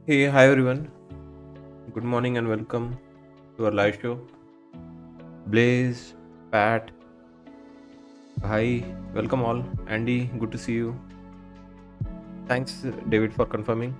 Hey, hi everyone. Good morning and welcome to our live show. Blaze, Pat, hi, welcome all. Andy, good to see you. Thanks, David, for confirming.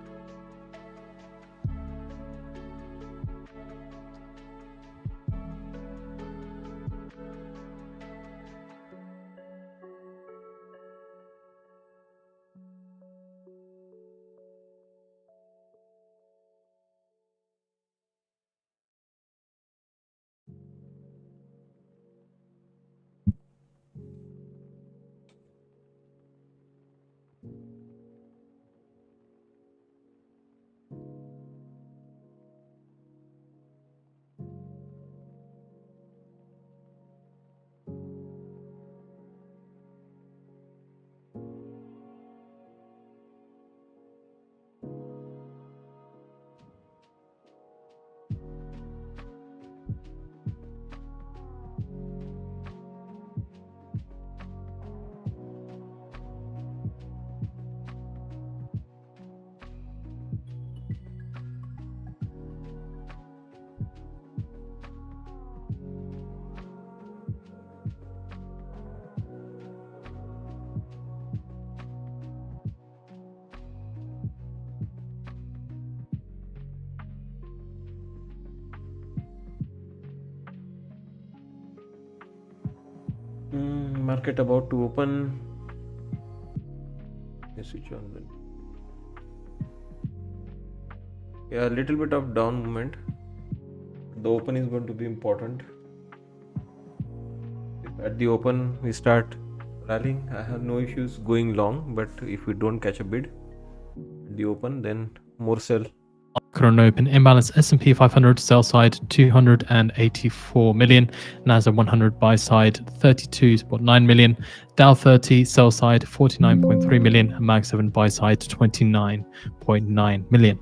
Market about to open. Yes, switch on. Yeah, a little bit of down movement. The open is going to be important. If at the open we start rallying, I have no issues going long, but if we don't catch a bid at the open, then more sell. Current open imbalance S&P 500 sell side 284 million, Nasdaq 100 buy side 32.9 million, Dow 30 sell side 49.3 million, and Mag 7 buy side 29.9 million.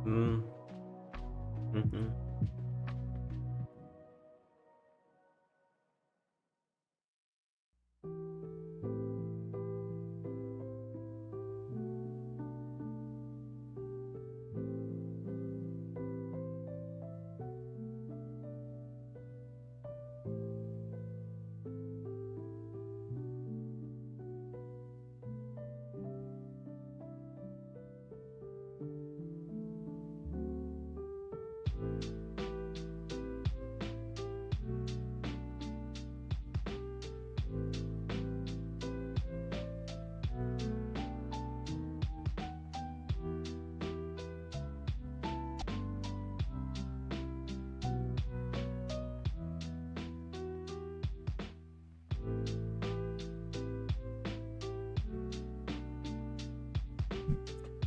Mm. Mhm.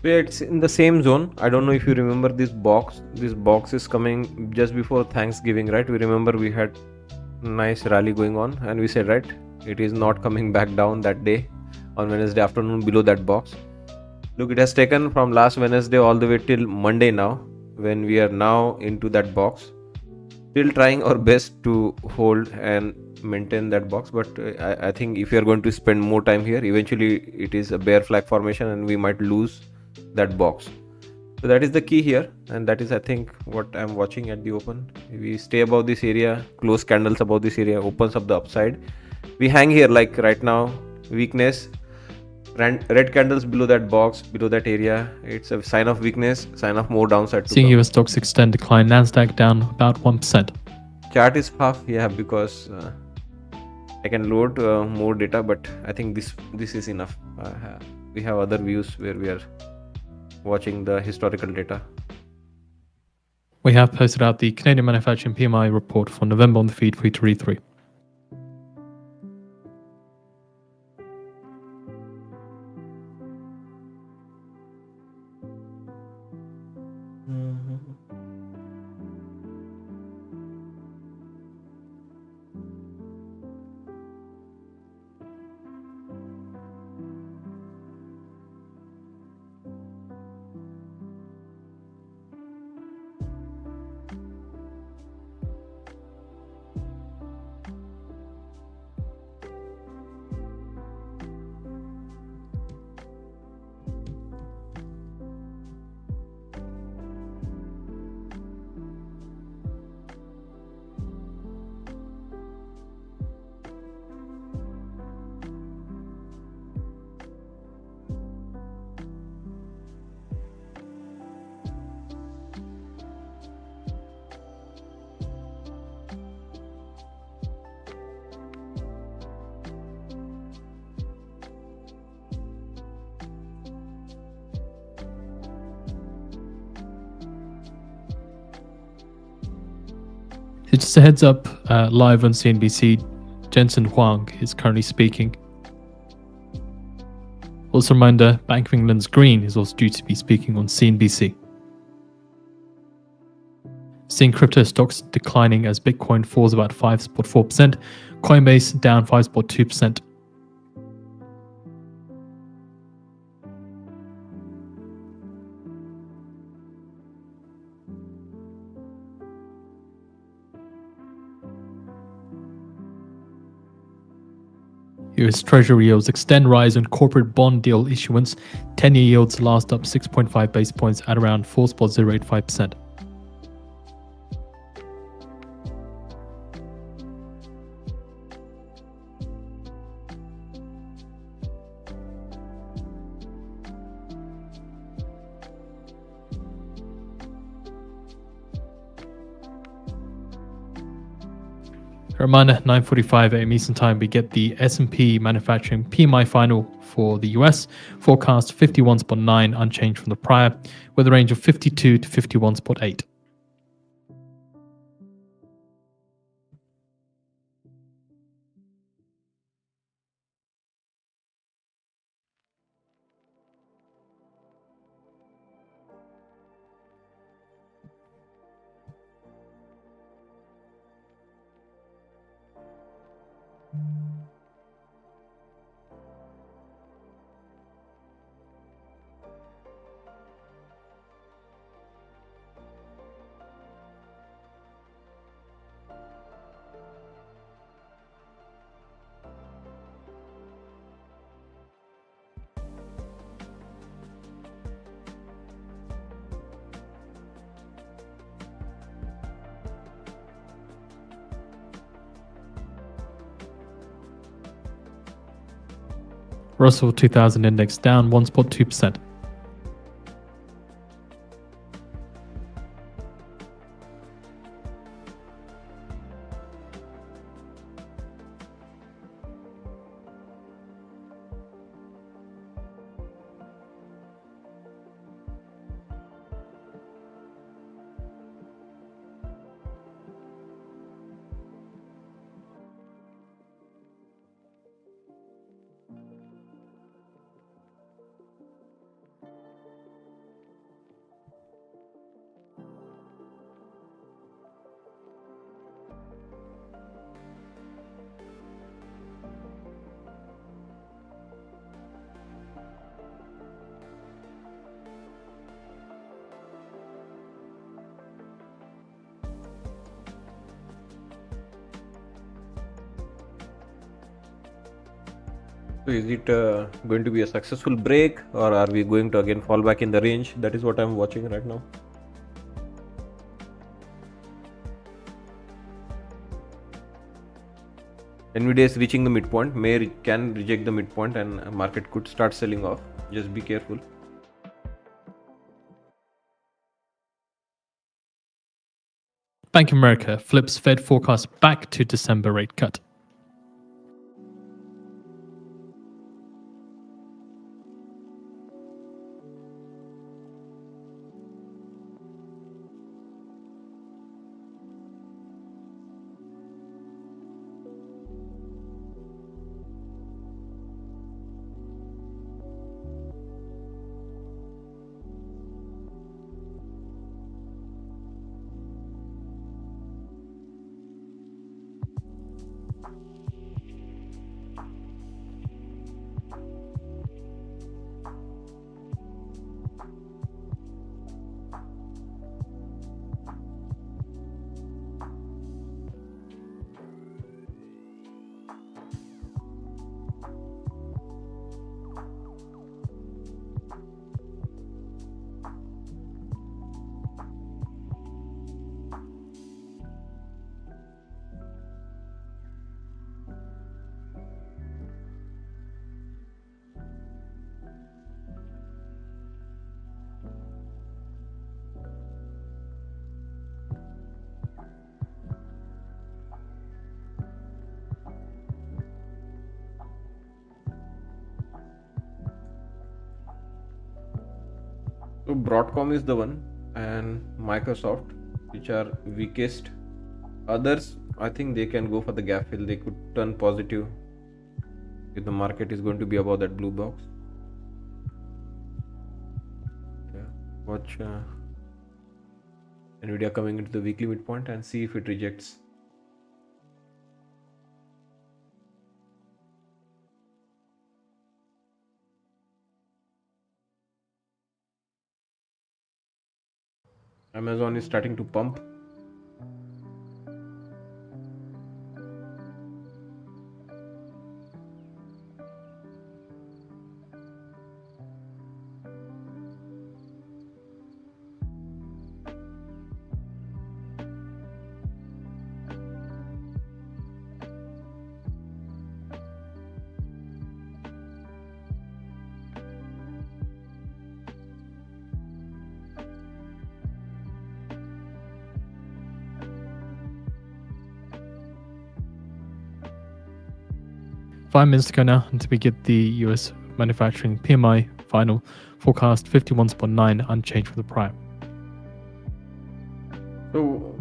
Yeah, it's in the same zone. I don't know if you remember this box. This box is coming just before Thanksgiving, right? We remember we had nice rally going on, and we said, right, it is not coming back down that day on Wednesday afternoon below that box. Look, it has taken from last Wednesday all the way till Monday now, when we are now into that box. Still trying our best to hold and maintain that box, but I think if you are going to spend more time here, eventually it is a bear flag formation and we might lose that box. So that is the key here, and that is, I think, what I'm watching at the open. We stay above this area, close candles above this area, opens up the upside. We hang here like right now, weakness, red candles below that box, below that area. It's a sign of weakness, sign of more downside to Seeing come. US stocks extend decline, Nasdaq down about 1%. Chart is half, yeah, because I can load more data, but I think this is enough. We have other views where we are watching the historical data. We have posted out the Canadian Manufacturing PMI report for November on the feed for you to read through. Just a heads up, live on CNBC, Jensen Huang is currently speaking. Also a reminder, Bank of England's Green is also due to be speaking on CNBC. Seeing crypto stocks declining as Bitcoin falls about 5.4%, Coinbase down 5.2%. US Treasury yields extend rise on corporate bond deal issuance. 10-year yields last up 6.5 basis points at around 4.085%. Reminder, 9:45 a.m. Eastern Time, we get the S&P manufacturing PMI final for the US, forecast 51.9, unchanged from the prior, with a range of 52 to 51.8. Russell 2000 index down 1.2%. So is it going to be a successful break, or are we going to again fall back in the range? That is what I'm watching right now. Nvidia is reaching the midpoint, can reject the midpoint, and market could start selling off. Just be careful. Bank of America flips Fed forecast back to December rate cut. So Broadcom is the one, and Microsoft, which are weakest Others, I think they can go for the gap fill. They could turn positive if the market is going to be above that blue box. Yeah. Watch Nvidia coming into the weekly midpoint and see if it rejects. Amazon is starting to pump. Five minutes to go now until we get the US manufacturing PMI final forecast 51.9 unchanged from the prior. So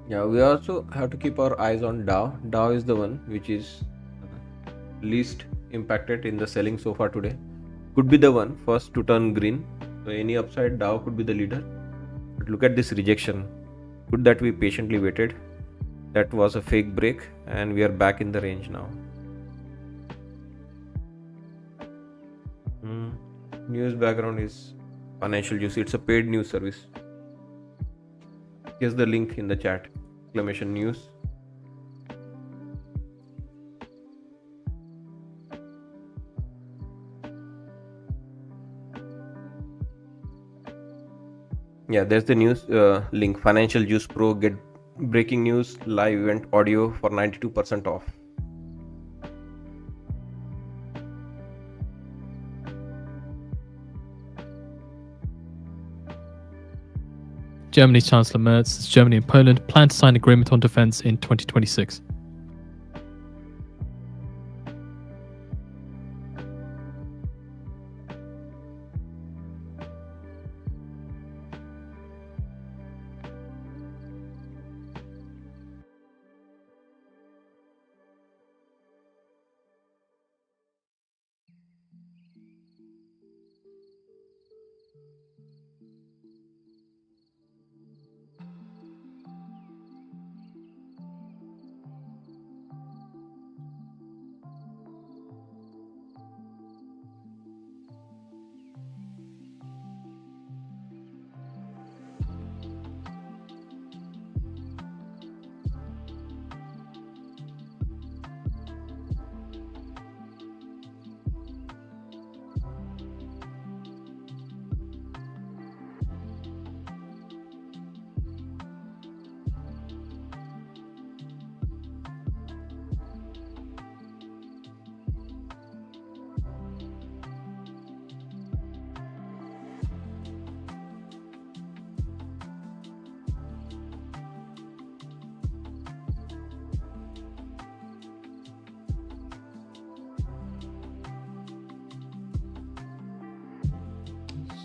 yeah, we also have to keep our eyes on Dow. Dow is the one which is least impacted in the selling so far today. Could be the one first to turn green. So any upside, Dow could be the leader. But look at this rejection. Could that be patiently waited? That was a fake break, and we are back in the range now. News background is financial use. It's a paid news service. Here's the link in the chat. Exclamation news. Yeah, there's the news link. Financial Juice Pro, get breaking news, live event audio for 92% off. Germany's Chancellor Merz says Germany and Poland plan to sign agreement on defense in 2026.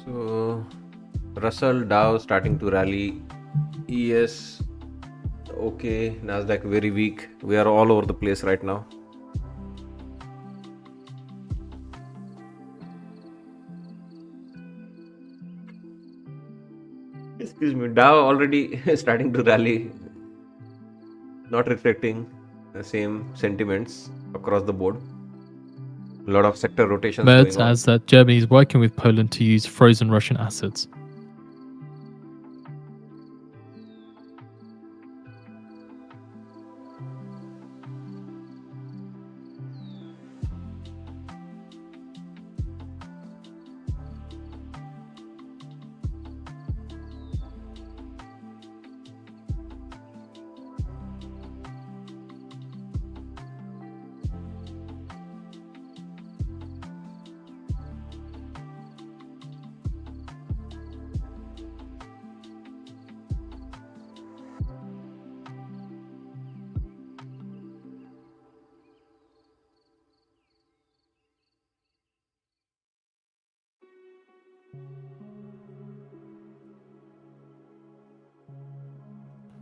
So Russell, Dow starting to rally. ES okay, Nasdaq very weak. We are all over the place right now. Excuse me, Dow already starting to rally, not reflecting the same sentiments across the board. A lot of sector rotations Merz going on. adds that Germany is working with Poland to use frozen Russian assets.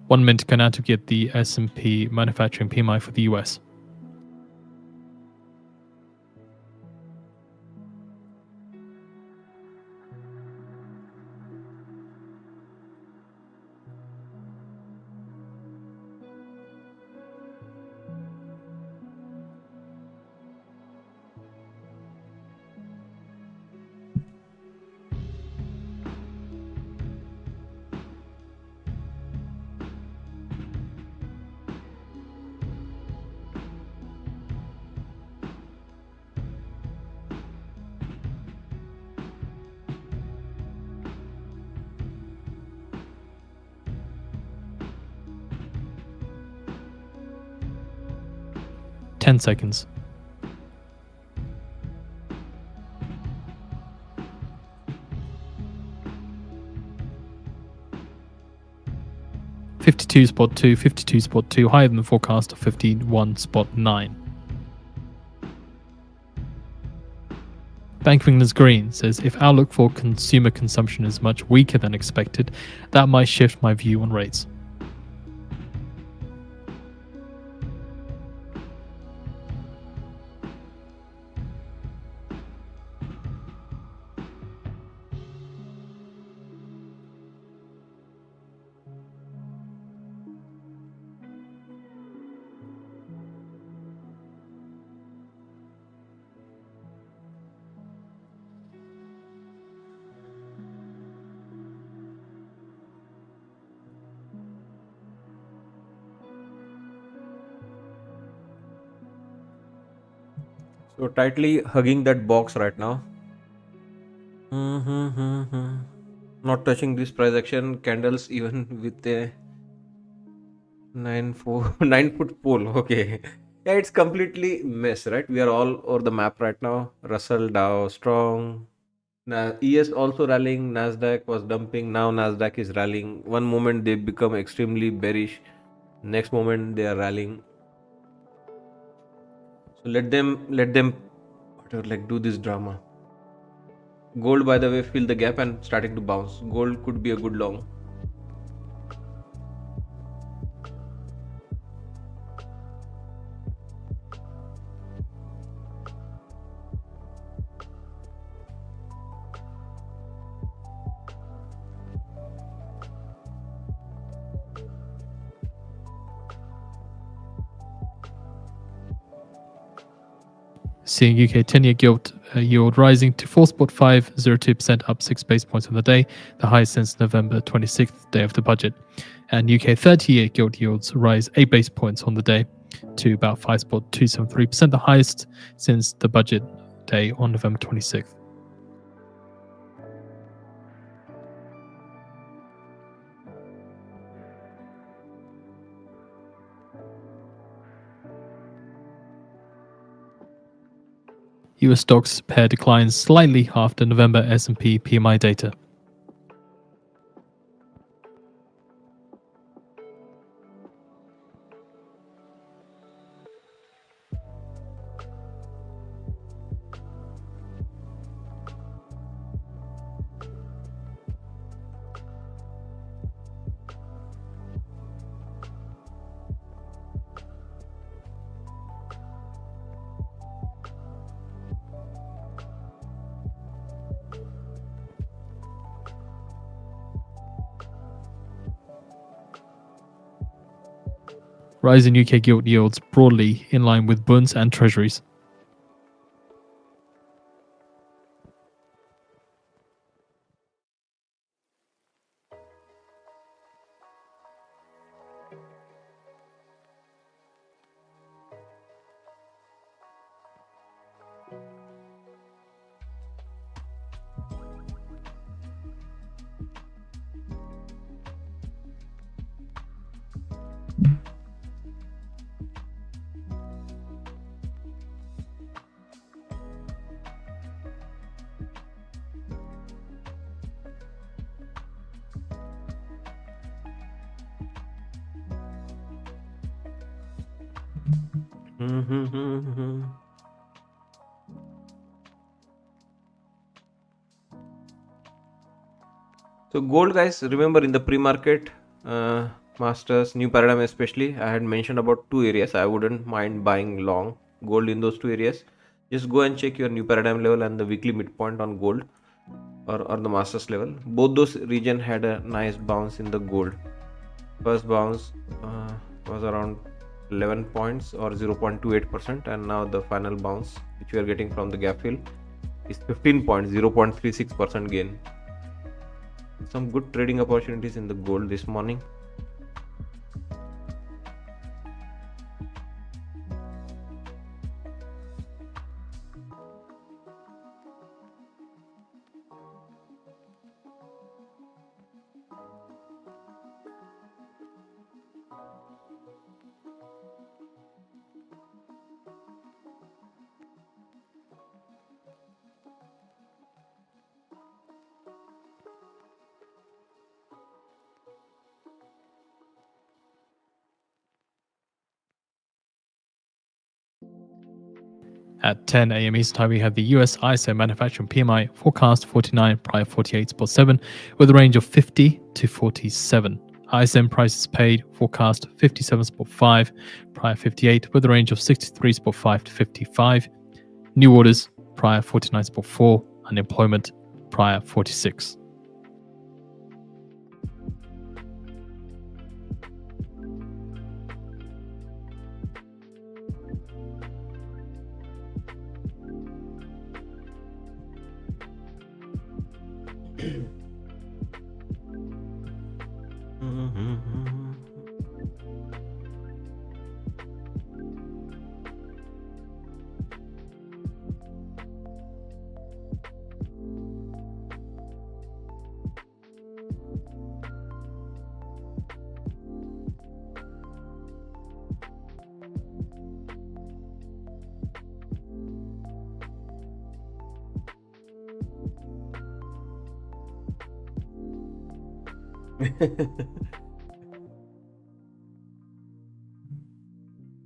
1 minute go now to get the S&P manufacturing PMI for the US. Ten seconds. $52.2, 52.2, higher than the forecast of 51.9. Bank of England's Green says if outlook for consumer consumption is much weaker than expected, that might shift my view on rates. So tightly hugging that box right now. Not touching this price action candles even with a 9 foot pole. Okay. Yeah, it's completely mess, right? We are all over the map right now. Russell, Dow, strong. ES also rallying. Nasdaq was dumping. Now Nasdaq is rallying. One moment they become extremely bearish. Next moment they are rallying. So let them whatever, like, do this drama. Gold, by the way, fill the gap and starting to bounce. Gold could be a good long. Seeing UK 10-year gilt yield rising to 4.502%, up 6 basis points on the day, the highest since November 26th, day of the budget. And UK 30-year gilt yields rise 8 basis points on the day to about 5.273%, the highest since the budget day on November 26th. US stocks pair declines slightly after November S&P PMI data. Rise in UK gilt yields broadly in line with bonds and treasuries. So gold, guys, remember in the pre-market, Masters, new paradigm especially. I had mentioned about two areas. I wouldn't mind buying long gold in those two areas. Just go and check your new paradigm level and the weekly midpoint on gold, or the masters level. Both those region had a nice bounce in the gold. First bounce was around 11 points or 0.28%, and now the final bounce which we are getting from the gap fill is 15 points, 0.36% gain. Some good trading opportunities in the gold this morning. At 10 a.m. Eastern Time, we have the US ISO manufacturing PMI forecast 49, prior 48.7, with a range of 50 to 47. ISM prices paid forecast 57.5, prior 58, with a range of 63.5 to 55. New orders prior 49.4, unemployment prior 46.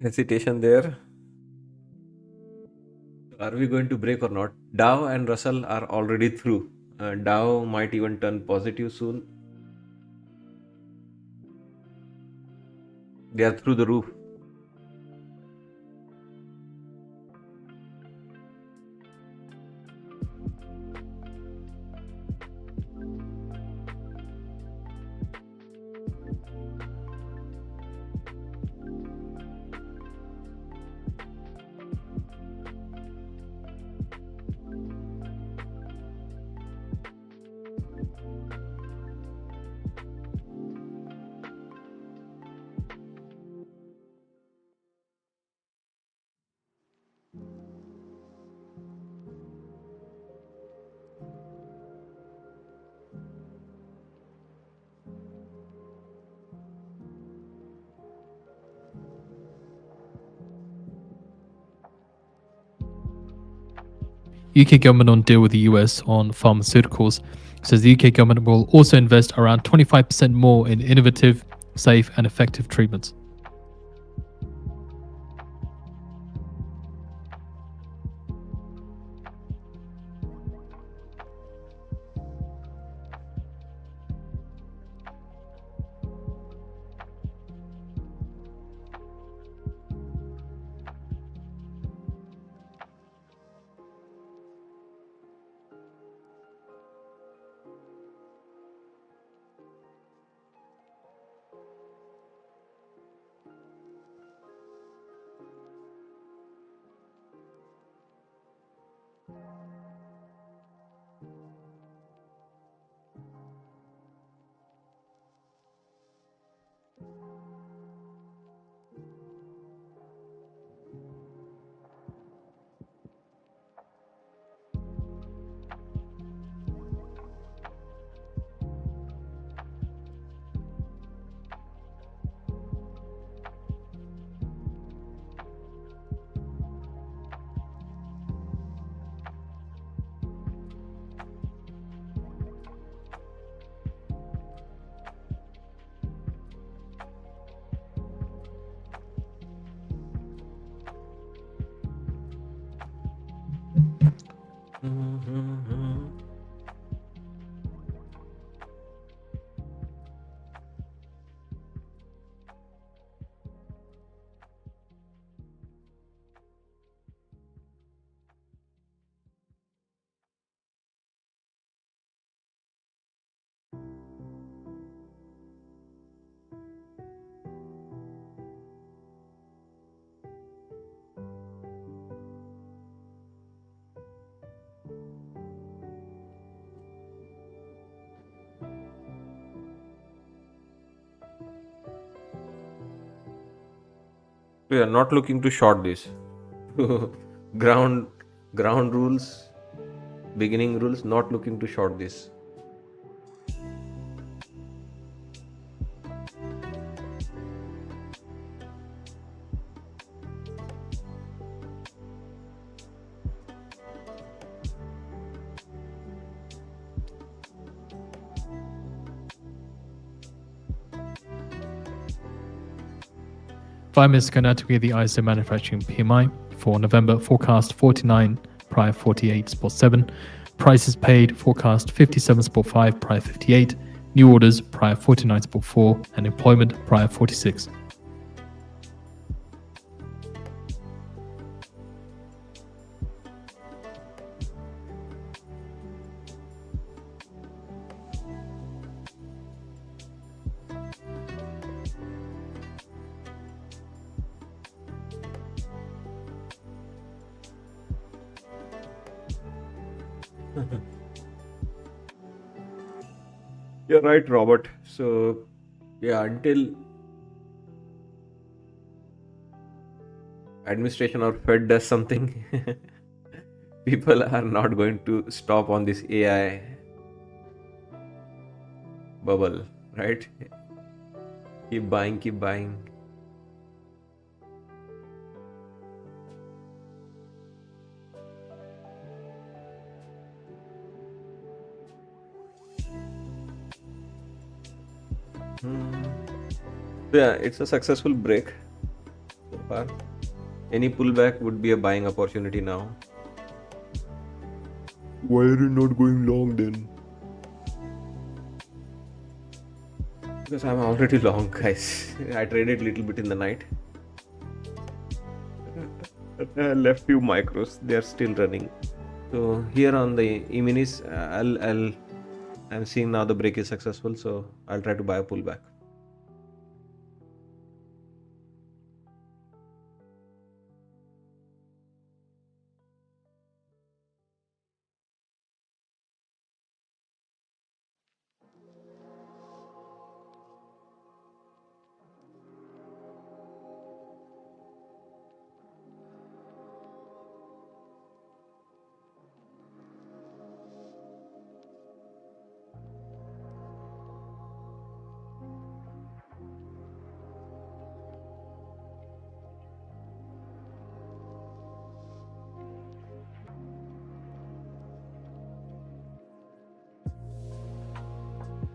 Hesitation there. Are we going to break or not? Dow and Russell are already through. Dow might even turn positive soon. They are through the roof. UK government on deal with the US on pharmaceuticals says the UK government will also invest around 25% more in innovative, safe, and effective treatments. We are not looking to short this. ground ground rules, beginning rules, not looking to short this. Is going to give the ISO manufacturing PMI for November forecast 49, prior 48.7. Prices paid forecast 57.5, prior 58. New orders prior 49.4, and employment prior 46. You're right, Robert. So, yeah, until administration or Fed does something, people are not going to stop on this AI bubble, right? Keep buying, keep buying. Yeah, it's a successful break so far. Any pullback would be a buying opportunity now. Why are you not going long then? Because I'm already long, guys. I traded a little bit in the night. I left few micros. They are still running. So here on the E-minis, I'm seeing now the break is successful. So I'll try to buy a pullback.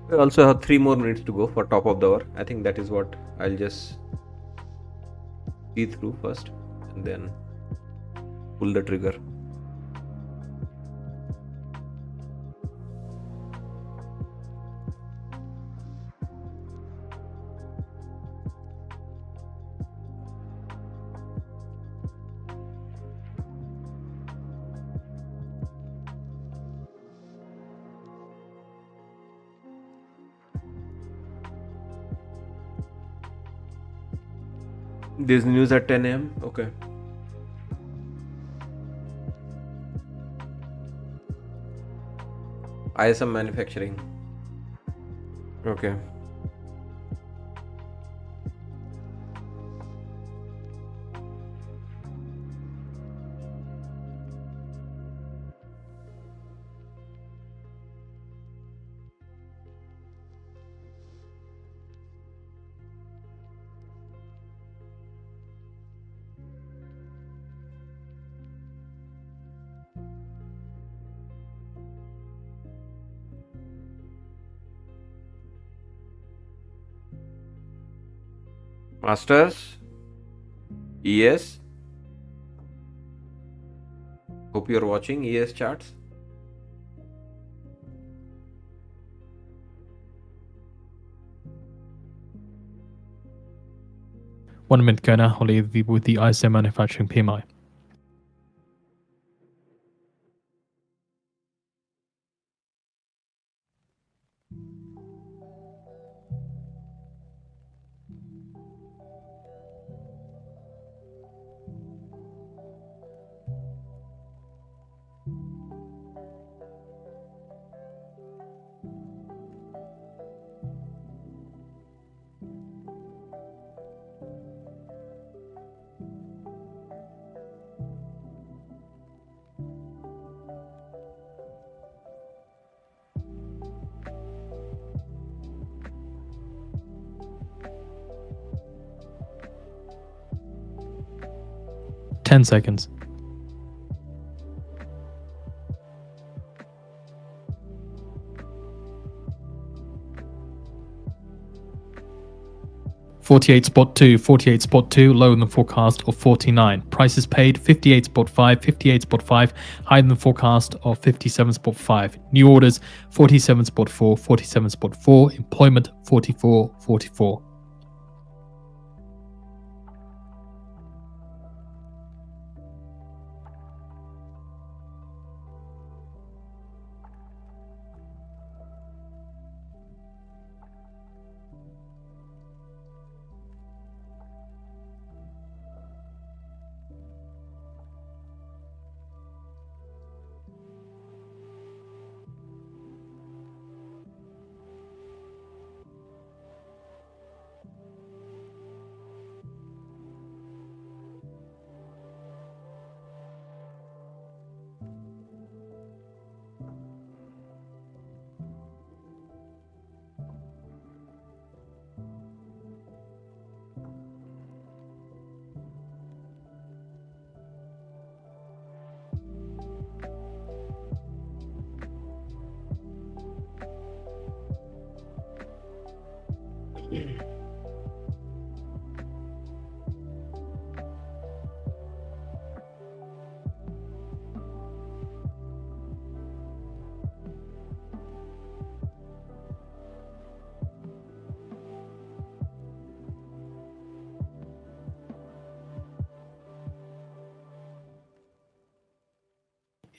We also have 3 more minutes to go for top of the hour. I think that is what I'll just see through first and then pull the trigger. This news at 10 a.m. Okay. ISM manufacturing. Okay. Masters. ES. Hope you're watching ES charts. One minute go now, Holly, with the ISO manufacturing PMI. 10 seconds. 48 spot 2, 48 spot 2, lower than forecast of 49. Prices paid 58 spot 5, 58 spot 5, higher than forecast of 57 spot 5. New orders 47 spot 4, 47 spot 4. Employment 44, 44.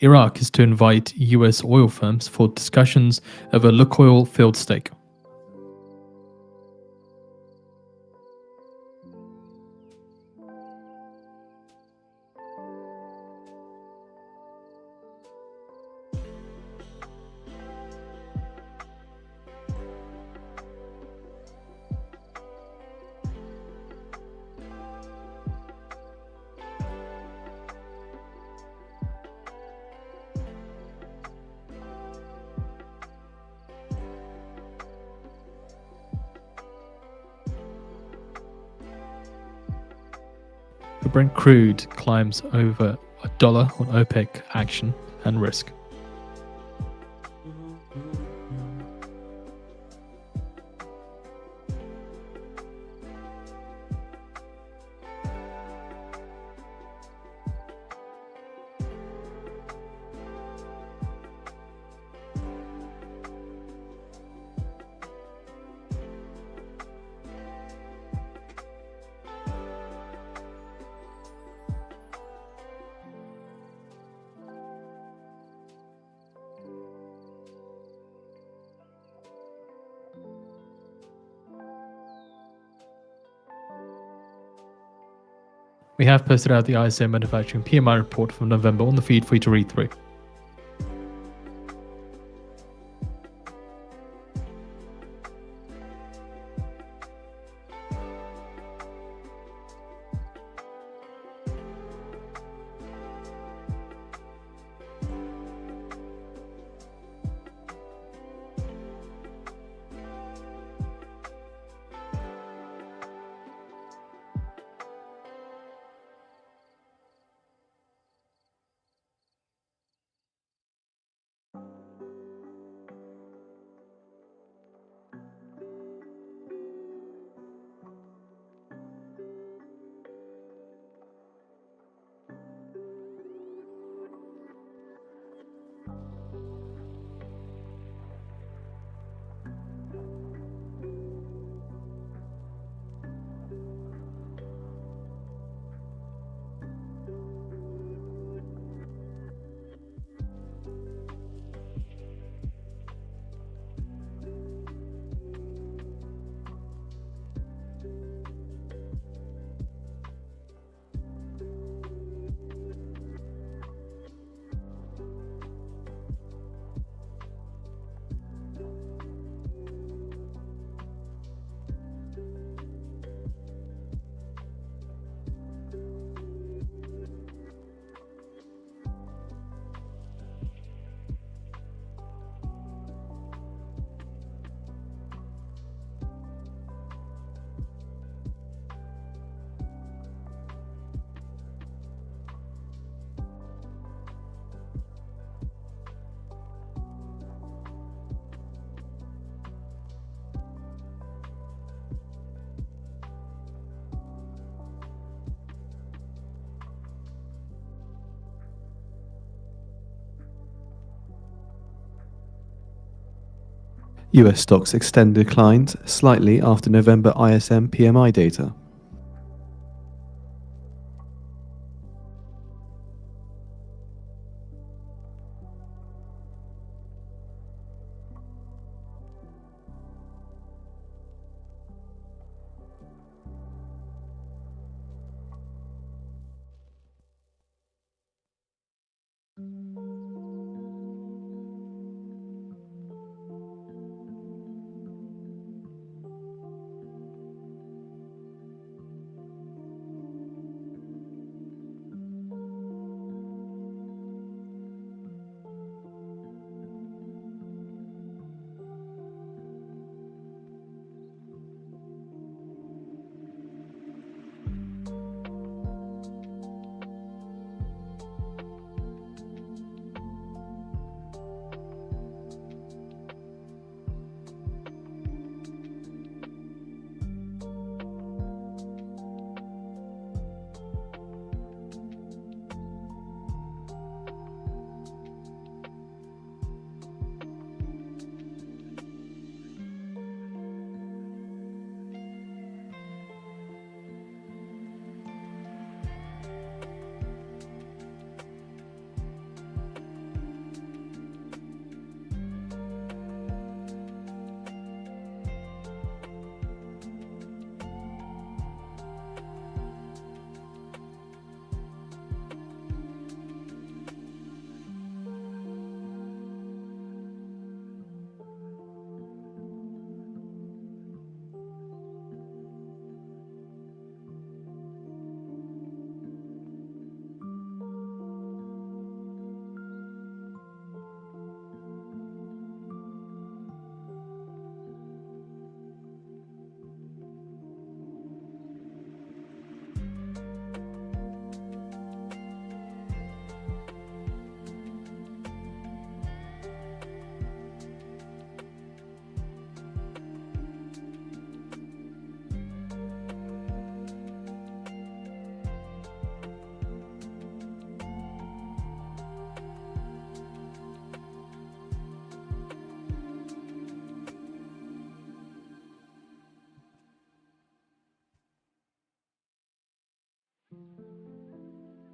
Iraq is to invite US oil firms for discussions of a Lukoil field stake. Brent crude climbs over $1 on OPEC action and risk. We have posted out the ISM manufacturing PMI report from November on the feed for you to read through. US stocks extend declines slightly after November ISM PMI data.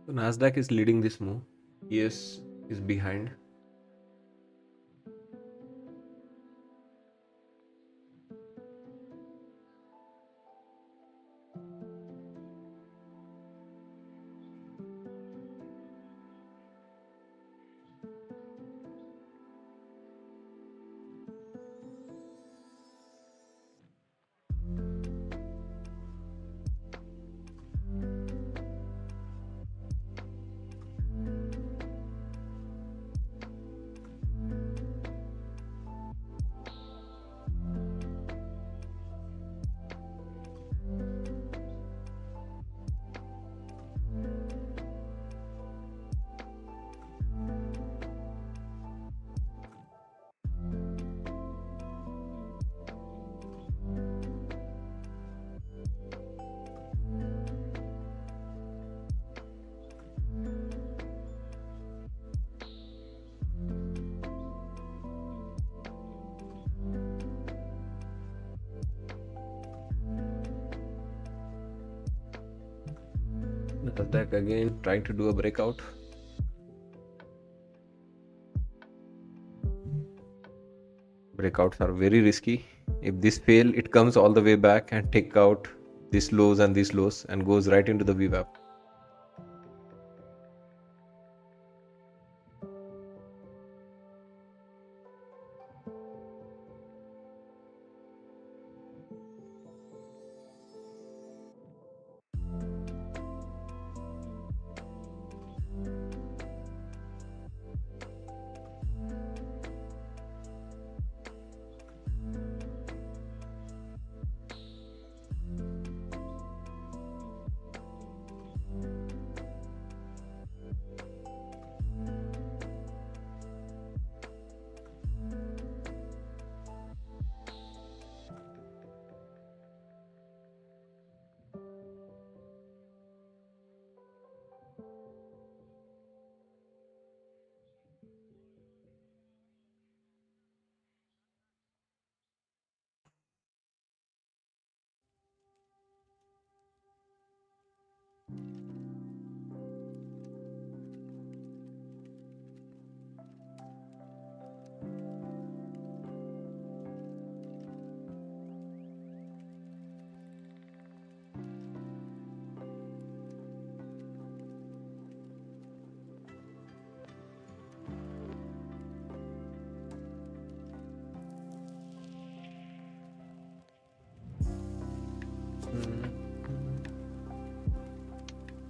So Nasdaq is leading this move. ES is behind. Nasdaq again trying to do a breakout. Breakouts are very risky. If this fail, it comes all the way back and take out these lows and goes right into the VWAP.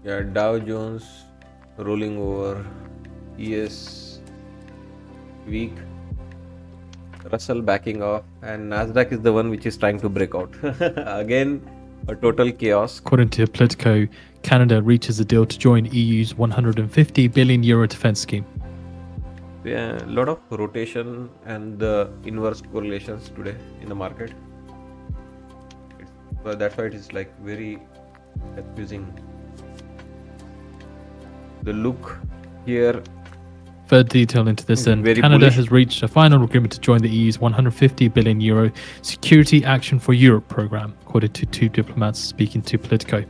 Yeah, Dow Jones rolling over, ES weak, Russell backing off, and Nasdaq is the one which is trying to break out. Again, a total chaos. According to Politico, Canada reaches a deal to join EU's 150 billion euro defense scheme. Yeah, a lot of rotation and the inverse correlations today in the market. But that's why it is like very confusing. The look here. Further detail into this, then Very Canada bullish. has reached a final agreement to join the EU's 150 billion euro Security Action for Europe program, according to two diplomats speaking to Politico,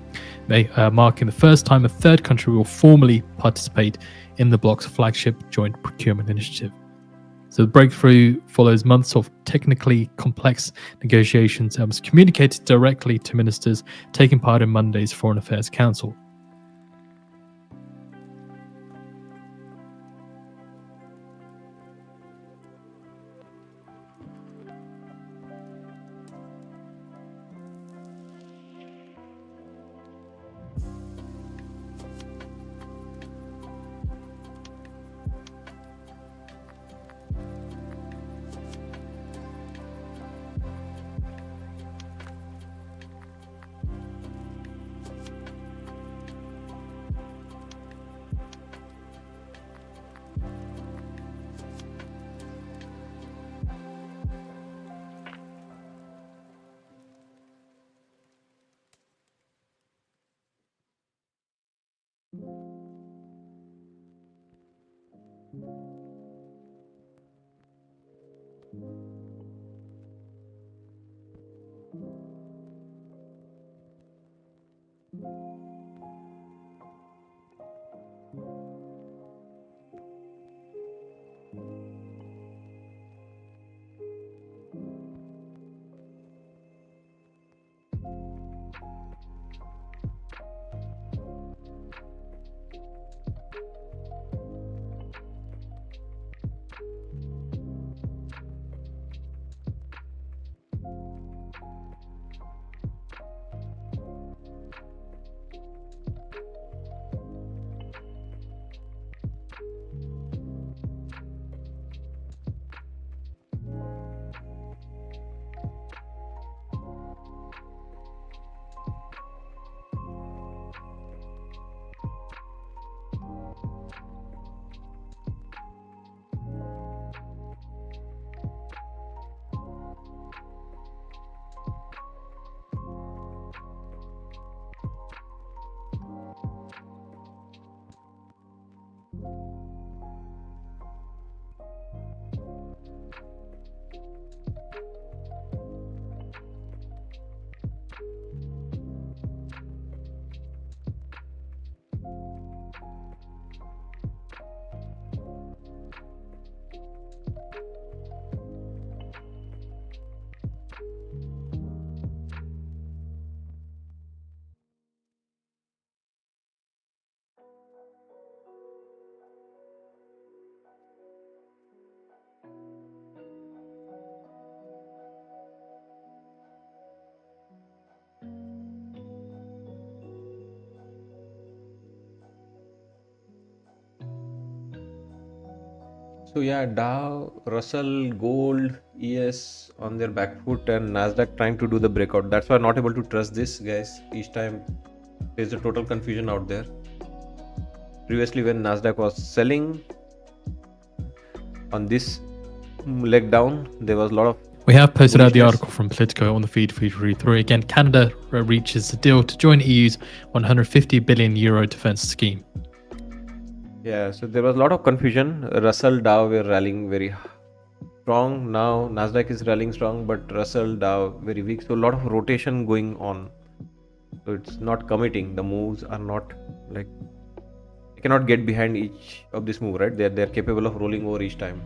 marking the first time a third country will formally participate in the bloc's flagship joint procurement initiative. So the breakthrough follows months of technically complex negotiations and was communicated directly to ministers taking part in Monday's Foreign Affairs Council. So yeah, Dow, Russell, Gold, ES on their back foot, and Nasdaq trying to do the breakout. That's why I'm not able to trust this, guys. Each time there's a total confusion out there. Previously, when Nasdaq was selling on this leg down, there was a lot of We have posted out the bullishness. article from Politico on the feed for you to read through. Again, Canada reaches a deal to join EU's 150 billion euro defense scheme. Yeah, so there was a lot of confusion. Russell, Dow were rallying very strong. Now Nasdaq is rallying strong, but Russell, Dow very weak. So a lot of rotation going on. So it's not committing. The moves are not like, you cannot get behind each of this move, right? They're capable of rolling over each time.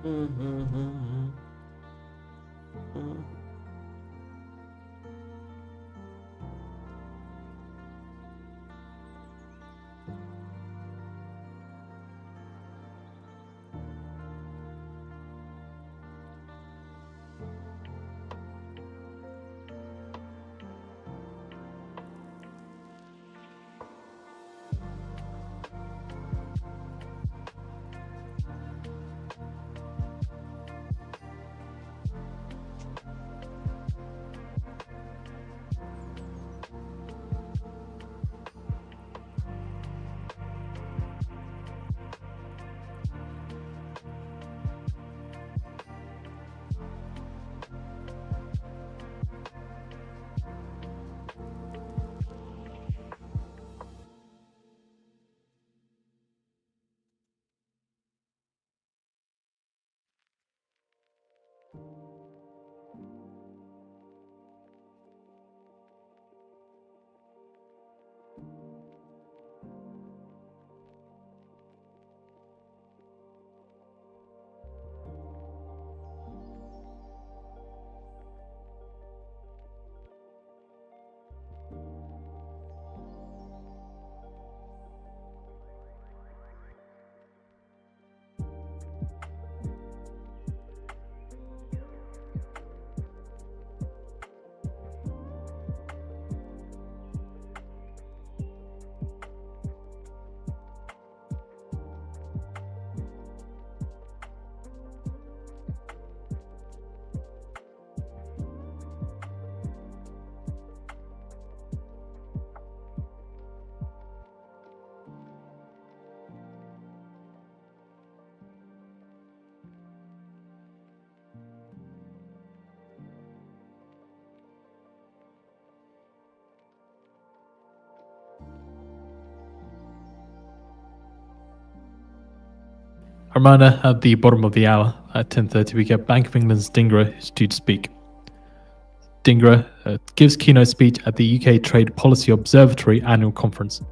Mm-hmm. A reminder at the bottom of the hour at 10:30 we get Bank of England's Dingra who's due to speak. Dingra gives keynote speech at the UK Trade Policy Observatory annual conference.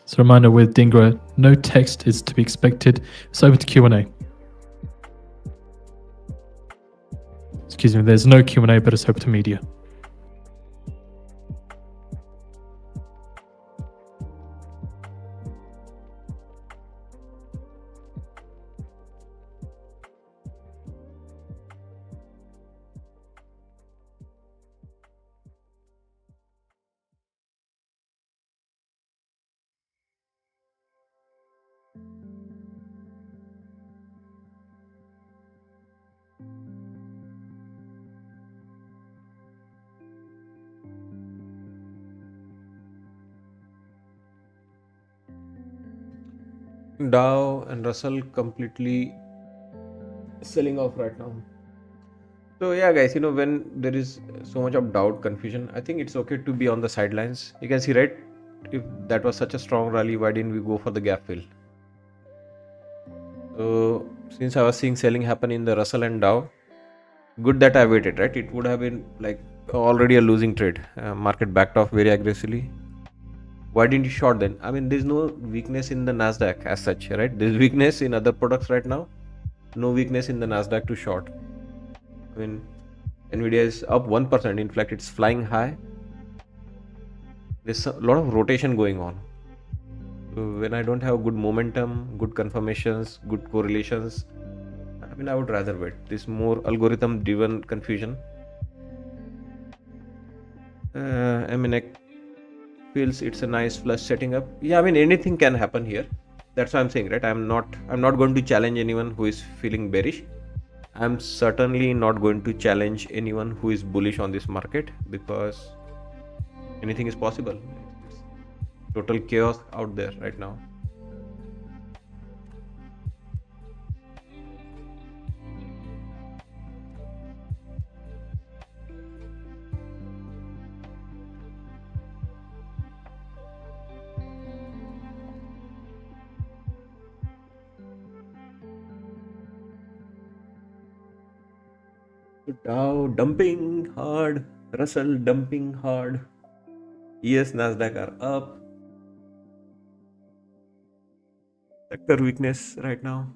So a reminder with Dingra, no text is to be expected. It's open to Q&A. Excuse me, there's no Q&A, but it's open to media. Dow and Russell completely selling off right now. So yeah, guys, when there is so much of doubt, confusion, I think it's okay to be on the sidelines. You can see, right? If that was such a strong rally, why didn't we go for the gap fill? So since I was seeing selling happen in the Russell and Dow, good that I waited, right? It would have been like already a losing trade. Market backed off very aggressively. Why didn't you short then? I mean, there's no weakness in the Nasdaq as such, right? There's weakness in other products right now. No weakness in the Nasdaq to short. I mean, Nvidia is up 1%. In fact, it's flying high. There's a lot of rotation going on. So when I don't have good momentum, good confirmations, good correlations, I mean, I would rather wait. This more algorithm-driven confusion. I mean, I feels it's a nice flush setting up. Yeah, I mean, anything can happen here. That's what I'm saying, right? I'm not going to challenge anyone who is feeling bearish. I'm certainly not going to challenge anyone who is bullish on this market, because anything is possible. It's total chaos out there right now. Dow dumping hard. Russell dumping hard. Yes, Nasdaq are up. Sector weakness right now.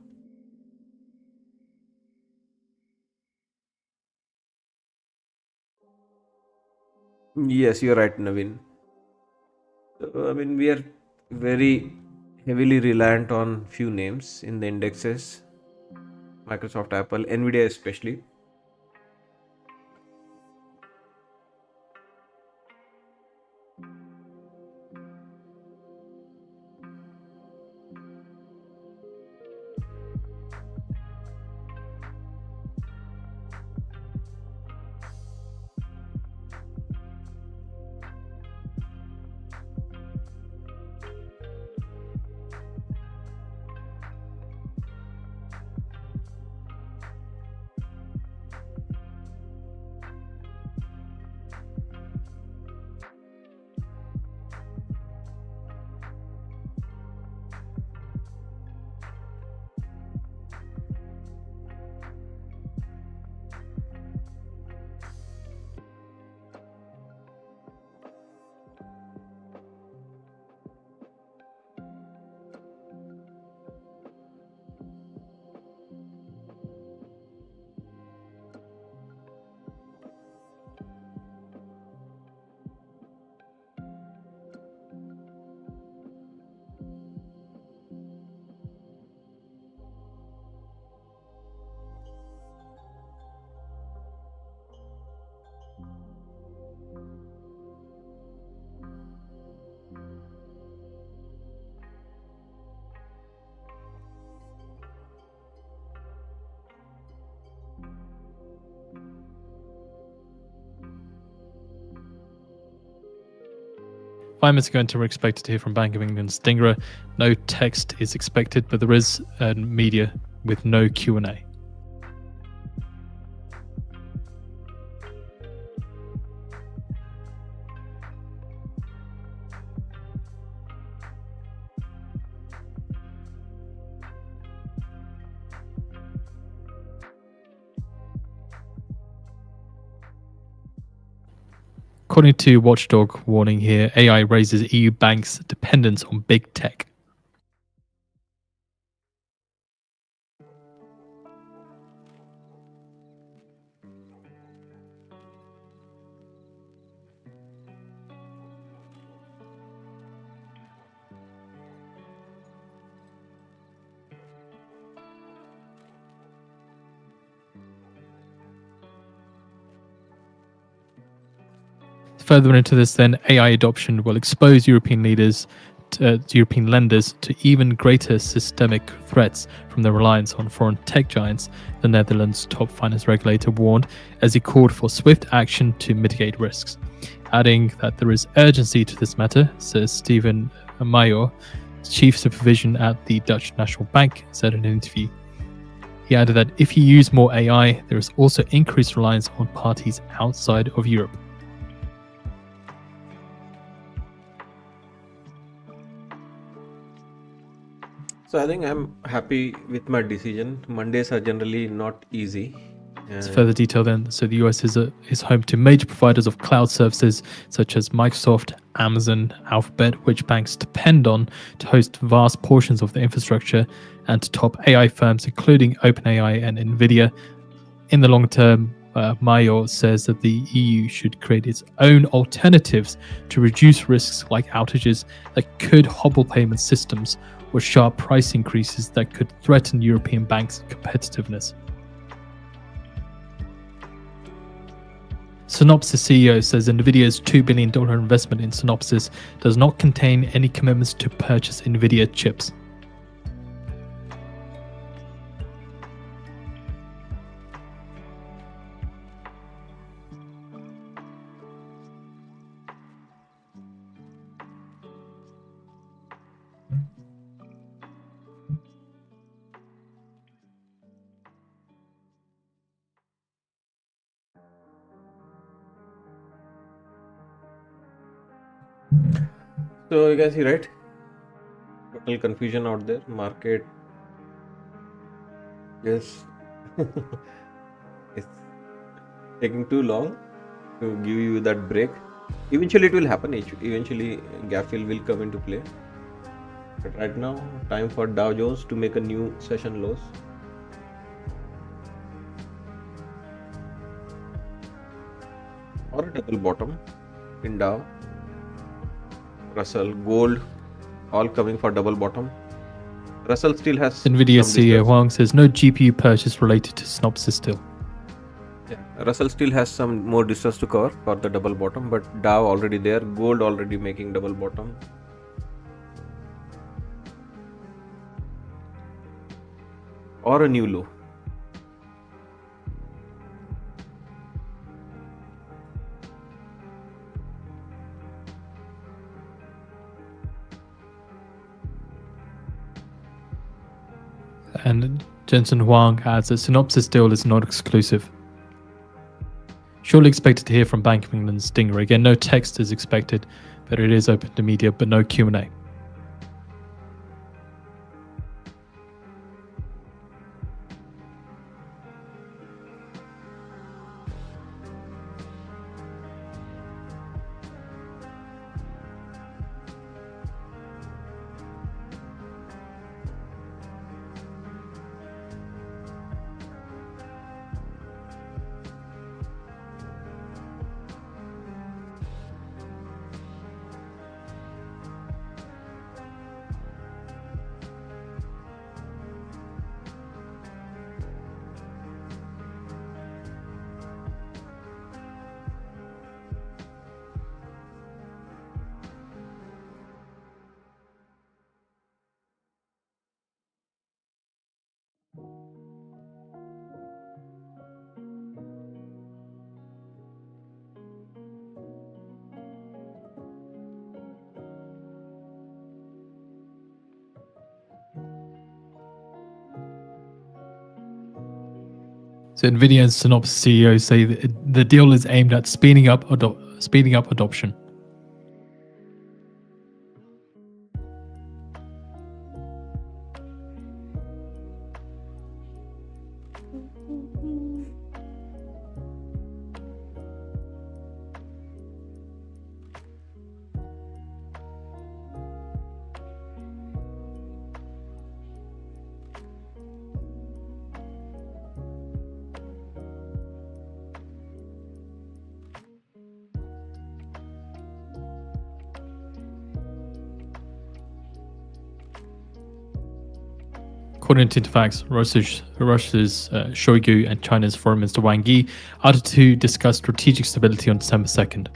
Yes, you're right, Naveen. So, I mean, we are very heavily reliant on few names in the indexes. Microsoft, Apple, Nvidia especially. Five minutes ago, we're expected to hear from Bank of England's Stingray. No text is expected, but there is media with no Q&A. According to Watchdog warning here, AI raises EU banks' dependence on big tech. Further into this, then, AI adoption will expose European lenders to even greater systemic threats from their reliance on foreign tech giants, the Netherlands' top finance regulator warned, as he called for swift action to mitigate risks. Adding that there is urgency to this matter, says Steven Major, chief supervision at the Dutch National Bank, said in an interview. He added that if you use more AI, there is also increased reliance on parties outside of Europe. So I think I'm happy with my decision. Mondays are generally not easy. To further detail then, so the US is home to major providers of cloud services such as Microsoft, Amazon, Alphabet, which banks depend on to host vast portions of the infrastructure, and to top AI firms including OpenAI and NVIDIA. In the long term, Mayor says that the EU should create its own alternatives to reduce risks like outages that could hobble payment systems or sharp price increases that could threaten European banks' competitiveness. Synopsys CEO says NVIDIA's $2 billion investment in Synopsys does not contain any commitments to purchase NVIDIA chips. So you can see, right? Total confusion out there. Market. Yes. It's taking too long to give you that break. Eventually it will happen. Eventually gap fill will come into play. But right now, time for Dow Jones to make a new session lows. Or a double bottom in Dow, Russell, gold, all coming for double bottom. Russell still has Nvidia some CEO distance. Huang says no GPU purchase related to synopsis still. Yeah, Russell still has some more distance to cover for the double bottom, but Dow already there, gold already making double bottom. Or a new low. And Jensen Huang adds that synopsis deal is not exclusive. Surely expected to hear from Bank of England's Stinger. Again, no text is expected, but it is open to media, but no Q&A. So Nvidia and Synopsys CEOs say that the deal is aimed at speeding up adoption. According to Interfax, Russia's Shoigu and China's Foreign Minister Wang Yi are to discuss strategic stability on December 2nd.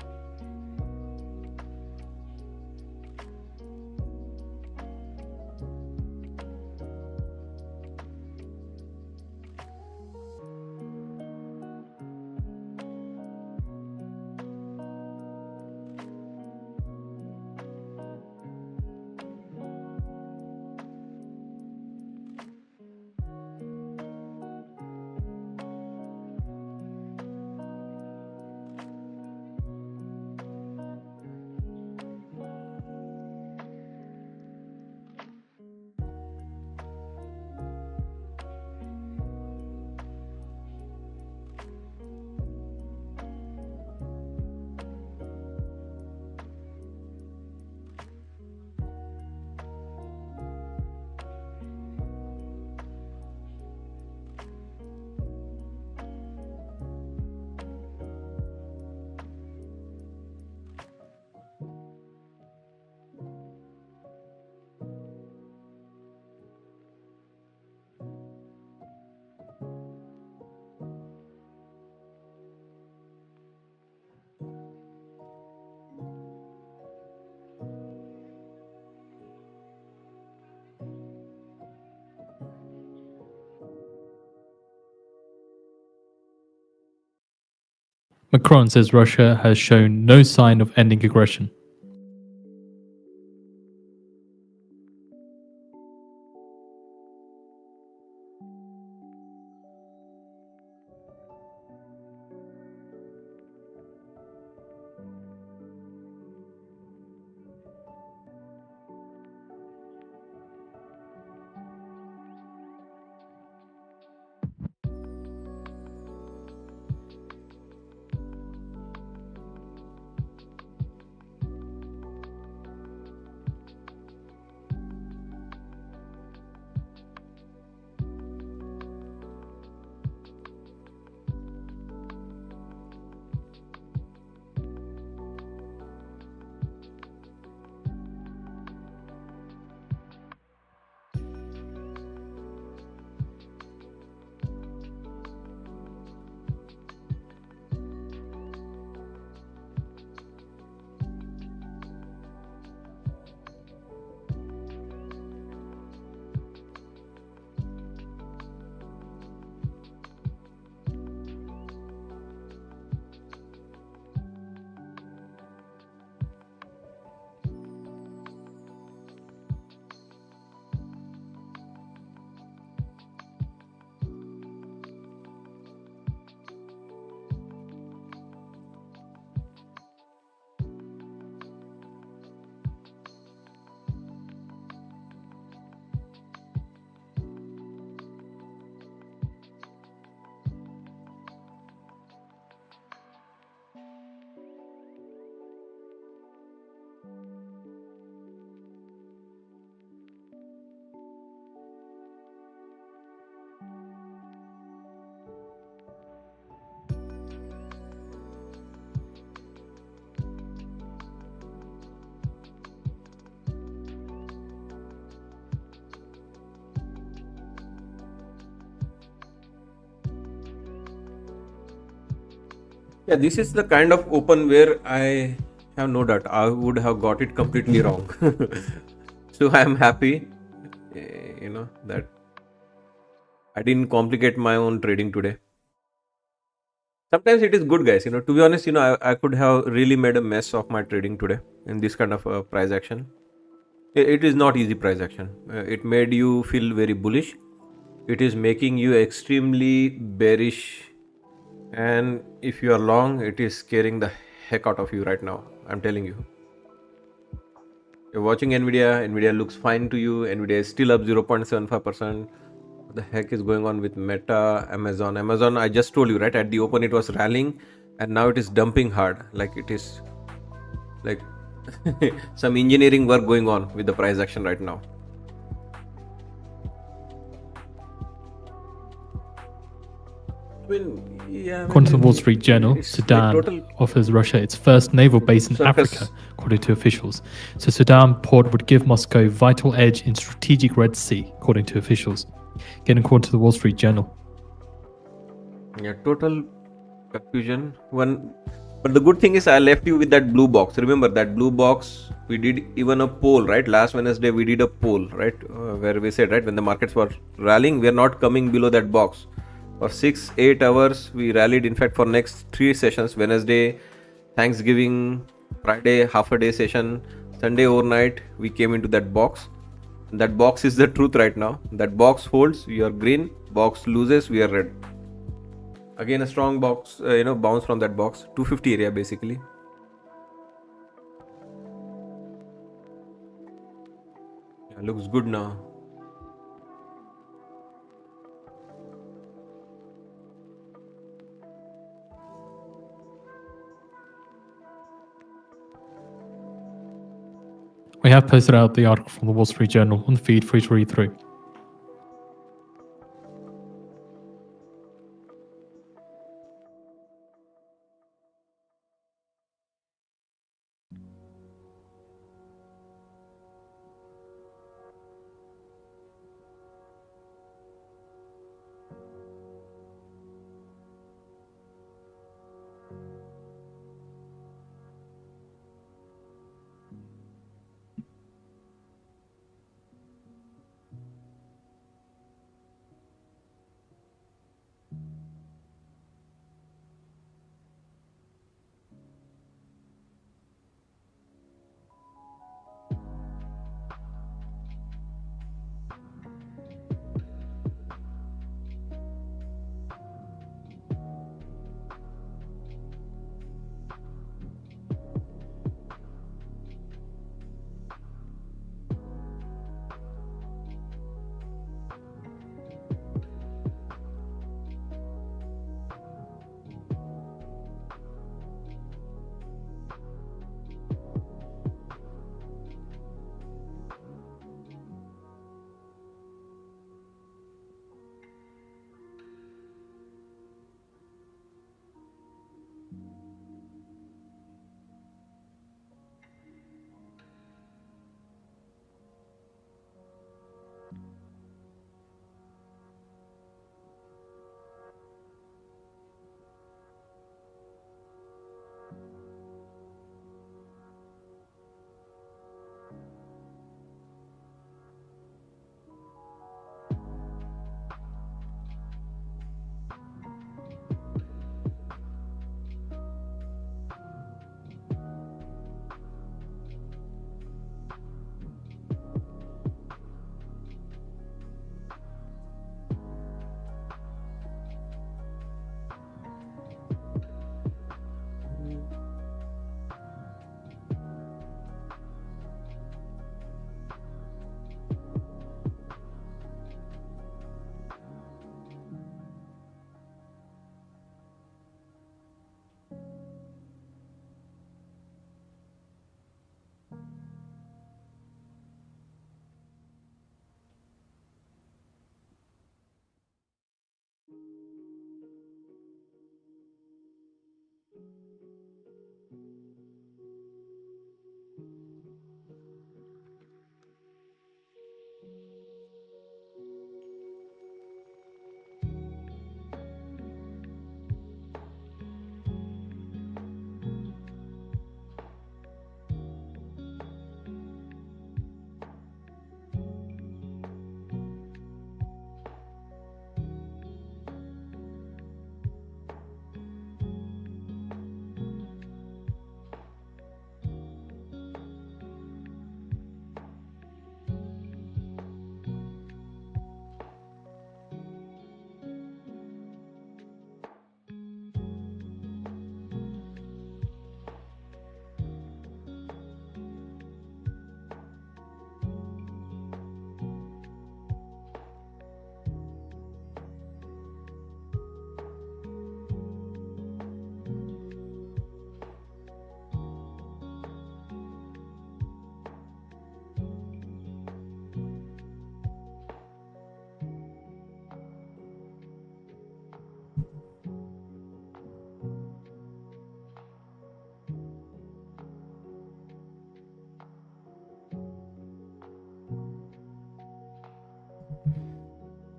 Macron says Russia has shown no sign of ending aggression. Yeah, this is the kind of open where I have no doubt I would have got it completely wrong. So I am happy, that I didn't complicate my own trading today. Sometimes it is good, guys. To be honest, I could have really made a mess of my trading today in this kind of price action. It is not easy price action. It made you feel very bullish. It is making you extremely bearish, and if you are long, it is scaring the heck out of you right now. I'm telling you. You're watching Nvidia looks fine to you. Nvidia is still up 0.75%. What the heck is going on with Meta, Amazon? I just told you, right? At the open, it was rallying, and now it is dumping hard. Like it is like some engineering work going on with the price action right now. According to the Wall Street Journal, it's like Sudan total offers Russia its first naval base in circus. Africa, according to officials. So Sudan port would give Moscow vital edge in strategic Red Sea, according to officials. Again, according to the Wall Street Journal. Yeah, total confusion. But the good thing is I left you with that blue box. Remember that blue box? We did even a poll, right? Last Wednesday we did a poll, right? Where we said, right, when the markets were rallying, we are not coming below that box. For 6-8 hours, we rallied. In fact, for next 3 sessions: Wednesday, Thanksgiving, Friday, half a day session, Sunday overnight, we came into that box. That box is the truth right now. That box holds, we are green. Box loses, we are red. Again, a strong box, bounce from that box. 250 area basically. Yeah, looks good now. We have posted out the article from the Wall Street Journal on the feed for you to read through.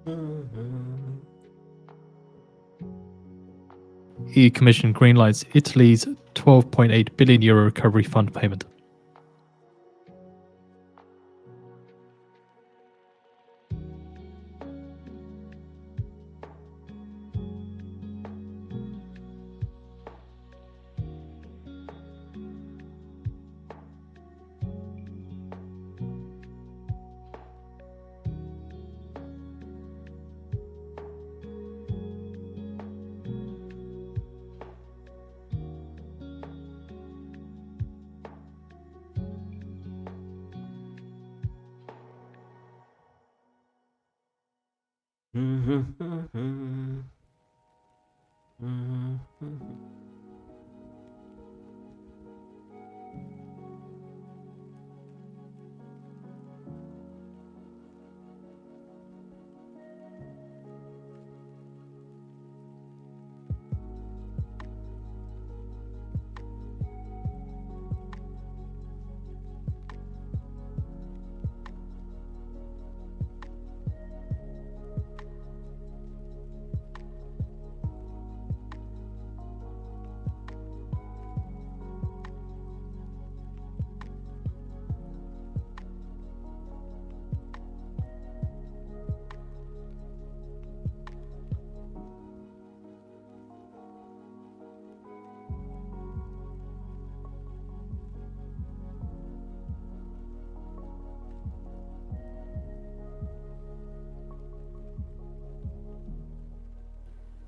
EU Commission greenlights Italy's €12.8 billion recovery fund payment.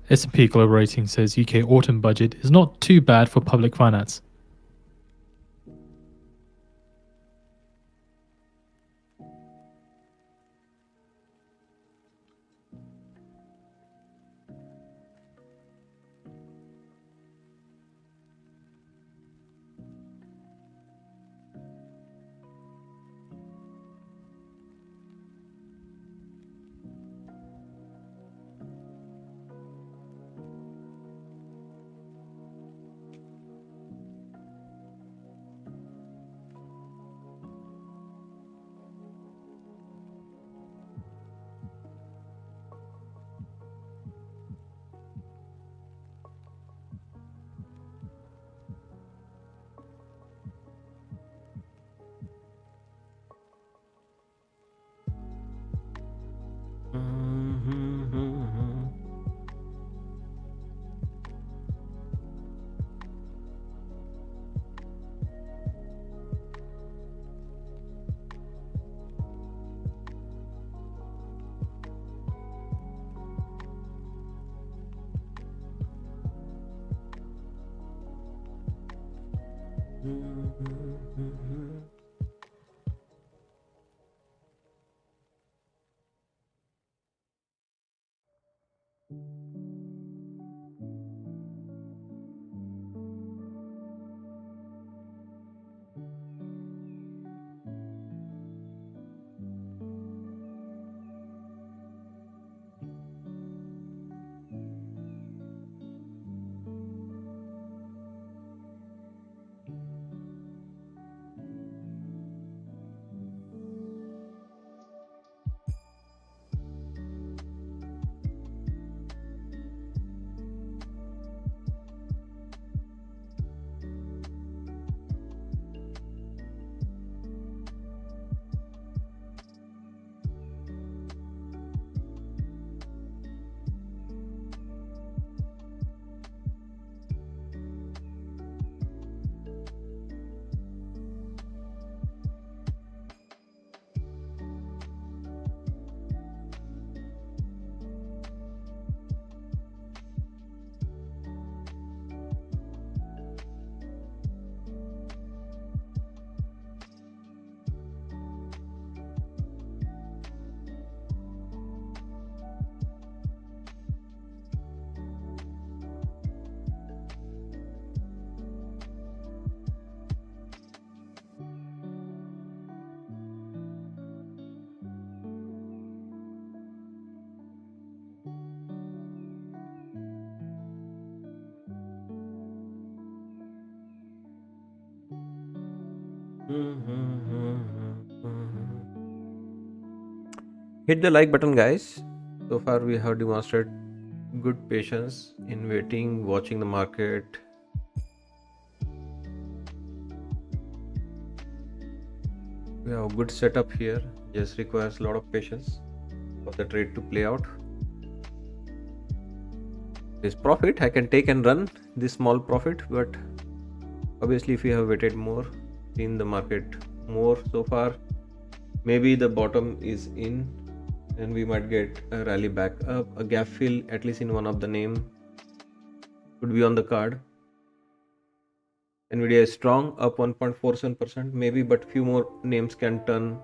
S&P Global Rating says UK autumn budget is not too bad for public finance. Hit the like button, guys. So far we have demonstrated good patience in waiting, watching the market. We have a good setup here, just requires a lot of patience for the trade to play out. This profit I can take and run this small profit, but obviously if we have waited more, seen the market more so far, maybe the bottom is in and we might get a rally back up. A gap fill at least in one of the name could be on the card. Nvidia is strong, up 1.47% maybe, but few more names can turn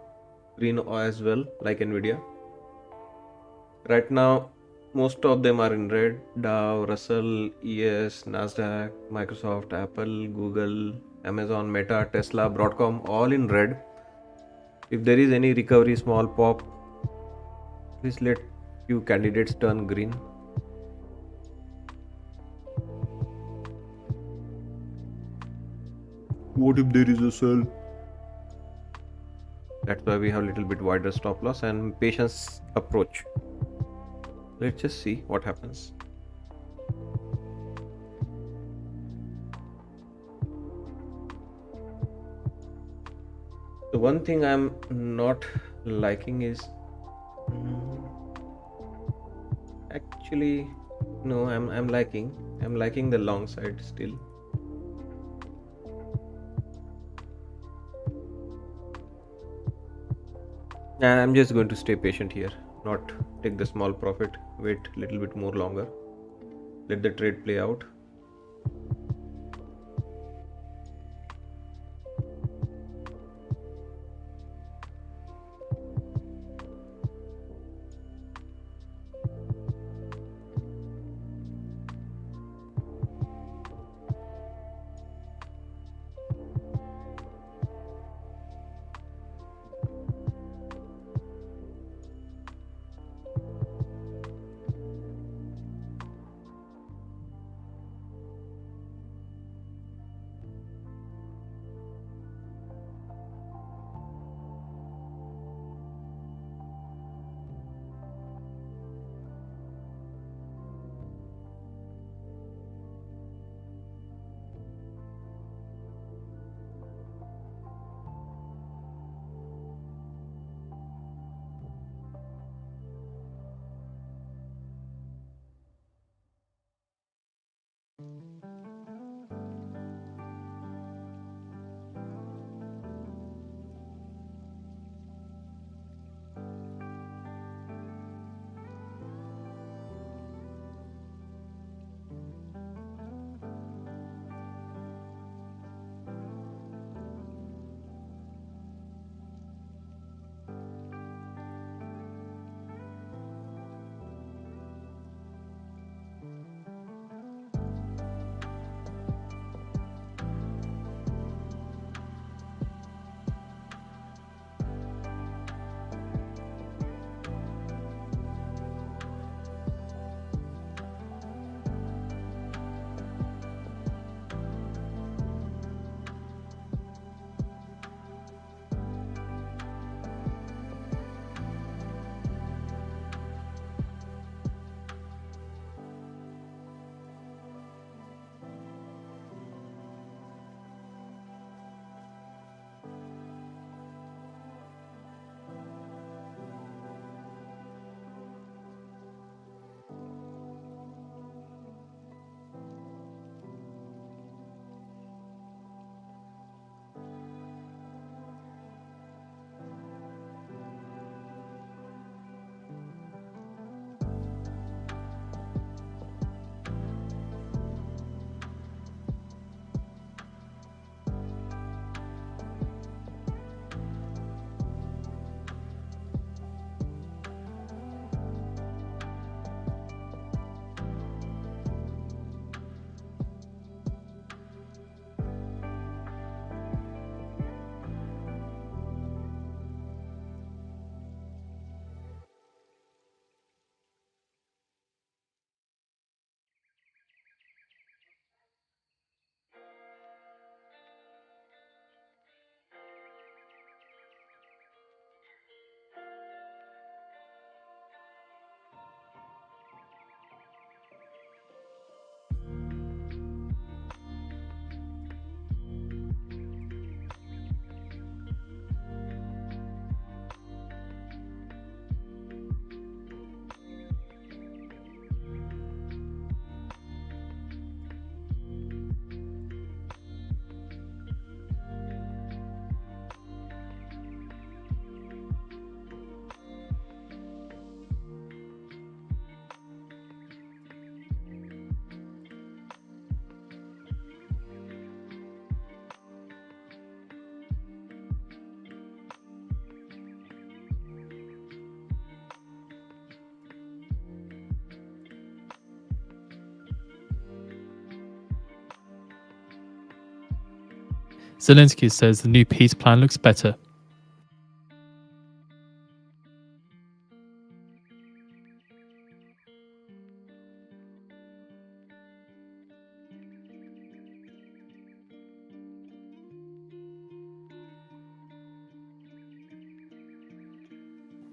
green as well, like Nvidia. Right now most of them are in red: Dow, Russell, ES, Nasdaq, Microsoft, Apple, Google, Amazon, Meta, Tesla, Broadcom, all in red. If there is any recovery, small pop, please let few candidates turn green. What if there is a sell? That's why we have a little bit wider stop loss and patience approach. Let's just see what happens. The one thing I'm not liking is actually no, I'm liking the long side still. And I'm just going to stay patient here, not take the small profit, wait a little bit more longer, let the trade play out. Zelensky says the new peace plan looks better.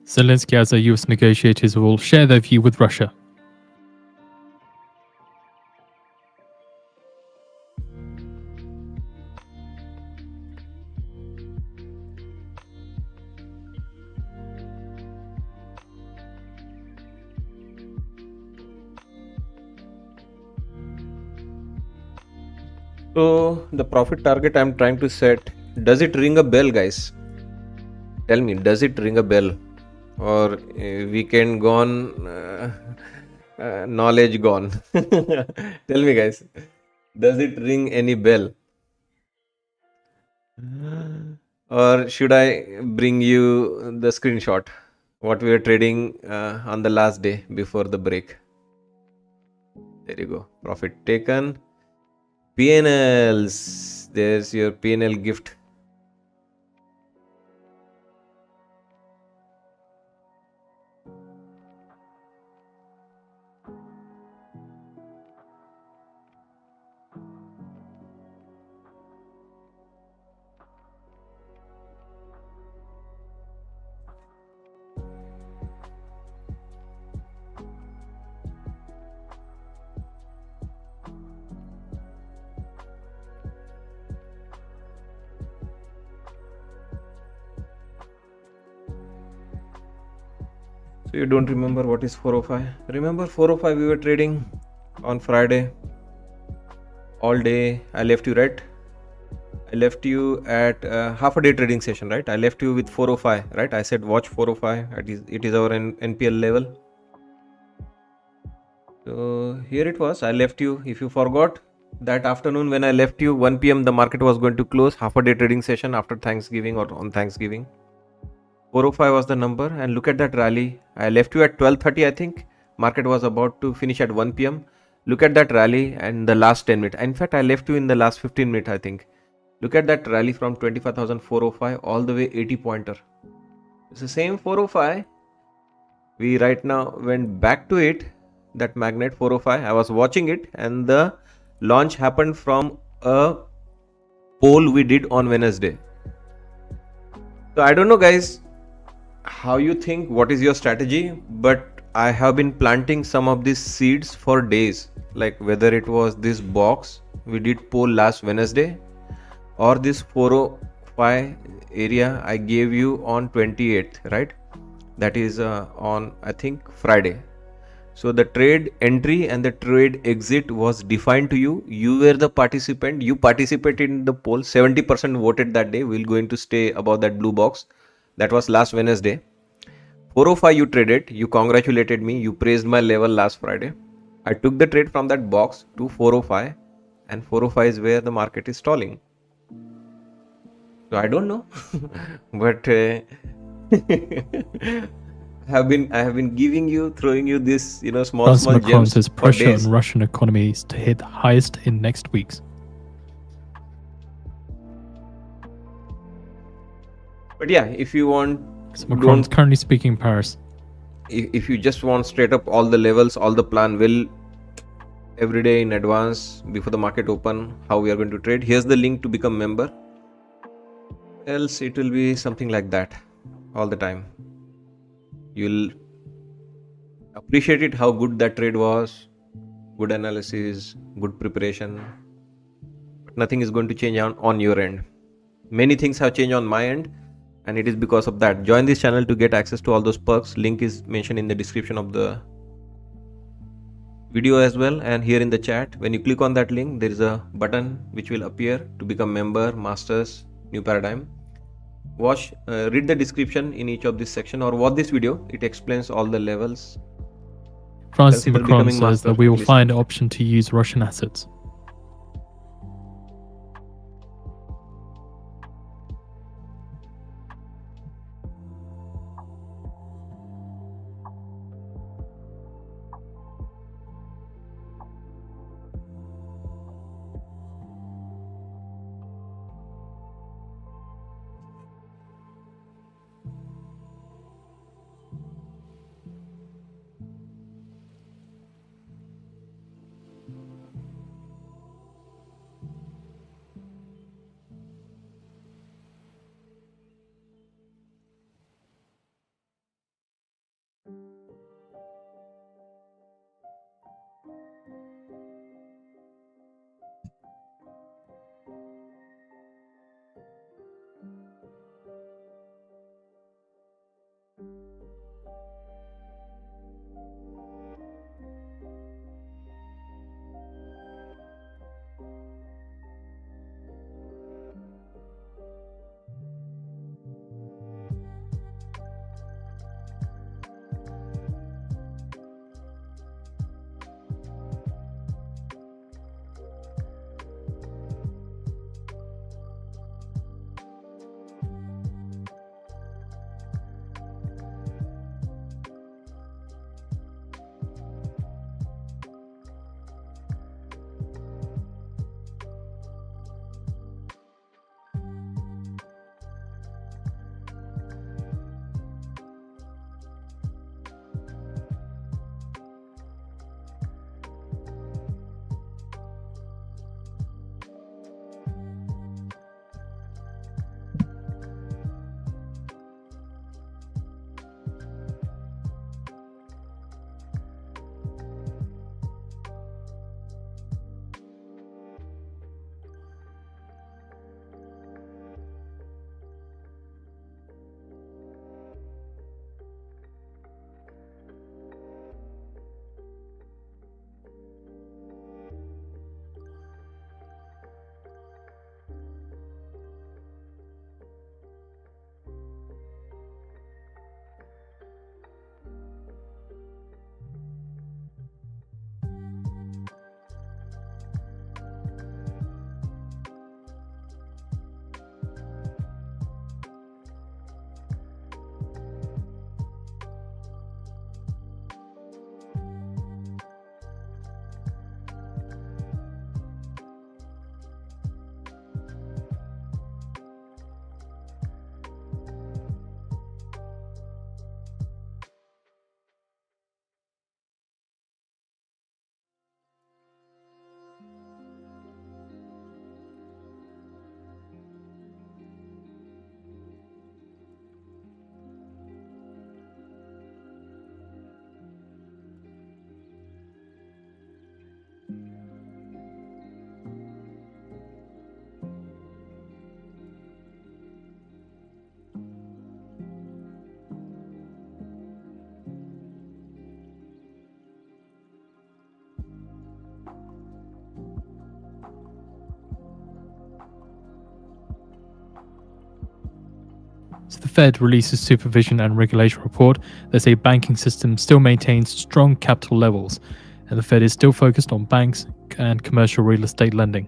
Zelensky as the US negotiators will share their view with Russia. So the profit target I'm trying to set, does it ring a bell, guys? Tell me, does it ring a bell? Or weekend gone, knowledge gone? Tell me, guys, does it ring any bell? Or should I bring you the screenshot? What we were trading on the last day before the break. There you go. Profit taken. PNLs. There's your PNL gift. So you don't remember what is 405? Remember 405 we were trading on Friday all day. I left you, right? I left you at half a day trading session, right? I left you with 405, right? I said watch 405. It is our NPL level. So here it was. I left you. If you forgot, that afternoon when I left you 1 p.m. the market was going to close, half a day trading session after Thanksgiving or on Thanksgiving. 405 was the number, and look at that rally. I left you at 12:30, I think. Market was about to finish at 1 p.m. Look at that rally and the last 10 minutes. In fact, I left you in the last 15 minutes, I think. Look at that rally from 25,405 all the way 80 pointer. It's the same 405. We right now went back to it, that magnet 405. I was watching it, and the launch happened from a poll we did on Wednesday. So I don't know, guys, how you think, what is your strategy, but I have been planting some of these seeds for days, like whether it was this box we did poll last Wednesday or this 405 area I gave you on 28th, right? That is on, I think, Friday. So the trade entry and the trade exit was defined to you. You were the participant. You participated in the poll. 70% voted that day. We're going to stay above that blue box. That was last Wednesday. 405 you traded. You congratulated me. You praised my level last Friday. I took the trade from that box to 405, and 405 is where the market is stalling. So I don't know, but I have been giving you, throwing you this, small Chancellor Macron gems says for pressure days. on Russian economies to hit highest in next weeks. But yeah, if you want, So Macron's don't. currently speaking in Paris. If you just want straight up all the levels, all the plan will every day in advance before the market open, how we are going to trade. Here's the link to become member. Else it will be something like that all the time. You'll appreciate it, how good that trade was, good analysis, good preparation. But nothing is going to change on your end. Many things have changed on my end, and it is because of that. Join this channel to get access to all those perks. Link is mentioned in the description of the video as well, and here in the chat. When you click on that link, there is a button which will appear to become member, masters, new paradigm. Read the description in each of this section, or watch this video. It explains all the levels. Francis Consider Macron becoming says master, that we at will least. find an option to use Russian assets. So the Fed releases supervision and regulation report. They say banking system still maintains strong capital levels, and the Fed is still focused on banks and commercial real estate lending.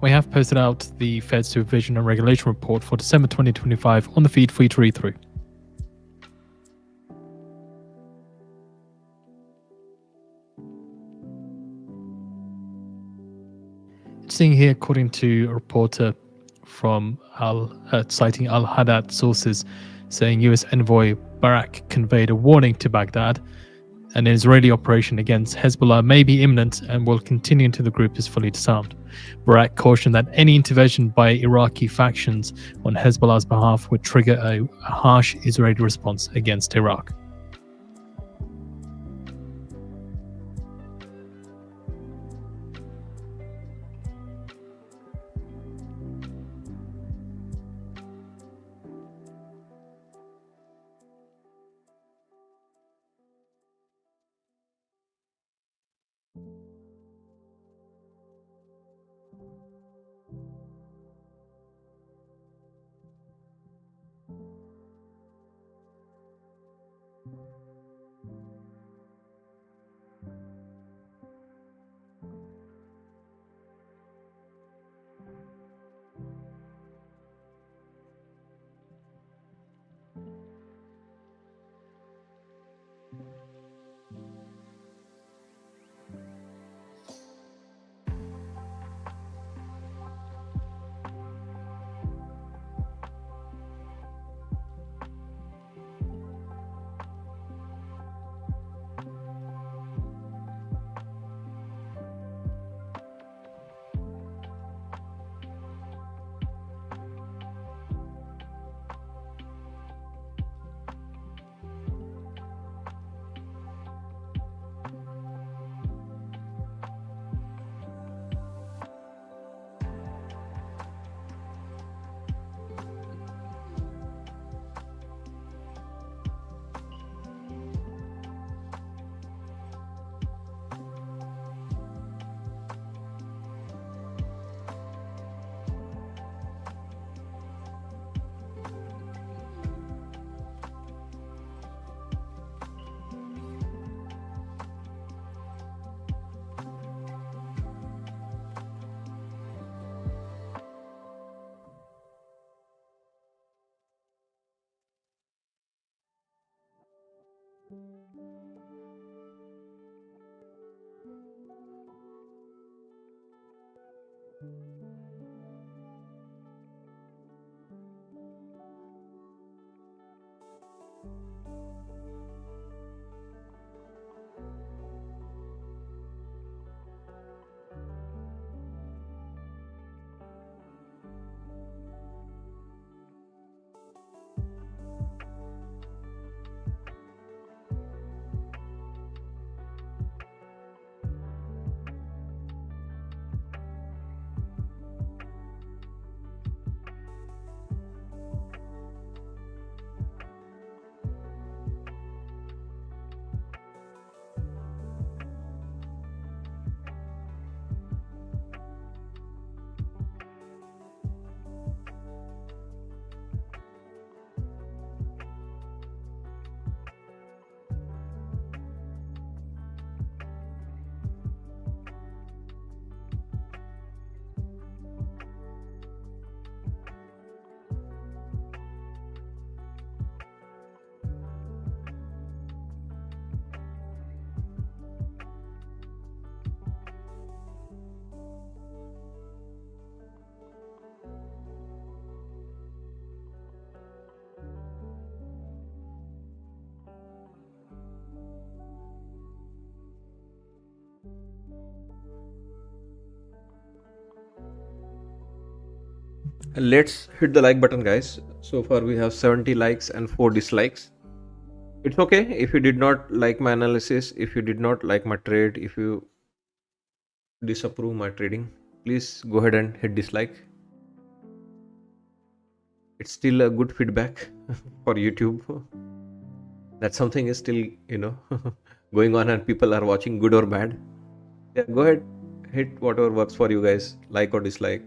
We have posted out the Fed Supervision and Regulation Report for December 2025 on the feed for you to read through. Seeing here, according to a reporter from citing Al-Haddad sources, saying US envoy Barak conveyed a warning to Baghdad. An Israeli operation against Hezbollah may be imminent and will continue until the group is fully disarmed. Barak cautioned that any intervention by Iraqi factions on Hezbollah's behalf would trigger a harsh Israeli response against Iraq. Let's hit the like button, guys. So far we have 70 likes and 4 dislikes. It's okay if you did not like my analysis, if you did not like my trade, if you disapprove my trading, please go ahead and hit dislike. It's still a good feedback for YouTube that something is still, going on and people are watching, good or bad. Yeah, go ahead, hit whatever works for you guys, like or dislike.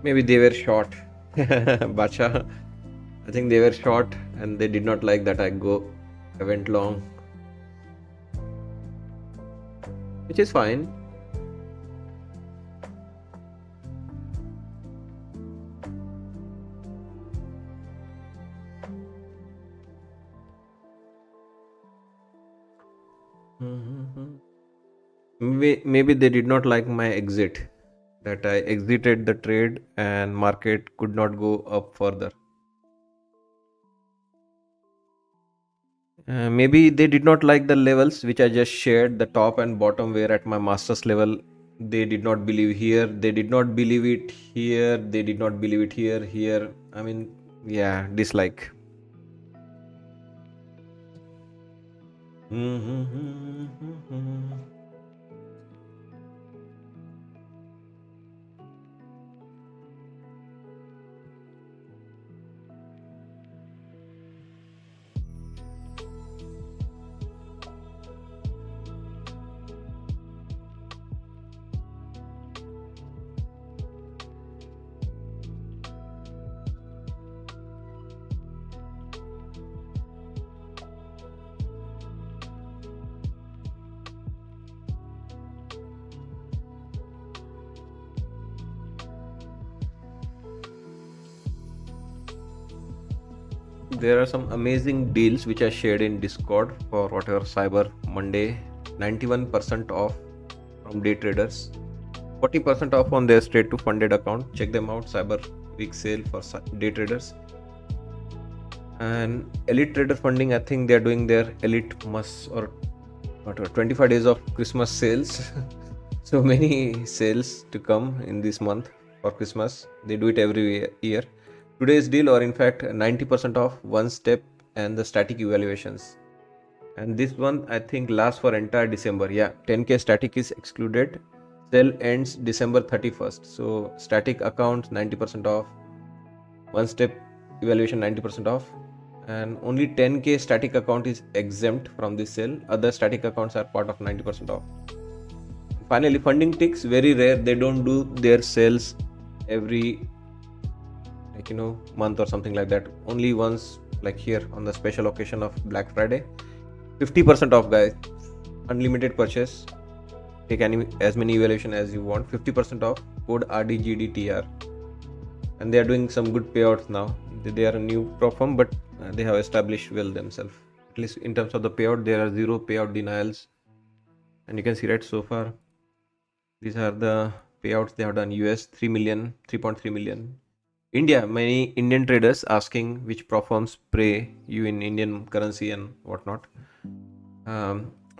Maybe they were short. Bacha, I think they were short and they did not like that I went long, which is fine. Maybe they did not like my exit, that I exited the trade and market could not go up further. Maybe they did not like the levels which I just shared, the top and bottom were at my master's level. They did not believe here, they did not believe it here, they did not believe it here. I mean, yeah, dislike. There are some amazing deals which I shared in Discord for whatever Cyber Monday. 91% off from day traders, 40% off on their straight to funded account. Check them out. Cyber week sale for day traders. And elite trader funding, I think they're doing their elite must or whatever 25 days of Christmas sales. So many sales to come in this month for for Christmas. They do it every year. Today's deal, or in fact 90% off, one step and the static evaluations. And this one I think lasts for entire December. Yeah, 10k static is excluded. Sale ends December 31st. So static accounts 90% off, one step evaluation 90% off, and only 10k static account is exempt from this sale. Other static accounts are part of 90% off. Finally, funding ticks, very rare. They don't do their sales every month or something like that. Only once, like here on the special occasion of Black Friday. 50% off, guys. Unlimited purchase. Take as many evaluation as you want. 50% off. Code RDGDTR. And they are doing some good payouts now. They are a new prop firm, but they have established well themselves. At least in terms of the payout, there are zero payout denials. And you can see right so far, these are the payouts they have done. US 3 million, 3.3 million. India, many Indian traders asking which prop firms pay you in Indian currency and whatnot.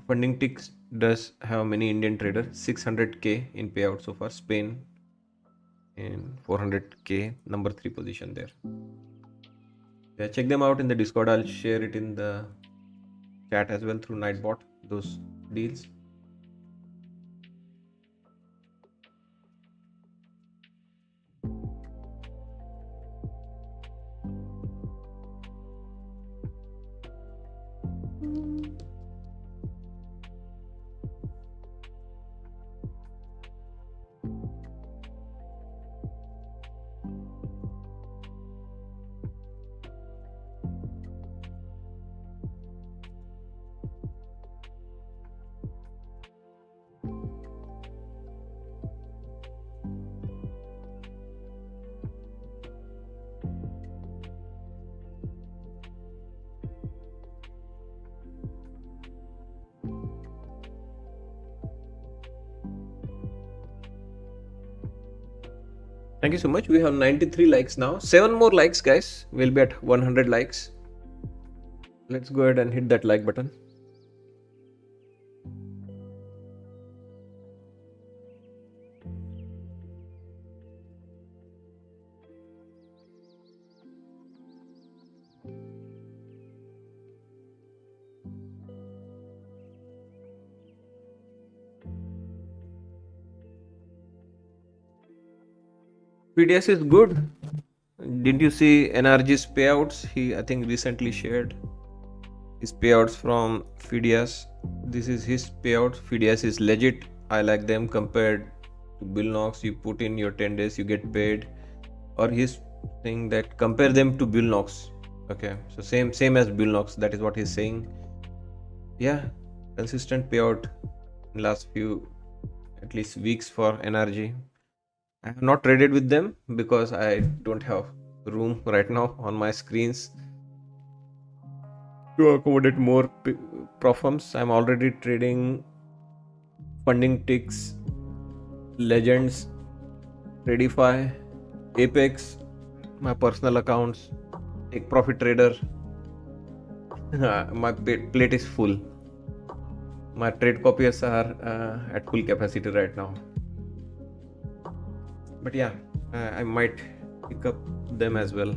Funding ticks does have many Indian traders. 600k in payout so far. Spain in 400k, number 3 position there. Yeah, check them out in the Discord. I'll share it in the chat as well through Nightbot, those deals. Thank you so much. We have 93 likes now. 7 more likes, guys. We'll be at 100 likes. Let's go ahead and hit that like button. PDS is good. Didn't you see NRG's payouts? I think recently shared his payouts from FIDIAS. This is his payouts. FIDIAS is legit. I like them compared to Bill Knox. You put in your 10 days, you get paid. Or he's saying that compare them to Bill Knox. Okay, so same as Bill Knox. That is what he's saying. Yeah, consistent payout in last few at least weeks for NRG. I have not traded with them because I don't have room right now on my screens to accommodate more prop firms. I'm already trading funding ticks, Legends, Tradify, Apex, my personal accounts, Take Profit Trader. My plate is full. My trade copiers are at full capacity right now. But yeah, I might pick up them as well.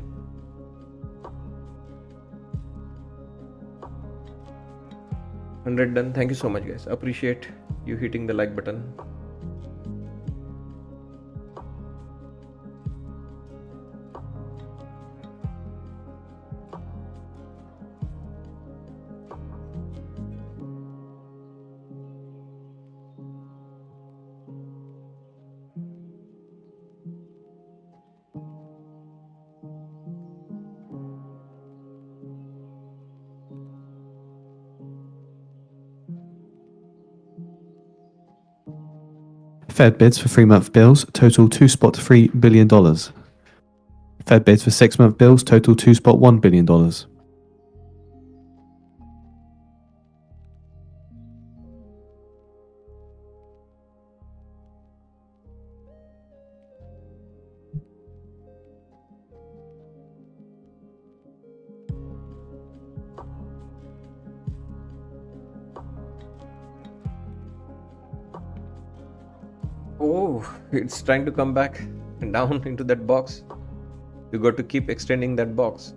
$100 done. Thank you so much, guys. Appreciate you hitting the like button. Fed bids for 3-month bills total $2.3 billion. Fed bids for 6-month bills total $2.1 billion. Oh, it's trying to come back. down into that box. You got to keep extending that box.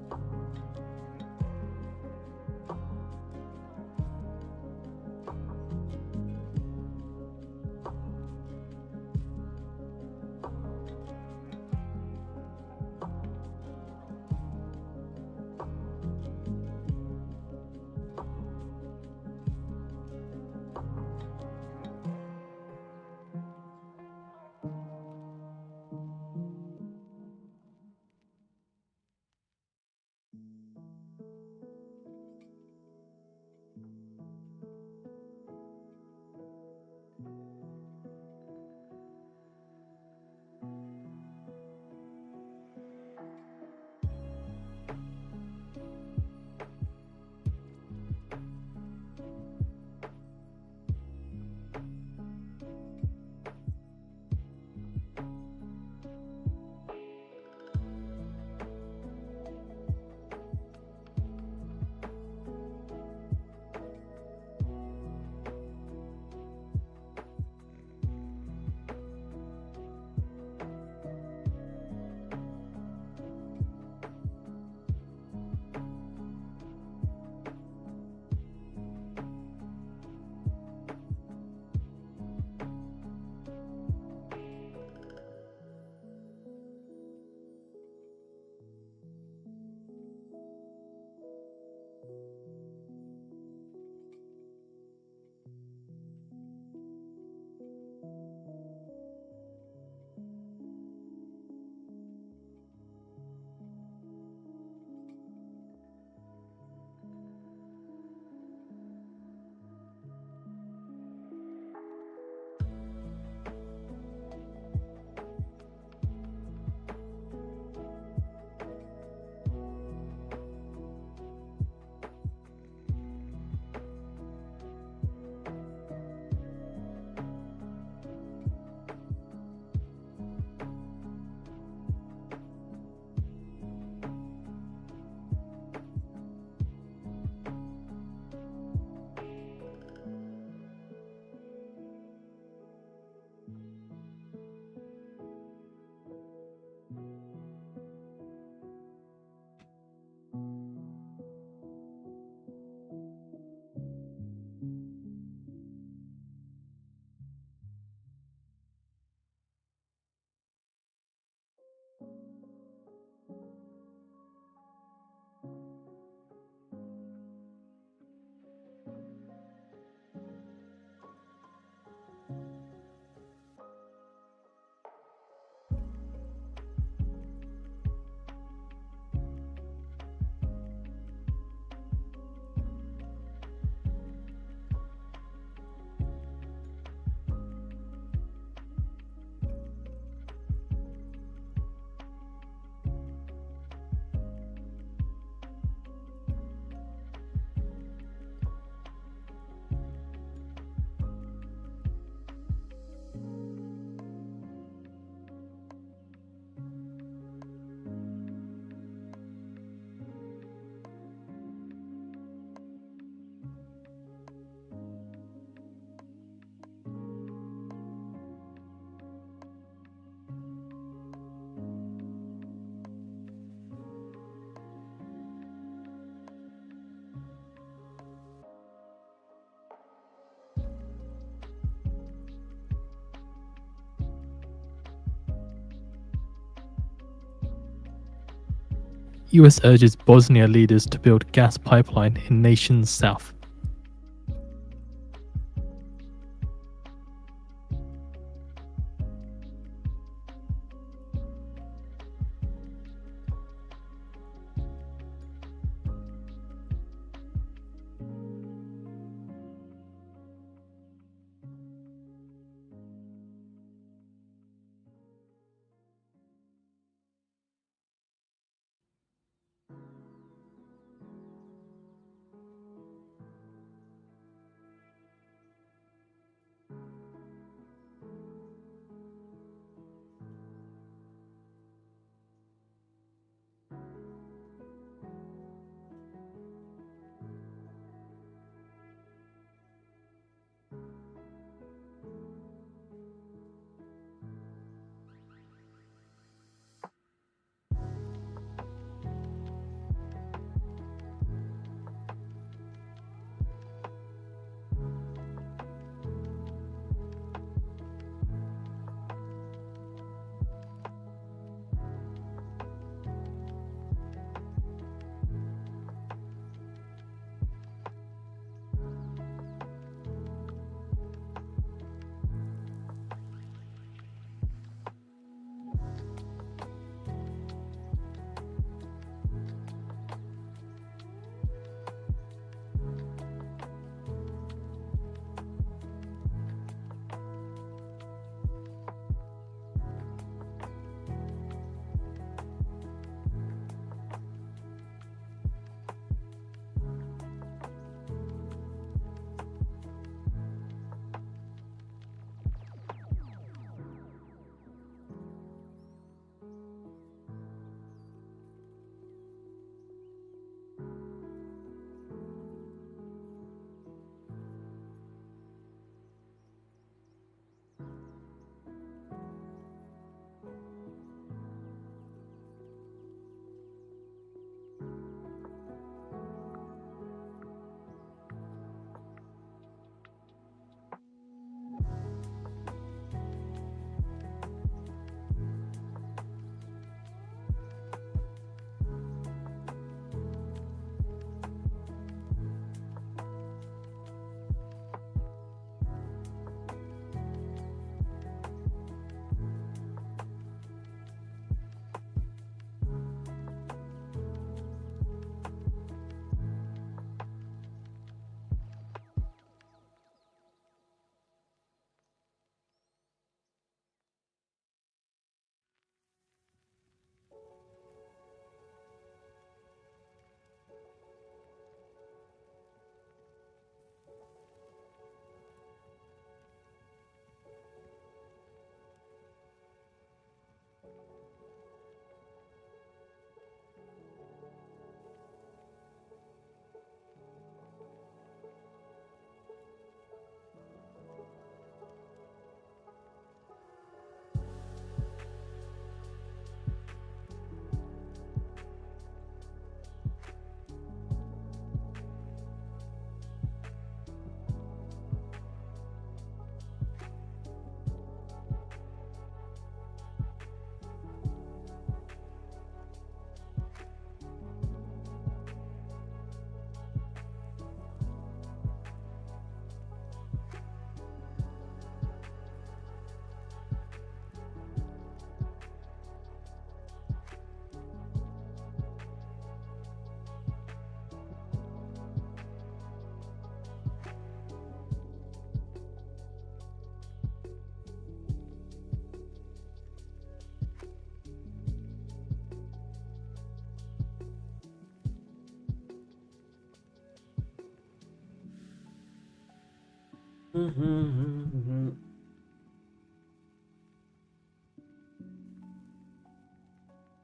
US urges Bosnia leaders to build gas pipeline in nation's south.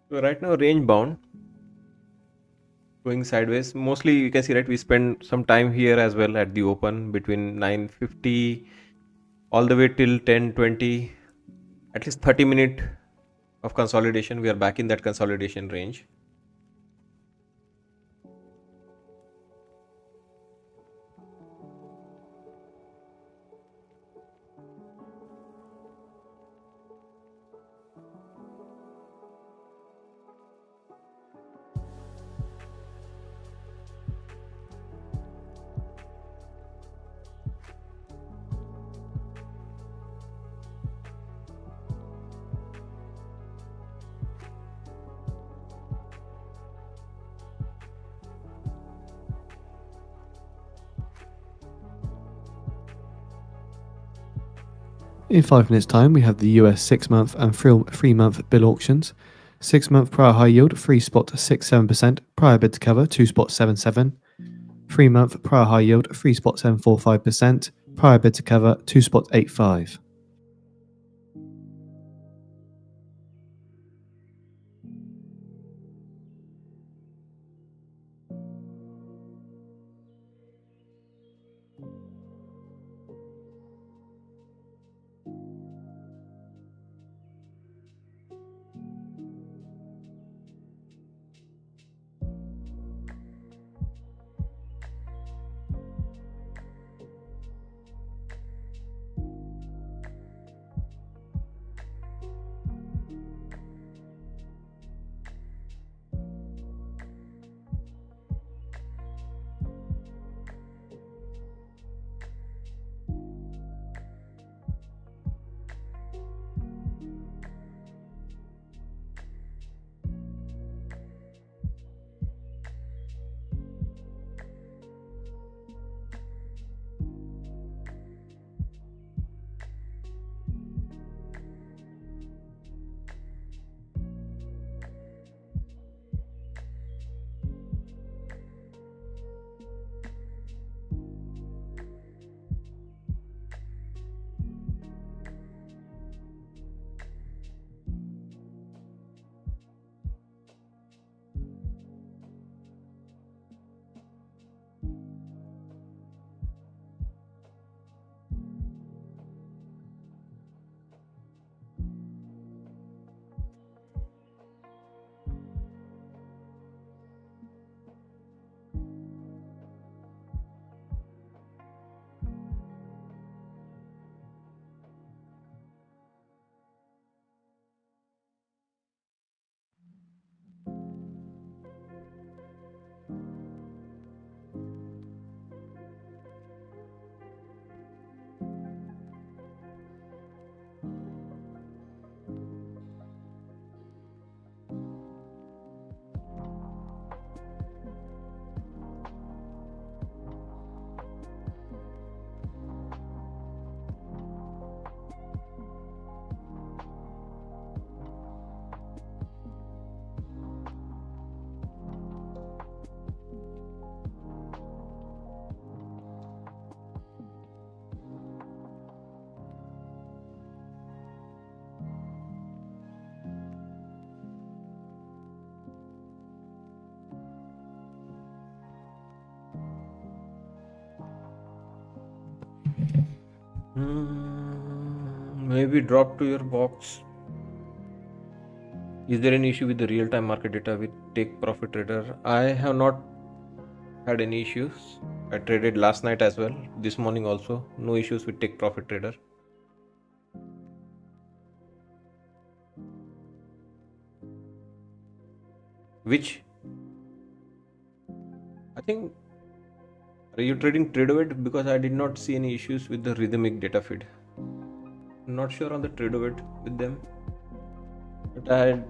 So right now range bound, going sideways. Mostly you can see, right, we spend some time here as well at the open between 9:50 all the way till 10:20, at least 30-minute of consolidation. We are back in that consolidation range. In 5 minutes' time, we have the US 6-month and 3-month bill auctions. 6-month prior high yield 3.67%, prior bid to cover 2.77. 3-month prior high yield 3.745%, prior bid to cover 2.85. Maybe drop to your box. Is there any issue with the real-time market data with take profit trader? I have not had any issues. I traded last night as well, this morning also. No issues with take profit trader. Which I think, are you trading TradeOvet? Because I did not see any issues with the rhythmic data feed. I'm not sure on the TradeOvet with them, but I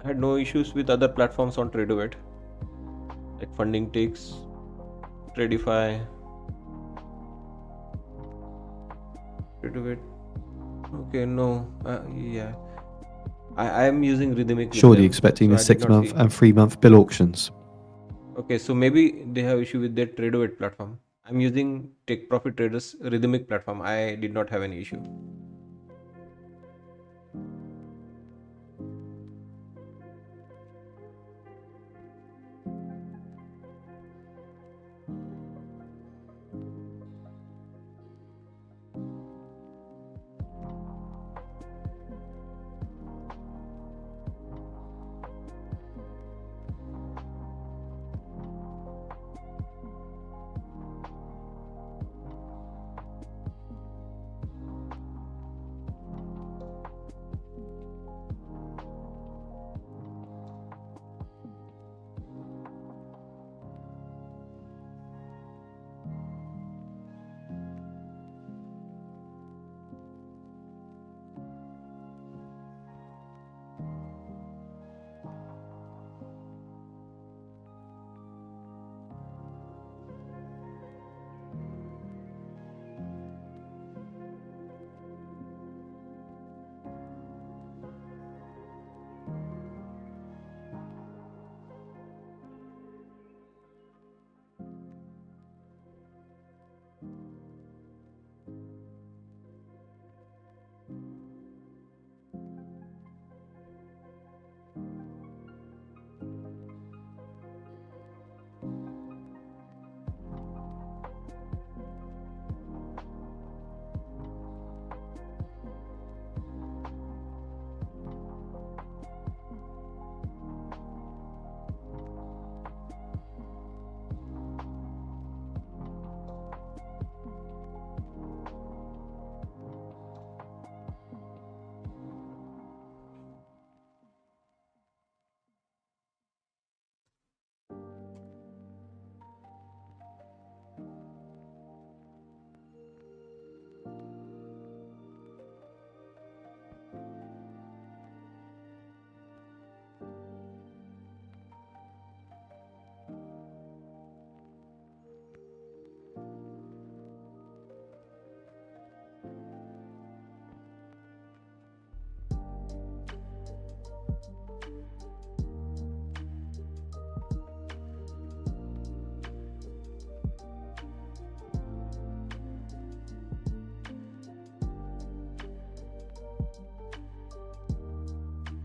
had no issues with other platforms on TradeOvet, like Funding Ticks, Tradify, TradeOvet. Okay, no, yeah, I am using rhythmic. Surely expecting the 6-month and 3-month bill auctions. Okay, so maybe they have issue with their TradeOvet platform. I'm using Take Profit Traders Rhythmic platform. I did not have any issue.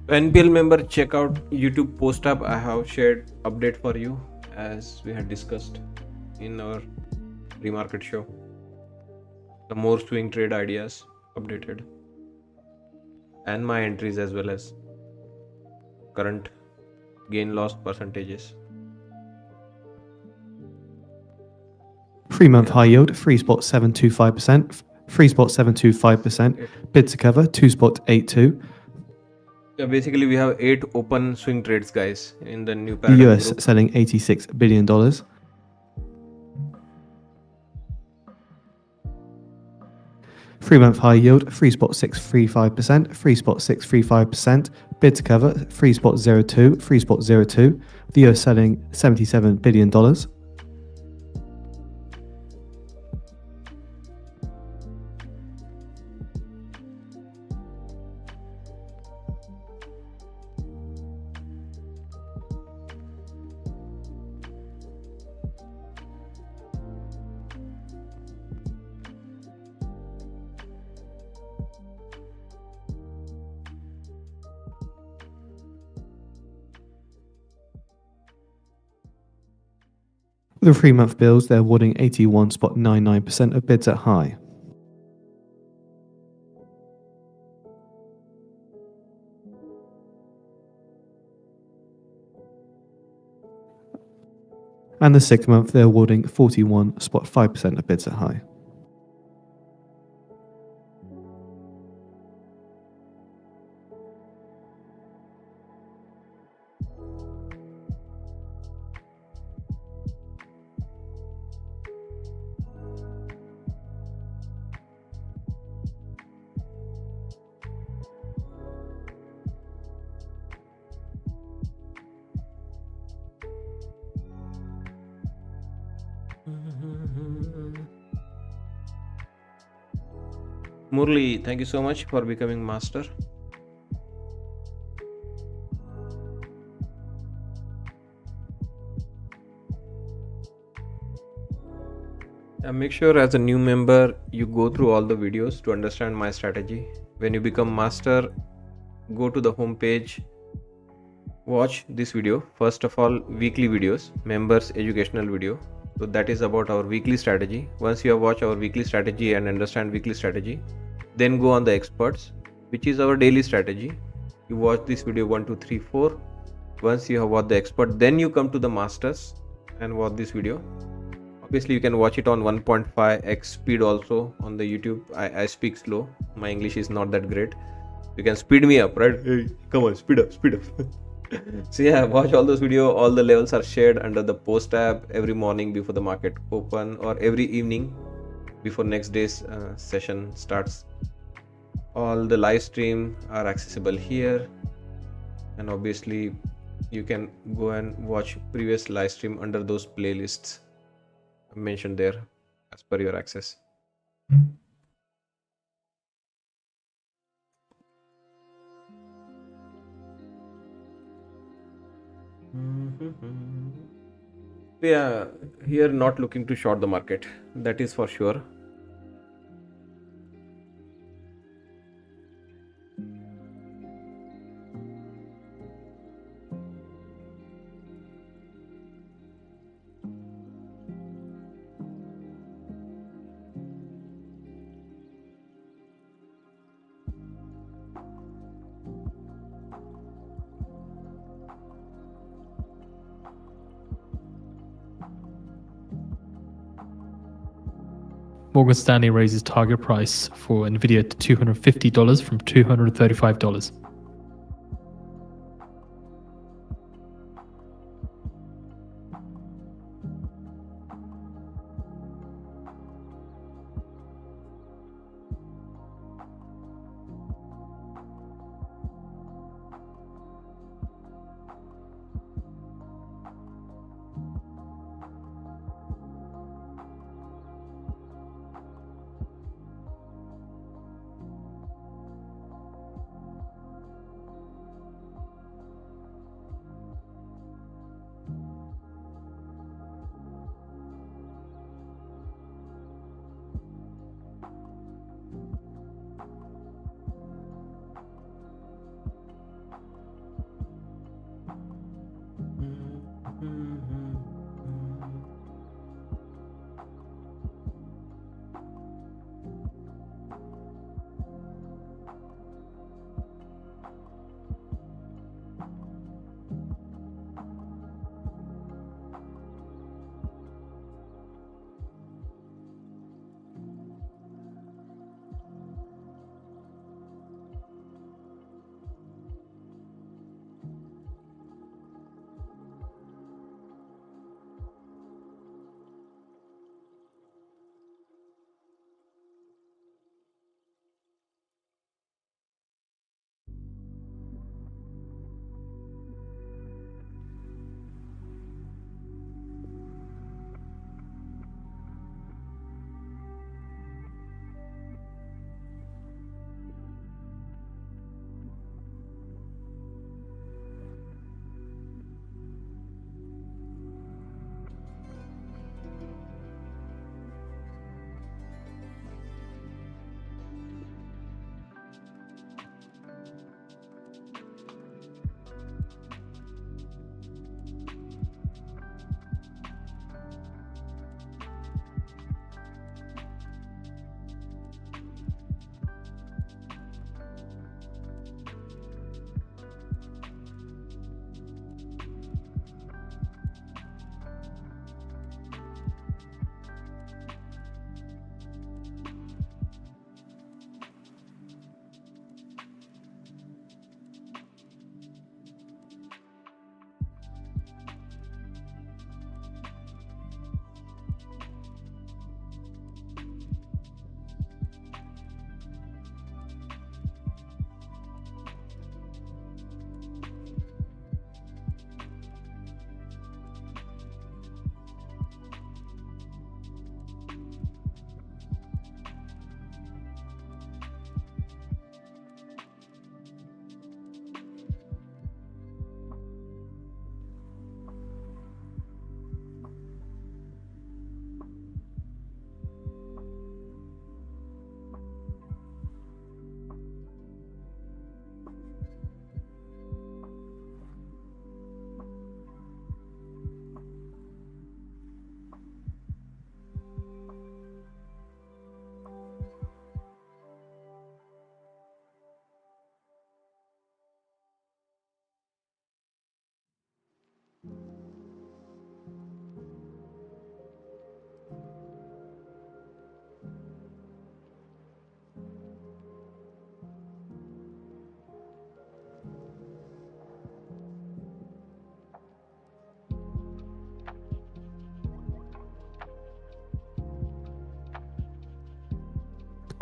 NPL member, check out YouTube post up. I have shared update for you as we had discussed in our pre-market show. The more swing trade ideas updated, and my entries as well as current gain loss percentages. 3-month high yield, 3.725%, 3.725%, bid to cover, 2.82. Yeah, basically we have 8 open swing trades, guys, in the new The paradigm US group. selling $86 billion. 3-month high yield, 3.635%, 3.635%, bid to cover, 3.02, 3.02. The US selling $77 billion. The 3-month bills, they're awarding 81.99% of bids at high. And the 6-month, they're awarding 41.5% of bids at high. Murli, thank you so much for becoming master. Make sure as a new member you go through all the videos to understand my strategy. When you become master, go to the home page, watch this video. First of all, weekly videos, members educational video. So that is about our weekly strategy. Once you have watched our weekly strategy and understand weekly strategy, then go on the experts, which is our daily strategy. You watch this video 1 2 3 4. Once you have watched the expert, then you come to the masters and watch this video. Obviously you can watch it on 1.5x speed also on the YouTube. I speak slow, my English is not that great. You can speed me up, right? Hey, come on, speed up so yeah, watch all those video. All the levels are shared under the post tab every morning before the market open, or every evening before next day's session starts. All the live stream are accessible here, and obviously you can go and watch previous live stream under those playlists mentioned there as per your access. Yeah, here not looking to short the market, that is for sure. Morgan Stanley raises target price for Nvidia to $250 from $235.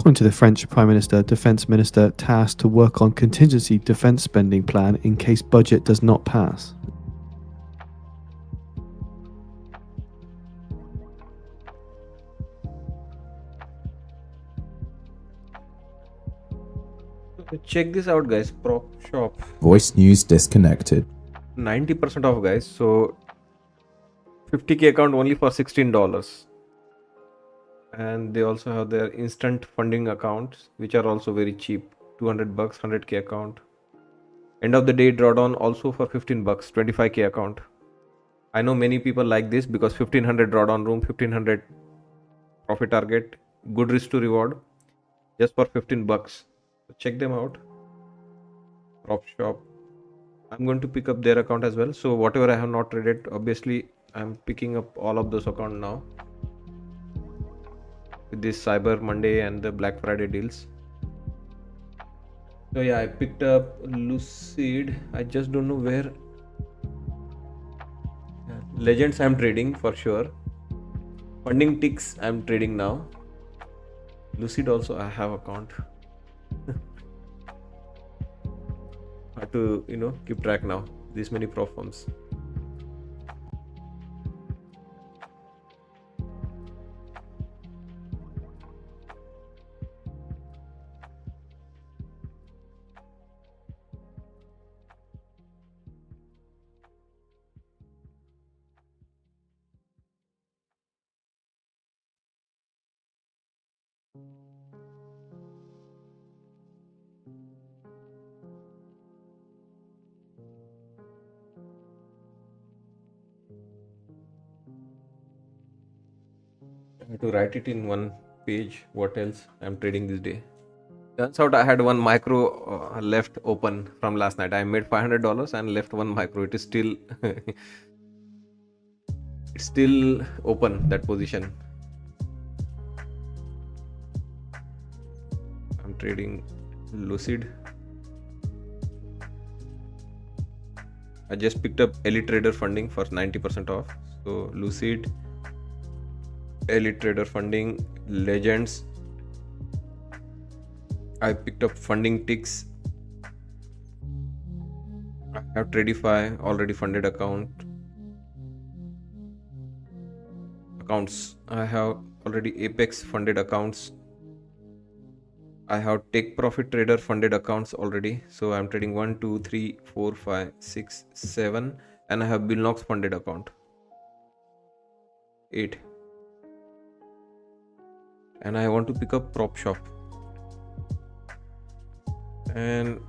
According to the French Prime Minister, Defense Minister tasked to work on contingency defense spending plan in case budget does not pass. Check this out, guys. Prop shop, Voice news disconnected. 90% off, guys. So 50k account only for $16. And they also have their instant funding accounts, which are also very cheap. 200 bucks, 100k account. End of the day drawdown also for 15 bucks, 25k account. I know many people like this because 1500 drawdown room, 1500 profit target, good risk to reward, just for 15 bucks. So check them out. Prop shop. I'm going to pick up their account as well. So whatever I have not traded, obviously I'm picking up all of those accounts now with this Cyber Monday and the Black Friday deals. So yeah, I picked up Lucid. I just don't know where. Legends I'm trading for sure. Funding ticks I'm trading now. Lucid also I have account. Have to keep track now. This many prop firms. I have to write it in one page. What else I'm trading this day? Turns out I had one micro left open from last night. I made $500 and left one micro. It is still it's still open, that position. I'm trading Lucid. I just picked up Elite Trader funding for 90% off. So Lucid, Elite Trader funding, Legends. I picked up funding ticks. I have Tradify already funded accounts. I have already Apex funded accounts. I have Take Profit Trader funded accounts already. So I'm trading 1, 2, 3, 4, 5, 6, 7, and I have Billnox funded account. 8. And I want to pick up Prop Shop. And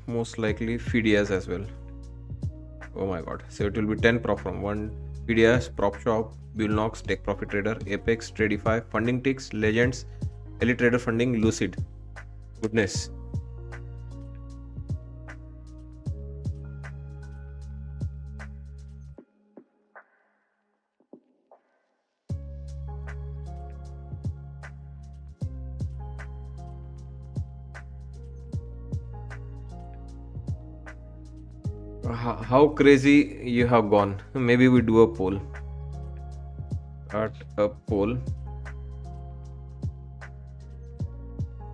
most likely Fidias as well. Oh my god. So it will be 10 prop from 1 Fidias, Prop Shop, Billnox, Take Profit Trader, Apex, Tradify, Funding Ticks, Legends, Elite Trader funding, Lucid. Goodness. How crazy you have gone. Maybe we do a poll. Start a poll.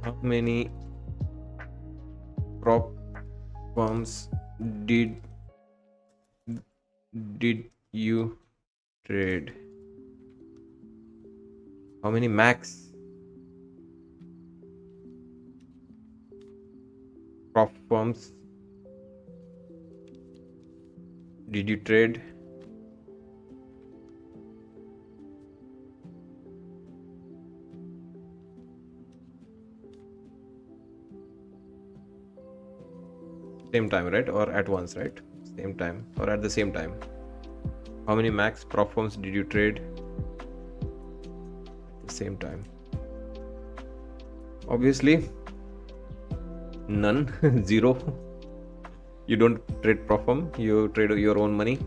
How many prop firms did you trade? How many max prop firms did you trade? Same time, right? Or at once, right? Same time or at the same time. How many max prop firms did you trade at the same time? Obviously none. 0. You don't trade prop firm, you trade your own money.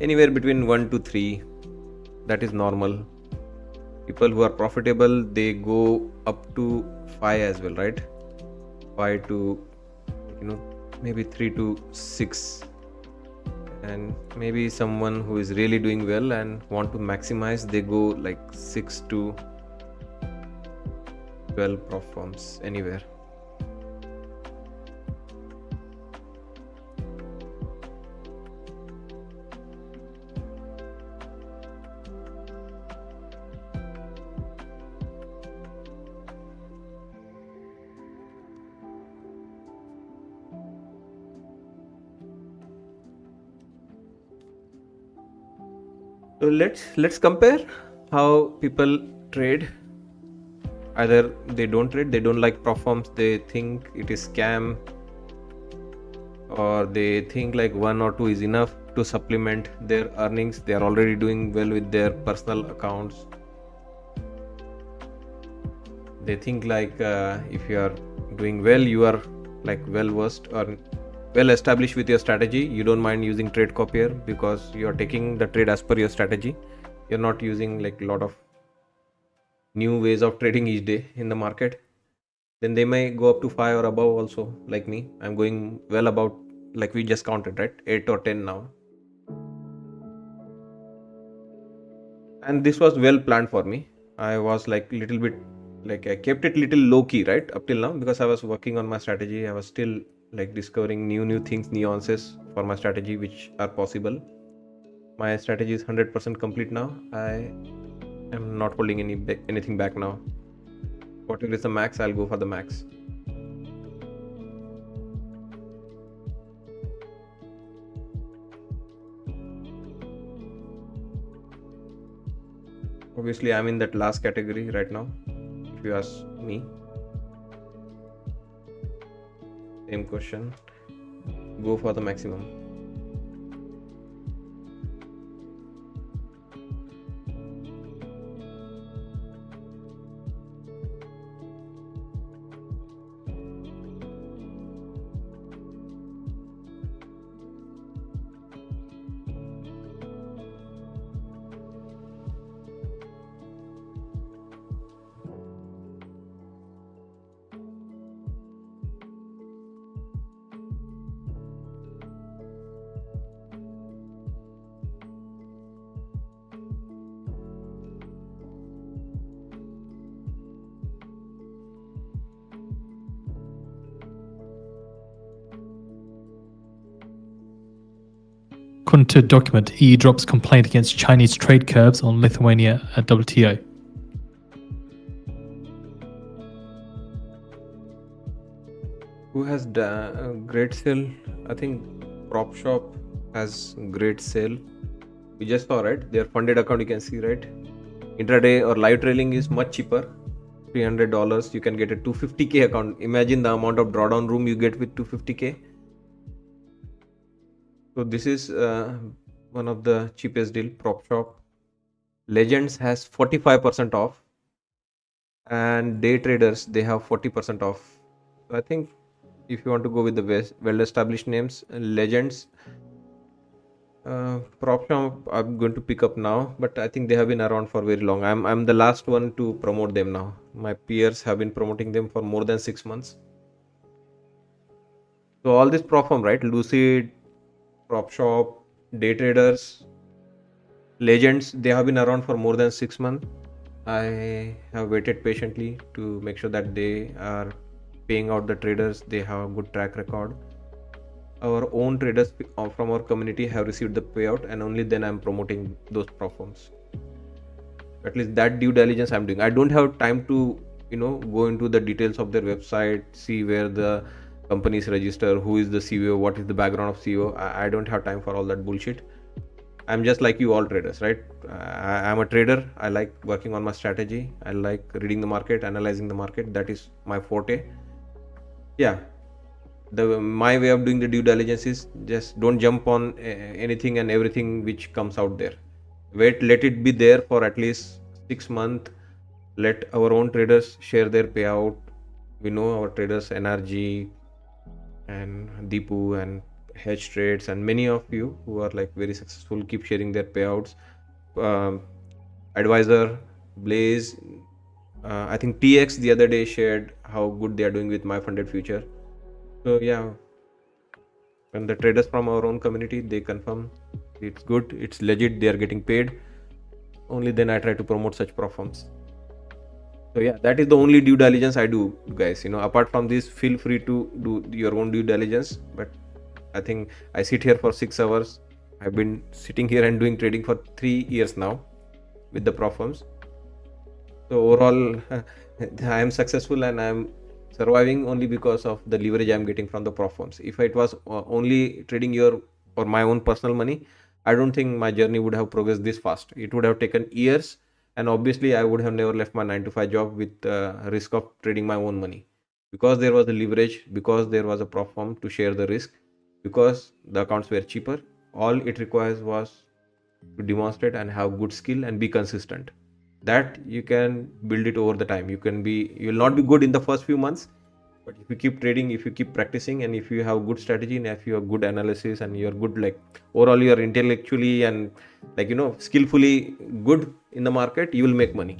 Anywhere between 1 to 3, that is normal. People who are profitable, they go up to 5 as well, right? 5 to maybe 3 to 6. And maybe someone who is really doing well and want to maximize, they go like 6 to 12 prop firms anywhere. So let's compare how people trade. Either they don't trade, they don't like prop firms, they think it is scam, or they think like one or two is enough to supplement their earnings. They are already doing well with their personal accounts. They think like if you are doing well, you are like well versed or well established with your strategy. You don't mind using trade copier because you are taking the trade as per your strategy. You're not using like a lot of new ways of trading each day in the market. Then they may go up to 5 or above also, like me. I'm going well about, like we just counted, right? 8 or 10 now. And this was well planned for me. I was like little bit, like I kept it little low key, right, up till now, because I was working on my strategy. I was still like discovering new things, nuances for my strategy which are possible. My strategy is 100% complete now. I am not holding anything back now. Whatever is the max, I'll go for the max. Obviously, I'm in that last category right now, if you ask me. Same question. Go for the maximum. According to a document, EU drops complaint against Chinese trade curbs on Lithuania at WTO. Who has great sale? I think Prop Shop has great sale. We just saw, right? Their funded account, you can see, right? Intraday or live trailing is much cheaper. $300. You can get a 250k account. Imagine the amount of drawdown room you get with 250k. So this is one of the cheapest deal. Prop Shop. Legends has 45% off, and day traders, they have 40% off. So I think if you want to go with the well established names, Legends, Prop Shop, I'm going to pick up now, but I think they have been around for very long. I'm the last one to promote them now. My peers have been promoting them for more than 6 months. So all this prop firm, right? Lucid, Prop Shop, day traders, Legends, they have been around for more than 6 months. I have waited patiently to make sure that they are paying out the traders. They have a good track record. Our own traders from our community have received the payout, and only then I'm promoting those prop firms. At least that due diligence I'm doing. I don't have time to go into the details of their website, see where the companies register, who is the CEO, what is the background of CEO. I don't have time for all that bullshit. I'm just like you all traders, right? I'm a trader. I like working on my strategy. I like reading the market, analyzing the market. That is my forte. Yeah, my way of doing the due diligence is just don't jump on anything and everything which comes out there. Wait, let it be there for at least 6 months. Let our own traders share their payout. We know our traders, NRG and Deepu and Hedge Trades, and many of you who are like very successful keep sharing their payouts. Advisor, Blaze, I think TX the other day shared how good they are doing with my funded future. So yeah, when the traders from our own community, they confirm it's good, it's legit, they are getting paid, only then I try to promote such prop firms. So yeah, that is the only due diligence I do, guys. Apart from this, feel free to do your own due diligence. But I think I sit here for 6 hours. I've been sitting here and doing trading for 3 years now with the prop firms. So overall, I am successful and I am surviving only because of the leverage I am getting from the prop firms. If it was only trading your or my own personal money, I don't think my journey would have progressed this fast. It would have taken years, and obviously I would have never left my 9 to 5 job with risk of trading my own money, because there was a leverage, because there was a prop firm to share the risk, because the accounts were cheaper. All it requires was to demonstrate and have good skill and be consistent. That you can build it over the time. You will not be good in the first few months, but if you keep trading, if you keep practicing, and if you have good strategy, and if you have good analysis, and you're good, like overall you're intellectually and skillfully good in the market, you will make money.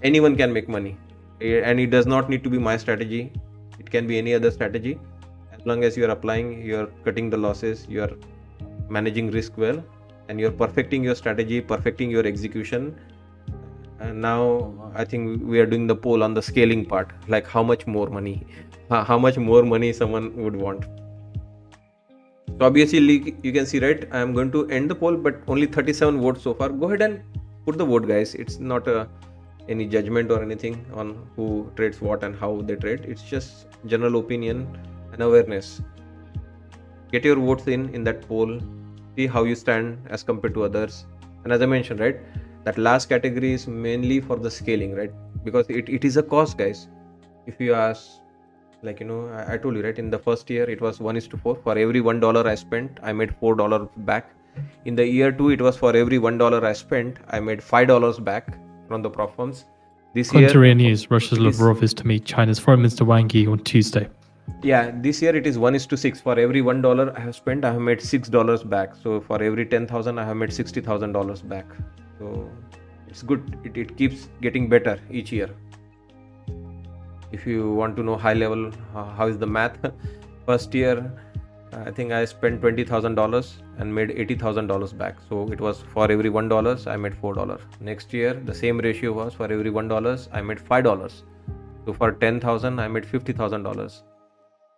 Anyone can make money. And it does not need to be my strategy. It can be any other strategy. As long as you're applying, you're cutting the losses, you're managing risk well, and you're perfecting your strategy, perfecting your execution. And now I think we are doing the poll on the scaling part, like how much more money, how much more money someone would want. So obviously you can see, right, I am going to end the poll, but only 37 votes so far. Go ahead and put the vote, guys. It's not any judgment or anything on who trades what and how they trade. It's just general opinion and awareness. Get your votes in that poll. See how you stand as compared to others. And as I mentioned, right, that last category is mainly for the scaling, right? Because it is a cost, guys. If you ask, I told you, right, in the first year it was 1:4. For every $1 I spent, I made $4 back. In the year 2, it was for every $1 I spent, I made $5 back from the prop firms. This year, Contrary news, Russia's Lavrov is to meet China's Foreign Minister Wang Yi on Tuesday. Yeah, this year it is 1:6. For every $1 I have spent, I have made $6 back. So for every 10,000, I have made $60,000 back. So it's good. It keeps getting better each year. If you want to know high level, how is the math? First year, I think I spent $20,000 and made $80,000 back. So it was for every $1 I made $4. Next year, the same ratio was for every $1 I made $5. So for 10,000, I made $50,000.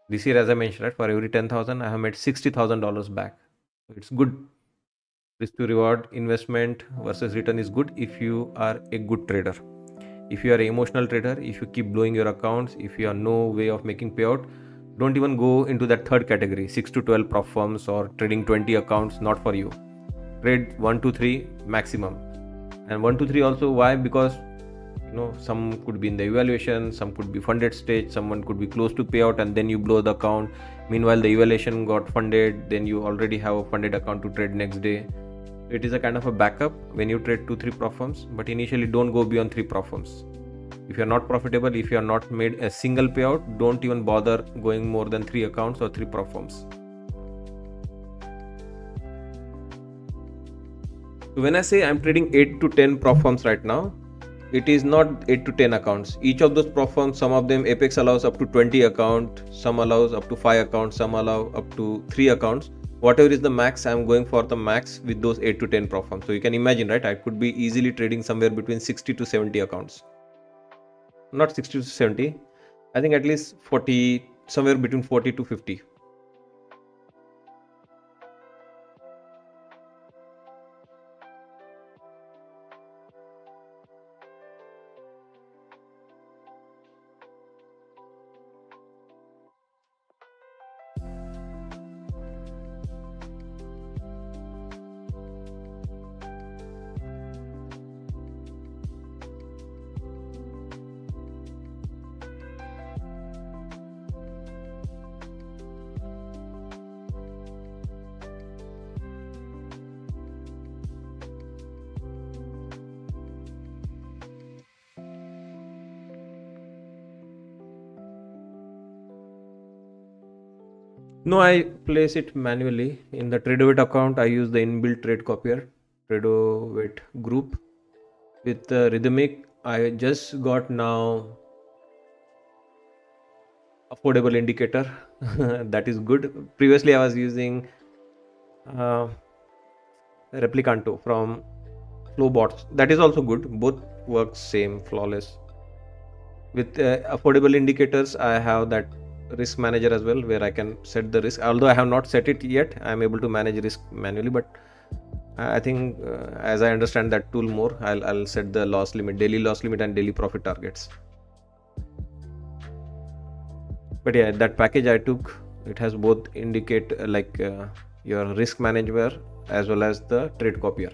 This year, as I mentioned, right, for every 10,000, I have made $60,000 back. So it's good. Risk to reward investment versus return is good if you are a good trader. If you are an emotional trader, if you keep blowing your accounts, if you have no way of making payout, don't even go into that third category, 6 to 12 prop firms or trading 20 accounts, not for you. Trade 1 to 3 maximum. And 1 to 3 also, why? Because some could be in the evaluation, some could be funded stage, someone could be close to payout, and then you blow the account. Meanwhile, the evaluation got funded, then you already have a funded account to trade next day. It is a kind of a backup when you trade 2-3 prop firms, but initially don't go beyond 3 prop firms. If you are not profitable, if you are not made a single payout, don't even bother going more than 3 accounts or 3 prop firms. So when I say I'm trading 8 to 10 prop firms right now, it is not 8 to 10 accounts. Each of those prop firms, some of them Apex allows up to 20 accounts, some allows up to 5 accounts, some allow up to 3 accounts. Whatever is the max, I'm going for the max with those 8 to 10 prop firms. So you can imagine, right, I could be easily trading somewhere between 60 to 70 accounts. Not 60 to 70, I think at least 40, somewhere between 40 to 50. No, I place it manually. In the Tradovate account, I use the inbuilt trade copier, Tradovate group. With Rhythmic, I just got now affordable indicator. That is good. Previously, I was using Replicanto from Flowbots. That is also good. Both work same, flawless. With affordable indicators, I have that risk manager as well, where I can set the risk. Although I have not set it yet, I am able to manage risk manually. But I think as I understand that tool more, I'll set the loss limit, daily loss limit, and daily profit targets. But yeah, that package I took, it has both indicate your risk manager as well as the trade copier.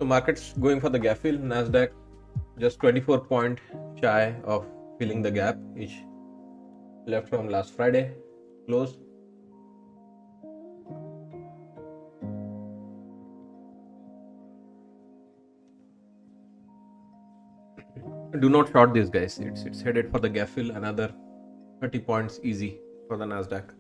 So markets going for the gap fill. Nasdaq just 24 point shy of filling the gap which left from last Friday close. Do not short this, guys. It's headed for the gap fill. Another 30 points easy for the Nasdaq.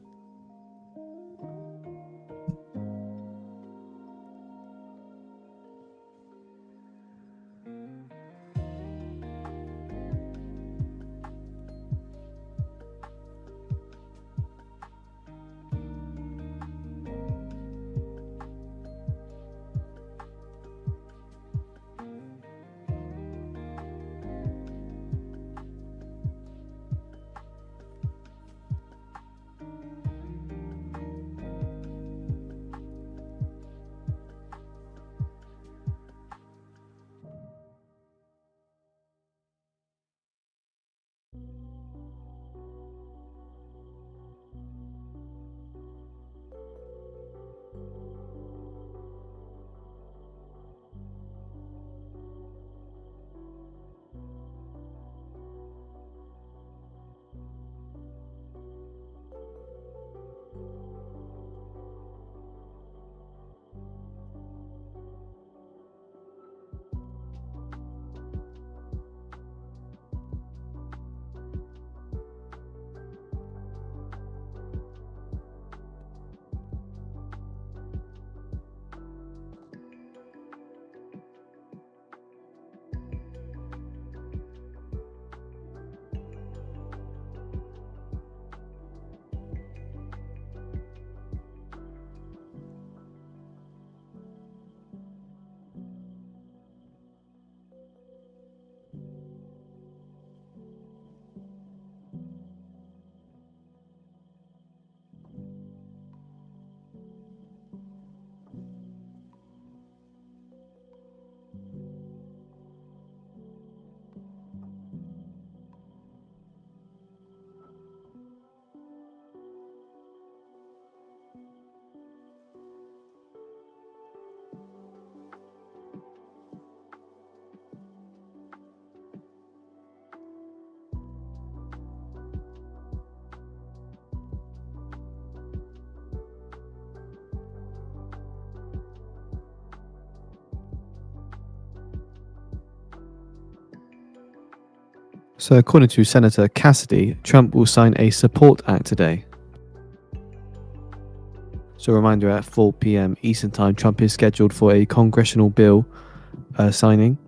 So, according to Senator Cassidy, Trump will sign a support act today. So, a reminder, at 4 p.m. Eastern Time, Trump is scheduled for a congressional bill signing.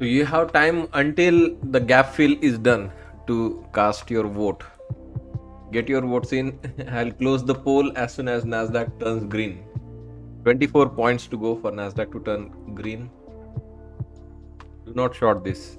So you have time until the gap fill is done to cast your vote. Get your votes in. I'll close the poll as soon as Nasdaq turns green. 24 points to go for Nasdaq to turn green. Do not short this.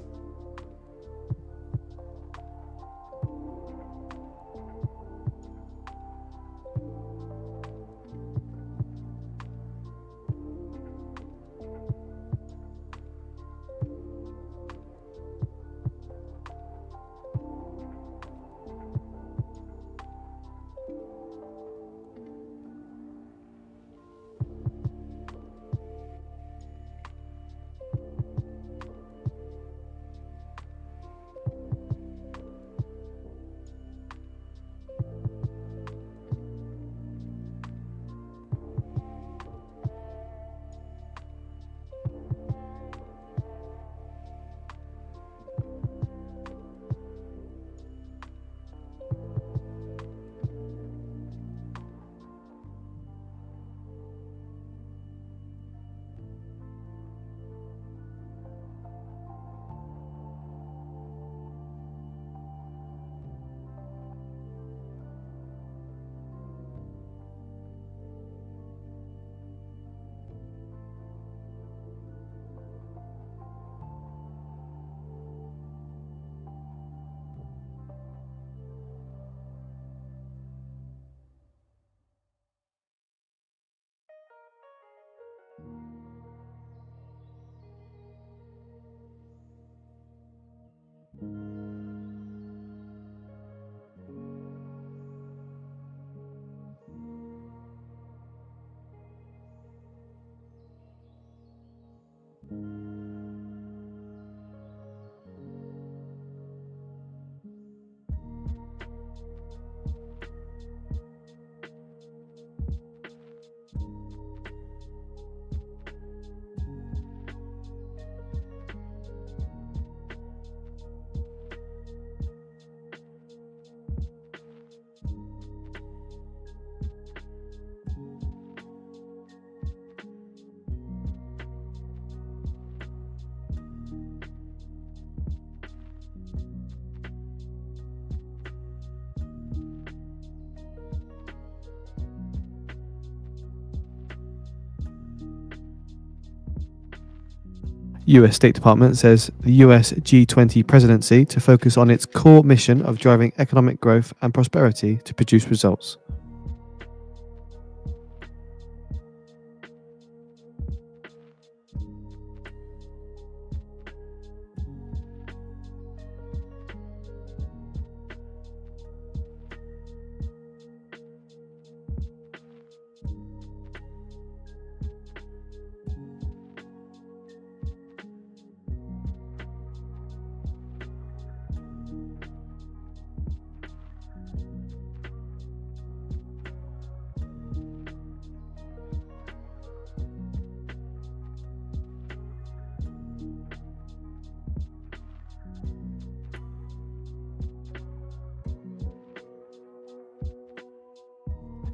US State Department says the US G20 presidency to focus on its core mission of driving economic growth and prosperity to produce results.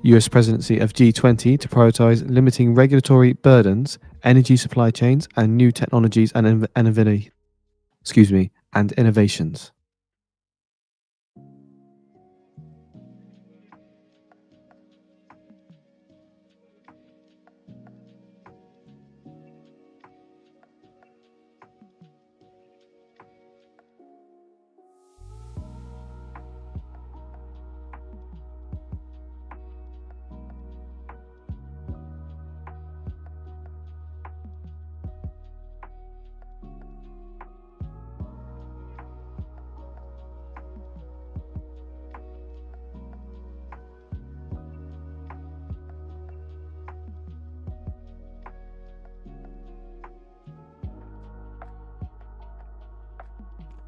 US presidency of G20 to prioritize limiting regulatory burdens, energy supply chains, and new technologies and innovations.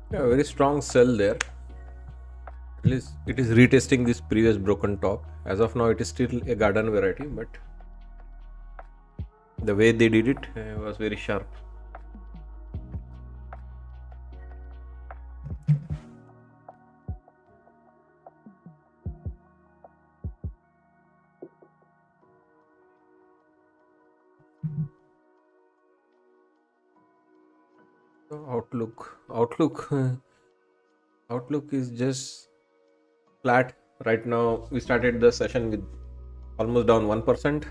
Yeah, very strong sell there. At least it is retesting this previous broken top. As of now, it is still a garden variety, but the way they did it was very sharp. So outlook is just flat right now. We started the session with almost down 1%.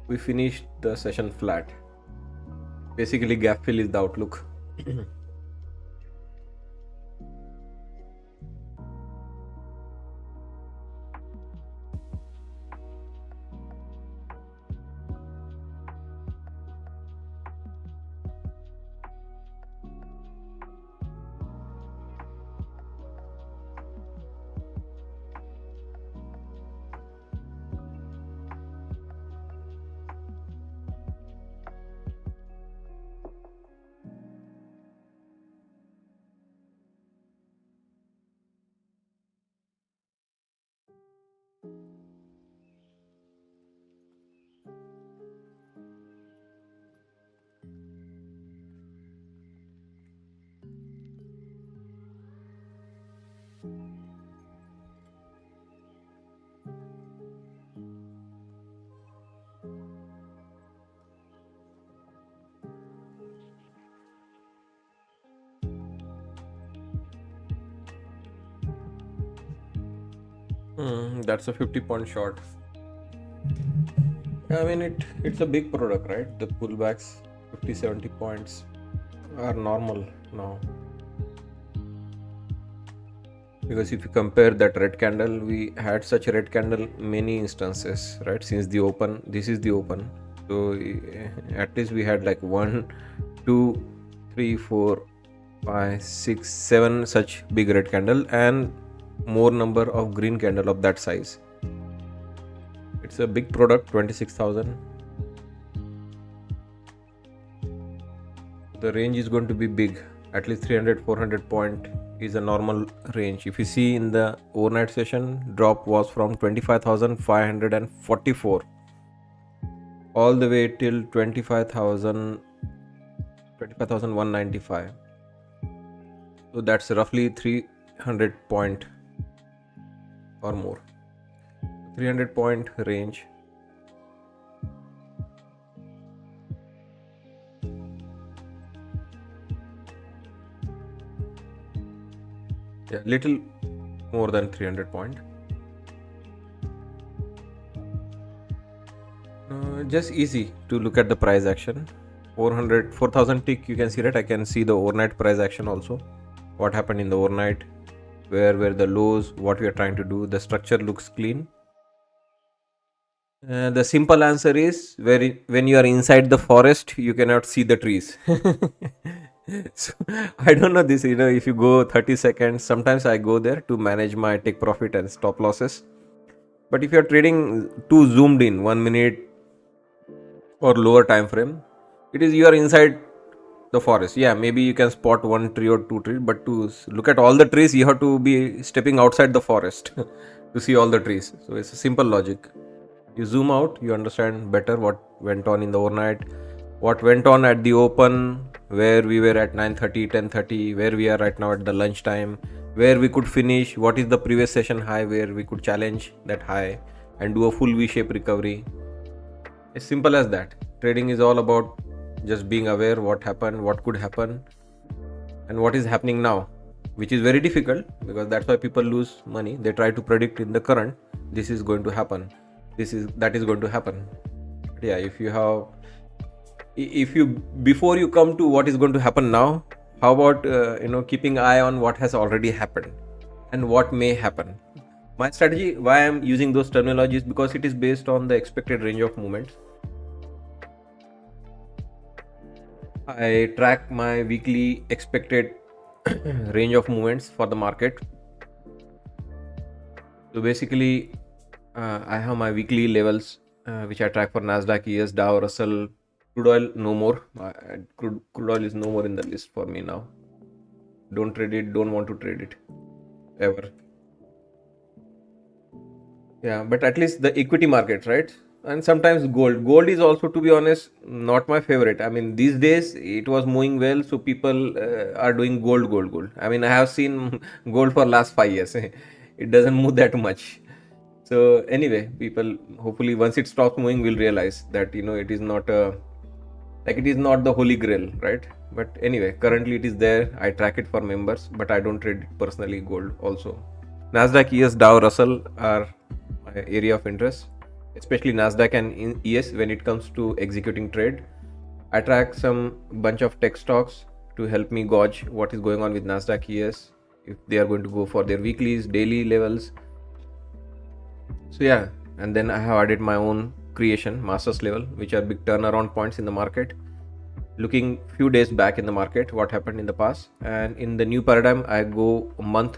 We finished the session flat. Basically, gap fill is the outlook. That's a 50-point short. I mean, it's a big product, right? The pullbacks 50-70 points are normal now, because if you compare that red candle, we had such a red candle many instances, right? Since the open, this is the open, so at least we had like 1 2 3 4 5 6 7 such big red candle and more number of green candle of that size. It's a big product, 26,000. The range is going to be big. At least 300-400 point is a normal range. If you see in the overnight session, drop was from 25,544 all the way till 25,195. So that's roughly 300 point or more. 300 point range. Yeah, little more than 300 point. Just easy to look at the price action. 4,000 tick, you can see, right? I can see the overnight price action also. What happened in the overnight, where were the lows, what we are trying to do. The structure looks clean. The simple answer is when you are inside the forest, you cannot see the trees. So I don't know this, if you go 30 seconds, sometimes I go there to manage my take profit and stop losses. But if you are trading too zoomed in 1 minute or lower time frame, you are inside the forest. Yeah, maybe you can spot one tree or two trees, but to look at all the trees, you have to be stepping outside the forest to see all the trees. So it's a simple logic. You zoom out, you understand better what went on in the overnight, what went on at the open, where we were at 9:30, 10:30, where we are right now at the lunchtime, where we could finish, what is the previous session high where we could challenge that high and do a full V-shape recovery. It's simple as that. Trading is all about just being aware what happened, what could happen, and what is happening now, which is very difficult because that's why people lose money. They try to predict in the current, this is going to happen, that is going to happen. But yeah, if you before you come to what is going to happen now, how about keeping eye on what has already happened and what may happen. My strategy, why I'm using those terminologies, because it is based on the expected range of movements. I track my weekly expected range of movements for the market. So basically, I have my weekly levels which I track for Nasdaq, ES, Dow, Russell, crude oil. No more. Crude oil is no more in the list for me now. Don't trade it. Don't want to trade it ever. Yeah, but at least the equity markets, right? And sometimes gold is also, to be honest, not my favorite. I mean, these days it was moving well, so people are doing gold. I mean, I have seen gold for last 5 years. It doesn't move that much. So anyway, people hopefully once it stops moving will realize that it is not the holy grail, right? But anyway, currently it is there. I track it for members, but I don't trade it personally. Gold also. Nasdaq, ES, Dow, Russell are my area of interest, especially Nasdaq and ES when it comes to executing trade. I track some bunch of tech stocks to help me gauge what is going on with Nasdaq, ES, if they are going to go for their weeklies, daily levels. So yeah, and then I have added my own creation, masters level, which are big turnaround points in the market. Looking few days back in the market, what happened in the past, and in the new paradigm, I go a month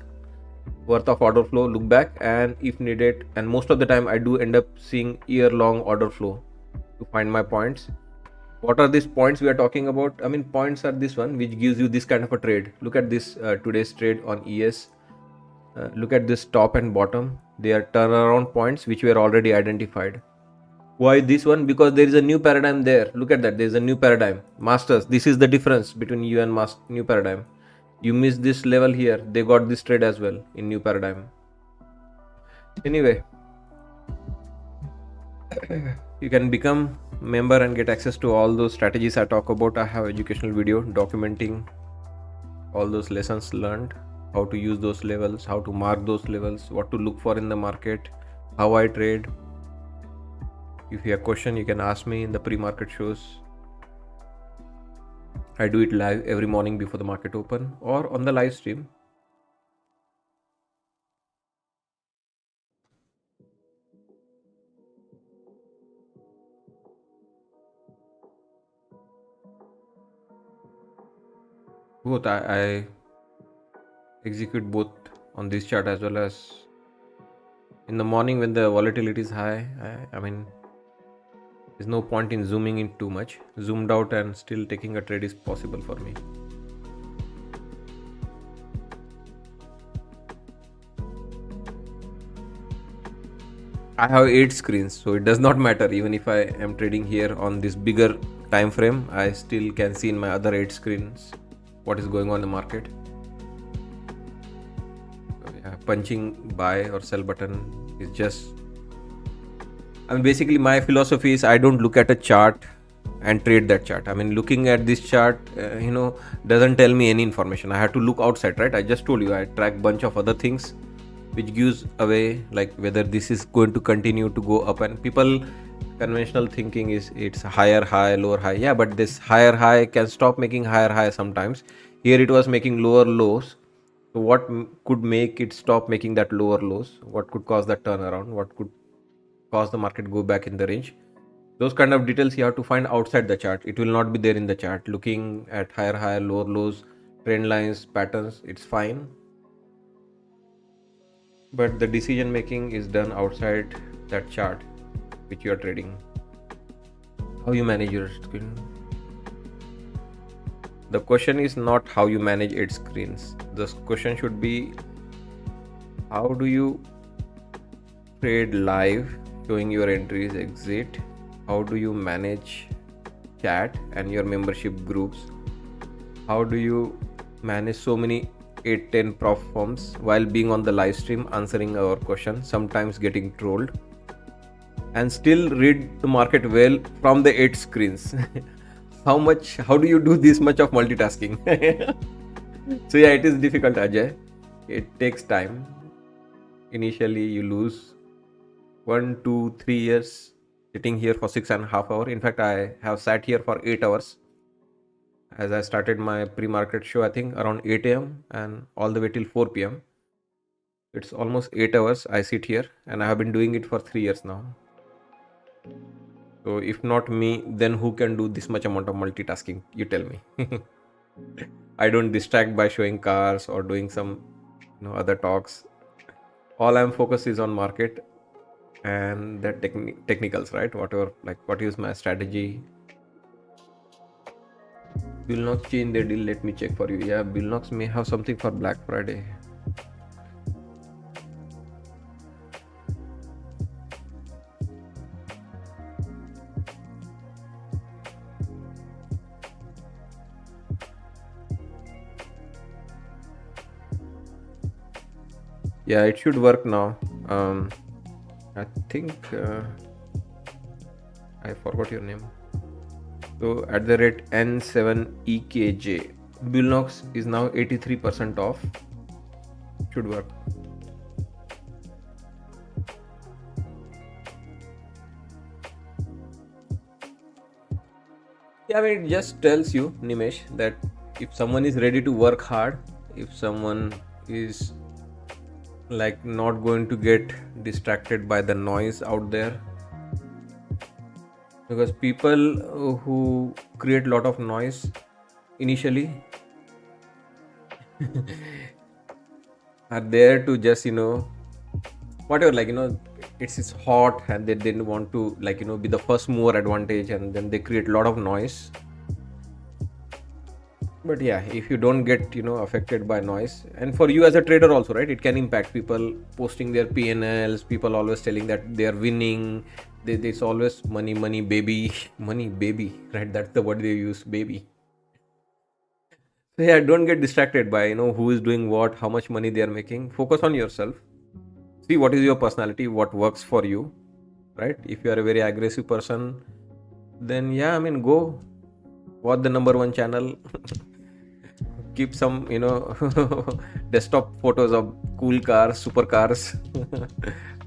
worth of order flow, look back, and if needed, and most of the time I do end up seeing year-long order flow to find my points. What are these points we are talking about? I mean, points are this one which gives you this kind of a trade. Look at this today's trade on ES. Look at this top and bottom. They are turnaround points which were already identified. Why this one? Because there is a new paradigm there. Look at that. There is a new paradigm. Masters, this is the difference between you and new paradigm. You missed this level here. They got this trade as well in new paradigm. Anyway, you can become member and get access to all those strategies I talk about. I have educational video documenting all those lessons learned, how to use those levels, how to mark those levels, what to look for in the market, how I trade. If you have a question, you can ask me in the pre-market shows. I do it live every morning before the market open or on the live stream. Both I execute both on this chart as well as in the morning when the volatility is high. I mean, there's no point in zooming in too much. Zoomed out and still taking a trade is possible for me. I have 8 screens, so it does not matter. Even if I am trading here on this bigger time frame, I still can see in my other 8 screens what is going on in the market. So yeah, punching buy or sell button is just, I mean, basically my philosophy is I don't look at a chart and trade that chart. I mean, looking at this chart, doesn't tell me any information. I have to look outside, right? I just told you I track bunch of other things which gives away like whether this is going to continue to go up, and people conventional thinking is it's higher high, lower high. Yeah, but this higher high can stop making higher high sometimes. Here it was making lower lows. So what could make it stop making that lower lows? What could cause that turnaround? What could cause the market go back in the range? Those kind of details you have to find outside the chart. It will not be there in the chart. Looking at higher high, lower lows, trend lines, patterns, it's fine. But the decision making is done outside that chart which you are trading. How you manage your screen. The question is not how you manage 8 screens. The question should be how do you trade live, showing your entries, exit. How do you manage chat and your membership groups? How do you manage so many 8-10 prof forms while being on the live stream answering our question, sometimes getting trolled, and still read the market well from the 8 screens? How do you do this much of multitasking? So yeah, it is difficult, Ajay. It takes time. Initially you lose 1, 2, 3 years sitting here for 6.5 hours. In fact, I have sat here for 8 hours as I started my pre-market show, I think around 8 a.m. and all the way till 4 p.m. It's almost 8 hours I sit here, and I have been doing it for 3 years now. So if not me, then who can do this much amount of multitasking? You tell me. I don't distract by showing cars or doing some other talks. All I'm focused is on market and the technicals, right? Whatever, like what is my strategy. Billnox change their deal. Let me check for you. Yeah, Billnox may have something for Black Friday. Yeah, it should work now. I think I forgot your name. So at the rate N7EKJ, Billnox is now 83% off. Should work. Yeah, I mean, it just tells you, Nimesh, that if someone is ready to work hard, if someone is like not going to get distracted by the noise out there, because people who create a lot of noise initially are there to just whatever, like it's hot and they didn't want to be the first mover advantage, and then they create a lot of noise. But yeah, if you don't get affected by noise, and for you as a trader also, right, it can impact people posting their PNLs, people always telling that they are winning. It's always money baby, money baby, right? That's the word they use, baby. So yeah, don't get distracted by who is doing what, how much money they are making. Focus on yourself. See what is your personality, what works for you, right? If you are a very aggressive person, then yeah, I mean, go watch the number one channel. Keep some desktop photos of cool cars, supercars.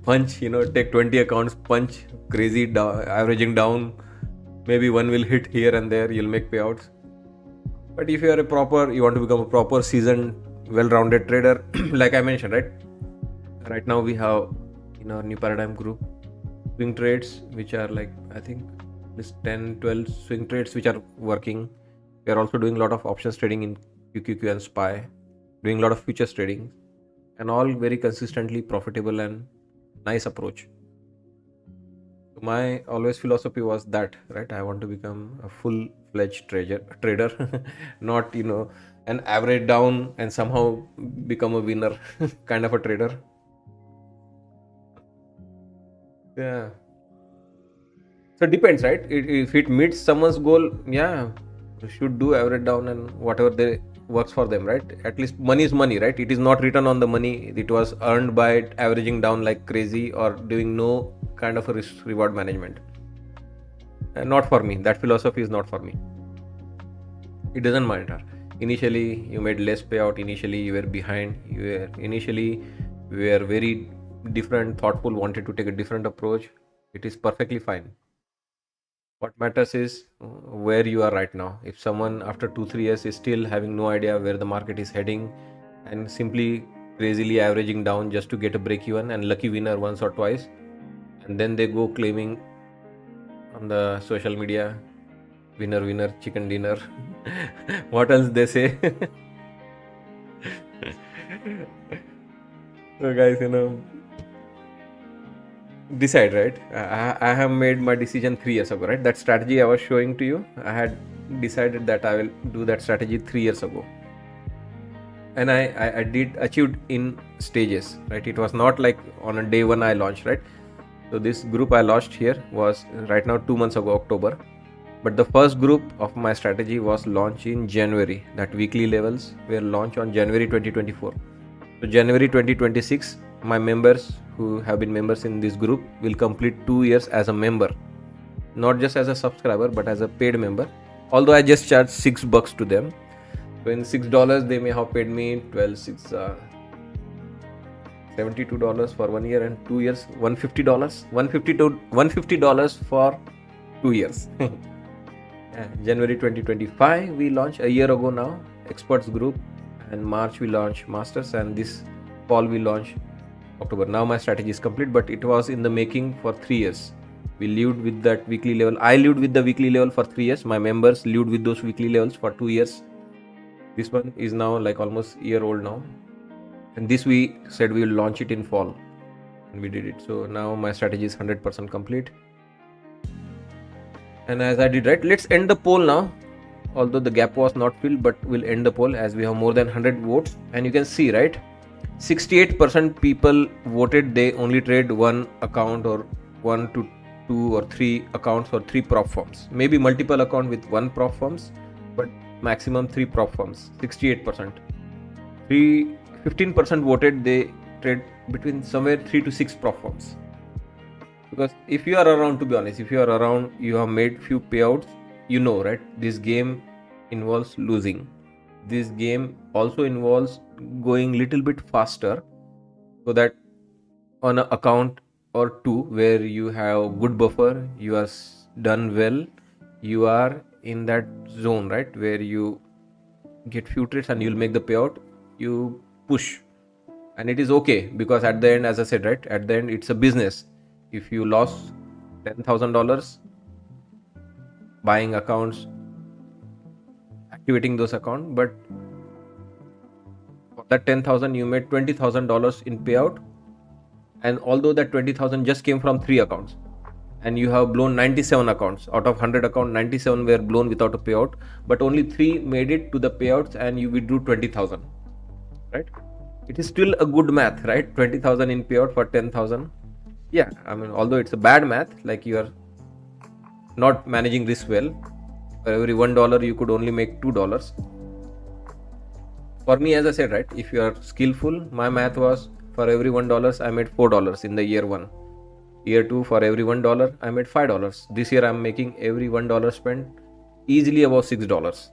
Punch, take 20 accounts, punch crazy averaging down. Maybe one will hit here and there, you'll make payouts. But if you are you want to become a proper seasoned, well-rounded trader, like I mentioned, right now we have in our new paradigm group swing trades, which are like, I think this 10-12 swing trades which are working. We are also doing a lot of options trading in QQQ and SPY, doing a lot of futures trading, and all very consistently profitable and nice approach. So my always philosophy was that, right, I want to become a full-fledged trader, not an average down and somehow become a winner kind of a trader. Yeah, so it depends, right? If it meets someone's goal, yeah, you should do average down and whatever they works for them, right? At least money is money, right? It is not written on the money. It was earned by averaging down like crazy or doing no kind of a risk reward management. Not for me. That philosophy is not for me. It doesn't matter. Initially you made less payout, initially you were behind, initially we were very different, thoughtful, wanted to take a different approach. It is perfectly fine. What matters is where you are right now. If someone after 2-3 years is still having no idea where the market is heading and simply crazily averaging down just to get a break even and lucky winner once or twice, and then they go claiming on the social media, winner winner chicken dinner. What else they say? So guys, decide, right? I have made my decision 3 years ago, right? That strategy I was showing to you, I had decided that I will do that strategy 3 years ago, and I did achieved in stages, right? It was not like on a day one I launched, right? So this group I launched here was right now 2 months ago, October. But the first group of my strategy was launched in January. That weekly levels were launched on January 2024. So January 2026, my members who have been members in this group will complete 2 years as a member, not just as a subscriber but as a paid member. Although I just charge $6 to them, so in $6 they may have paid me 12 6 $72 for 1 year, and 2 years $150, $150 for 2 years. January 2025 we launched a year ago now, experts group, and March we launched masters, and this fall we launched October. Now my strategy is complete, but it was in the making for 3 years. We lived with that weekly level. I lived with the weekly level for 3 years. My members lived with those weekly levels for 2 years. This one is now like almost a year old now, and this we said we will launch it in fall, and we did it. So now my strategy is 100% complete. And as I did, right, let's end the poll now. Although the gap was not filled, but we'll end the poll as we have more than 100 votes. And you can see, right, 68% people voted they only trade one account or 1 to 2 or 3 accounts or 3 prop firms, maybe multiple account with 1 prop firms, but maximum 3 prop firms. 68%. 15% voted they trade between somewhere 3 to 6 prop firms. Because if you are around, to be honest, if you are around, you have made few payouts, you know, right, this game involves losing. This game also involves going little bit faster, so that on an account or two where you have good buffer, you are done well, you are in that zone, right, where you get few trades and you'll make the payout, you push, and it is okay, because at the end, as I said, right, at the end it's a business. If you lost $10,000 buying accounts, activating those accounts, but for that 10,000 you made $20,000 in payout, and although that 20,000 just came from 3 accounts, and you have blown 97 accounts out of 100 accounts, 97 were blown without a payout, but only 3 made it to the payouts, and you withdrew 20,000, right? It is still a good math, right? 20,000 in payout for 10,000. Yeah, I mean, although it's a bad math, like you are not managing risk well. For every $1 you could only make $2. For me, as I said, right, if you are skillful, my math was for every $1 I made $4 in the year 1. Year 2, for every $1 I made $5. This year I'm making every $1 spent easily about $6.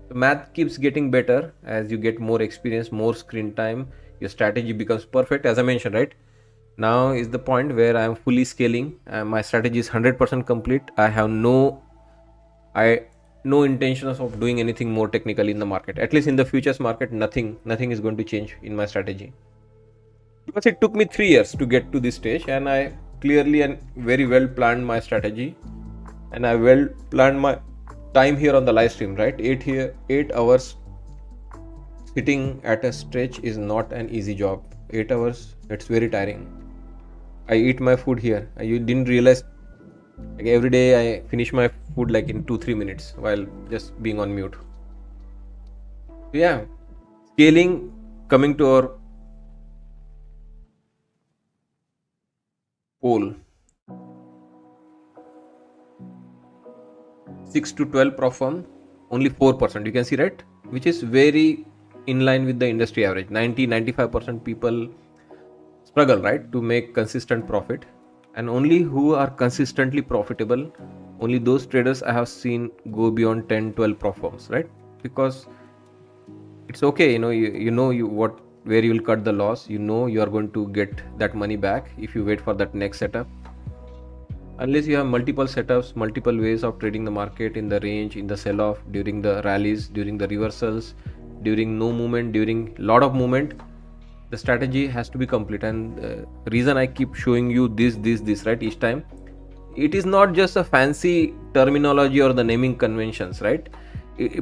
The math keeps getting better as you get more experience, more screen time, your strategy becomes perfect. As I mentioned, right, now is the point where I am fully scaling. My strategy is 100% complete. I have no intentions of doing anything more technical in the market. At least in the futures market, nothing is going to change in my strategy. Because it took me 3 years to get to this stage, and I clearly and very well planned my strategy, and I well planned my time here on the live stream, right? 8 hours sitting at a stretch is not an easy job. 8 hours, it's very tiring. I eat my food here. You didn't realize, like, every day I finish my food like in 2-3 minutes while just being on mute. So yeah, scaling, coming to our poll. 6 to 12 prop firm, only 4%. You can see, right? Which is very in line with the industry average. 90-95% people struggle, right, to make consistent profit, and only who are consistently profitable, only those traders I have seen go beyond 10-12 prop firms, right? Because it's okay, you know where you will cut the loss, you are going to get that money back if you wait for that next setup. unless you have multiple setups, multiple ways of trading the market in the range, in the sell-off, during the rallies, during the reversals, during no movement, during lot of movement, the strategy has to be complete. And reason I keep showing you this right each time, it is not just a fancy terminology or the naming conventions, right?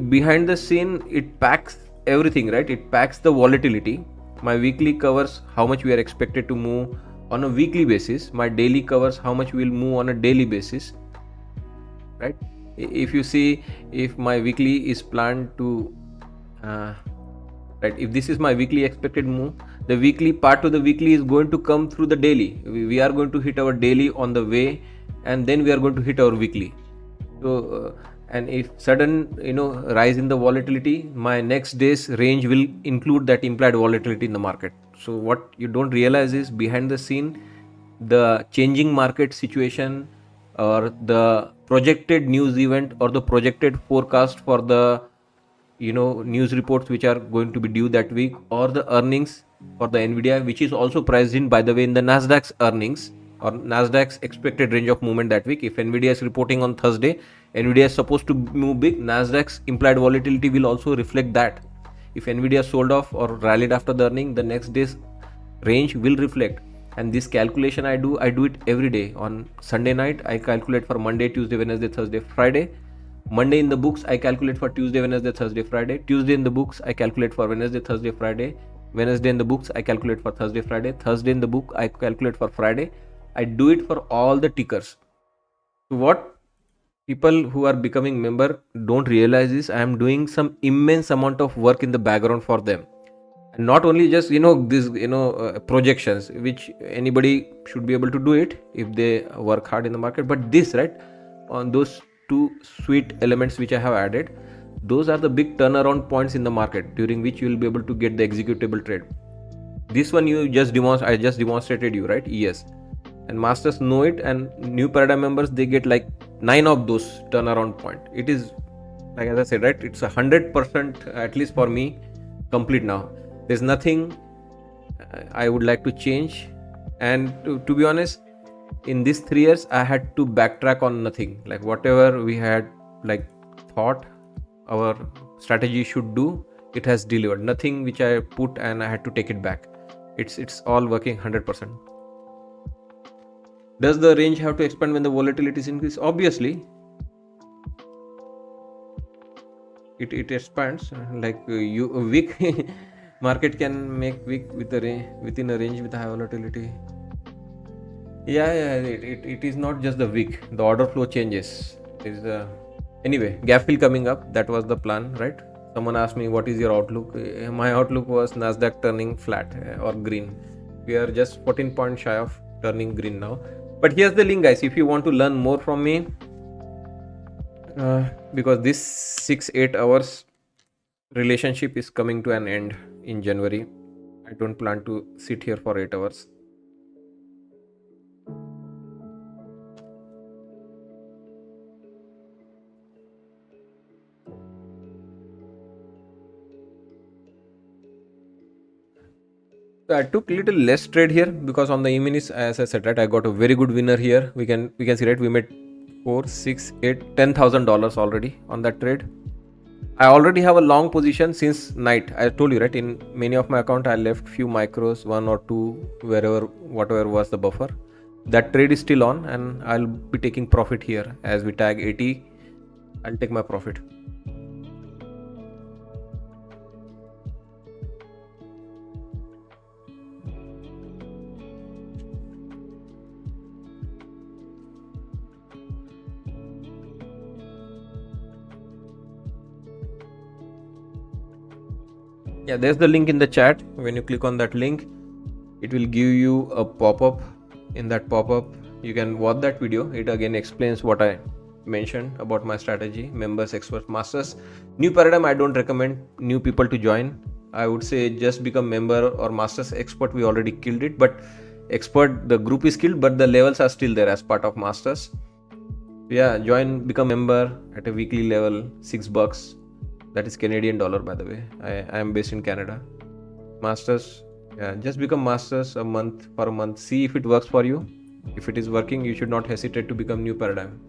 Behind the scene, it packs everything, right? It packs the volatility. My weekly covers how much we are expected to move on a weekly basis. My daily covers how much we will move on a daily basis, right? If you see, if my weekly is planned to right, if this is my weekly expected move, the weekly part of the weekly is going to come through the daily. We are going to hit our daily on the way, and then we are going to hit our weekly. So and if sudden rise in the volatility, my next day's range will include that implied volatility in the market. So what you don't realize is, behind the scene, the changing market situation or the projected news event or the projected forecast for the news reports which are going to be due that week, or the earnings for the Nvidia, which is also priced in, by the way, in the Nasdaq's earnings or Nasdaq's expected range of movement that week. If Nvidia is reporting on Thursday, Nvidia is supposed to move big. Nasdaq's implied volatility will also reflect that. If Nvidia sold off or rallied after the earning, the next day's range will reflect. And this calculation I do it every day. On Sunday night, I calculate for Monday, Tuesday, Wednesday, Thursday, Friday. Monday in the books, I calculate for Tuesday, Wednesday, Thursday, Friday. Tuesday in the books, I calculate for Wednesday, Thursday, Friday. Wednesday in the books, I calculate for Thursday, Friday. Thursday in the book, I calculate for Friday. I do it for all the tickers. So what people who are becoming member don't realize is, I am doing some immense amount of work in the background for them. And not only just this projections, which anybody should be able to do it if they work hard in the market, but this, right, on those two sweet elements which I have added, those are the big turnaround points in the market during which you will be able to get the executable trade. This one I just demonstrated you, right? Yes. And masters know it, and new paradigm members, they get like 9 of those turnaround point. It is, like as I said, right, it's 100%, at least for me, complete now. There's nothing I would like to change. And to be honest, in these 3 years, I had to backtrack on nothing. Like whatever we had thought our strategy should do, it has delivered. Nothing which I put and I had to take it back. It's all working 100%. Does the range have to expand when the volatility is increased? Obviously, it expands. Like a weak market can make weak with within a range with high volatility. Yeah, it is not just the wick. The order flow changes. Anyway, gap fill coming up. That was the plan, right? Someone asked me, what is your outlook? My outlook was Nasdaq turning flat or green. We are just 14 points shy of turning green now. But here's the link, guys. If you want to learn more from me, because this 6-8 hours relationship is coming to an end in January. I don't plan to sit here for 8 hours. So I took little less trade here because on the E-minis, as I said, right, I got a very good winner here. We can see, right, we made $4, $6, $8, $10,000 already on that trade. I already have a long position since night. I told you, right, in many of my account I left few micros, 1 or 2, whatever was the buffer. That trade is still on, and I'll be taking profit here. As we tag 80, I'll take my profit. Yeah, there's the link in the chat. When you click on that link, it will give you a pop-up. In that pop-up, you can watch that video. It again explains what I mentioned about my strategy. Members, experts, masters. New paradigm, I don't recommend new people to join. I would say just become member or masters. Expert, we already killed it, but expert, the group is killed, but the levels are still there as part of masters. Yeah, join, become member at a weekly level, $6. That is Canadian dollar, by the way. I am based in Canada. Masters, yeah, just become masters for a month. See if it works for you. If it is working, you should not hesitate to become new paradigm.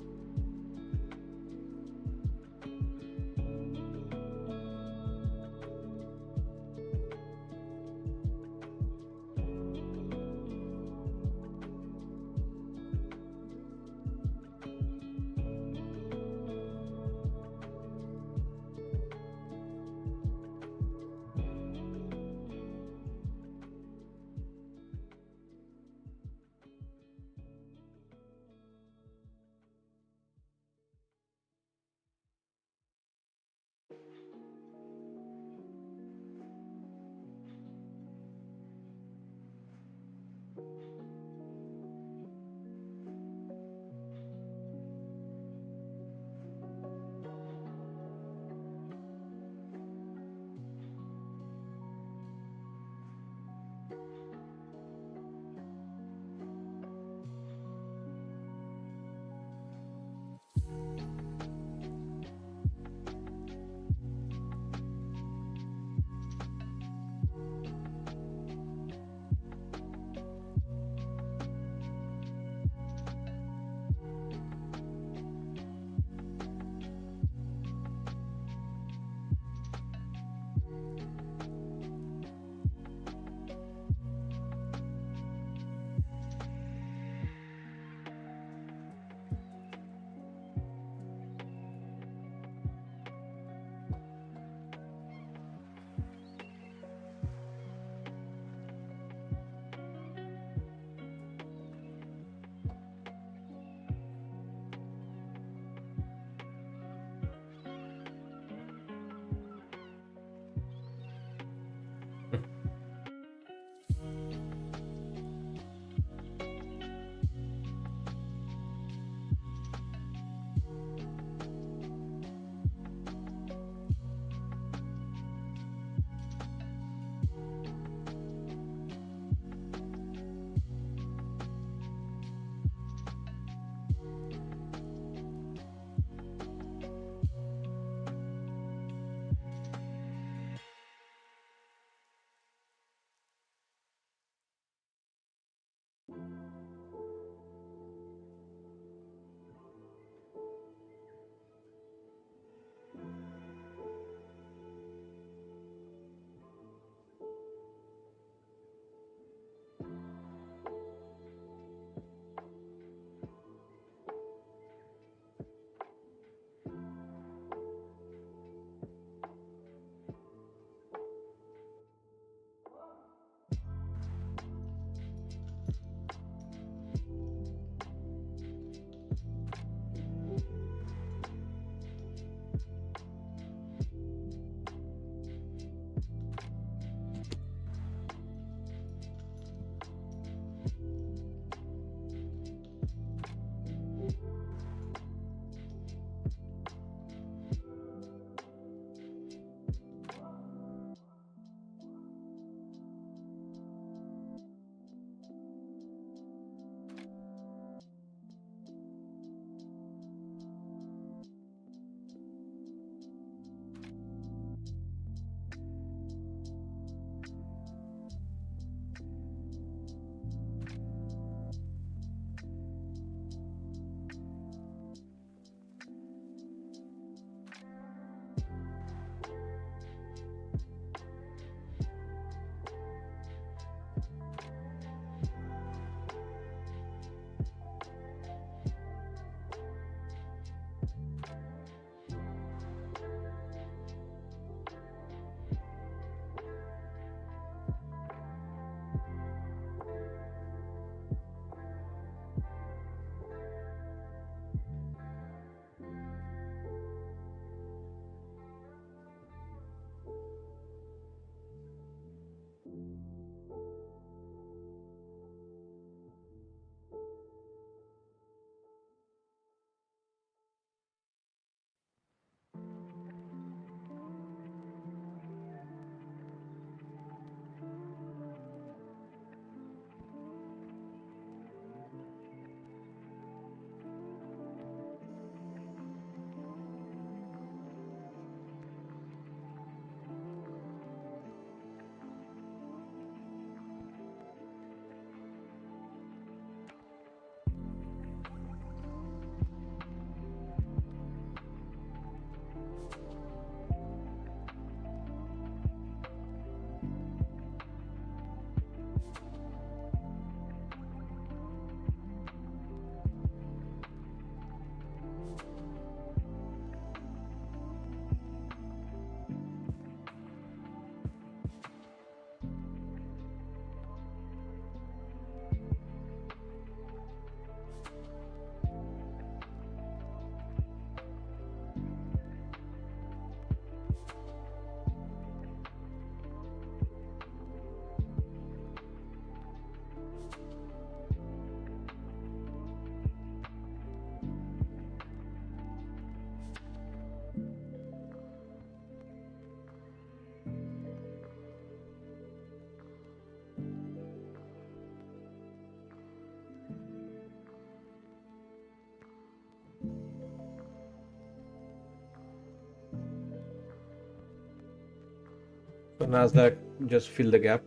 So Nasdaq just filled the gap,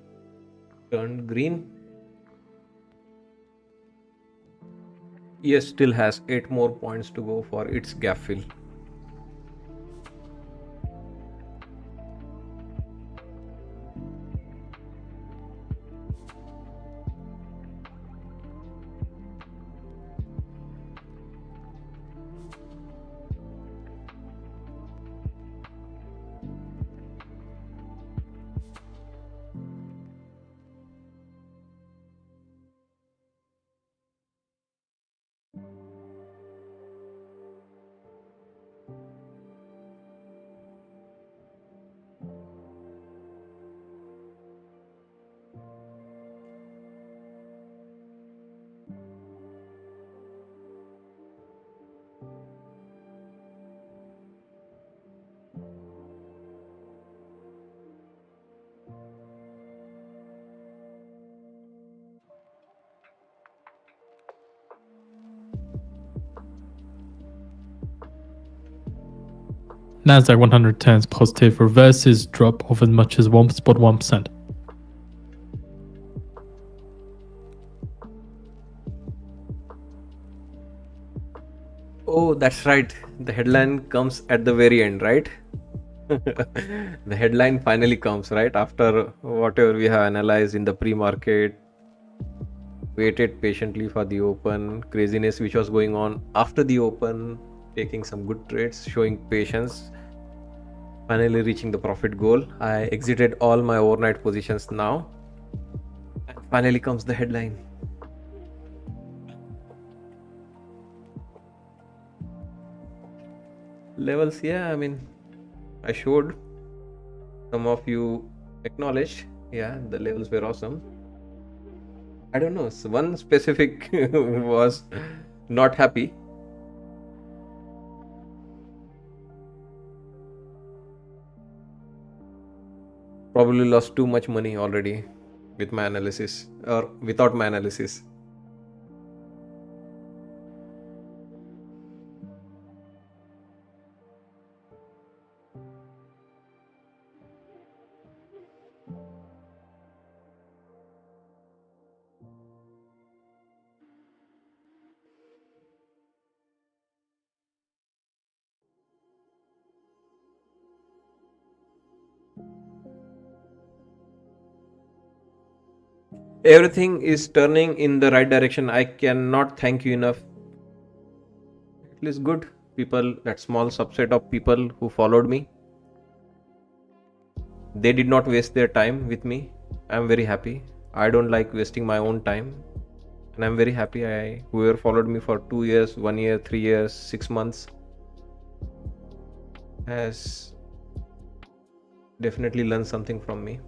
turned green. Yes, still has 8 more points to go for its gap fill. Nasdaq 100 turns positive, reverses drop of as much as 1%. Oh, that's right. The headline comes at the very end, right? The headline finally comes, right? After whatever we have analyzed in the pre-market, waited patiently for the open, craziness which was going on after the open, taking some good trades, showing patience, finally reaching the profit goal. I exited all my overnight positions now. And finally comes the headline. Levels, yeah, I mean, I showed, some of you acknowledged, yeah, the levels were awesome. I don't know, one specific was not happy. Probably lost too much money already with my analysis or without my analysis. Everything is turning in the right direction. I cannot thank you enough. At least good people, that small subset of people who followed me, they did not waste their time with me. I'm very happy. I don't like wasting my own time, and I'm very happy. Whoever followed me for 2 years, 1 year, 3 years, 6 months has definitely learned something from me.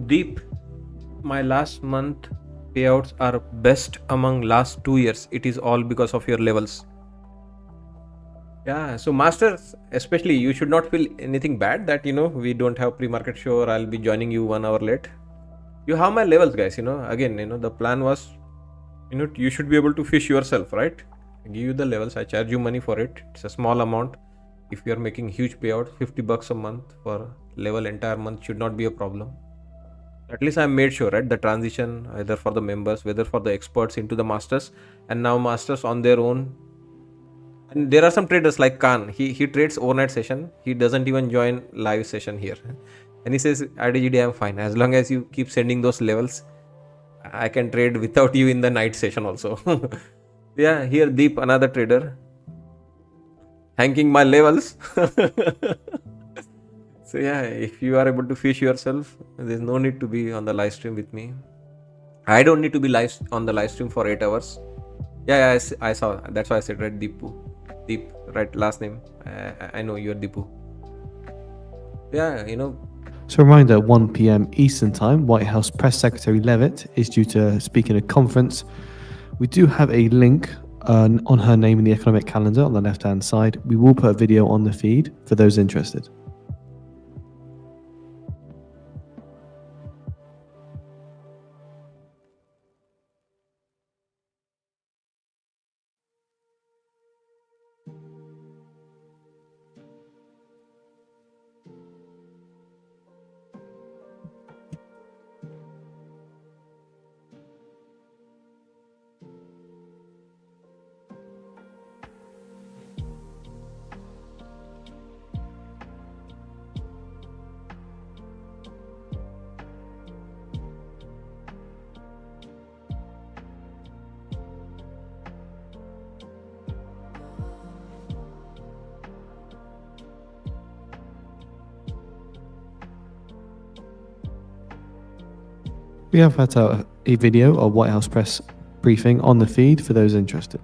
Deep. My last month payouts are best among last 2 years. It is all because of your levels. Yeah, so masters, especially, you should not feel anything bad that we don't have pre-market show or I'll be joining you 1 hour late. You have my levels, guys. Again, the plan was, you should be able to fish yourself, right? I give you the levels. I charge you money for it. It's a small amount. If you are making huge payout, $50 a month for level entire month should not be a problem. At least I made sure, right? The transition either for the members, whether for the experts into the masters, and now masters on their own. And there are some traders like Khan. He trades overnight session. He doesn't even join live session here. And he says, IDGD, I'm fine. As long as you keep sending those levels, I can trade without you in the night session also. Yeah, here Deep, another trader, thanking my levels. So yeah, if you are able to fish yourself, there's no need to be on the live stream with me. I don't need to be live on the live stream for 8 hours. Yeah, I saw. That's why I said right, Deepu. Deep, right? Last name. I know you're Deepu. Yeah, So, a reminder, 1 p.m. Eastern Time, White House Press Secretary Levitt is due to speak in a conference. We do have a link on her name in the economic calendar on the left-hand side. We will put a video on the feed for those interested. We have had a video of White House press briefing on the feed for those interested.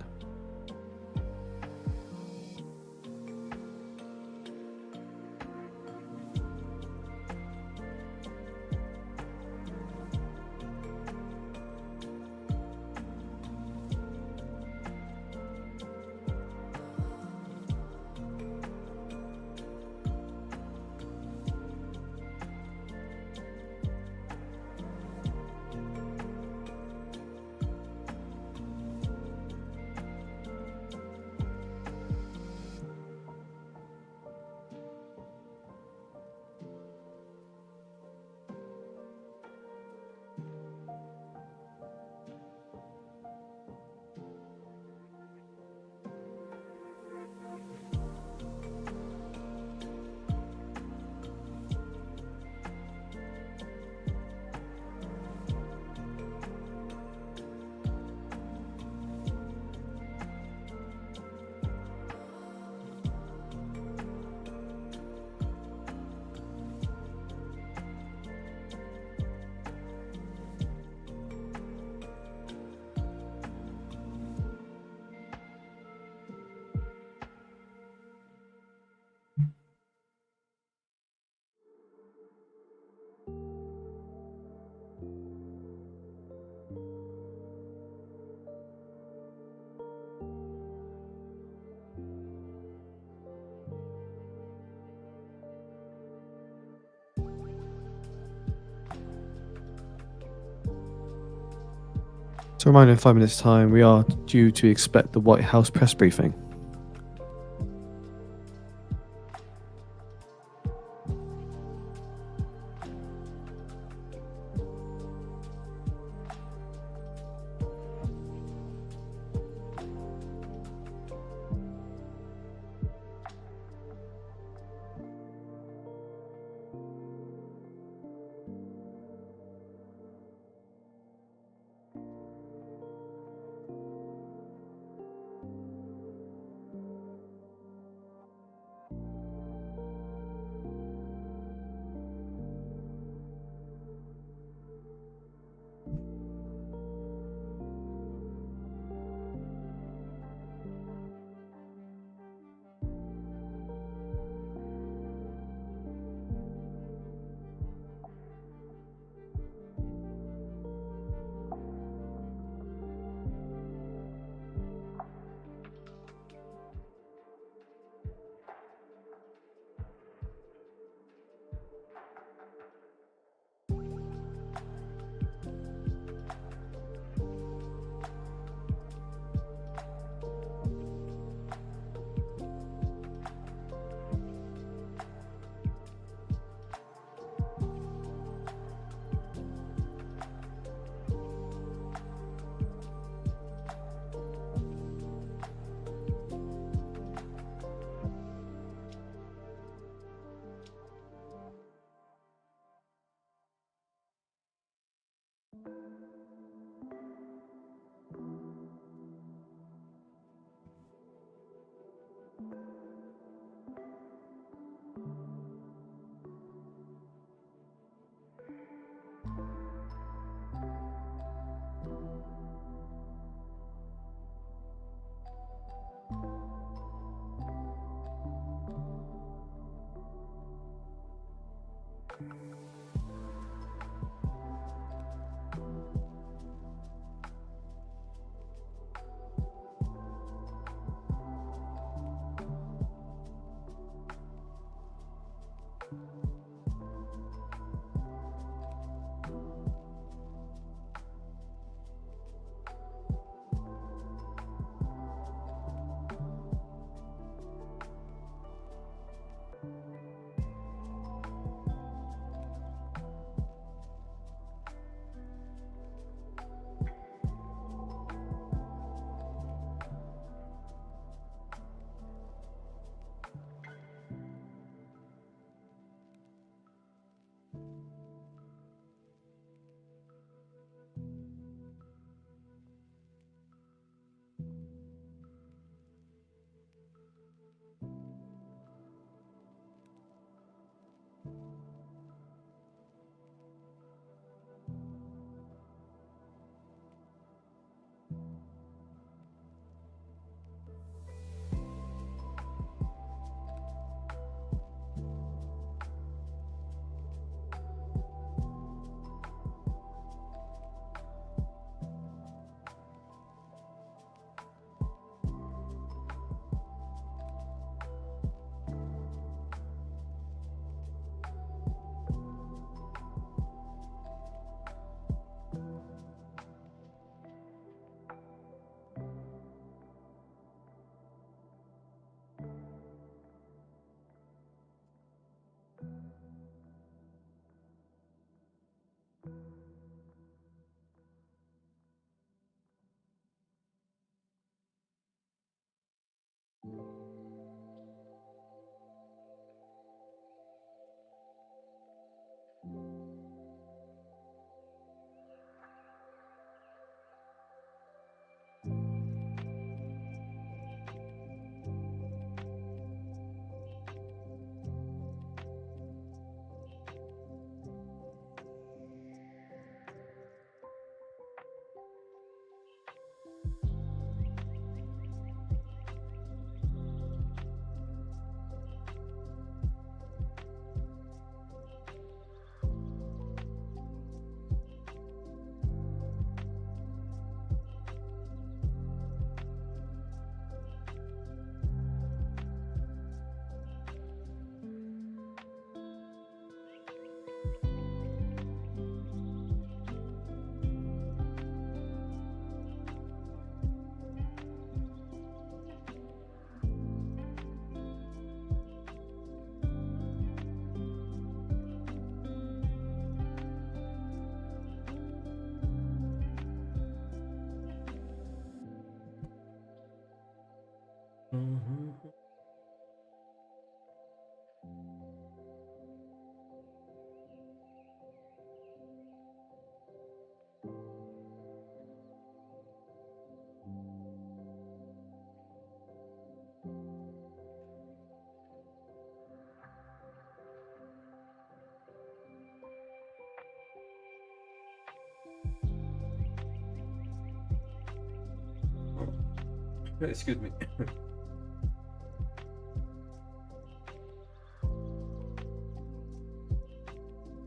So, a reminder, in 5 minutes' time, we are due to expect the White House press briefing. Excuse me.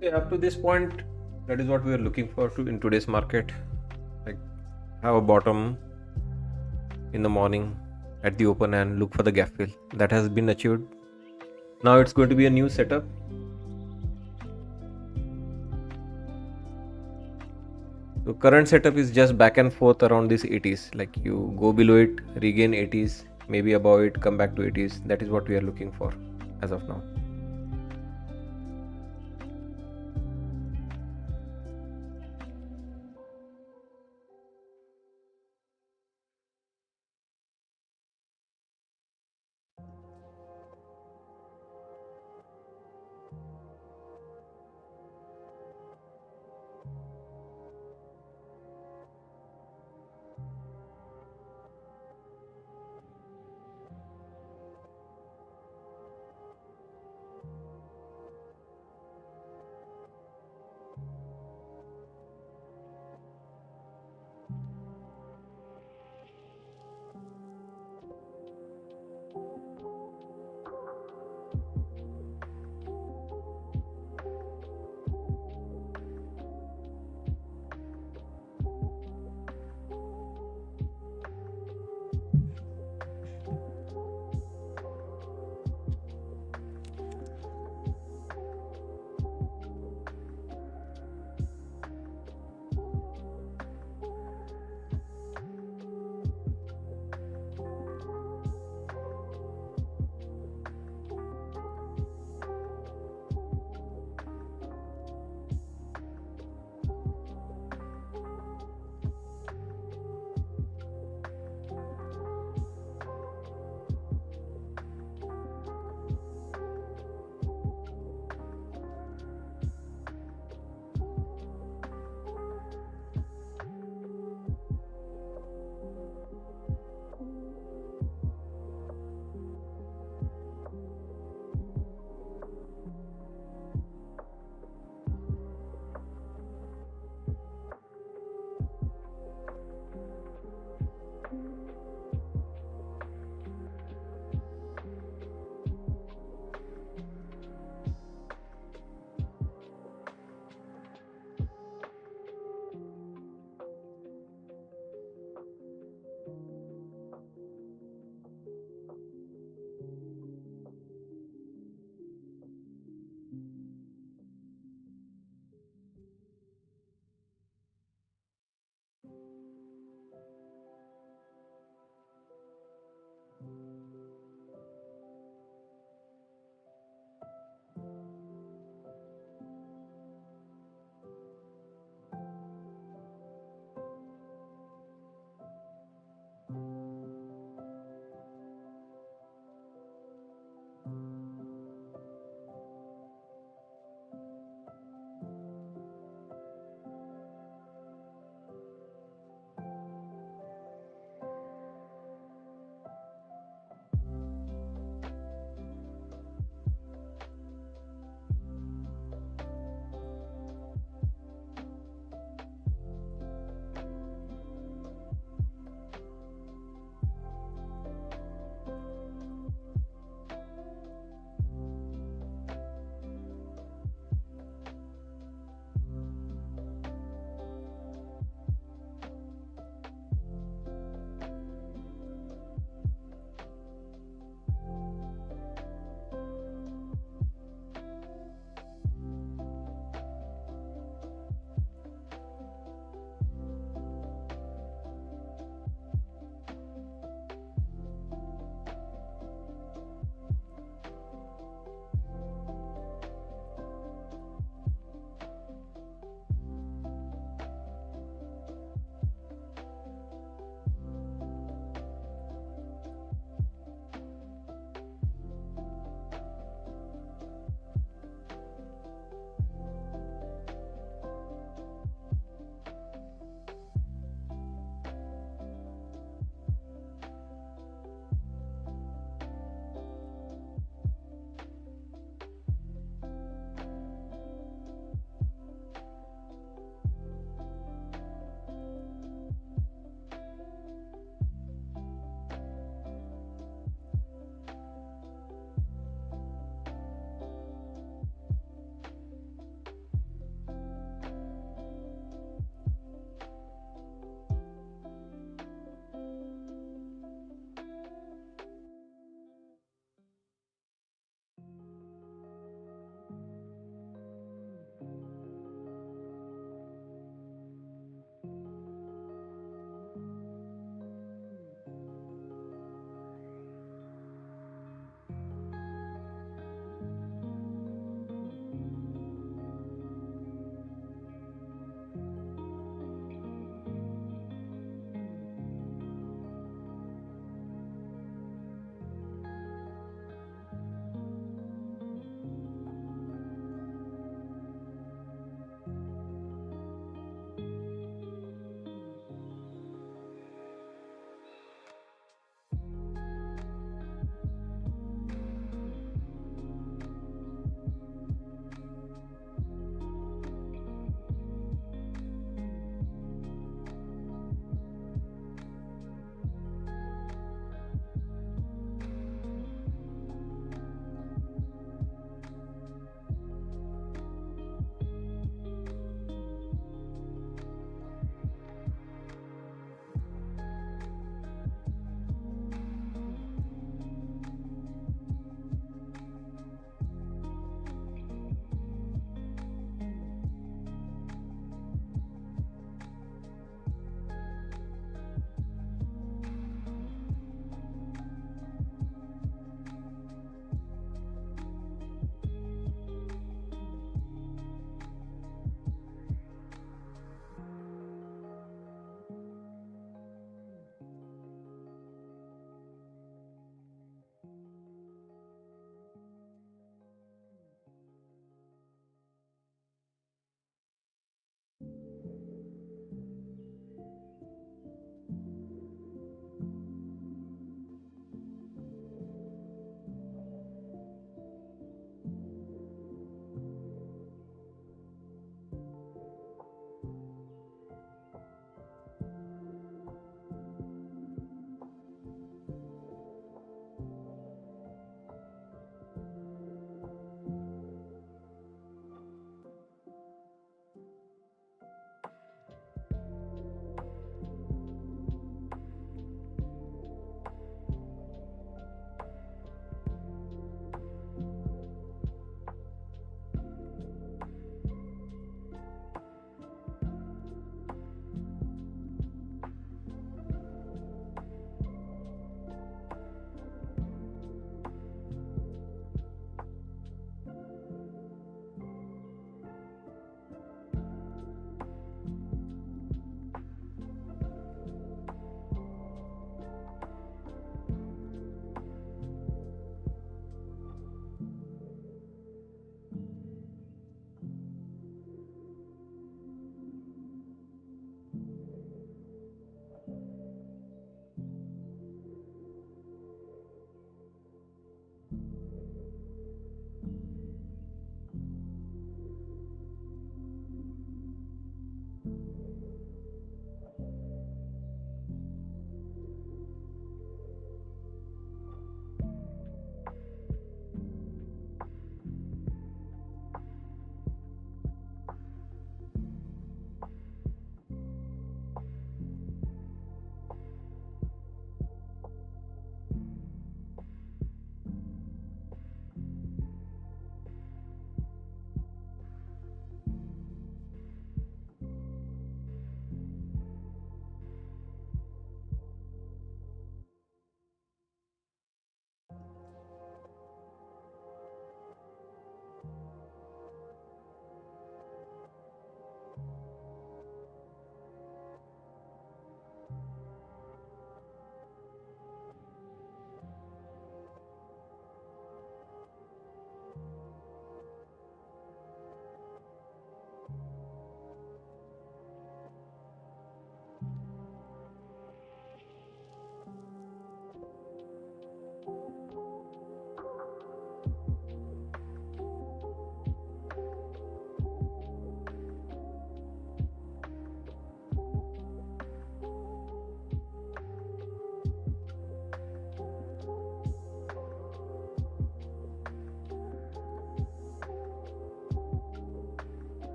Yeah, up to this point, that is what we are looking for to in today's market. Like, have a bottom in the morning at the open and look for the gap fill. That has been achieved. Now it's going to be a new setup. So current setup is just back and forth around this 80s. Like, you go below it, regain 80s, maybe above it, come back to 80s. That is what we are looking for as of now.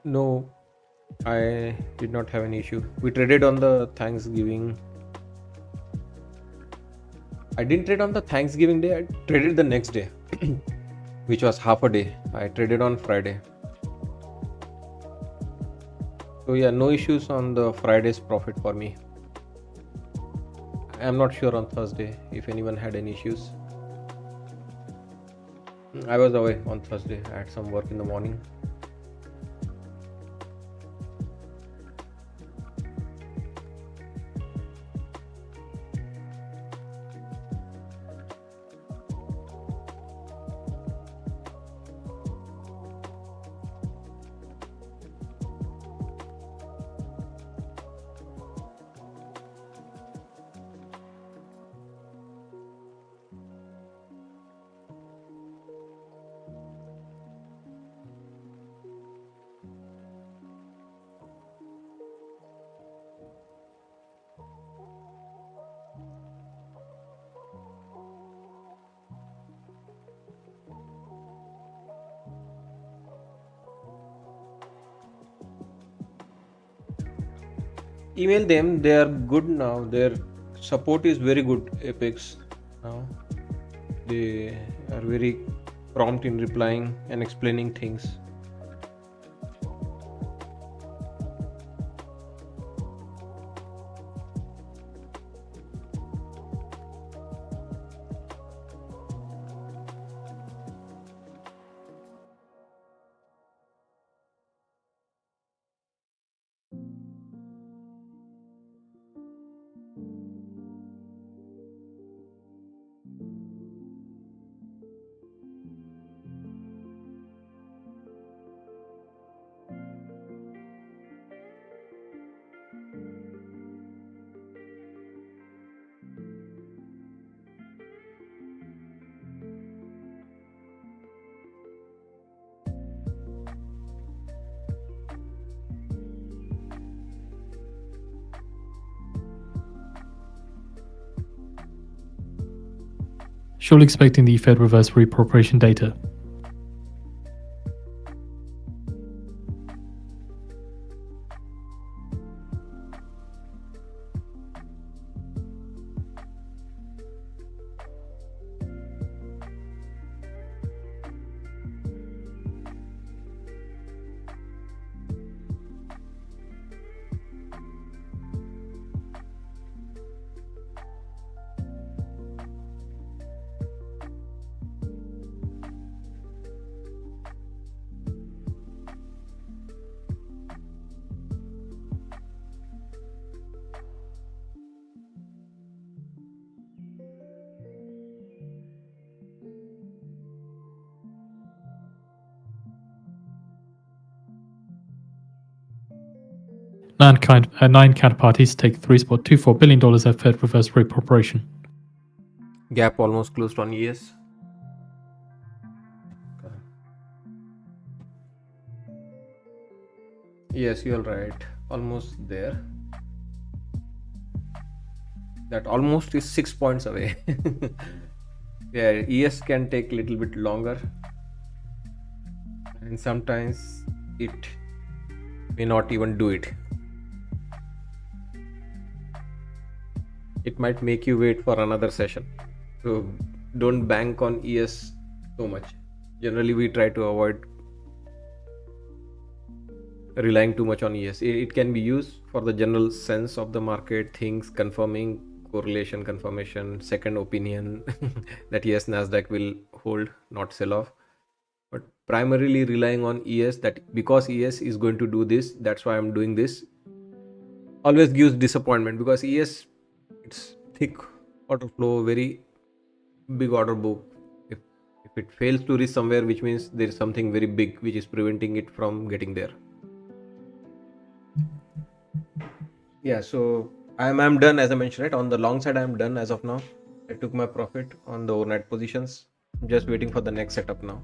No, I did not have any issue. We traded on the Thanksgiving. I didn't trade on the Thanksgiving day. I traded the next day, which was half a day. I traded on Friday. So yeah, no issues on the Friday's profit for me. I'm not sure on Thursday if anyone had any issues. I was away on Thursday. I had some work in the morning. Email them. They are good now. Their support is very good. Apex now. They are very prompt in replying and explaining things. Surely expecting the Fed reverse repo operation data. Nine counterparties take $3.24 billion at Fed reverse repo operation. Gap almost closed on ES. Yes, you're right. Almost there. That almost is 6 points away. Yeah, ES can take a little bit longer, and sometimes it may not even do it. It might make you wait for another session. So don't bank on ES so much. Generally, we try to avoid relying too much on ES. It can be used for the general sense of the market, things confirming, correlation confirmation, second opinion that yes, Nasdaq will hold, not sell off. But primarily relying on ES, that because ES is going to do this, that's why I'm doing this, always gives disappointment, because ES, it's thick order flow, very big order book. If it fails to reach somewhere, which means there is something very big which is preventing it from getting there. Yeah, so I'm done, as I mentioned, right? On the long side, I'm done as of now. I took my profit on the overnight positions. I'm just waiting for the next setup now.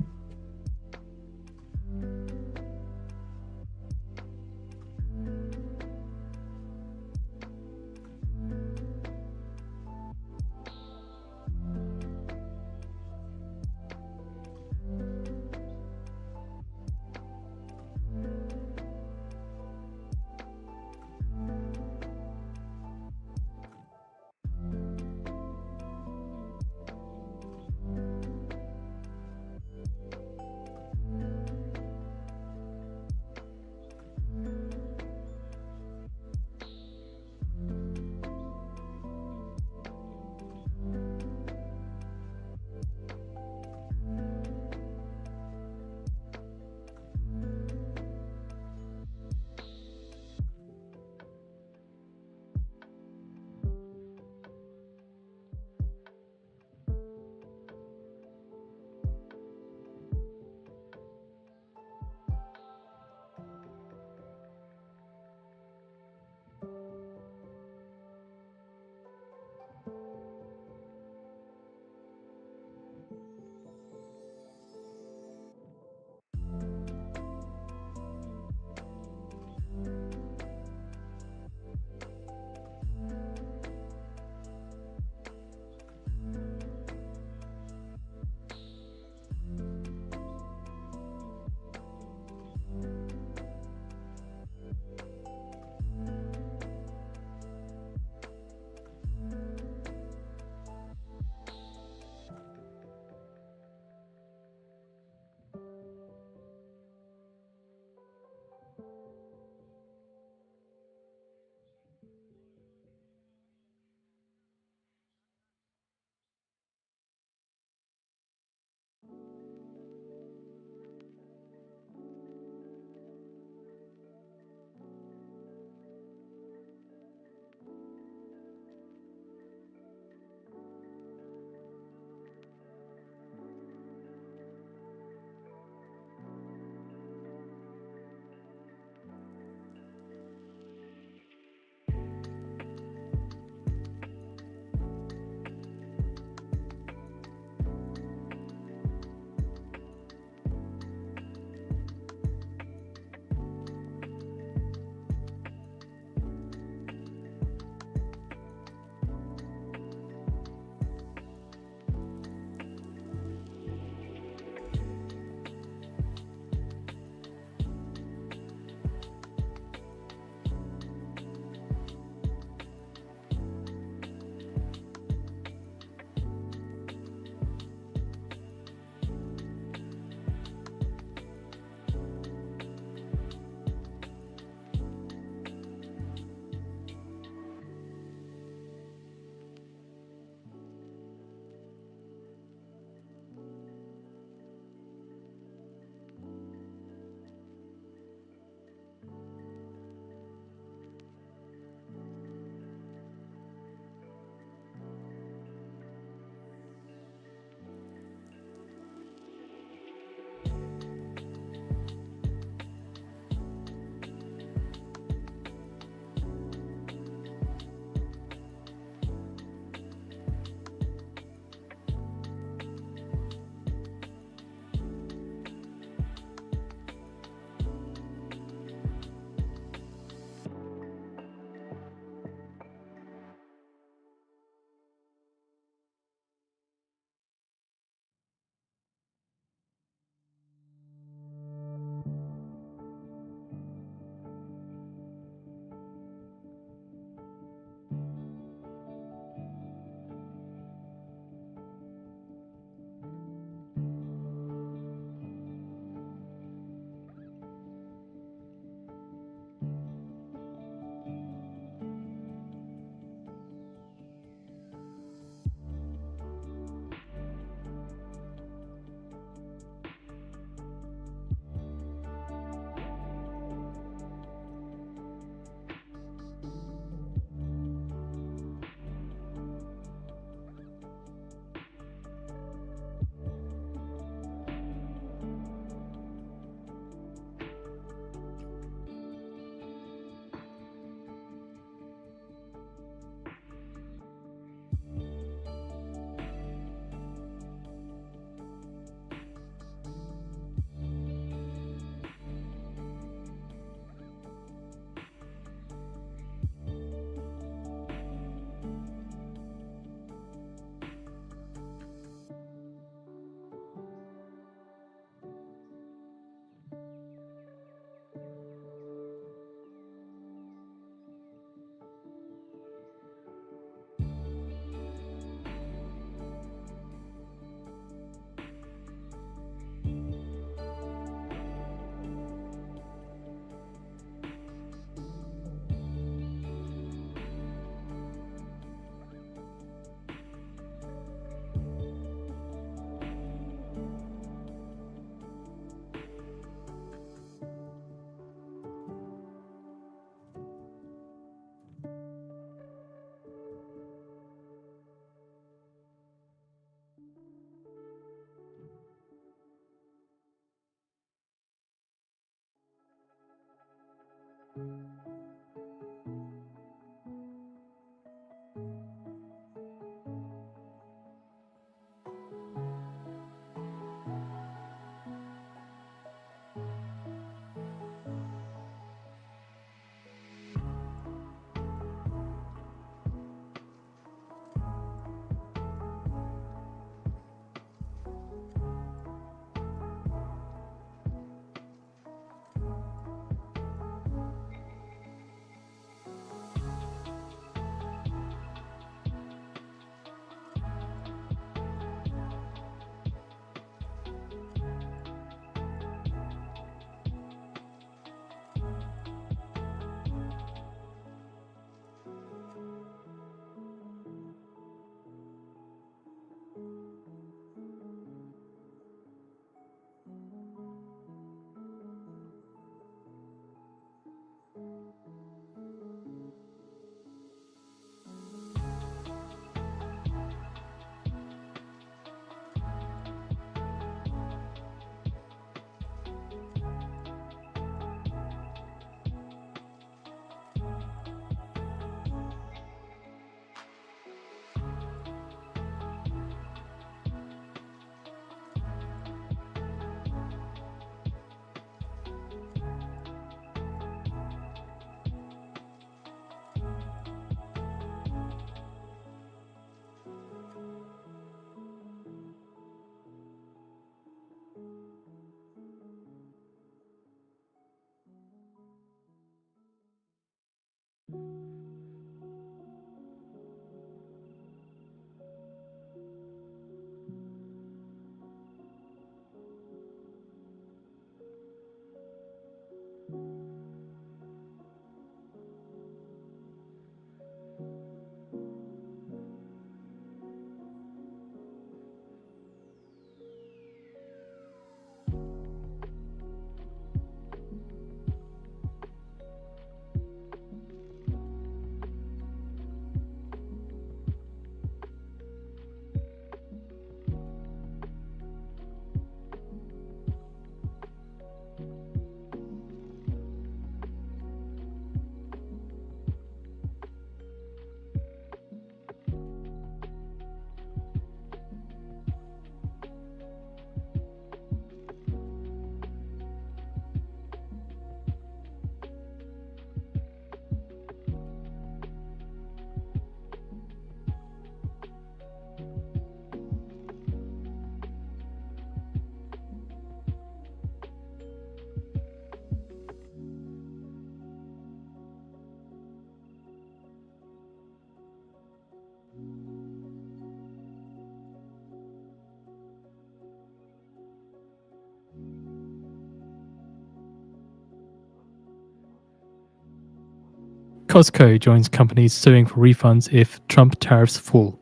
Costco joins companies suing for refunds if Trump tariffs fall.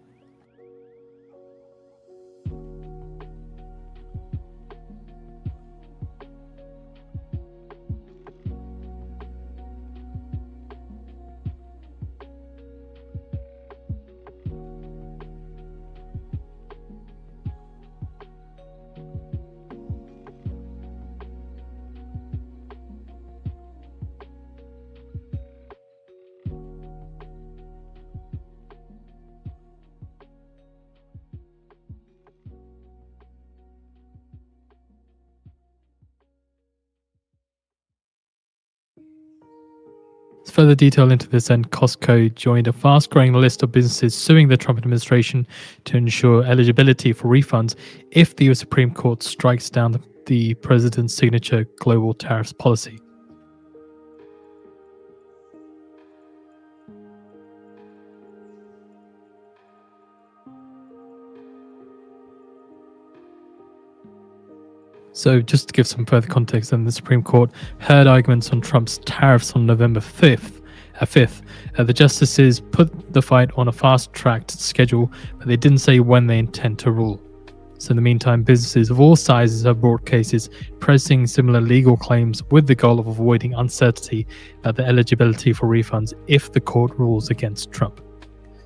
Further detail into this, and Costco joined a fast-growing list of businesses suing the Trump administration to ensure eligibility for refunds if the US Supreme Court strikes down the president's signature global tariffs policy. So just to give some further context, then the Supreme Court heard arguments on Trump's tariffs on November 5th. The justices put the fight on a fast-tracked schedule, but they didn't say when they intend to rule. So in the meantime, businesses of all sizes have brought cases pressing similar legal claims with the goal of avoiding uncertainty about the eligibility for refunds if the court rules against Trump.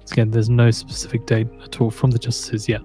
So again, there's no specific date at all from the justices yet.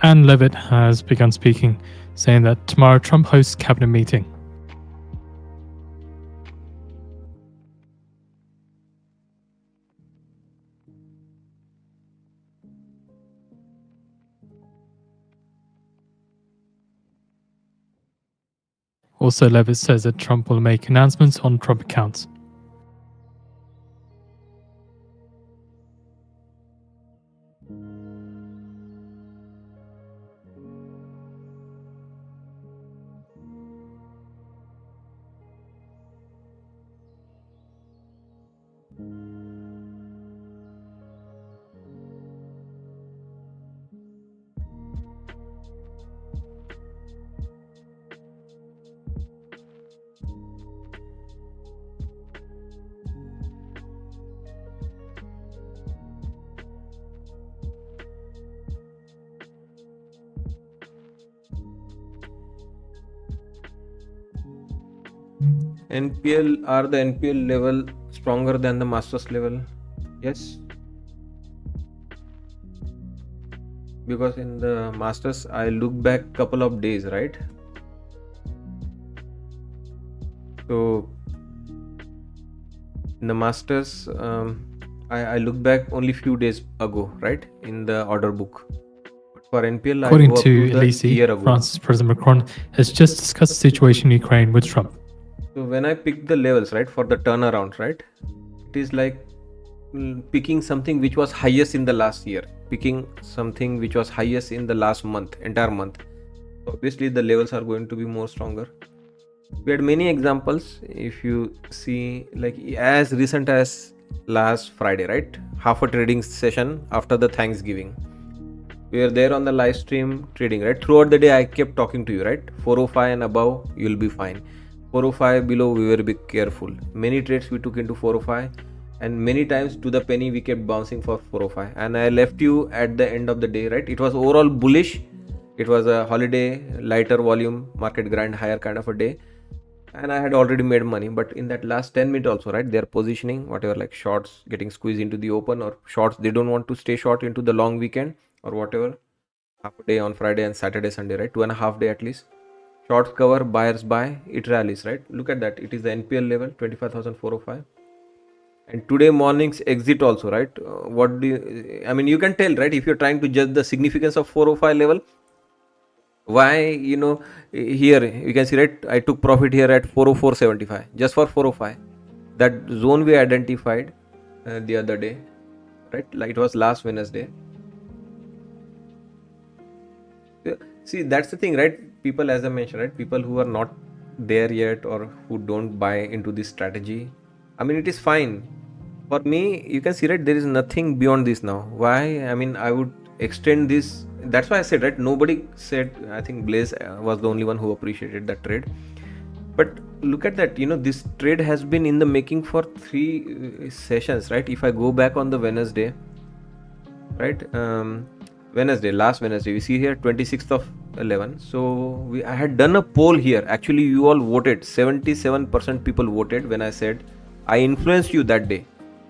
And Levitt has begun speaking, saying that tomorrow Trump hosts cabinet meeting. Also, Levitt says that Trump will make announcements on Trump accounts. Are the NPL level stronger than the masters level? Yes. Because in the masters, I look back couple of days, right? So in the masters, I look back only few days ago, right? In the order book. But for NPL, According I go to up to Elise, the year ago. France's President Macron has just discussed the situation in Ukraine with Trump. So when I pick the levels, right, for the turnaround, right, it is like picking something which was highest in the last year, picking something which was highest in the last month, entire month. Obviously, the levels are going to be more stronger. We had many examples. If you see, like as recent as last Friday, right, half a trading session after the Thanksgiving, we were there on the live stream trading, right. Throughout the day, I kept talking to you, right. 405 and above, you'll be fine. 405 below, we were a bit careful. Many trades we took into 405, and many times to the penny we kept bouncing for 405. And I left you at the end of the day, right. It was overall bullish. It was a holiday, lighter volume, market grind higher kind of a day, and I had already made money. But in that last 10 minutes also, right, they're positioning whatever, like shorts getting squeezed into the open, or shorts they don't want to stay short into the long weekend or whatever, half a day on Friday and Saturday, Sunday, right, 2.5 day at least. Shorts cover, buyers buy, it rallies, right. Look at that, it is the NPL level 25,405. And today morning's exit also, right. What do you, I mean, you can tell, right, if you're trying to judge the significance of 405 level, why, here you can see, right, I took profit here at 404.75 just for 405, that zone we identified the other day, right, like it was last Wednesday. See, that's the thing, right, people, as I mentioned, right, people who are not there yet or who don't buy into this strategy, I mean, it is fine. For me, you can see, right, there is nothing beyond this now. Why? I mean, I would extend this. That's why I said, right, nobody said, I think Blaze was the only one who appreciated that trade. But look at that, this trade has been in the making for 3 sessions, right? If I go back on the Wednesday, right, last Wednesday, we see here 26th of 11. So I had done a poll here. Actually, you all voted. 77% people voted when I said I influenced you that day.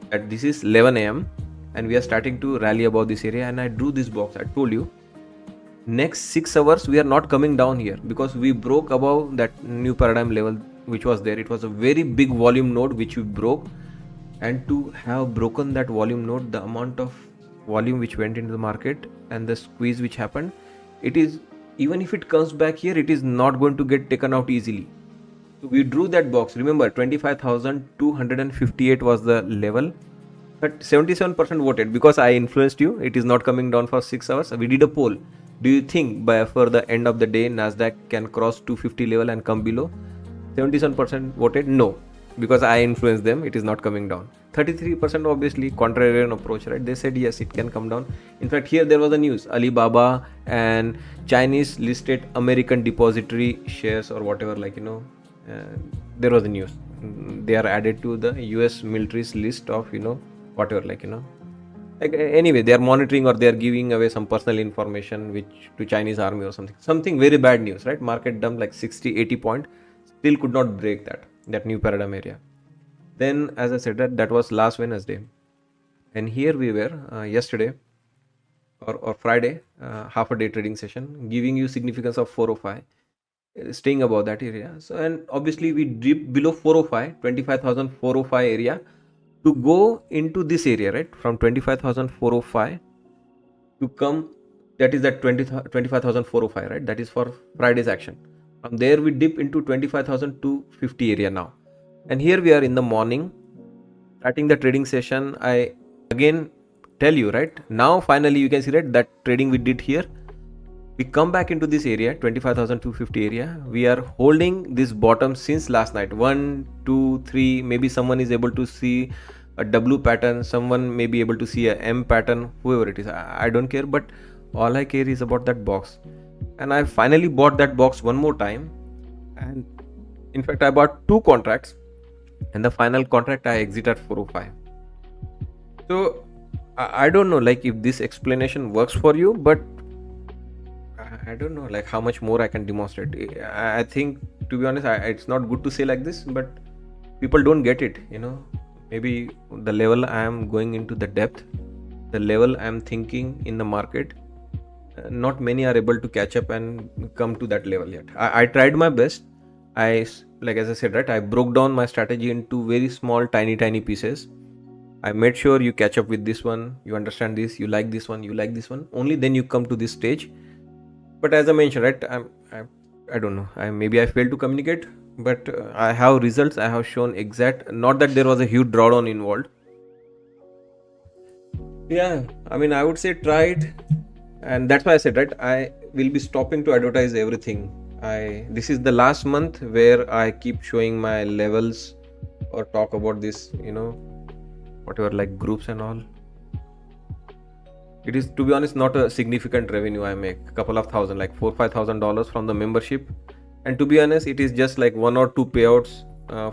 That this is 11 a.m. and we are starting to rally above this area, and I drew this box. I told you next 6 hours we are not coming down here because we broke above that new paradigm level which was there. It was a very big volume node which we broke, and to have broken that volume node, the amount of volume which went into the market and the squeeze which happened, it is, even if it comes back here, it is not going to get taken out easily. So we drew that box. Remember, 25,258 was the level, but 77% voted because I influenced you. It is not coming down for 6 hours. We did a poll. Do you think by for the end of the day Nasdaq can cross 250 level and come below? 77% voted no, because I influenced them. It is not coming down. 33% obviously contrarian approach, right? They said yes, it can come down. In fact, here there was a news: Alibaba and Chinese listed American depository shares or whatever, like there was a news. They are added to the US military's list of whatever, like anyway, they are monitoring or they are giving away some personal information which to Chinese army or something very bad news, right? Market dumped like 60-80 point, still could not break that new paradigm area. Then, as I said, that was last Wednesday, and here we were yesterday. or Friday, half a day trading session, giving you significance of 405, staying above that area. So, and obviously we dipped below 405, 25,405 area to go into this area, right? From 25,405 to come, that is that 25,405, right? That is for Friday's action. From there we dip into 25,250 area now. And here we are in the morning, starting the trading session. I again tell you, right? Now finally you can see, right, that trading we did here. We come back into this area, 25,250 area. We are holding this bottom since last night. 1, 2, 3. Maybe someone is able to see a W pattern. Someone may be able to see a M pattern. Whoever it is, I don't care. But all I care is about that box. And I finally bought that box one more time. And in fact, I bought 2 contracts. And the final contract I exit at 405. So I don't know, like, if this explanation works for you, but I don't know, like, how much more I can demonstrate. I think, to be honest, it's not good to say like this, but people don't get it, maybe the level I am going into the depth, the level I am thinking in the market, not many are able to catch up and come to that level yet. I tried my best. Like as I said, right, I broke down my strategy into very small, tiny pieces. I made sure you catch up with this one, you understand this, you like this one, you like this one, only then you come to this stage. But as I mentioned, right, I don't know, maybe I failed to communicate, but I have results. I have shown exact, not that there was a huge drawdown involved. Yeah, I mean, I would say try it, and that's why I said, right, I will be stopping to advertise everything. This is the last month where I keep showing my levels or talk about this, whatever, like groups and all. It is, to be honest, not a significant revenue I make, a couple of thousand, like $4,000-5,000 from the membership. And to be honest, it is just like 1 or 2 payouts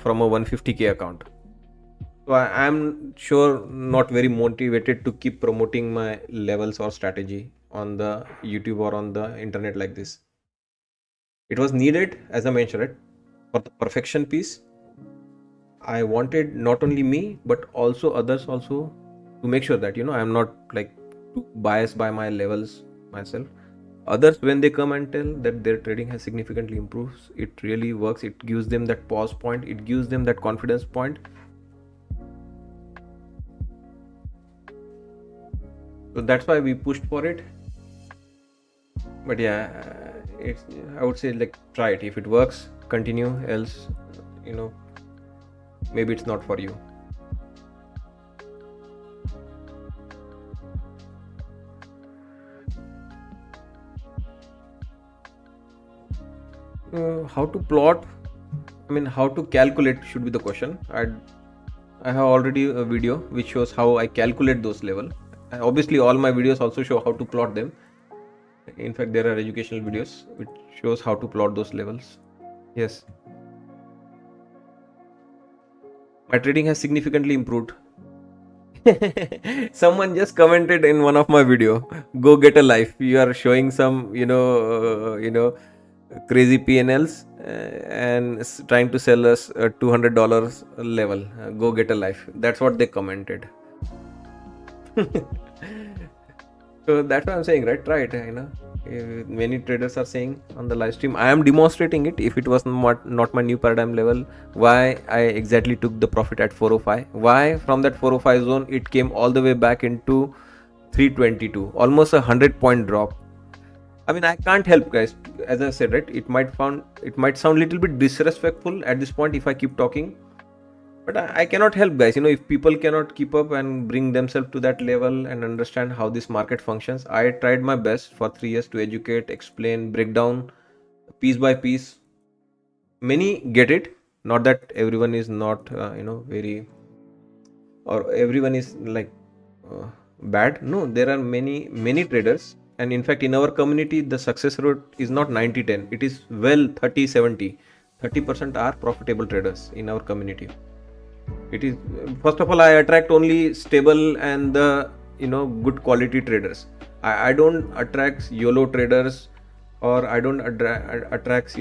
from a 150k account. So I am sure not very motivated to keep promoting my levels or strategy on the YouTube or on the internet like this. It was needed, as I mentioned, right, for the perfection piece. I wanted not only me, but also others also, to make sure that, I am not like too biased by my levels myself. Others, when they come and tell that their trading has significantly improved, it really works. It gives them that pause point. It gives them that confidence point. So that's why we pushed for it. But yeah, I would say, like, try it. If it works, continue. Else, maybe it's not for you. How to plot, how to calculate should be the question. I have already a video which shows how I calculate those levels. Obviously, all my videos also show how to plot them. In fact, there are educational videos which shows how to plot those levels. Yes. My trading has significantly improved. Someone just commented in one of my video, go get a life. You are showing some, crazy PNLs and trying to sell us a $200 level. Go get a life. That's what they commented. So that's what I'm saying, right? Try it. Many traders are saying on the live stream. I am demonstrating it. If it was not my new paradigm level, why I exactly took the profit at 405, why from that 405 zone it came all the way back into 322, almost 100-point drop. I can't help, guys. As I said, right, it might sound a little bit disrespectful at this point if I keep talking, but I cannot help, guys. If people cannot keep up and bring themselves to that level and understand how this market functions, I tried my best for 3 years to educate, explain, break down piece by piece. Many get it. Not that everyone is not, very, or everyone is like bad. No, there are many traders. And in fact, in our community, the success rate is not 90-10. It is 30-70. 30% are profitable traders in our community. It is, first of all, I attract only stable and the good quality traders. I don't attract YOLO traders, or I don't attract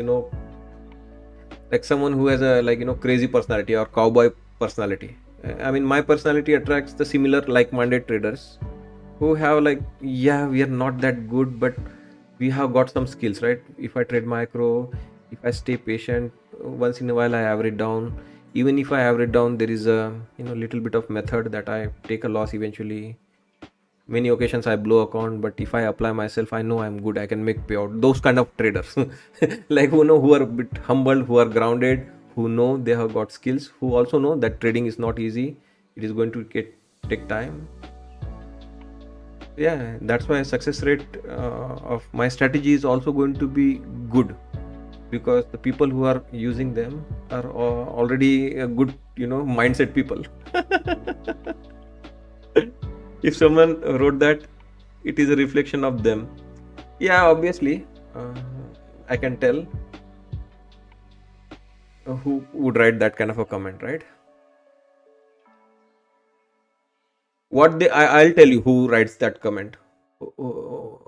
like someone who has a crazy personality or cowboy personality. My personality attracts the similar like-minded traders who have like, yeah, we are not that good, but we have got some skills, right? If I trade macro, if I stay patient, once in a while I average down. Even if I average down, there is a little bit of method that I take a loss eventually. Many occasions I blow account, but if I apply myself, I know I'm good, I can make payout. Those kind of traders like who are a bit humble, who are grounded, who know they have got skills, who also know that trading is not easy, it is going to take time. Yeah, that's why success rate of my strategy is also going to be good, because the people who are using them are already a good mindset people. If someone wrote that, it is a reflection of them. Yeah, obviously, I can tell who would write that kind of a comment, right? I'll tell you who writes that comment.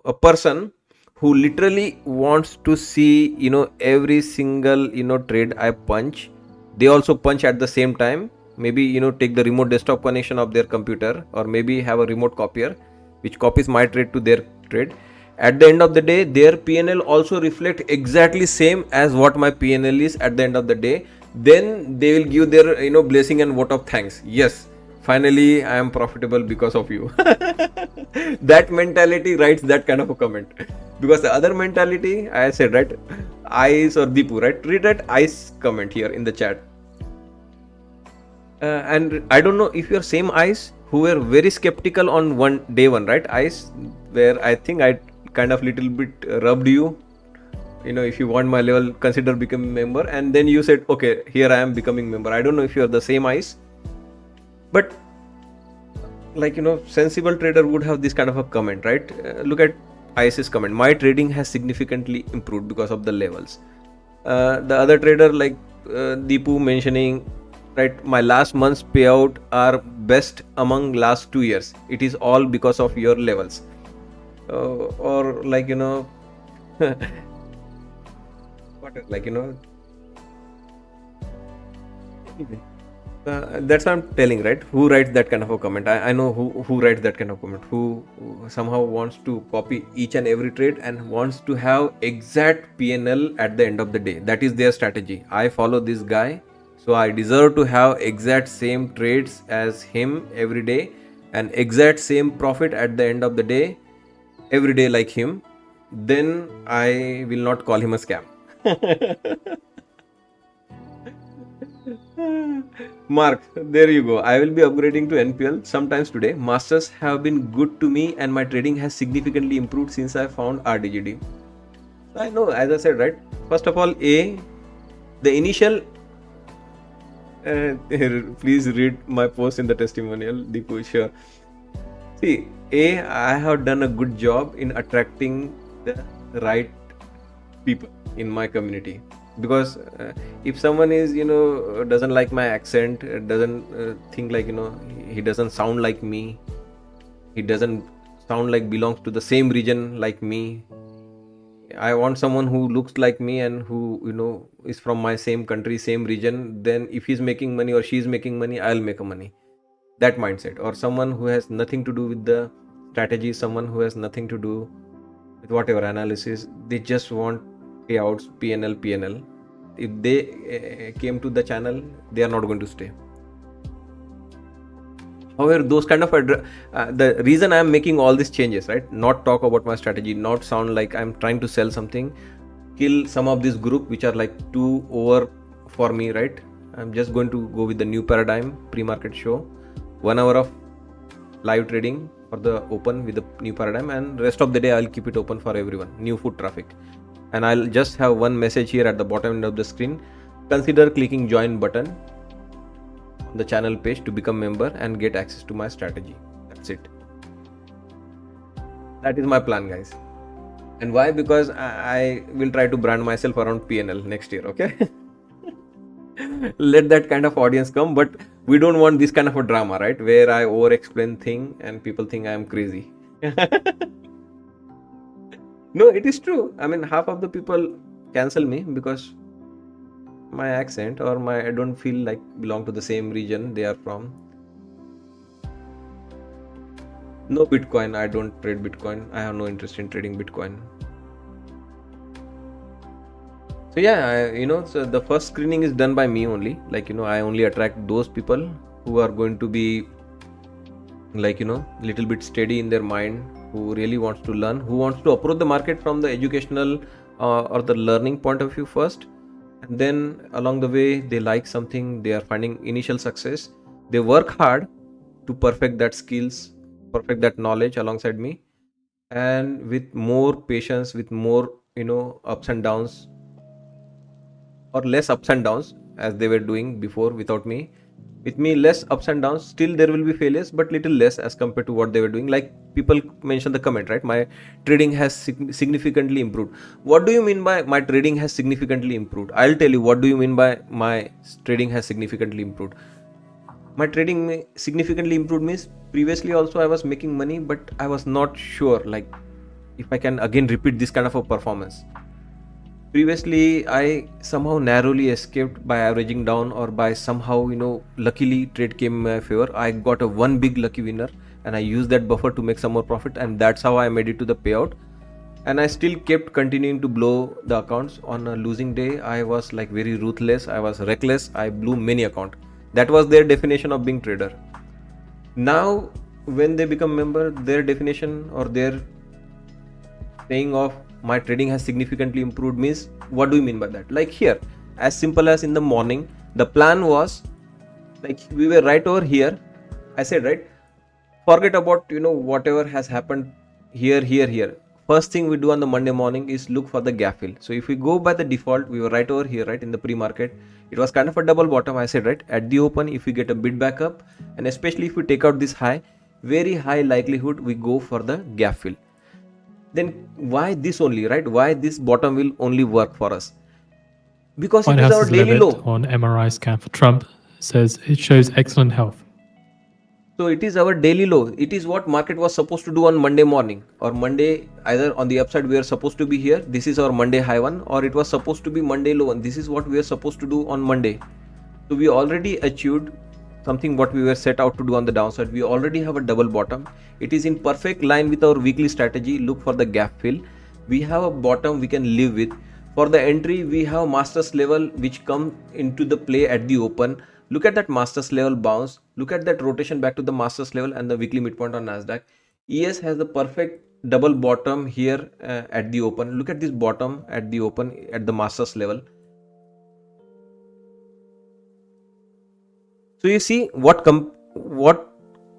A person who literally wants to see every single trade I punch. They also punch at the same time. Maybe take the remote desktop connection of their computer, or maybe have a remote copier which copies my trade to their trade. At the end of the day, their PNL also reflect exactly same as what my PNL is at the end of the day. Then they will give their blessing and vote of thanks. Yes, finally I am profitable because of you. That mentality writes that kind of a comment. Because the other mentality, I said, right, Ice or Deepu, right, read that Ice comment here in the chat. And I don't know if you're same Ice who were very skeptical on day one, right, Ice, where I think I kind of little bit rubbed you, if you want my level, consider becoming member, and then you said, okay, here I am becoming member. I don't know if you're the same Ice, but like sensible trader would have this kind of a comment, right? Look at Ice's comment. My trading has significantly improved because of the levels. The other trader like Deepu mentioning, right, my last month's payout are best among last 2 years. It is all because of your levels. Or like what like that's what I'm telling, right? Who writes that kind of a comment? I know who writes that kind of comment, who somehow wants to copy each and every trade and wants to have exact PNL at the end of the day. That is their strategy. I follow this guy, so I deserve to have exact same trades as him every day and exact same profit at the end of the day every day like him. Then I will not call him a scam. Mark, there you go. I will be upgrading to NPL sometimes today. Masters have been good to me and my trading has significantly improved since I found RDGD. I know, as I said, right? First of all, the initial please read my post in the testimonial, Deepu, sure. See, I have done a good job in attracting the right people in my community. Because if someone is doesn't like my accent, doesn't think like he doesn't sound like me, he doesn't sound like belongs to the same region like me, I want someone who looks like me and who is from my same country, same region. Then if he's making money or she's making money, I'll make a money. That mindset. Or someone who has nothing to do with the strategy, someone who has nothing to do with whatever analysis, they just want payouts, PNL. If they came to the channel, they are not going to stay. However, those kind of the reason I am making all these changes, right? Not talk about my strategy, not sound like I'm trying to sell something, kill some of this group which are like too over for me, right? I'm just going to go with the new paradigm pre-market show, 1 hour of live trading for the open with the new paradigm, and rest of the day I'll keep it open for everyone, new foot traffic. And I'll just have one message here at the bottom end of the screen. Consider clicking join button on the channel page to become member and get access to my strategy. That's it. That is my plan, guys. And why? Because I will try to brand myself around PNL next year, okay? Let that kind of audience come, but we don't want this kind of a drama, right? Where I over explain thing and people think I am crazy. No, it is true. I mean, half of the people cancel me because my accent or I don't feel like belong to the same region they are from. No Bitcoin. I don't trade Bitcoin. I have no interest in trading Bitcoin. So yeah, so the first screening is done by me only. Like, I only attract those people who are going to be like, little bit steady in their mind, who really wants to learn, who wants to approach the market from the educational or the learning point of view first. And then along the way, they like something, they are finding initial success. They work hard to perfect that skills, perfect that knowledge alongside me. And with more patience, with more, ups and downs, or less ups and downs as they were doing before without me, with me less ups and downs, still there will be failures but little less as compared to what they were doing. Like people mention the comment, right? My trading has significantly improved. What do you mean by my trading has significantly improved? I'll tell you what do you mean by my trading has significantly improved. My trading significantly improved means previously also I was making money, but I was not sure like if I can again repeat this kind of a performance. Previously I somehow narrowly escaped by averaging down, or by somehow, luckily trade came in my favor. I got a one big lucky winner and I used that buffer to make some more profit, and that's how I made it to the payout. And I still kept continuing to blow the accounts. On a losing day I was like very ruthless, I was reckless, I blew many accounts. That was their definition of being trader. Now when they become member, their definition or their saying of my trading has significantly improved means, what do you mean by that? Like here, as simple as in the morning, the plan was like we were right over here. I said, right, forget about whatever has happened here. First thing we do on the Monday morning is look for the gap fill. So if we go by the default, we were right over here, right, in the pre-market. It was kind of a double bottom. I said, right, at the open, if we get a bit back up, and especially if we take out this high, very high likelihood we go for the gap fill. Then why this only, right? Why this bottom will only work for us? Because White it is our House's daily limit low. on MRI scan for Trump says it shows excellent health. So it is our daily low. It is what market was supposed to do on Monday morning, or Monday, either on the upside we are supposed to be here. This is our Monday high one, or it was supposed to be Monday low one. This is what we are supposed to do on Monday. So we already achieved something what we were set out to do on the downside. We already have a double bottom. It is in perfect line with our weekly strategy. Look for the gap fill. We have a bottom we can live with. For the entry, we have masters level which come into the play at the open. Look at that masters level bounce. Look at that rotation back to the masters level and the weekly midpoint on Nasdaq. ES has the perfect double bottom here at the open. Look at this bottom at the open at the masters level. So you see what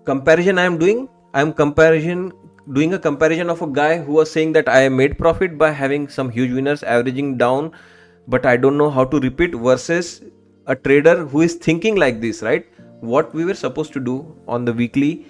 comparison I am doing? I am doing a comparison of a guy who was saying that I made profit by having some huge winners averaging down, but I don't know how to repeat, versus a trader who is thinking like this, right? What we were supposed to do on the weekly,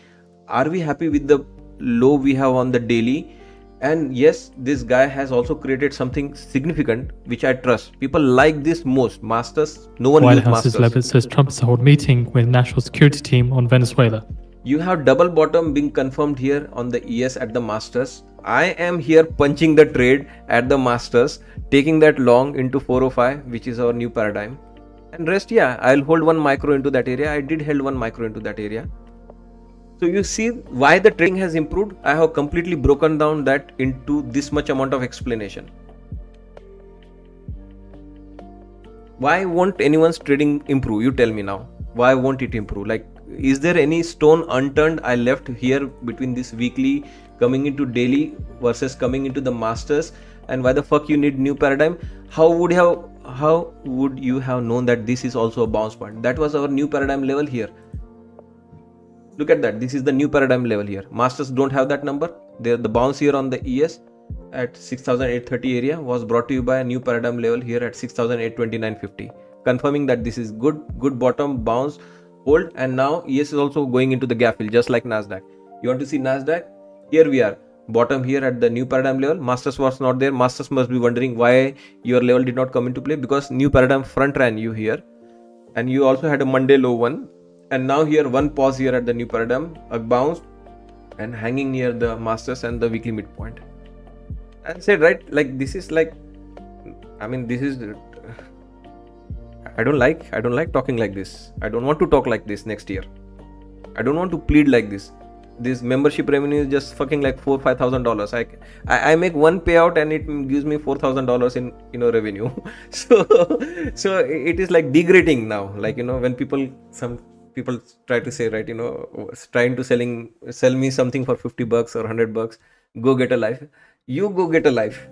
are we happy with the low we have on the daily? And yes, this guy has also created something significant which I trust. People like this most. Masters, no one White uses House's masters. limit says Trump to hold meeting with national security team on Venezuela. You have double bottom being confirmed here on the ES at the masters. I am here punching the trade at the masters, taking that long into 405, which is our new paradigm. And rest, yeah, I'll hold one micro into that area. I did hold one micro into that area. So you see why the trading has improved. I have completely broken down that into this much amount of explanation. Why won't anyone's trading improve? You tell me now. Why won't it improve? Like, is there any stone unturned I left here between this weekly coming into daily versus coming into the masters? And why the fuck you need new paradigm? How would you have known that this is also a bounce point? That was our new paradigm level here. Look at that. This is the new paradigm level here. Masters don't have that number. The bounce here on the ES at 6,830 area was brought to you by a new paradigm level here at 6,829.50, confirming that this is good bottom bounce hold. And now ES is also going into the gap fill, just like Nasdaq. You want to see Nasdaq? Here we are, bottom here at the new paradigm level. Masters was not there. Masters must be wondering why your level did not come into play, because new paradigm front ran you here, and you also had a Monday low one. And now here one pause here at the new paradigm, a bounce and hanging near the masters and the weekly midpoint. And said, right, like this is like, I mean, this is, I don't like talking like this. I don't want to talk like this next year. I don't want to plead like this. This membership revenue is just fucking like $4,000-5,000. I make one payout and it gives me $4,000 in revenue. So it is like degrading now. Like when some people try to say, right, trying to sell me something for $50 or $100, go get a life. You go get a life.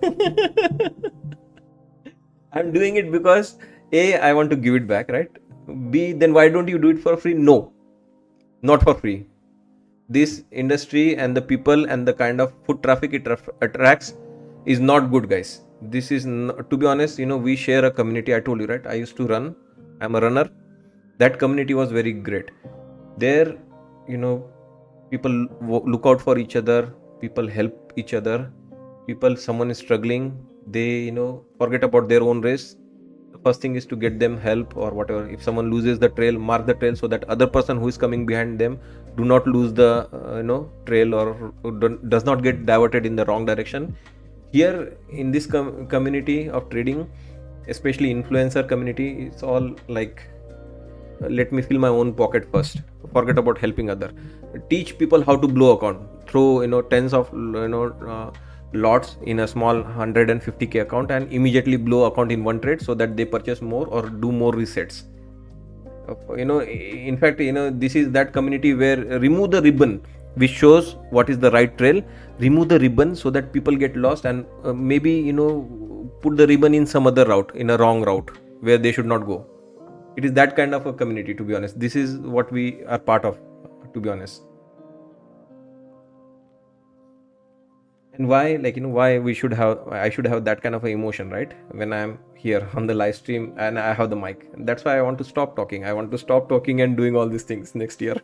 I'm doing it because A, I want to give it back, right? B, then why don't you do it for free? No, not for free. This industry and the people and the kind of foot traffic it attracts is not good, guys. This is not, to be honest, we share a community. I told you, right? I used to run. I'm a runner. That community was very great. There, people look out for each other. People help each other. Someone is struggling, they forget about their own race. The first thing is to get them help or whatever. If someone loses the trail, mark the trail so that other person who is coming behind them do not lose the trail or does not get diverted in the wrong direction. Here in this community of trading, especially influencer community, it's all like, let me fill my own pocket first, forget about helping other. Teach people how to blow account, throw tens of lots in a small 150k account and immediately blow account in one trade so that they purchase more or do more resets. In fact, this is that community where remove the ribbon which shows what is the right trail, remove the ribbon so that people get lost, and maybe put the ribbon in some other route, in a wrong route where they should not go. It is that kind of a community, to be honest. This is what we are part of, to be honest. And why, why I should have that kind of an emotion, right, when I'm here on the live stream and I have the mic. That's why I want to stop talking. I want to stop talking and doing all these things next year.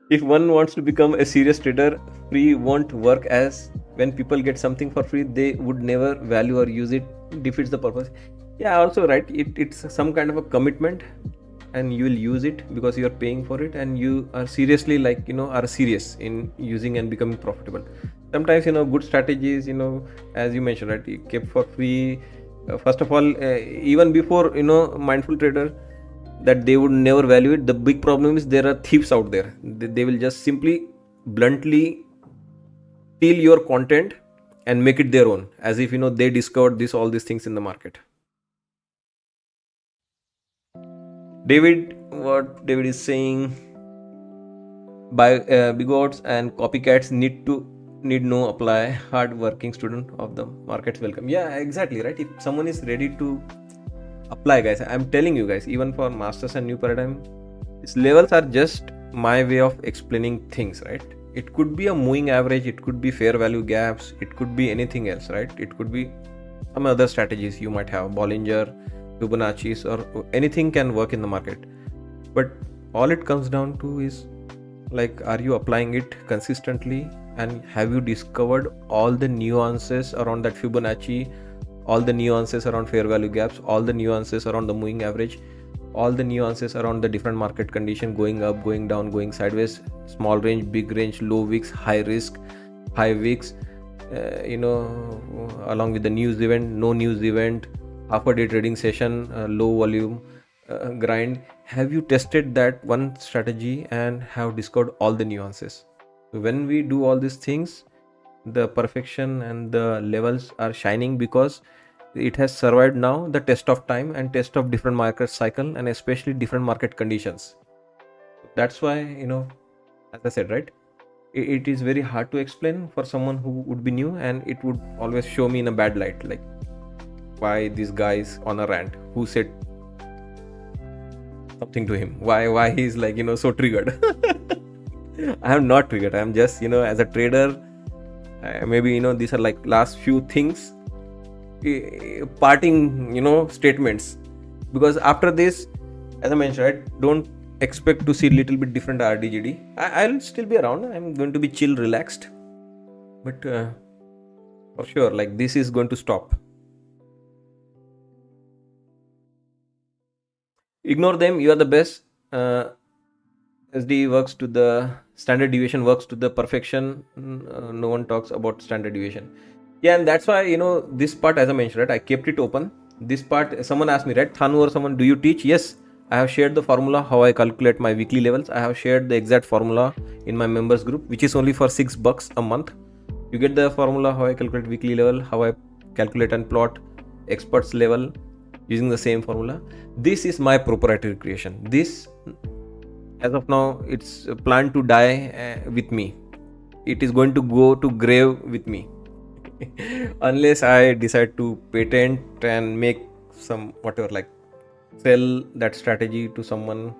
If one wants to become a serious trader, free won't work, as when people get something for free, they would never value or use it. Defeats the purpose. Yeah, also, right, it's some kind of a commitment, and you will use it because you are paying for it and you are seriously are serious in using and becoming profitable. Sometimes good strategies, as you mentioned, right, kept for free. First of all, even before mindful trader, that they would never value it. The big problem is there are thieves out there. They will just simply bluntly steal your content and make it their own, as if they discovered all these things in the market. What David is saying, by bigots and copycats need no apply, hard working student of the markets welcome. Yeah, exactly, right. If someone is ready to apply, guys, I'm telling you guys, even for masters and new paradigm, these levels are just my way of explaining things, right? It could be a moving average, it could be fair value gaps, it could be anything else, right? It could be some other strategies you might have, Bollinger, Fibonacci's, or anything can work in the market. But all it comes down to is, like, are you applying it consistently, and have you discovered all the nuances around that Fibonacci, all the nuances around fair value gaps, all the nuances around the moving average, all the nuances around the different market condition, going up, going down, going sideways, small range, big range, low wicks, high risk, high wicks, along with the news event, no news event, half a day trading session, low volume, grind. Have you tested that one strategy and have discovered all the nuances? So when we do all these things, the perfection and the levels are shining because it has survived now the test of time and test of different market cycle and especially different market conditions. That's why, as I said, right, it is very hard to explain for someone who would be new, and it would always show me in a bad light, like, why this guy is on a rant, who said something to him, why he's so triggered. I am not triggered. I am just, as a trader, maybe these are like last few things, parting statements, because after this, as I mentioned, right, don't expect to see little bit different RDGD. I'll still be around. I'm going to be chill, relaxed, but for sure, like, this is going to stop. Ignore them, you are the best. SD works to the standard deviation, works to the perfection. No one talks about standard deviation. Yeah, and that's why, this part, as I mentioned, right, I kept it open. This part, someone asked me, right, Thanu or someone, do you teach? Yes, I have shared the formula how I calculate my weekly levels. I have shared the exact formula in my members group, which is only for $6 a month. You get the formula how I calculate weekly level, how I calculate and plot experts level using the same formula. This is my proprietary creation. This, as of now, it's planned to die with me. It is going to go to grave with me unless I decide to patent and make some whatever, like sell that strategy to someone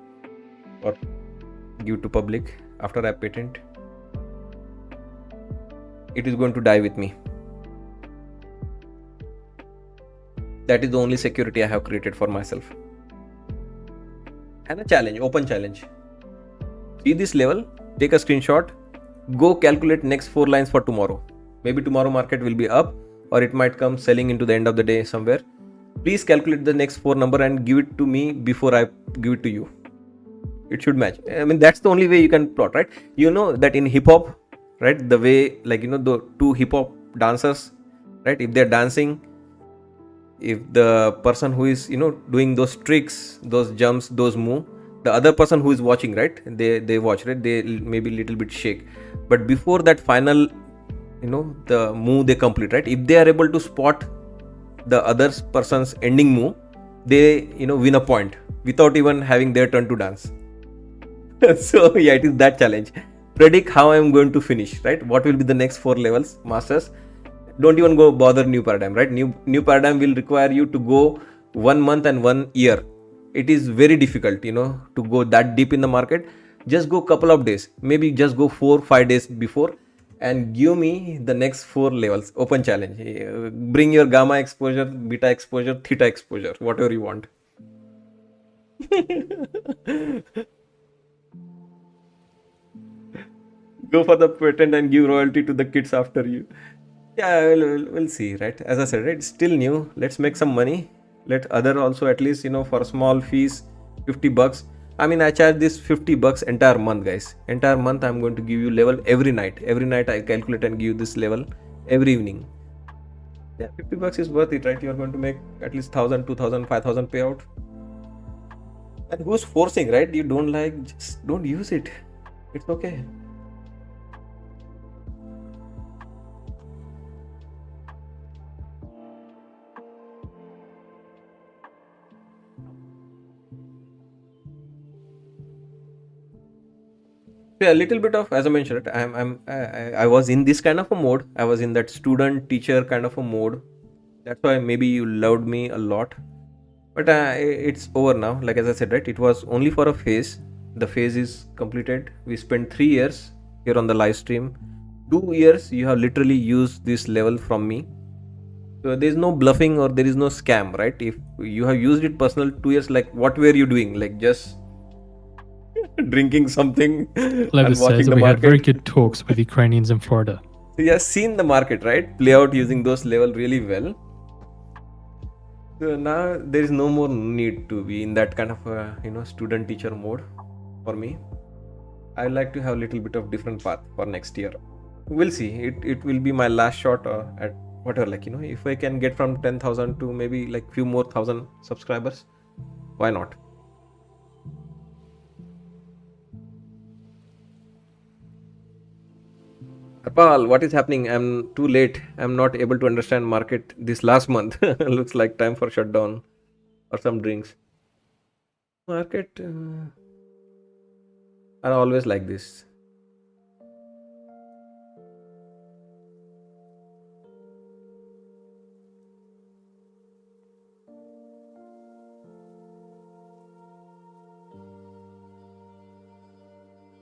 or give to public after I patent. It is going to die with me. That is the only security I have created for myself. And a challenge, open challenge. See this level, take a screenshot, go calculate next 4 lines for tomorrow. Maybe tomorrow market will be up, or it might come selling into the end of the day somewhere. Please calculate the next 4 number and give it to me before I give it to you. It should match. I mean, that's the only way you can plot, right? You know that in hip hop, right? The way, like, the two hip hop dancers, right? If they're dancing, if the person who is, doing those tricks, those jumps, those move, the other person who is watching, right? They watch, right? They maybe little bit shake. But before that final, the move they complete, right? If they are able to spot the other person's ending move, they, win a point without even having their turn to dance. So yeah, it is that challenge. Predict how I am going to finish, right? What will be the next 4 levels, masters? Don't even go bother new paradigm, right? New paradigm will require you to go 1 month and 1 year. It is very difficult, to go that deep in the market. Just go couple of days, maybe just go 4-5 days before and give me the next 4 levels. Open challenge. Bring your gamma exposure, beta exposure, theta exposure, whatever you want. Go for the patent and give royalty to the kids after you. Yeah, we'll see, right? As I said, right? It's still new. Let's make some money. Let other also, at least, for small fees, $50. I mean, I charge this $50 entire month, guys. Entire month, I'm going to give you level every night. Every night I calculate and give you this level every evening. Yeah, $50 is worth it, right? You're going to make at least 1,000, 2,000, 5,000 payout. And who's forcing, right? You don't like, just don't use it. It's okay. Yeah, a little bit of, as I mentioned, I was in this kind of a mode. I was in that student teacher kind of a mode. That's why maybe you loved me a lot. But it's over now. Like, as I said, right, it was only for a phase. The phase is completed. We spent 3 years here on the live stream. 2 years you have literally used this level from me. So there is no bluffing or there is no scam, right? If you have used it personal 2 years, like, what were you doing? Like, just drinking something and Levis watching says the we had market. very good talks with Ukrainians in Florida. So you have seen the market, right, play out using those level really well. So now there is no more need to be in that kind of a, student teacher mode for me. I like to have a little bit of different path for next year. We'll see. It will be my last shot at whatever, like, if I can get from 10,000 to maybe like few more thousand subscribers, why not? Arpal, what is happening? I'm too late. I'm not able to understand market this last month. Looks like time for shutdown or some drinks. Market are always like this.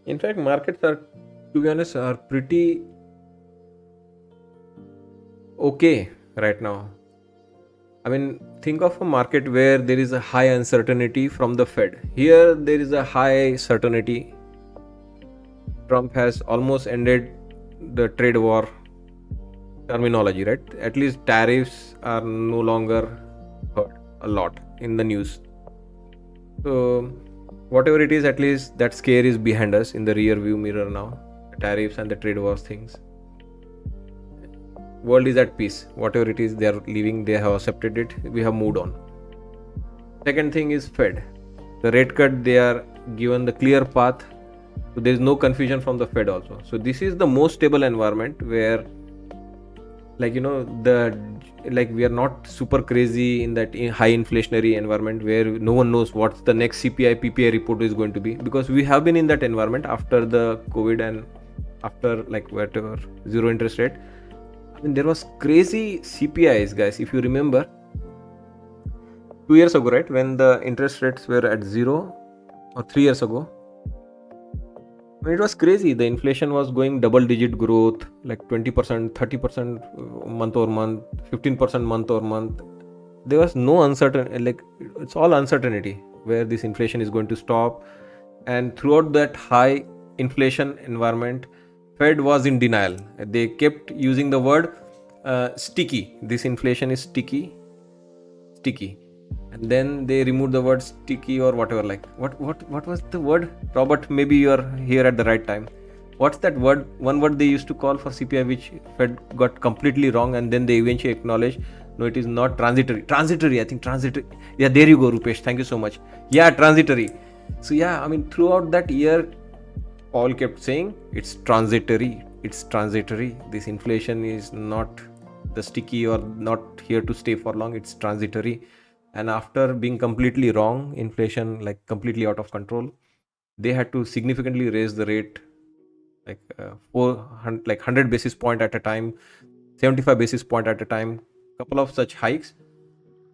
In fact, markets are, to be honest, are pretty okay right now. I mean, think of a market where there is a high uncertainty from the Fed. Here, there is a high certainty. Trump has almost ended the trade war terminology, right? At least tariffs are no longer heard a lot in the news. So, whatever it is, at least that scare is behind us in the rear view mirror now. The tariffs and the trade wars things. World is at peace. Whatever it is, they are leaving, they have accepted it, we have moved on. Second thing is Fed. the rate cut, they are given the clear path, so there is no confusion from the Fed also. So this is the most stable environment where, like, you know, the, like, we are not super crazy in that high inflationary environment where no one knows what the next CPI PPI report is going to be, because we have been in that environment after the COVID and after, like, whatever, zero interest rate. I mean, there was crazy CPIs, guys, if you remember 2 years ago, right, when the interest rates were at zero, or 3 years ago. I mean, it was crazy. The inflation was going double digit growth, like 20%, 30% month over month, 15% month over month. There was no uncertainty, like, it's all uncertainty where this inflation is going to stop. And throughout that high inflation environment, Fed was in denial. They kept using the word sticky. This inflation is sticky. And then they removed the word sticky or whatever. Like, what was the word? Robert, maybe you are here at the right time. What's that word? One word they used to call for CPI, which Fed got completely wrong, and then they eventually acknowledged, no, it is not transitory. I think transitory. Yeah, there you go, Rupesh. Thank you so much. Yeah, transitory. So yeah, I mean, throughout that year, Paul kept saying it's transitory. This inflation is not the sticky or not here to stay for long. It's transitory. And after being completely wrong, inflation like completely out of control, they had to significantly raise the rate, like 400, like 100 basis point at a time, 75 basis point at a time, couple of such hikes.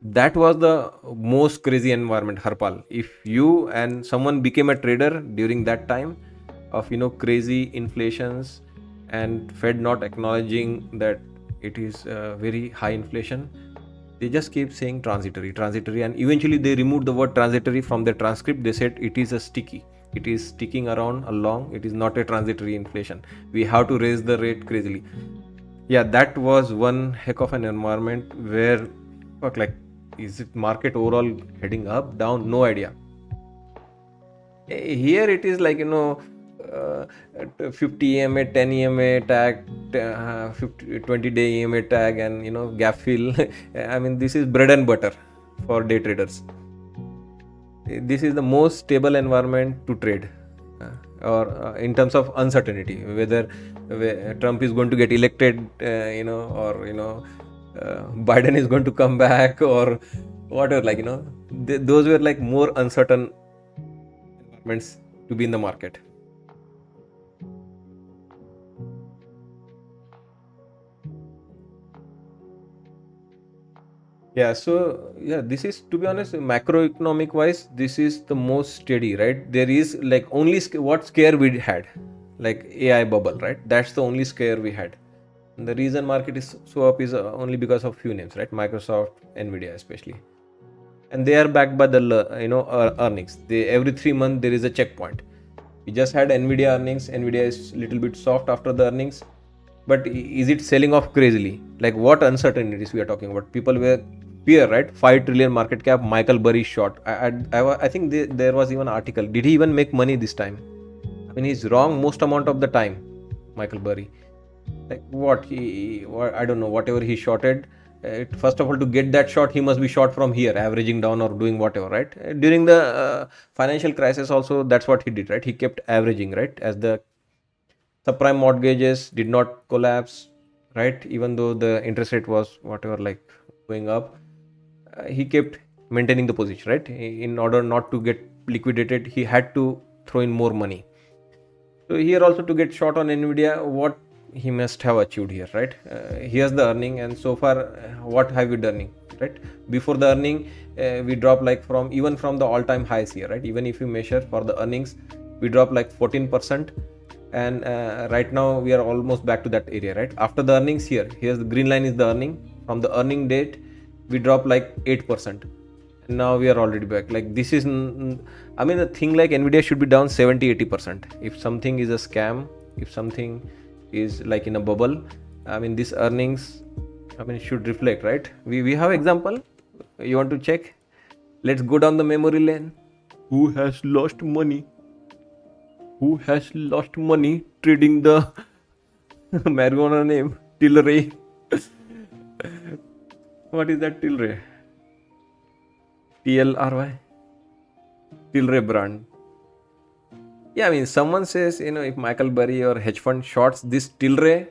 That was the most crazy environment, Harpal. If you and someone became a trader during that time of, you know, crazy inflations and Fed not acknowledging that it is very high inflation, they just keep saying transitory, and eventually they removed the word transitory from their transcript. They said it is a sticky, it is sticking around along, it is not a transitory inflation, we have to raise the rate crazily. Yeah, that was one heck of an environment where, fuck, like, is it market overall heading up, down? No idea. Here it is like, you know, 50 EMA, 10 EMA tag, 20-day EMA tag, and, you know, gap fill. I mean, this is bread and butter for day traders. This is the most stable environment to trade, or in terms of uncertainty, whether Trump is going to get elected, you know, or, you know, Biden is going to come back, or whatever, like, you know, those were like more uncertain environments to be in the market. Yeah, so yeah, this is, to be honest, macroeconomic wise, this is the most steady, right? There is like only what scare we had, like AI bubble, right? That's the only scare we had. And the reason market is so up is only because of few names, right? Microsoft, Nvidia, especially, and they are backed by the, you know, earnings. They, every 3 months there is a checkpoint. We just had Nvidia earnings. Nvidia is little bit soft after the earnings, but is it selling off crazily? Like, what uncertainties we are talking about? People were fear, right? 5 trillion market cap, Michael Burry short. I think there was even article. Did he even make money this time? I mean, he's wrong most amount of the time, Michael Burry. Like, what I don't know, whatever he shorted, first of all, to get that short, he must be short from here, averaging down or doing whatever, right? During the financial crisis also, that's what he did, right? He kept averaging, right? As the subprime mortgages did not collapse, right? Even though the interest rate was whatever, like, going up, he kept maintaining the position, right? In order not to get liquidated, he had to throw in more money. So here also, to get short on Nvidia, what he must have achieved here, right? Here's the earning, and so far, what have we done, right? Before the earning, we dropped like even from the all-time highs here, right? Even if you measure for the earnings, we dropped like 14%, and right now we are almost back to that area, right? After the earnings, here's the green line is the earning. From the earning date, we dropped like 8%. And now we are already back. Like, this is, I mean, the thing like Nvidia should be down 70-80%. If something is a scam, if something is like in a bubble, I mean, this earnings, I mean, it should reflect, right? We have example. You want to check? Let's go down the memory lane. Who has lost money? Who has lost money trading the marijuana name? Tilray. What is that Tilray? TLRY. Tilray brand. Yeah, I mean, someone says, if Michael Burry or hedge fund shorts this Tilray,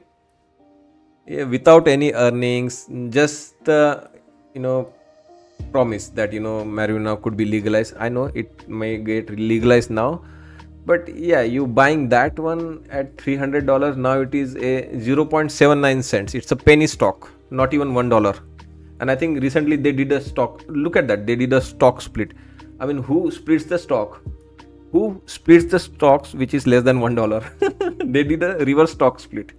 without any earnings, just the, promise that, marijuana could be legalized. I know it may get legalized now, but yeah, you buying that one at $300, now it is a 0.79 cents. It's a penny stock, not even $1. And I think recently they did a stock. Look at that, they did a stock split. I mean, who splits the stock? Who splits the stocks which is less than $1? They did a reverse stock split,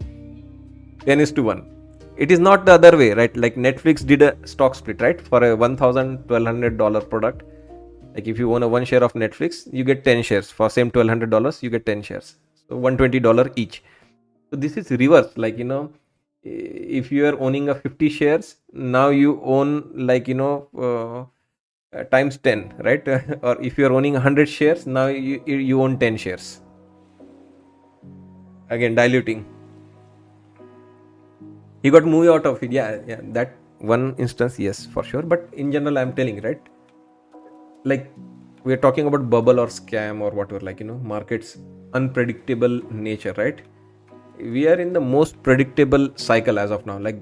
10:1. It is not the other way, right? Like Netflix did a stock split, right? For a $1,200 product. Like if you own a 1 share of Netflix, you get 10 shares. For same $1,200, you get 10 shares. So $120 each. So this is reverse. Like, if you are owning a 50 shares, now you own like, times 10, right? Or if you are owning 100 shares, now you own 10 shares. Again, diluting. He got moved out of it. Yeah, that one instance, yes, for sure. But in general, I'm telling, right? Like we're talking about bubble or scam or whatever, like, markets unpredictable nature, right? We are in the most predictable cycle as of now. Like,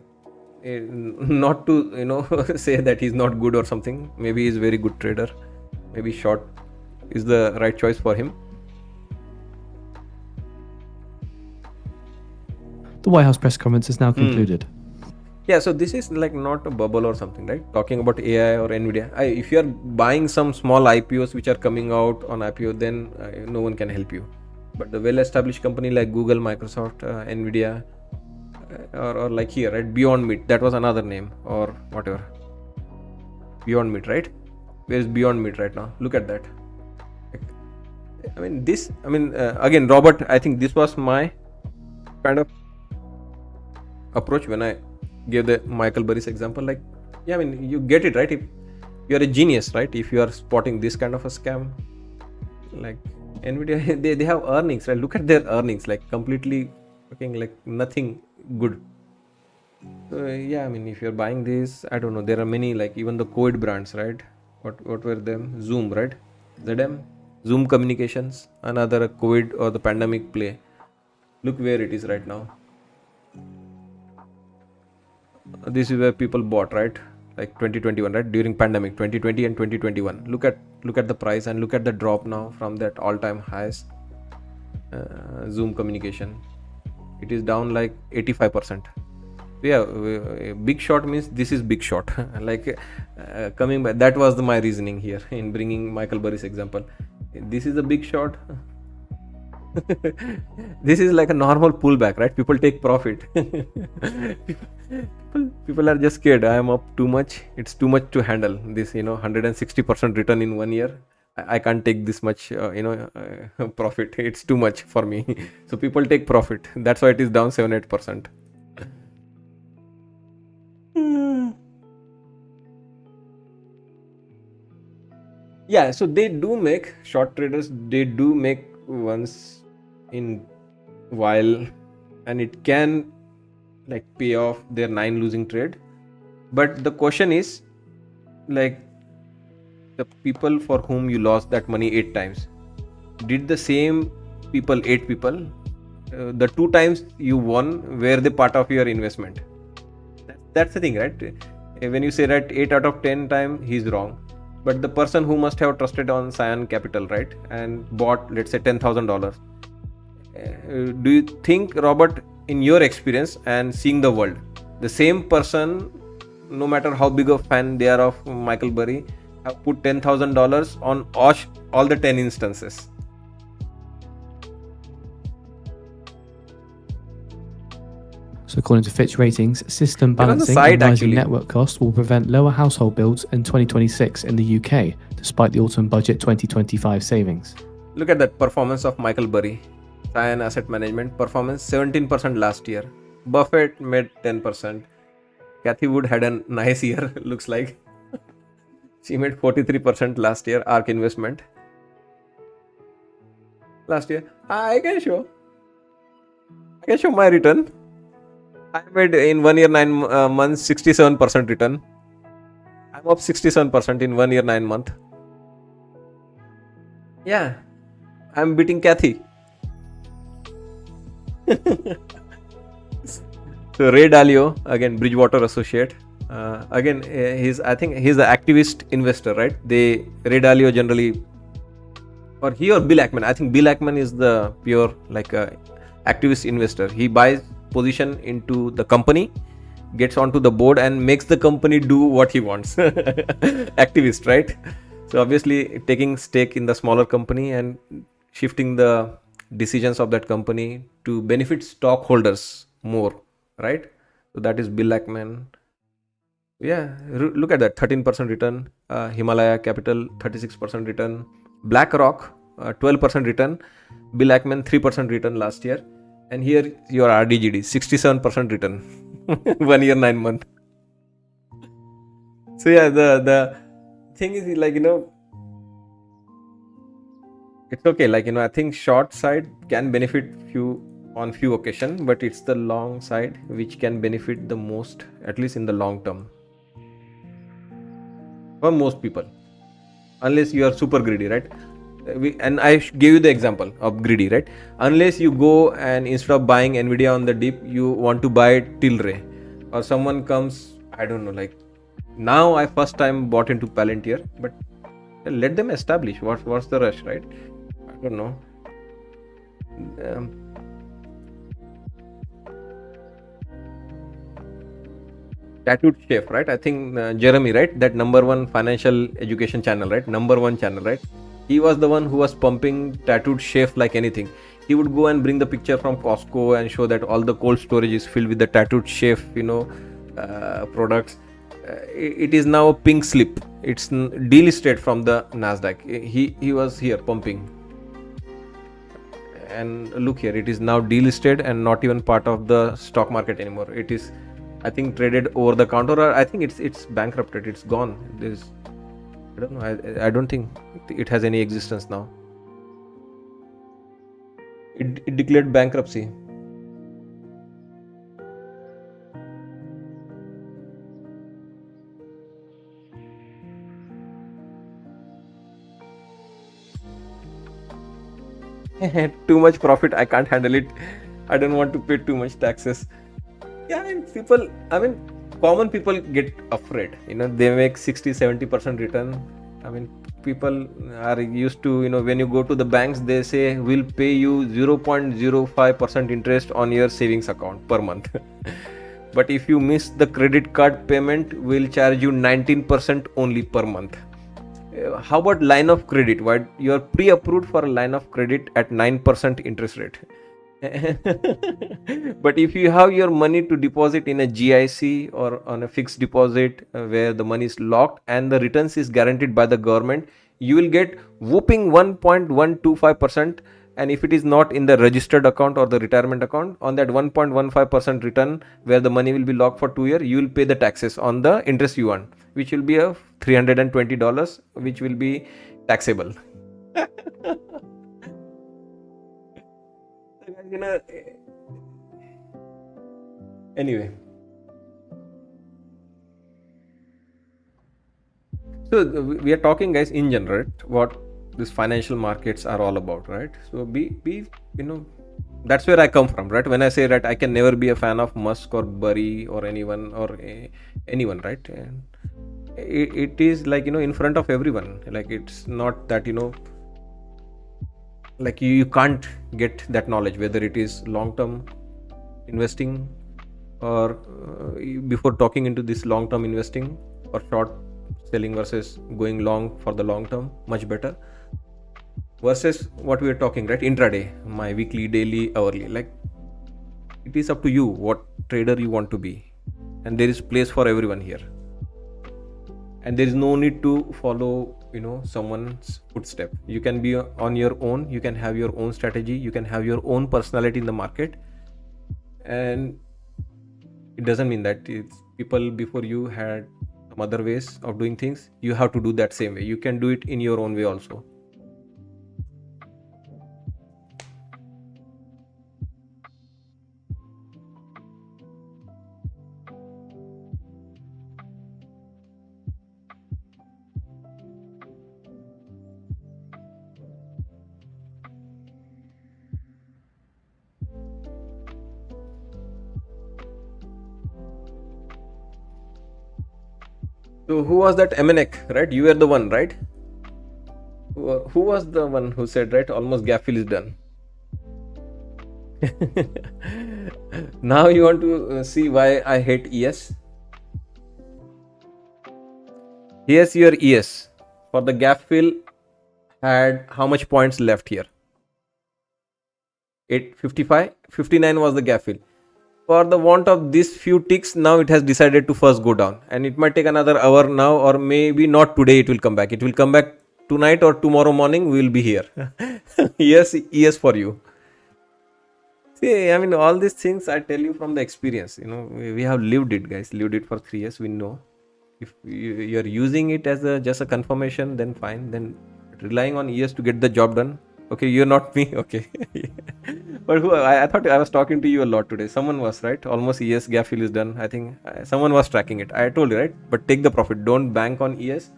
not to, say that he's not good or something. Maybe he's very good trader. Maybe short is the right choice for him. The White House press conference is now concluded. Yeah, so this is like not a bubble or something, right? Talking about AI or Nvidia. If you are buying some small IPOs which are coming out on IPO, then no one can help you. But the well-established company like Google, Microsoft, Nvidia, or like here, right? Beyond Meat, that was another name or whatever. Beyond Meat, right? Where is Beyond Meat right now? Look at that. Again, Robert, I think this was my kind of approach when I gave the Michael Burry's example. Like, yeah, I mean, you get it, right? If you're a genius, right? If you are spotting this kind of a scam, like Nvidia, they have earnings, right? Look at their earnings, like completely looking like nothing good. So yeah, I mean, if you're buying this, I don't know, there are many, like even the COVID brands, right? What were them? Zoom, right? ZM, Zoom Communications, another COVID or the pandemic play. Look where it is right now. This is where people bought, right? Like 2021, right? During pandemic, 2020 and 2021. Look at the price and look at the drop now from that all-time highs. Zoom Communication, it is down like 85%. Yeah, big short means this is big short. Like coming back, that was my reasoning here in bringing Michael Burry's example. This is a big short. This is like a normal pullback, right? People take profit. People are just scared. I am up too much. It's too much to handle. This 160% return in 1 year. I can't take this much profit. It's too much for me. So people take profit. That's why it is down 7-8%. Yeah, so they do make, short traders, they do make once in while, and it can like pay off their 9 losing trade. But the question is, like, the people for whom you lost that money 8 times, did the same people, 8 people, the 2 times you won, were they part of your investment? That's the thing, right? When you say that 8 out of 10 time he's wrong, but the person who must have trusted on Cyan Capital, right, and bought, let's say, $10,000, do you think, Robert, in your experience and seeing the world, the same person, no matter how big a fan they are of Michael Burry, have put $10,000 on all the 10 instances? So according to Fitch Ratings, system There was a balancing site, and rising actually. network costs will prevent lower household bills in 2026 in the UK, despite the autumn budget 2025 savings. Look at that performance of Michael Burry. Cyan Asset Management performance 17% last year. Buffett made 10%. Cathy Wood had a nice year, looks like. She made 43% last year. ARK Investment. Last year. I can show my return. I made in 1 year 9 months 67% return. I'm up 67% in 1 year 9 months. Yeah, I'm beating Kathy. So Ray Dalio, again Bridgewater associate. Again, I think he's an activist investor, right? Ray Dalio generally, or he or Bill Ackman. I think Bill Ackman is the pure like activist investor. He buys position into the company, gets onto the board, and makes the company do what he wants. Activist, right? So obviously taking stake in the smaller company and shifting the decisions of that company to benefit stockholders more, right? So that is Bill Ackman. Yeah, look at that, 13% return. Himalaya Capital 36% return. BlackRock 12% return. Bill Ackman 3% return last year. And here your RDGD 67% return. 1 year 9 month. So yeah, the thing is like it's okay. Like I think short side can benefit few on few occasion, but it's the long side which can benefit the most, at least in the long term, for most people, unless you are super greedy, right? And I gave you the example of greedy, right? Unless you go and instead of buying Nvidia on the dip, you want to buy Tilray, or someone comes, I don't know, like now I first time bought into Palantir, but let them establish. What's the rush, right? I don't know. Um, Tattooed chef, right? I think Jeremy, right? That number one financial education channel, right? Number one channel, right? He was the one who was pumping tattooed chef like anything. He would go and bring the picture from Costco and show that all the cold storage is filled with the tattooed chef, products. It is now a pink slip. It's delisted from the Nasdaq. He was here pumping, and look here, it is now delisted and not even part of the stock market anymore. It is, I think, traded over the counter, or I think it's bankrupted. It's gone. There's, I don't know. I don't think it has any existence now. It declared bankruptcy. Too much profit, I can't handle it. I don't want to pay too much taxes. Yeah, and people, I mean, common people get afraid. They make 60-70% return. I mean, people are used to, when you go to the banks, they say we'll pay you 0.05% interest on your savings account per month. But if you miss the credit card payment, we'll charge you 19% only per month. How about line of credit? Why you are pre-approved for a line of credit at 9% interest rate? But if you have your money to deposit in a GIC or on a fixed deposit where the money is locked and the returns is guaranteed by the government, you will get whooping 1.125%. And if it is not in the registered account or the retirement account, on that 1.15% return where the money will be locked for 2 years, you will pay the taxes on the interest you earn, which will be a $320, which will be taxable. you know anyway, so we are talking, guys, in general, right? What these financial markets are all about, right? So be that's where I come from, right? When I say that I can never be a fan of Musk or Burry or anyone or anyone, right? And it is like in front of everyone. Like it's not that like you can't get that knowledge, whether it is long term investing or before talking into this long term investing or short selling versus going long for the long term, much better versus what we are talking, right? Intraday, my weekly, daily, hourly. Like it is up to you what trader you want to be, and there is place for everyone here, and there is no need to follow someone's footstep. You can be on your own, you can have your own strategy, you can have your own personality in the market. And it doesn't mean that it's people before you had some other ways of doing things, you have to do that same way. You can do it in your own way also. So who was that MNEC, right? You were the one, right? Who was the one who said, right, almost gap fill is done? Now you want to see why I hate ES? Here's your ES. For the gap fill had how much points left here? 855, 59 was the gap fill. For the want of these few ticks, now it has decided to first go down, and it might take another hour now, or maybe not today. It will come back. It will come back tonight or tomorrow morning. We will be here. Yes, for you. See, I mean, all these things I tell you from the experience. You know, we have lived it, guys. Lived it for 3 years. We know. If you're using it as just a confirmation, then fine. Then relying on ES to get the job done. Okay, you're not me. Okay. But who? I thought I was talking to you a lot today. Someone was, right. Almost ES gap fill is done. I think someone was tracking it. I told you, right. But take the profit. Don't bank on ES.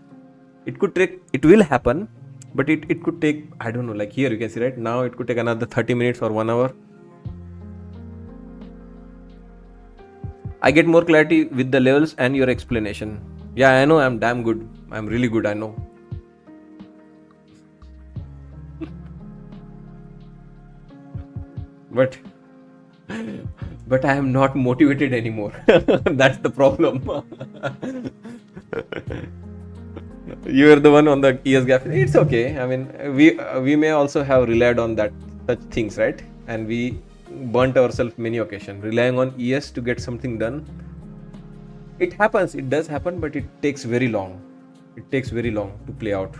It could take. It will happen, but it could take. I don't know. Like here, you can see, right. Now it could take another 30 minutes or 1 hour. I get more clarity with the levels and your explanation. Yeah, I know. I'm damn good. I'm really good. I know. But I am not motivated anymore. That's the problem. You are the one on the ES gap. It's okay. I mean, we may also have relied on that such things, right? And we burnt ourselves many occasions relying on ES to get something done. It happens. It does happen, but it takes very long. It takes very long to play out.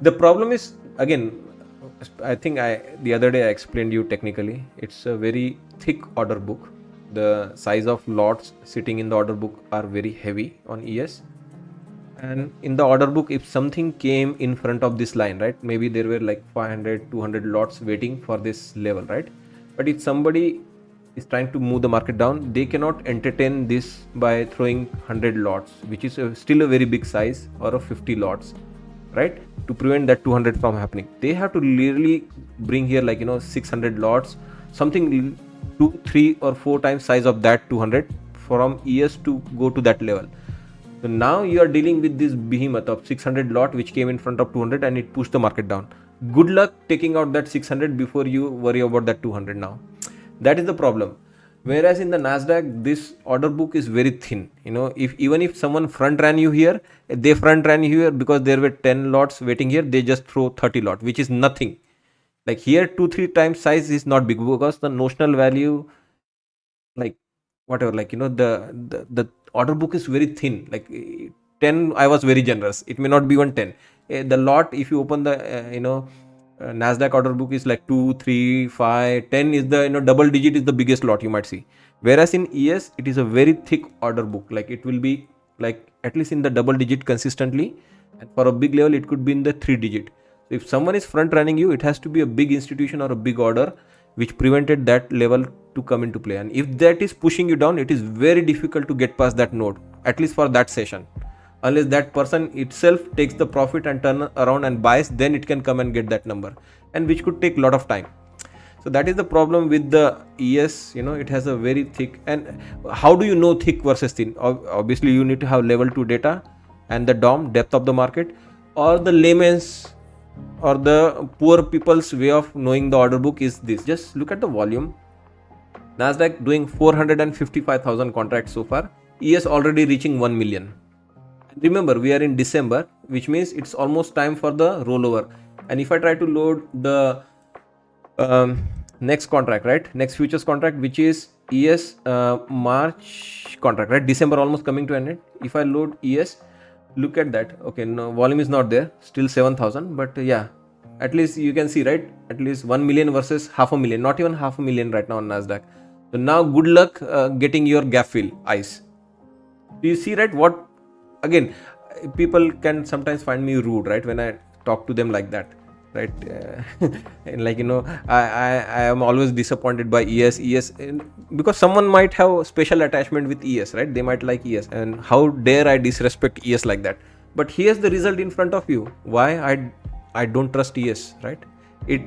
The problem is, again, I think the other day I explained you technically. It's a very thick order book. The size of lots sitting in the order book are very heavy on ES. And in the order book, if something came in front of this line, right, maybe there were like 500, 200 lots waiting for this level, right? But if somebody is trying to move the market down, they cannot entertain this by throwing 100 lots, which is still a very big size, or a 50 lots, right, to prevent that 200 from happening. They have to literally bring here like 600 lots, something 2, 3 or 4 times size of that 200 from ES to go to that level. So now you are dealing with this behemoth of 600 lot which came in front of 200 and it pushed the market down. Good luck taking out that 600 before you worry about that 200 now. That is the problem. Whereas in the Nasdaq, this order book is very thin. Even if someone front ran you here, they front ran you here because there were 10 lots waiting here, they just throw 30 lot, which is nothing. Like here, 2-3 times size is not big because the notional value, like whatever, like the order book is very thin. Like 10, I was very generous. It may not be even 10. The lot, if you open the Nasdaq order book is like 2, 3, 5, 10 is the double digit is the biggest lot you might see. Whereas in ES, it is a very thick order book. Like it will be like at least in the double digit consistently, and for a big level it could be in the 3 digit. So if someone is front running you, it has to be a big institution or a big order which prevented that level to come into play. And if that is pushing you down, it is very difficult to get past that node, at least for that session. Unless that person itself takes the profit and turn around and buys, then it can come and get that number, and which could take a lot of time. So that is the problem with the ES. It has a very thick. And how do you know thick versus thin? Obviously you need to have level 2 data and the DOM, depth of the market, or the layman's or the poor people's way of knowing the order book is this. Just look at the volume. Nasdaq doing 455,000 contracts so far. ES already reaching 1 million. Remember, we are in December, which means it's almost time for the rollover. And if I try to load the next contract, right, next futures contract, which is ES March contract, right, December almost coming to an end. If I load ES, look at that. Okay, no, volume is not there, still 7,000, but yeah, at least you can see, right, at least 1 million versus 500,000, not even 500,000 right now on Nasdaq. So now good luck getting your gap fill, ICE. Do you see, right, what? Again, people can sometimes find me rude, right, when I talk to them like that, right? And like I am always disappointed by ES, because someone might have special attachment with ES, right? They might like ES, and how dare I disrespect ES like that? But here's the result in front of you. Why I don't trust ES, right? It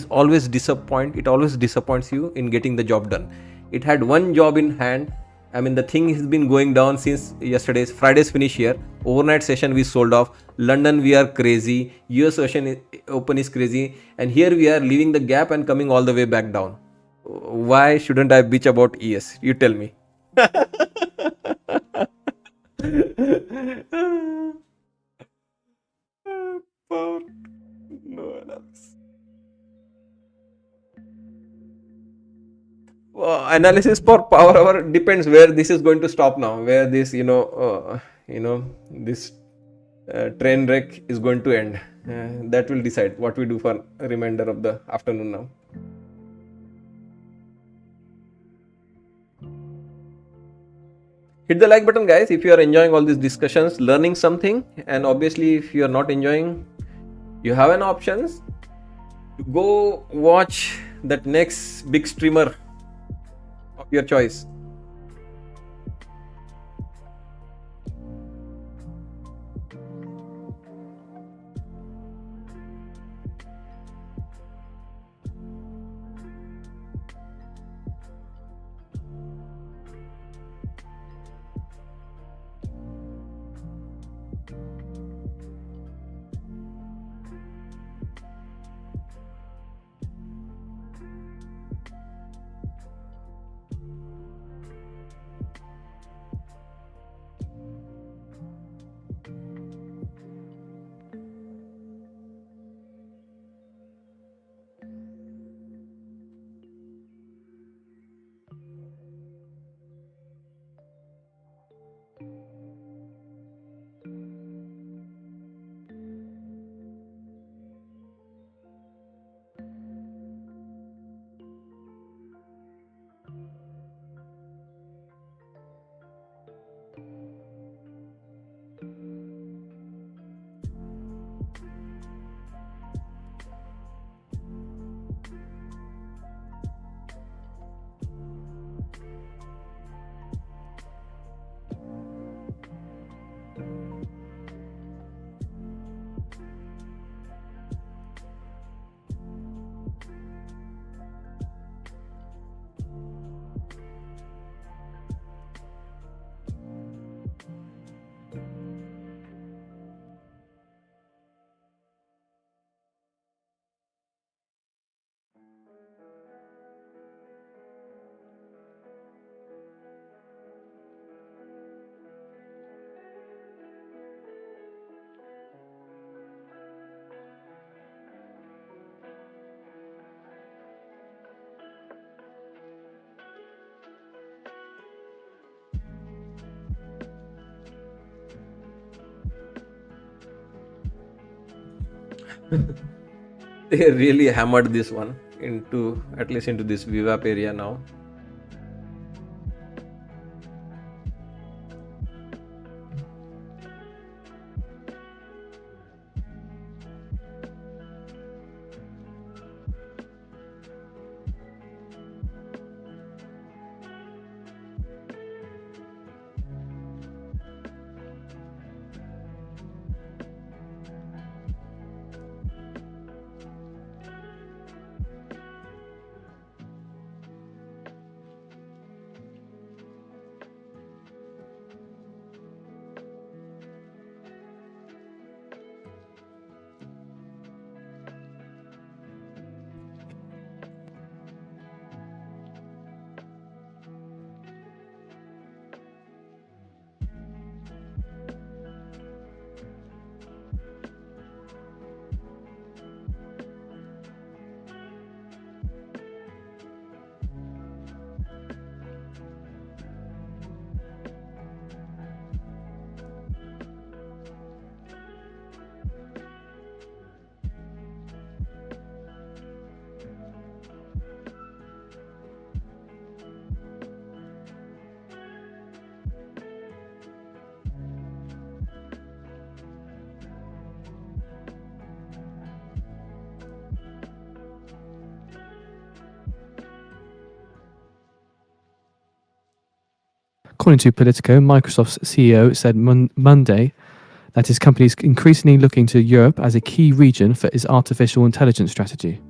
always disappoints you in getting the job done. It had one job in hand. I mean, the thing has been going down since Friday's finish here. Overnight session we sold off. London we are crazy. US open is crazy, and here we are leaving the gap and coming all the way back down. Why shouldn't I bitch about ES? You tell me. Power. No analysis. Analysis for power hour depends where this is going to stop now. Where this this train wreck is going to end. That will decide what we do for remainder of the afternoon now. Hit the like button, guys, if you are enjoying all these discussions, learning something. And obviously, if you are not enjoying, you have an option to go watch that next big streamer of your choice. They really hammered this one into, at least into this VWAP area now. According to Politico, Microsoft's CEO said Monday that his company is increasingly looking to Europe as a key region for its artificial intelligence strategy.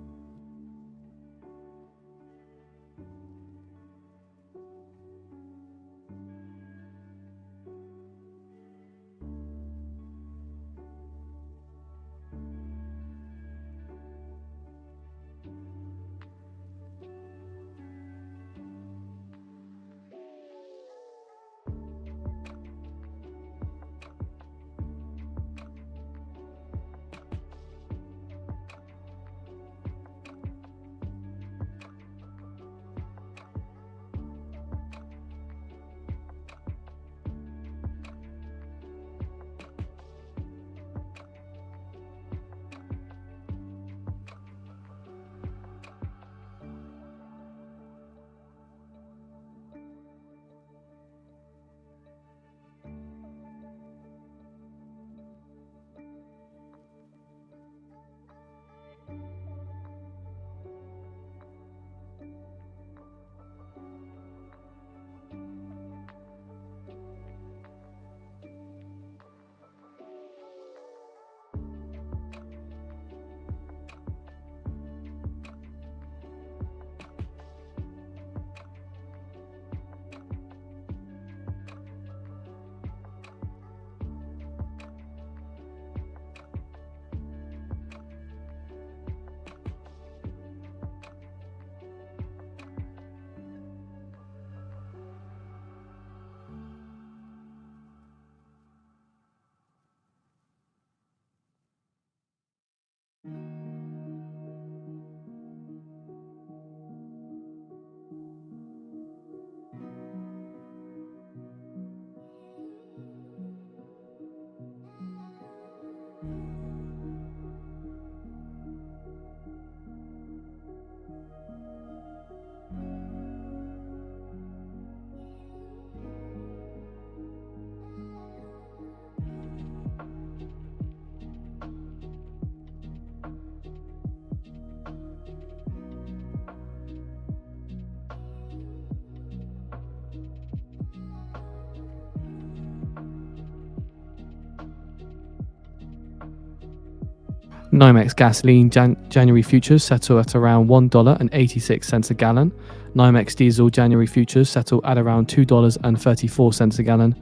NYMEX gasoline January futures settle at around $1.86 a gallon. NYMEX diesel January futures settle at around $2.34 a gallon.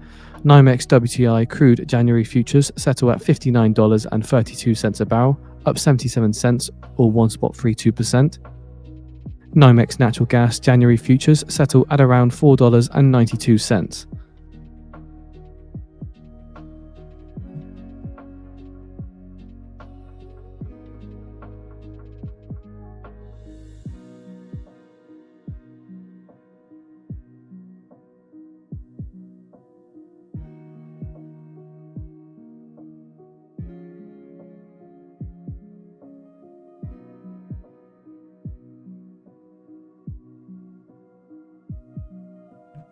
NYMEX WTI crude January futures settle at $59.32 a barrel, up 77 cents or 1.32%. NYMEX natural gas January futures settle at around $4.92.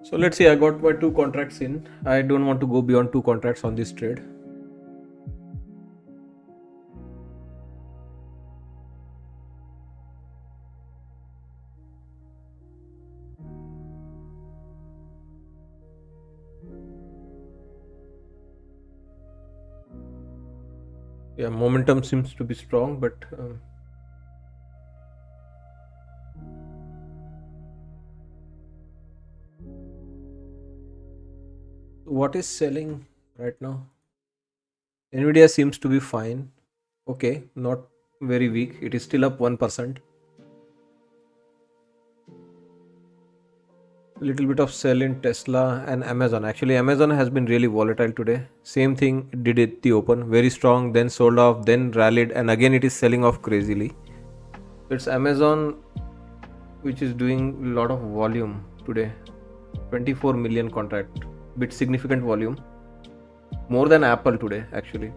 So let's see, I got my 2 contracts in. I don't want to go beyond 2 contracts on this trade. Yeah, momentum seems to be strong, but what is selling right now? Nvidia seems to be fine. Okay, not very weak. It is still up 1%. Little bit of sell in Tesla and Amazon. Actually, Amazon has been really volatile today. Same thing did at the open. Very strong, then sold off, then rallied, and again it is selling off crazily. It's Amazon which is doing a lot of volume today. 24 million contract. Bit significant volume. More than Apple today, actually.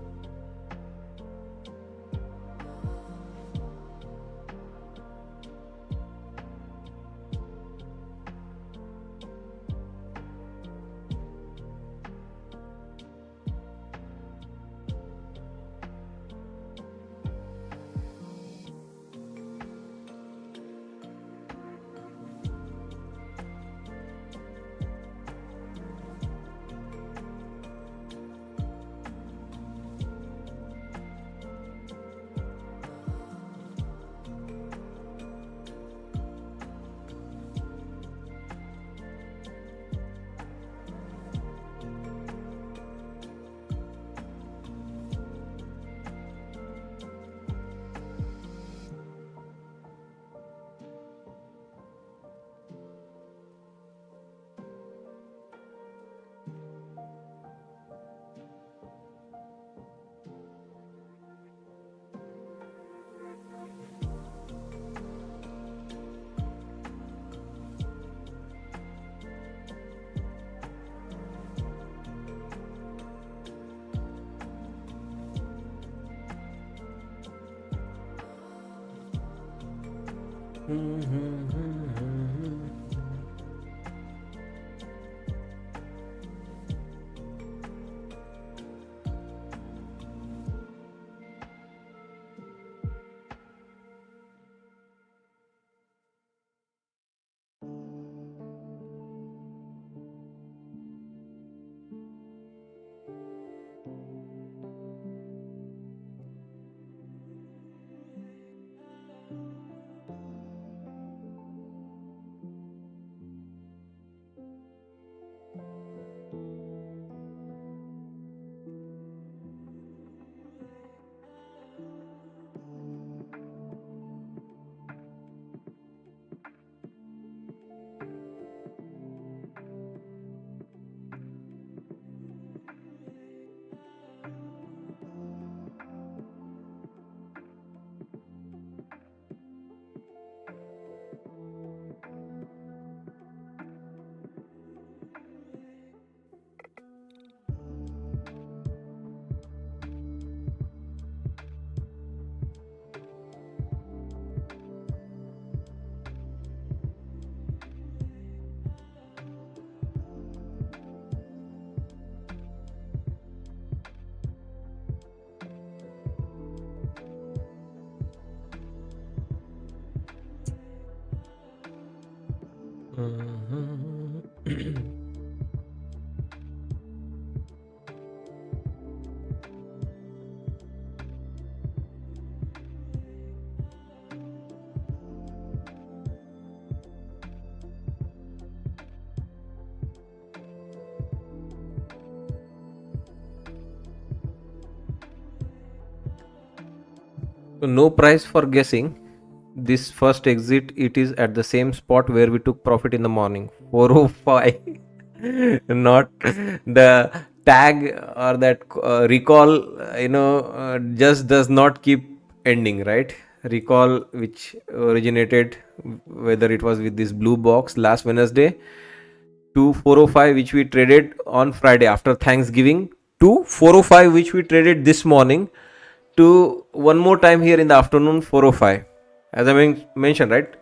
So no price for guessing. This first exit, it is at the same spot where we took profit in the morning, 405. Not the tag or that recall, just does not keep ending, right? Recall which originated, whether it was with this blue box last Wednesday, to 405 which we traded on Friday after Thanksgiving, to 405 which we traded this morning, to one more time here in the afternoon, 405. As I mentioned, right?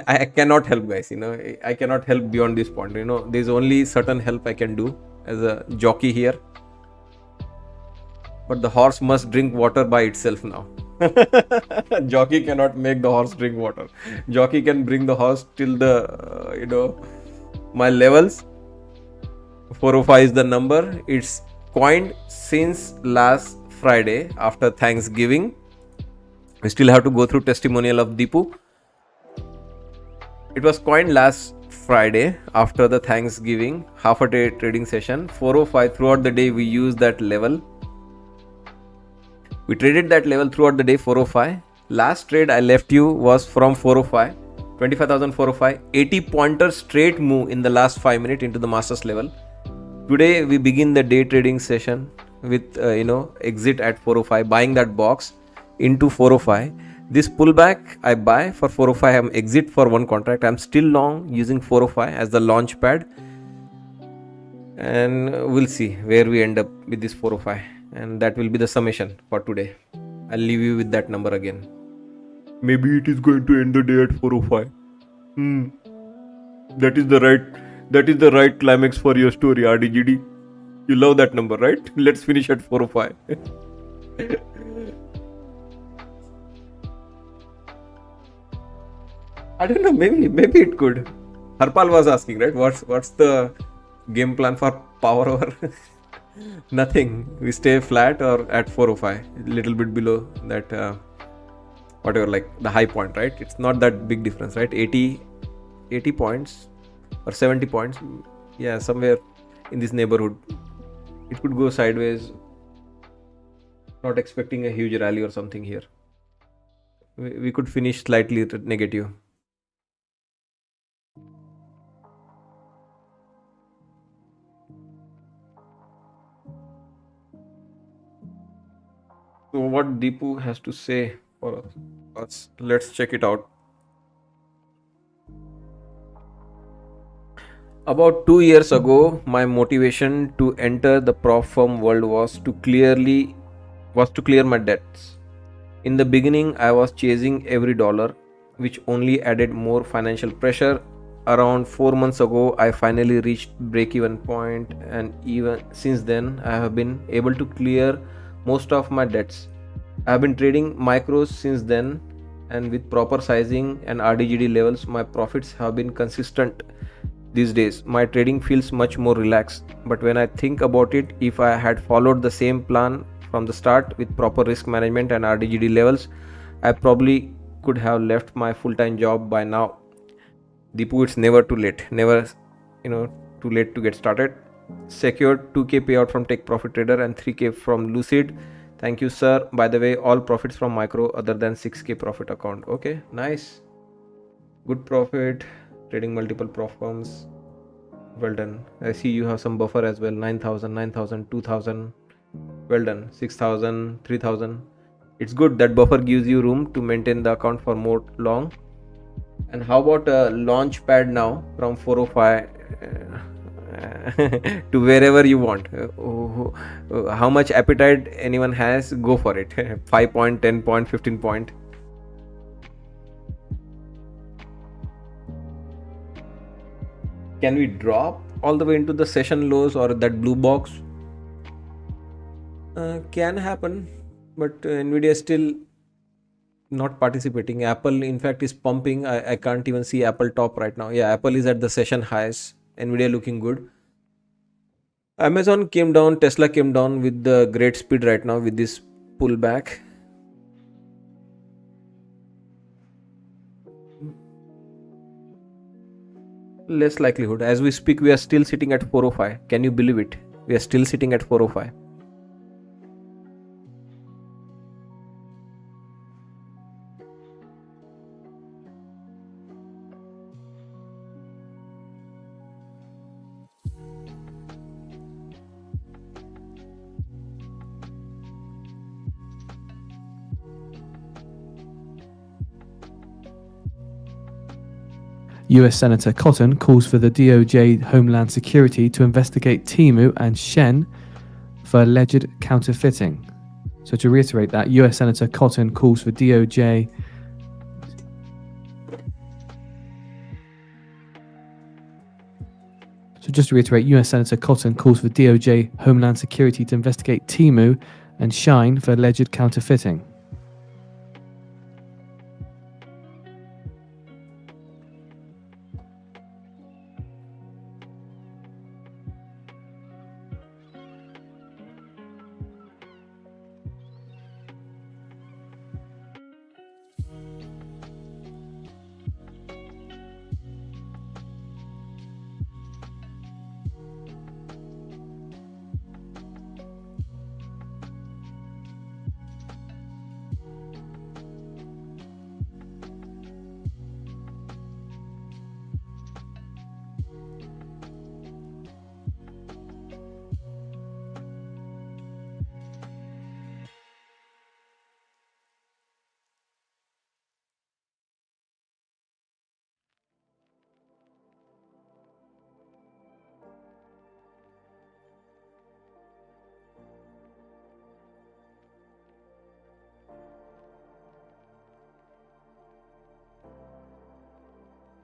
I cannot help, guys. I cannot help beyond this point. There's only certain help I can do as a jockey here. But the horse must drink water by itself now. Jockey cannot make the horse drink water. Jockey can bring the horse till the, my levels. 405 is the number. It's coined since last Friday after Thanksgiving. We still have to go through testimonial of Deepu. It was coined last Friday after the Thanksgiving half a day trading session. 405 throughout the day we used that level. We traded that level throughout the day, 405. Last trade I left you was from 405, 25,405, 80 pointer straight move in the last 5 minutes into the masters level. Today we begin the day trading session with exit at 405, buying that box into 405. This pullback I buy for 405, I'm exit for one contract. I'm still long using 405 as the launch pad, and we'll see where we end up with this 405, and that will be the summation for today. I'll leave you with that number again. Maybe it is going to end the day at 405. That is the right climax for your story, RDGD. You love that number, right? Let's finish at 405. I don't know, maybe it could. Harpal was asking, right? What's the game plan for power over? Nothing. We stay flat or at 405, a little bit below that, whatever, like the high point, right? It's not that big difference, right? 80 points or 70 points. Yeah, somewhere in this neighborhood. It could go sideways. Not expecting a huge rally or something here. We could finish slightly negative. So what Deepu has to say for us, let's check it out. About 2 years ago, my motivation to enter the prop firm world was to clear my debts. In the beginning, I was chasing every dollar, which only added more financial pressure. Around 4 months ago, I finally reached break-even point, and even since then, I have been able to clear most of my debts. I have been trading micros since then, and with proper sizing and RDGD levels, my profits have been consistent. These days, my trading feels much more relaxed. But when I think about it, if I had followed the same plan from the start with proper risk management and RDGD levels, I probably could have left my full-time job by now. Deepu, it's never too late. Never, too late to get started. Secured 2K payout from Take Profit Trader and 3K from Lucid. Thank you, sir. By the way, all profits from micro other than 6K profit account. Okay, nice. Good profit. Trading multiple prop firms. Well done. I see you have some buffer as well. 9,000, 9,000, 2,000. Well done. 6,000, 3,000. It's good that buffer gives you room to maintain the account for more long. And how about a launch pad now from 405 to wherever you want? How much appetite anyone has, go for it. 5 point, 10 point, 15 point. Can we drop all the way into the session lows or that blue box? Can happen, but Nvidia still not participating. Apple in fact is pumping. I can't even see Apple top right now. Yeah, Apple is at the session highs. Nvidia looking good. Amazon came down, Tesla came down with the great speed right now with this pullback. Less likelihood. As we speak, we are still sitting at 405. Can you believe it? We are still sitting at 405. US Senator Cotton calls for the DOJ Homeland Security to investigate Temu and Shen for alleged counterfeiting. So to reiterate that, US Senator Cotton calls for DOJ So just to reiterate, US Senator Cotton calls for DOJ Homeland Security to investigate Temu and Shine for alleged counterfeiting.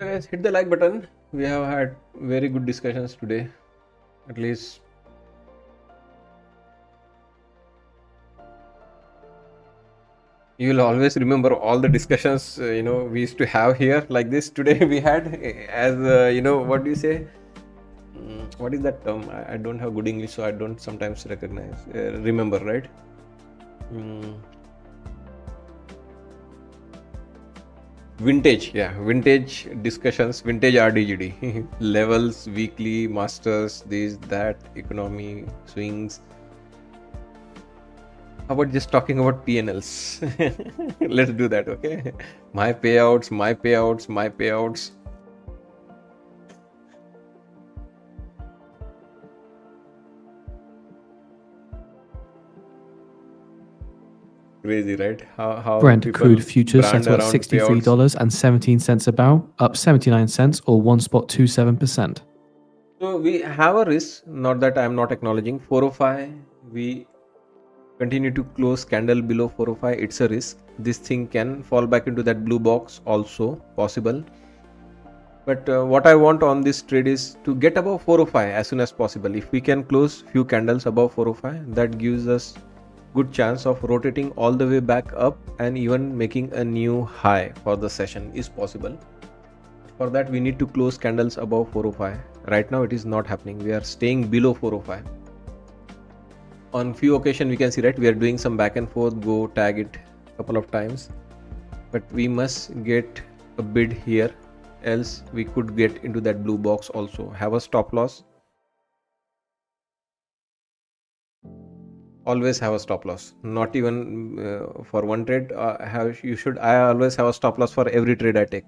Guys, hit the like button. We have had very good discussions today. At least you will always remember all the discussions we used to have here like this. Today we had as what do you say? What is that term? I don't have good English, so I don't sometimes recognize remember, right? Vintage discussions, vintage RDGD levels, weekly, masters, this, that, economy, swings. How about just talking about PNLs? Let's do that, okay? My payouts. Crazy, right? How Brent people crude futures brand settle at around payouts. $63.17 a barrel, up 79 cents or 1.27%. So we have a risk, not that I'm not acknowledging. 405, we continue to close candle below 405. It's a risk. This thing can fall back into that blue box, also possible. But what I want on this trade is to get above 405 as soon as possible. If we can close few candles above 405, that gives us good chance of rotating all the way back up and even making a new high for the session is possible. For that we need to close candles above 405. Right now it is not happening. We are staying below 405. On few occasions we can see, right, we are doing some back and forth, go tag it a couple of times, but we must get a bid here, else we could get into that blue box. Also have a stop loss. Always have a stop loss, not even for one trade. I always have a stop loss for every trade I take.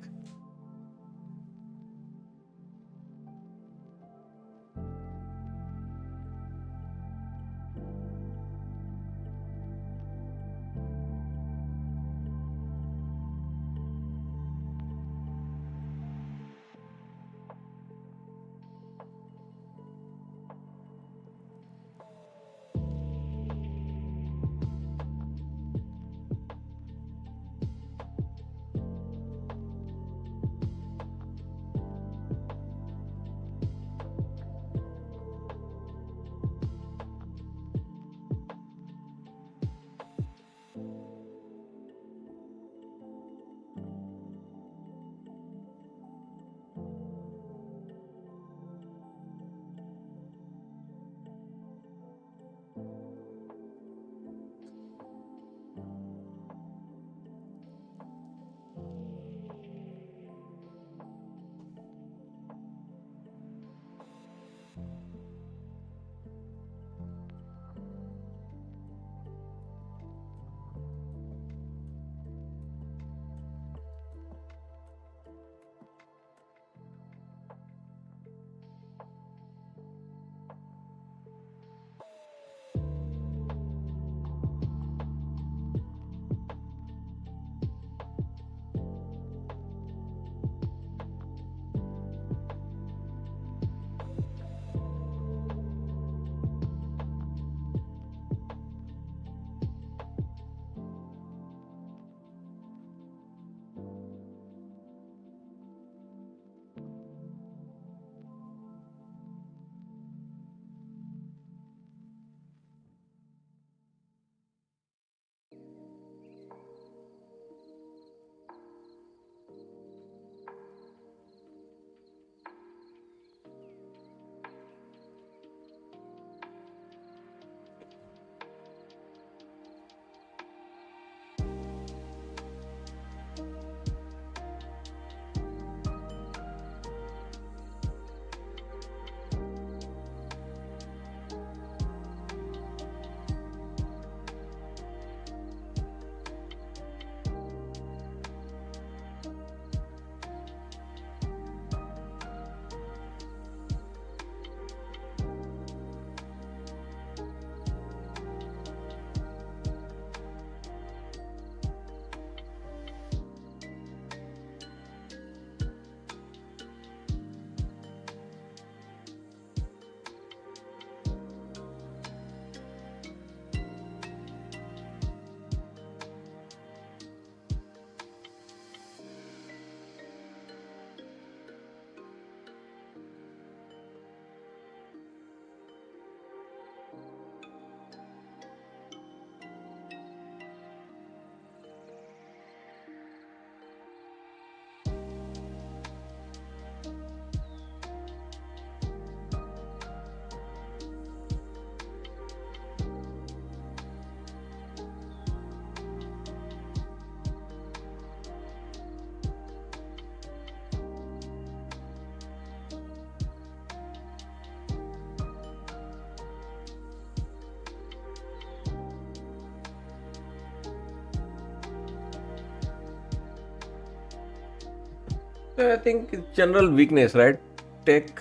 I think it's general weakness, right? Tech,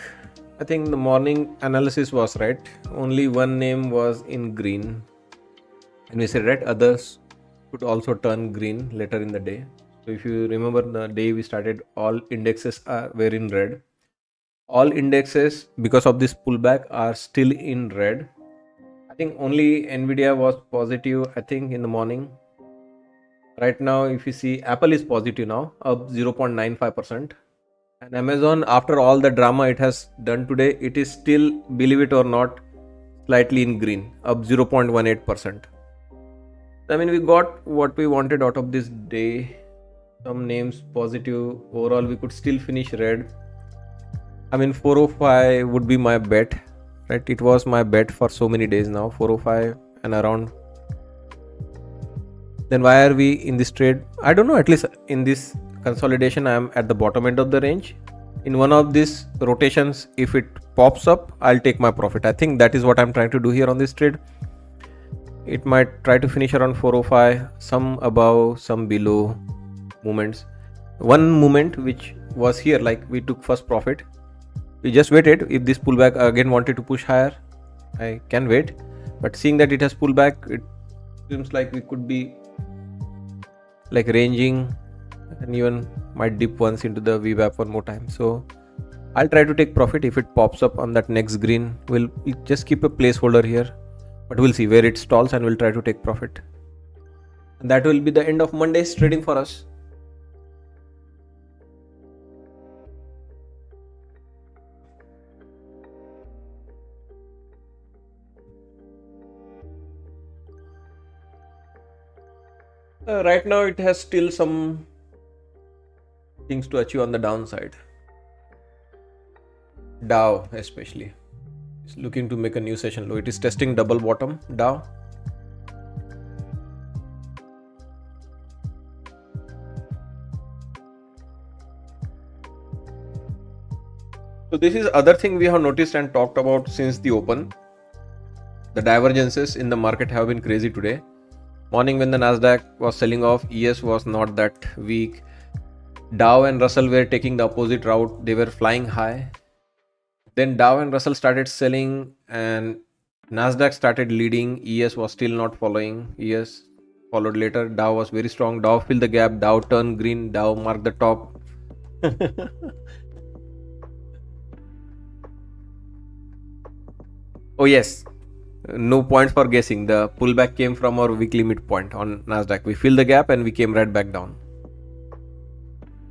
I think the morning analysis was right. Only one name was in green. And we said, right, others could also turn green later in the day. So if you remember the day we started, all indexes were in red. All indexes, because of this pullback, are still in red. I think only Nvidia was positive, I think, in the morning. Right now, if you see, Apple is positive now, up 0.95%. And Amazon, after all the drama it has done today, it is still, believe it or not, slightly in green, up 0.18%. I mean, we got what we wanted out of this day. Some names positive. Overall, we could still finish red. I mean, 405 would be my bet, right? It was my bet for so many days now, 405 and around. Then why are we in this trade? I don't know. At least in this consolidation, I am at the bottom end of the range. In one of these rotations, if it pops up, I'll take my profit. I think that is what I'm trying to do here on this trade. It might try to finish around 405, some above, some below movements. One movement which was here, like we took first profit. We just waited. If this pullback again wanted to push higher, I can wait. But seeing that it has pulled back, it seems like we could be like ranging and even might dip once into the VWAP one more time. So I'll try to take profit. If it pops up on that next green, we'll just keep a placeholder here, but we'll see where it stalls and we'll try to take profit. And that will be the end of Monday's trading for us. Right now it has still some things to achieve on the downside. Dow especially is looking to make a new session low. It is testing double bottom Dow. So this is other thing we have noticed and talked about since the open. The divergences in the market have been crazy today. Morning when the Nasdaq was selling off, ES was not that weak. Dow and Russell were taking the opposite route. They were flying high. Then Dow and Russell started selling and Nasdaq started leading. ES was still not following. ES followed later. Dow was very strong. Dow filled the gap. Dow turned green. Dow marked the top. Oh yes, no point for guessing. The pullback came from our weekly midpoint on Nasdaq. We filled the gap and we came right back down.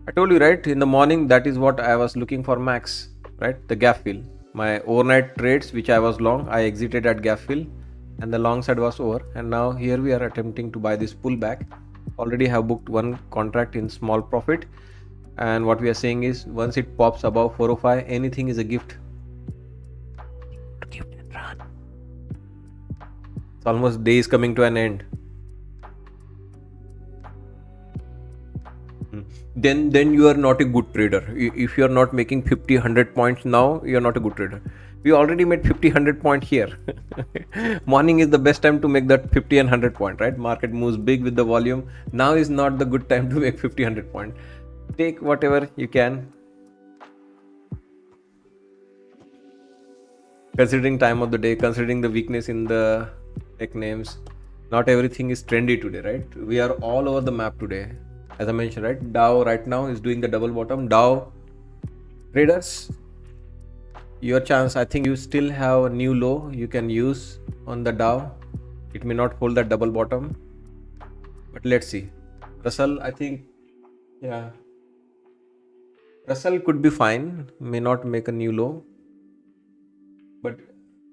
I told you, right, in the morning, that is what I was looking for max, right? The gap fill. My overnight trades, which I was long, I exited at gap fill and the long side was over. And now here we are attempting to buy this pullback. Already have booked one contract in small profit. And what we are saying is once it pops above 405, anything is a gift. Gift and run. It's almost day is coming to an end. Then you are not a good trader. If you are not making 50-100 points now, you are not a good trader. We already made 50-100 point here. Morning is the best time to make that 50 and 100 point, right? Market moves big with the volume. Now is not the good time to make 50-100 point. Take whatever you can. Considering time of the day, considering the weakness in the tech names, not everything is trendy today, right? We are all over the map today. As I mentioned, right? Dow right now is doing the double bottom. Dow traders, your chance. I think you still have a new low you can use on the Dow. It may not hold that double bottom, but let's see. Russell, I think, yeah, Russell could be fine. May not make a new low, but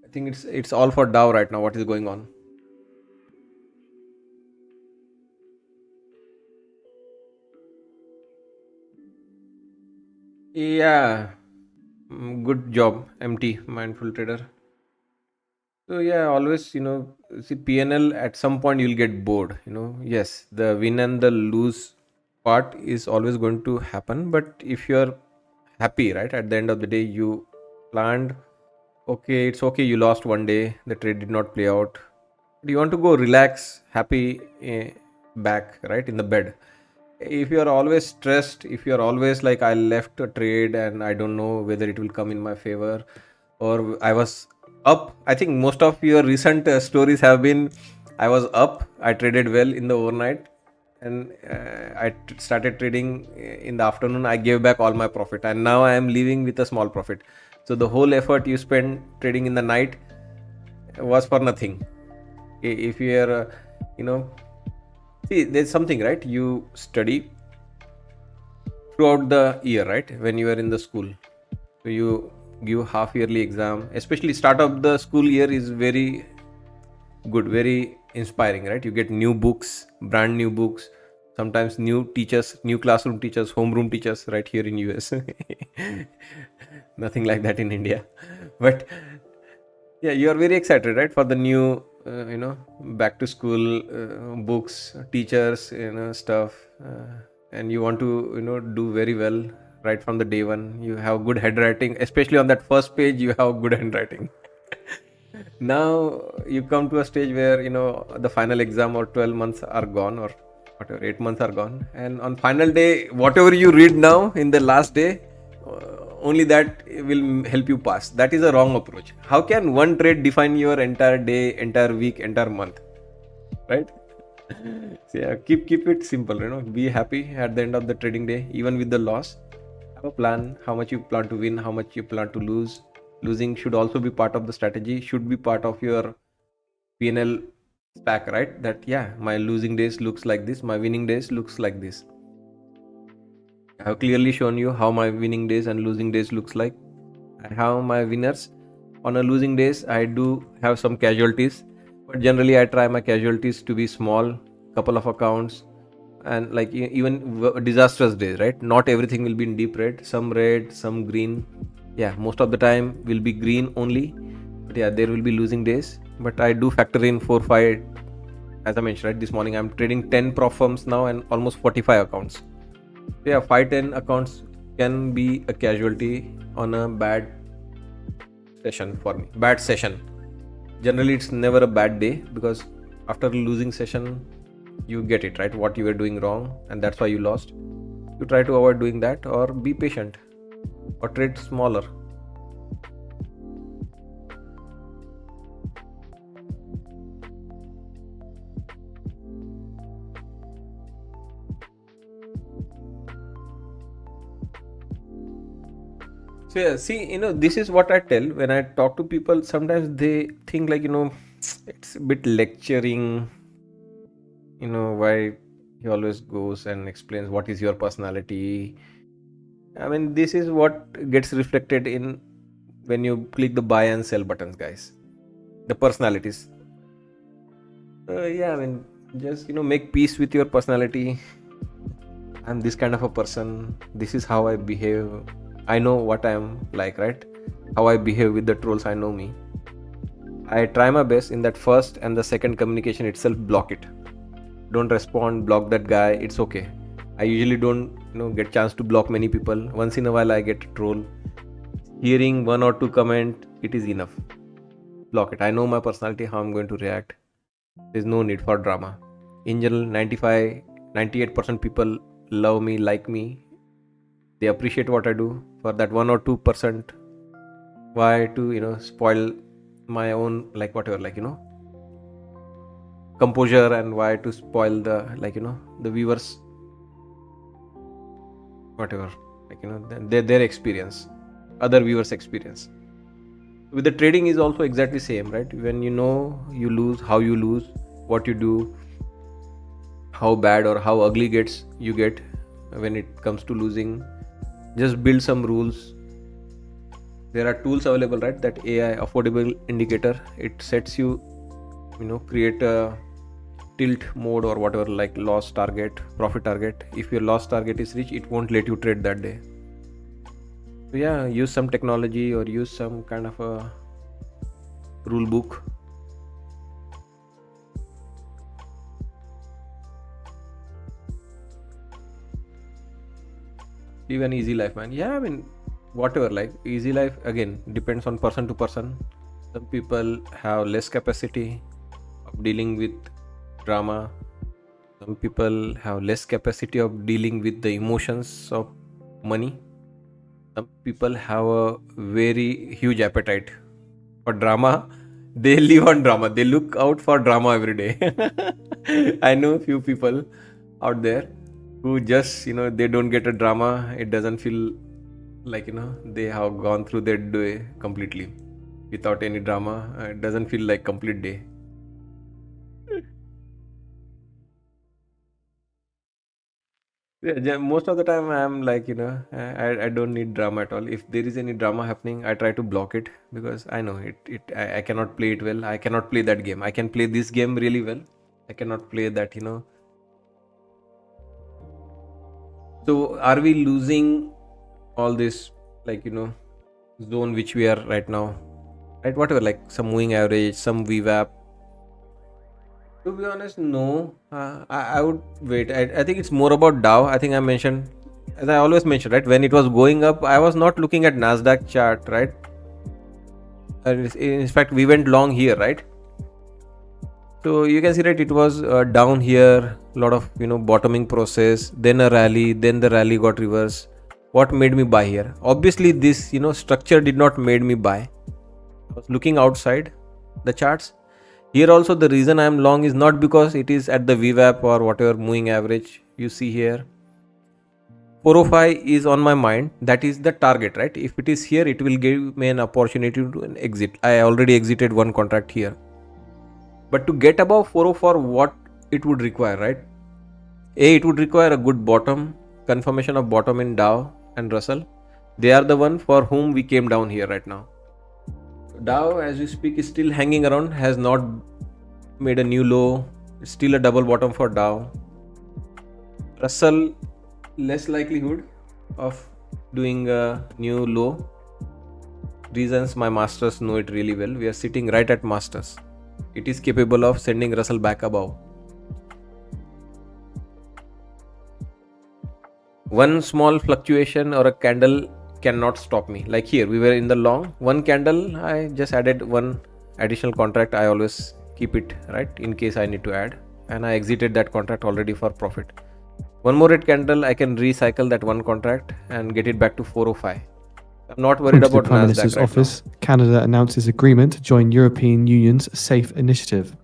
I think it's all for Dow right now. What is going on? Yeah, good job, MT, mindful trader. So yeah, always, see PNL at some point you'll get bored, Yes, the win and the lose part is always going to happen, but if you're happy, right, at the end of the day, you planned, okay, it's okay, you lost one day, the trade did not play out. Do you want to go relax, happy back, right, in the bed? If you are always stressed, if you are always like, I left a trade and I don't know whether it will come in my favor, or I was up. I think most of your recent stories have been, I was up, I traded well in the overnight, and started trading in the afternoon. I gave back all my profit, and now I am leaving with a small profit. So the whole effort you spend trading in the night was for nothing. If you are, see, there's something, right? You study throughout the year, right? When you are in the school, so you give half yearly exam. Especially start of the school year is very good, very inspiring, right? You get new books, brand new books, sometimes new teachers, new classroom teachers, homeroom teachers, right here in US. Nothing like that in India. But yeah, you are very excited, right, for the new back to school books, teachers, stuff, and you want to do very well right from the day one. You have good handwriting, especially on that first page. You have good handwriting. Now you come to a stage where the final exam or 12 months are gone, or whatever, 8 months are gone, and on final day, whatever you read now in the last day, only that will help you pass. That is a wrong approach. How can one trade define your entire day, entire week, entire month, right? So yeah, keep it simple, be happy at the end of the trading day, even with the loss. Have a plan, how much you plan to win, how much you plan to lose. Losing should also be part of the strategy, should be part of your P&L stack, right? That, yeah, my losing days looks like this, my winning days looks like this. I have clearly shown you how my winning days and losing days looks like. I have my winners. On a losing days, I do have some casualties, but generally I try my casualties to be small, couple of accounts, and like even disastrous days, right? Not everything will be in deep red, some green. Yeah, most of the time will be green only, but yeah, there will be losing days. But I do factor in 4-5, as I mentioned, right? This morning I'm trading 10 prop firms now and almost 45 accounts. So yeah, 5-10 accounts can be a casualty on a bad session for me. Bad session. Generally, it's never a bad day, because after a losing session, you get it, right? What you were doing wrong, and that's why you lost. You try to avoid doing that, or be patient, or trade smaller. So yeah, see, this is what I tell when I talk to people. Sometimes they think like, it's a bit lecturing, why he always goes and explains what is your personality. I mean, this is what gets reflected in when you click the buy and sell buttons, guys. The personalities. Yeah, I mean, just make peace with your personality. I'm this kind of a person. This is how I behave. I know what I am like, right? How I behave with the trolls. I know me. I try my best in that first and the second communication itself. Block it. Don't respond. Block that guy. It's okay. I usually don't get chance to block many people. Once in a while I get a troll. Hearing one or two comment, it is enough. Block it. I know my personality, how I'm going to react. There's no need for drama. In general, 98% people love me, like me. They appreciate what I do. For that 1 or 2%, why to spoil my own, like, whatever, like, composure, and why to spoil the, like, the viewers, whatever, like, their experience, other viewers experience. With the trading is also exactly same, right? When you lose, how you lose, what you do, how bad or how ugly you get when it comes to losing. Just build some rules. There are tools available, right? That AI affordable indicator, it sets you, create a tilt mode or whatever, like loss target, profit target. If your loss target is reached, it won't let you trade that day. So yeah, use some technology or use some kind of a rule book. Live an easy life, man. Yeah, I mean, whatever, like, easy life again depends on person to person. Some people have less capacity of dealing with drama. Some people have less capacity of dealing with the emotions of money. Some people have a very huge appetite for drama. They live on drama. They look out for drama every day. I know a few people out there who just, they don't get a drama. It doesn't feel like, they have gone through their day completely without any drama. It doesn't feel like complete day. Yeah, most of the time I'm like, I don't need drama at all. If there is any drama happening, I try to block it because I know I cannot play it well. I cannot play that game. I can play this game really well. I cannot play that. So are we losing all this, like, zone which we are right now? Right, whatever, like some moving average, some VWAP. To be honest, no. I would wait. I think it's more about Dow. I think I mentioned, as I always mention, right? When it was going up, I was not looking at Nasdaq chart, right? In fact, we went long here, right? So you can see, right? It was down here, a lot of bottoming process, then a rally, then the rally got reversed. What made me buy here? Obviously, this structure did not made me buy. I was looking outside the charts. Here also the reason I am long is not because it is at the VWAP or whatever moving average you see here. 405 is on my mind. That is the target, right? If it is here, it will give me an opportunity to an exit. I already exited one contract here. But to get above 404, what it would require, right? It would require a good bottom, confirmation of bottom in Dow and Russell. They are the one for whom we came down here right now. Dow, as we speak, is still hanging around, has not made a new low. It's still a double bottom for Dow. Russell, less likelihood of doing a new low. Reasons my masters know it really well. We are sitting right at masters. It is capable of sending Russell back above. One small fluctuation or a candle cannot stop me. Like here, we were in the long. One candle, I just added one additional contract. I always keep it, right, in case I need to add. And I exited that contract already for profit. One more red candle, I can recycle that one contract and get it back to 405. I'm not worried According to the about Prime Nasdaq Minister's right office, Canada announces agreement to join European Union's SAFE initiative.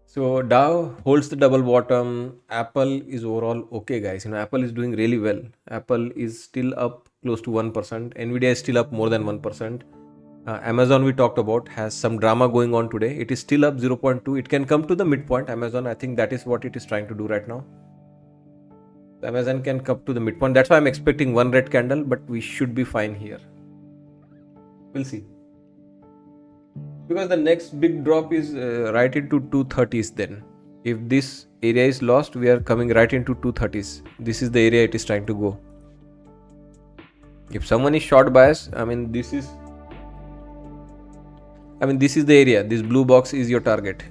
So Dow holds the double bottom. Apple is overall okay, guys. Apple is doing really well. Apple is still up close to 1%. Nvidia is still up more than 1%. Amazon, we talked about, has some drama going on today. It is still up 0.2. It can come to the midpoint. Amazon, I think that is what it is trying to do right now. Amazon can come to the midpoint. That's why I'm expecting one red candle, but we should be fine here. We'll see. Because the next big drop is right into 230s then. If this area is lost, we are coming right into 230s. This is the area it is trying to go. If someone is short bias, this is the area. This blue box is your target.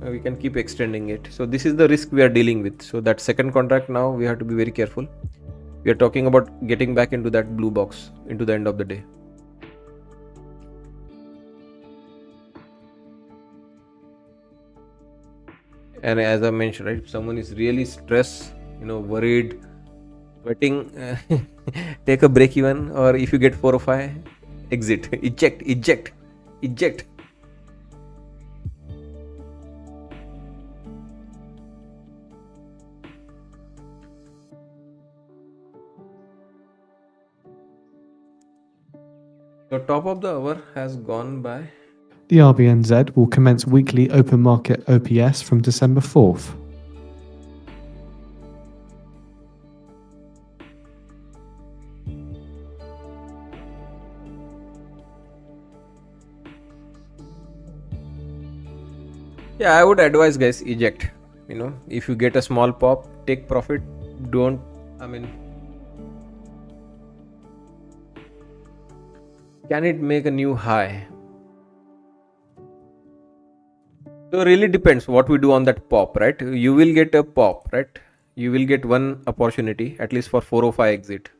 We can keep extending it. So this is the risk we are dealing with. So that second contract, now we have to be very careful. We are talking about getting back into that blue box into the end of the day. And as I mentioned, right, if someone is really stressed, worried, sweating, take a break even, or if you get 4 or 5, exit, eject. The top of the hour has gone by. The RBNZ will commence weekly open market OPS from December 4th. Yeah, I would advise, guys, eject. If you get a small pop, take profit. Don't, can it make a new high? So really depends what we do on that pop, right? You will get a pop, right? You will get one opportunity, at least for 405 exit,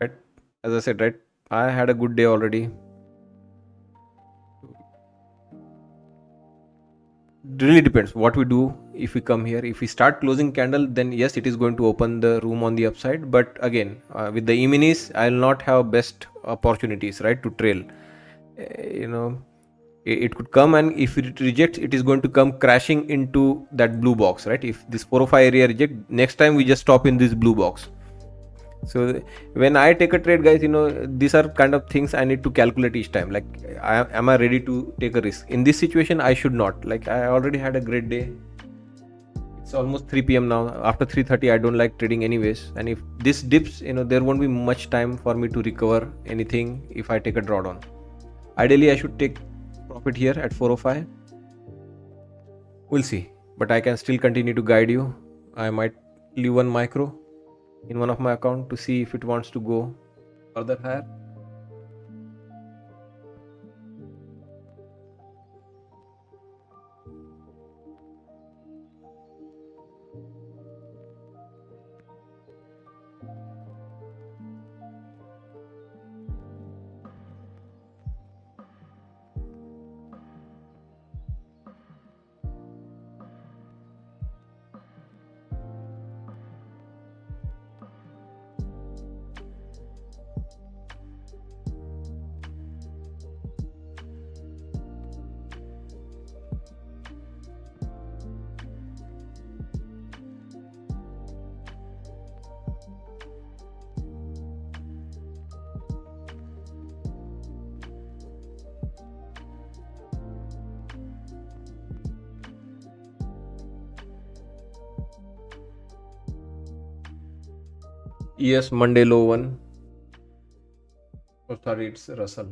right? As I said, right, I had a good day already. really depends what we do. If we come here, if we start closing candle, then yes, it is going to open the room on the upside. But again, with the E-minis, I'll not have best opportunities, right, to trail. You know, it could come, and if it rejects, it is going to come crashing into that blue box, right? If this 405 area reject, next time we just stop in this blue box. So when I take a trade, guys, these are kind of things I need to calculate each time. Like, am I ready to take a risk? In this situation, I should not. Like, I already had a great day. It's almost 3 p.m. now. After 3:30, I don't like trading anyways. And if this dips, there won't be much time for me to recover anything if I take a drawdown. Ideally, I should take profit here at 405. We'll see. But I can still continue to guide you. I might leave one micro in one of my account to see if it wants to go further higher. Yes, Monday low one. Oh, sorry, it's Russell.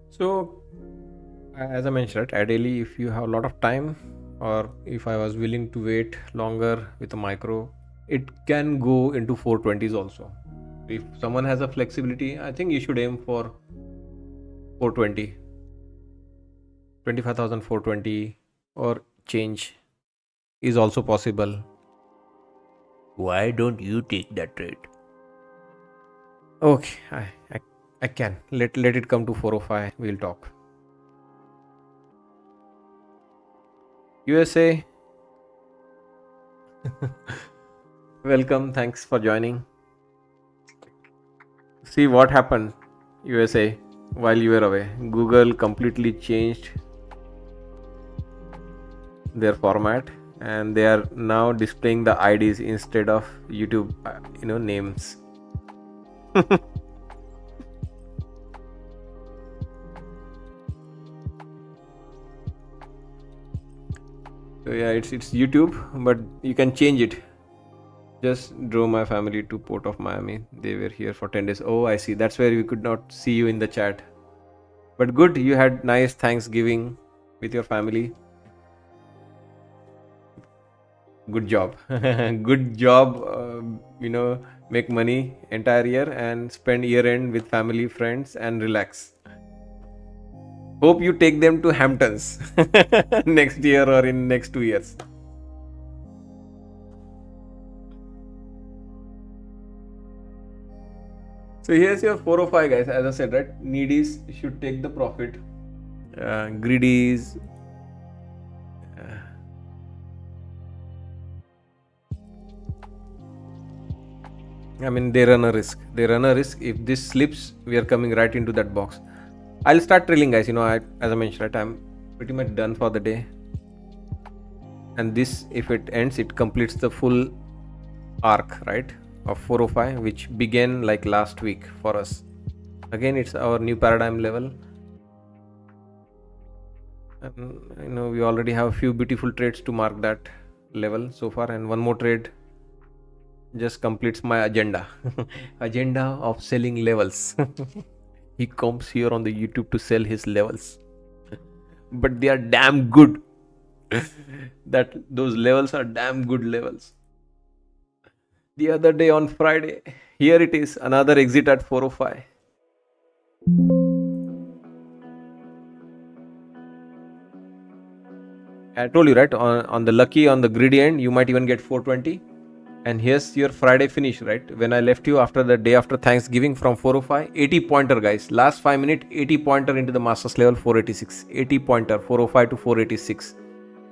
So, as I mentioned, right, ideally, if you have a lot of time, or if I was willing to wait longer with a micro, it can go into 420s also. If someone has a flexibility, I think you should aim for 420, 25,420 or change is also possible. Why don't you take that trade? Okay, I can. Let it come to 405. We'll talk. USA. Welcome. Thanks for joining. See what happened, USA, while you were away. Google completely changed their format, and they are now displaying the IDs instead of YouTube, names. So yeah, it's YouTube, but you can change it. Just drove my family to Port of Miami. They were here for 10 days. Oh, I see. That's where we could not see you in the chat. But good, you had nice Thanksgiving with your family. Good job. Good job. Make money entire year and spend year end with family, friends, and relax. Hope you take them to Hamptons next year or in next 2 years. So here's your 405, guys. As I said, right? Needies should take the profit. Greedies. They run a risk. If this slips, we are coming right into that box. I'll start trailing, guys. As I mentioned, right, I'm pretty much done for the day. And this, if it ends, it completes the full arc, right, of 405, which began like last week for us. Again, it's our new paradigm level. And, we already have a few beautiful trades to mark that level so far, and one more trade just completes my agenda. Agenda of selling levels. He comes here on the YouTube to sell his levels, but they are damn good. Those levels are damn good levels. The other day on Friday, here it is, another exit at 405. I told you, right, on the lucky, on the greedy end, you might even get 420. And here's your Friday finish, right? When I left you after the day after Thanksgiving from 405, 80 pointer, guys. Last 5 minutes, 80 pointer into the masters level 486. 80 pointer, 405 to 486.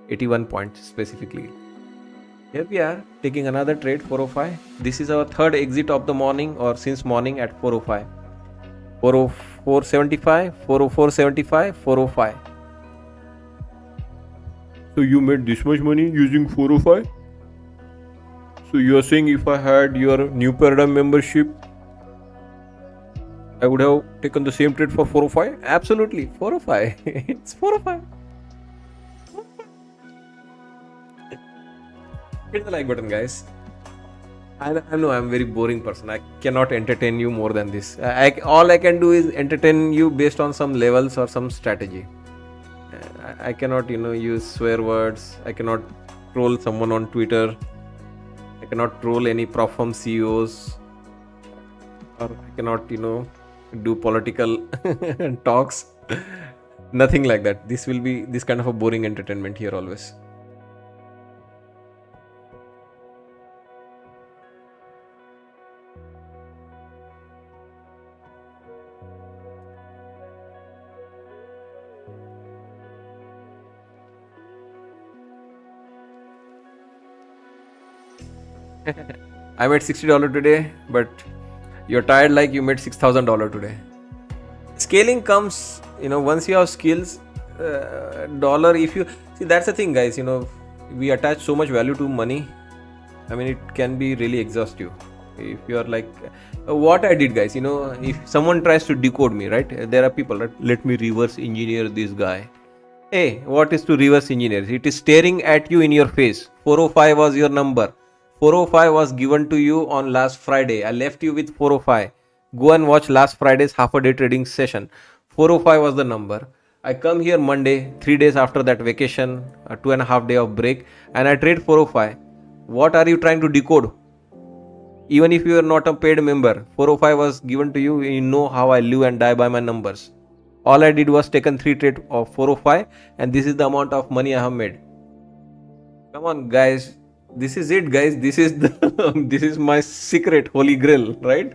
81 points specifically. Here we are taking another trade, 405. This is our third exit of the morning or since morning at 405. 404.75, 404.75, 405. So you made this much money using 405? So you are saying if I had your new paradigm membership, I would have taken the same trade for 405? Absolutely, 405. It's 405. Hit the like button, guys. I know I'm a very boring person. I cannot entertain you more than this. All I can do is entertain you based on some levels or some strategy. I cannot, use swear words. I cannot troll someone on Twitter. I cannot troll any prop firm CEOs, or I cannot, do political talks. Nothing like that. This will be this kind of a boring entertainment here always. I made $60 today, but you're tired like you made $6,000 today. Scaling comes, once you have skills, dollar, if you see, that's the thing, guys, we attach so much value to money. It can be really exhaustive. If you are like, what I did, guys, if someone tries to decode me, right, there are people, right, let me reverse engineer this guy. Hey, what is to reverse engineer? It is staring at you in your face. 405 was your number. 405 was given to you on last Friday. I left you with 405. Go and watch last Friday's half a day trading session. 405 was the number. I come here Monday, 3 days after that vacation, a 2.5 day of break, and I trade 405. What are you trying to decode? Even if you are not a paid member, 405 was given to you. You know how I live and die by my numbers. All I did was taken 3 trades of 405, and this is the amount of money I have made. Come on, guys. This is it, guys. This is this is my secret, holy grail, right?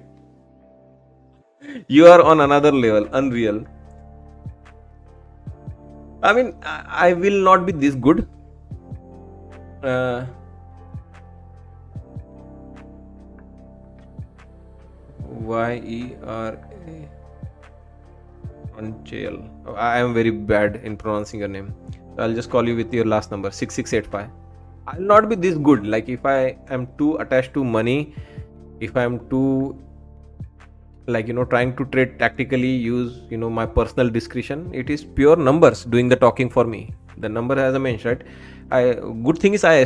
You are on another level, unreal. I will not be this good. YERA Conchel. I am very bad in pronouncing your name. So I'll just call you with your last number, 6685. I'll not be this good. Like if I am too attached to money, if I am too trying to trade tactically, use my personal discretion, it is pure numbers doing the talking for me. The number, as I mentioned, right, good thing is I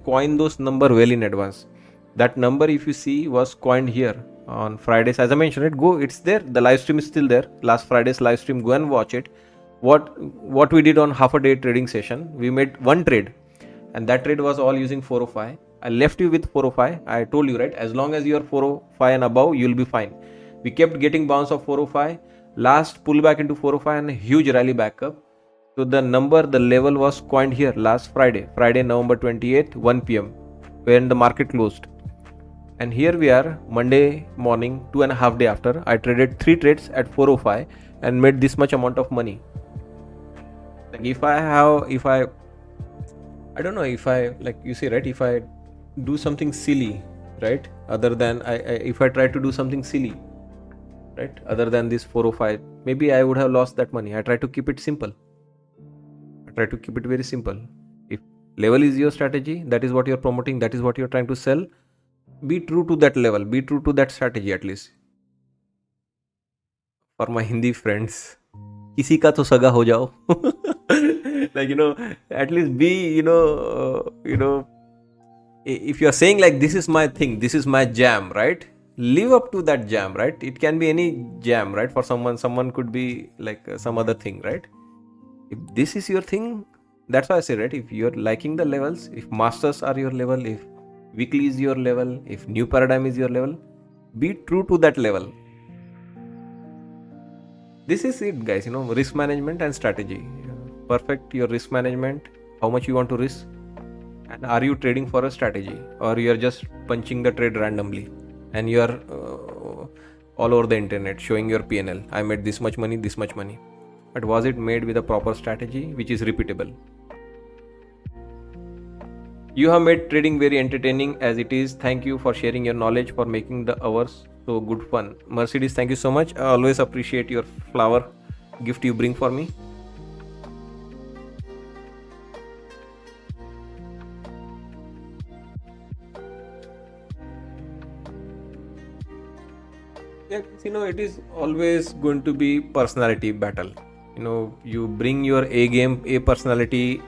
coin those number well in advance. That number, if you see, was coined here on Fridays. As I mentioned, right? Go, it's there. The live stream is still there. Last Friday's live stream, go and watch it. What we did on half a day trading session, we made one trade, and that trade was all using 405. I left you with 405. I told you, right? As long as you are 405 and above, you'll be fine. We kept getting bounce of 405. Last pullback into 405 and a huge rally back up. So the number, the level was coined here last Friday, November 28th, 1 p.m. when the market closed. And here we are, Monday morning, 2.5 days after. I traded 3 trades at 405 and made this much amount of money. Like I don't know if I, like you say, right, if I do something silly, right, other than if I try to do something silly, right, other than this 405, maybe I would have lost that money. I try to keep it simple. I try to keep it very simple. If level is your strategy, that is what you're promoting, that is what you're trying to sell, be true to that level, be true to that strategy at least. For my Hindi friends, किसी का तो सगा हो जाओ. Like, at least be, if you're saying like, this is my thing, this is my jam, right? Live up to that jam, right? It can be any jam, right? For someone could be like some other thing, right? If this is your thing, that's why I say, right? If you're liking the levels, if masters are your level, if weekly is your level, if new paradigm is your level, be true to that level. This is it, guys. Risk management and strategy. Perfect your risk management, how much you want to risk, and are you trading for a strategy, or you are just punching the trade randomly and you are all over the internet showing your PNL. I made this much money, but was it made with a proper strategy which is repeatable? You have made trading very entertaining as it is. Thank you for sharing your knowledge, for making the hours so good fun. Mercedes, thank you so much. I always appreciate your flower gift you bring for me. Yeah, it is always going to be personality battle. You bring your A game, A personality.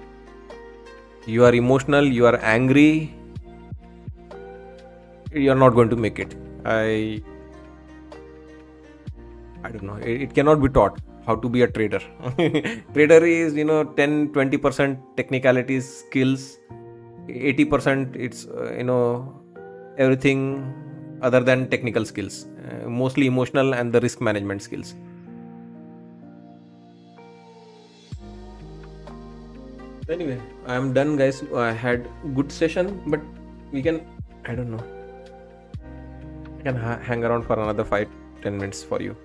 You are emotional, you are angry, you are not going to make it. I don't know. It cannot be taught how to be a trader. Trader is 10-20% technicalities, skills, 80% it's everything other than technical skills, mostly emotional and the risk management skills. Anyway, I am done, guys. I had good session, but we can, I don't know, I can hang around for another 5-10 minutes for you.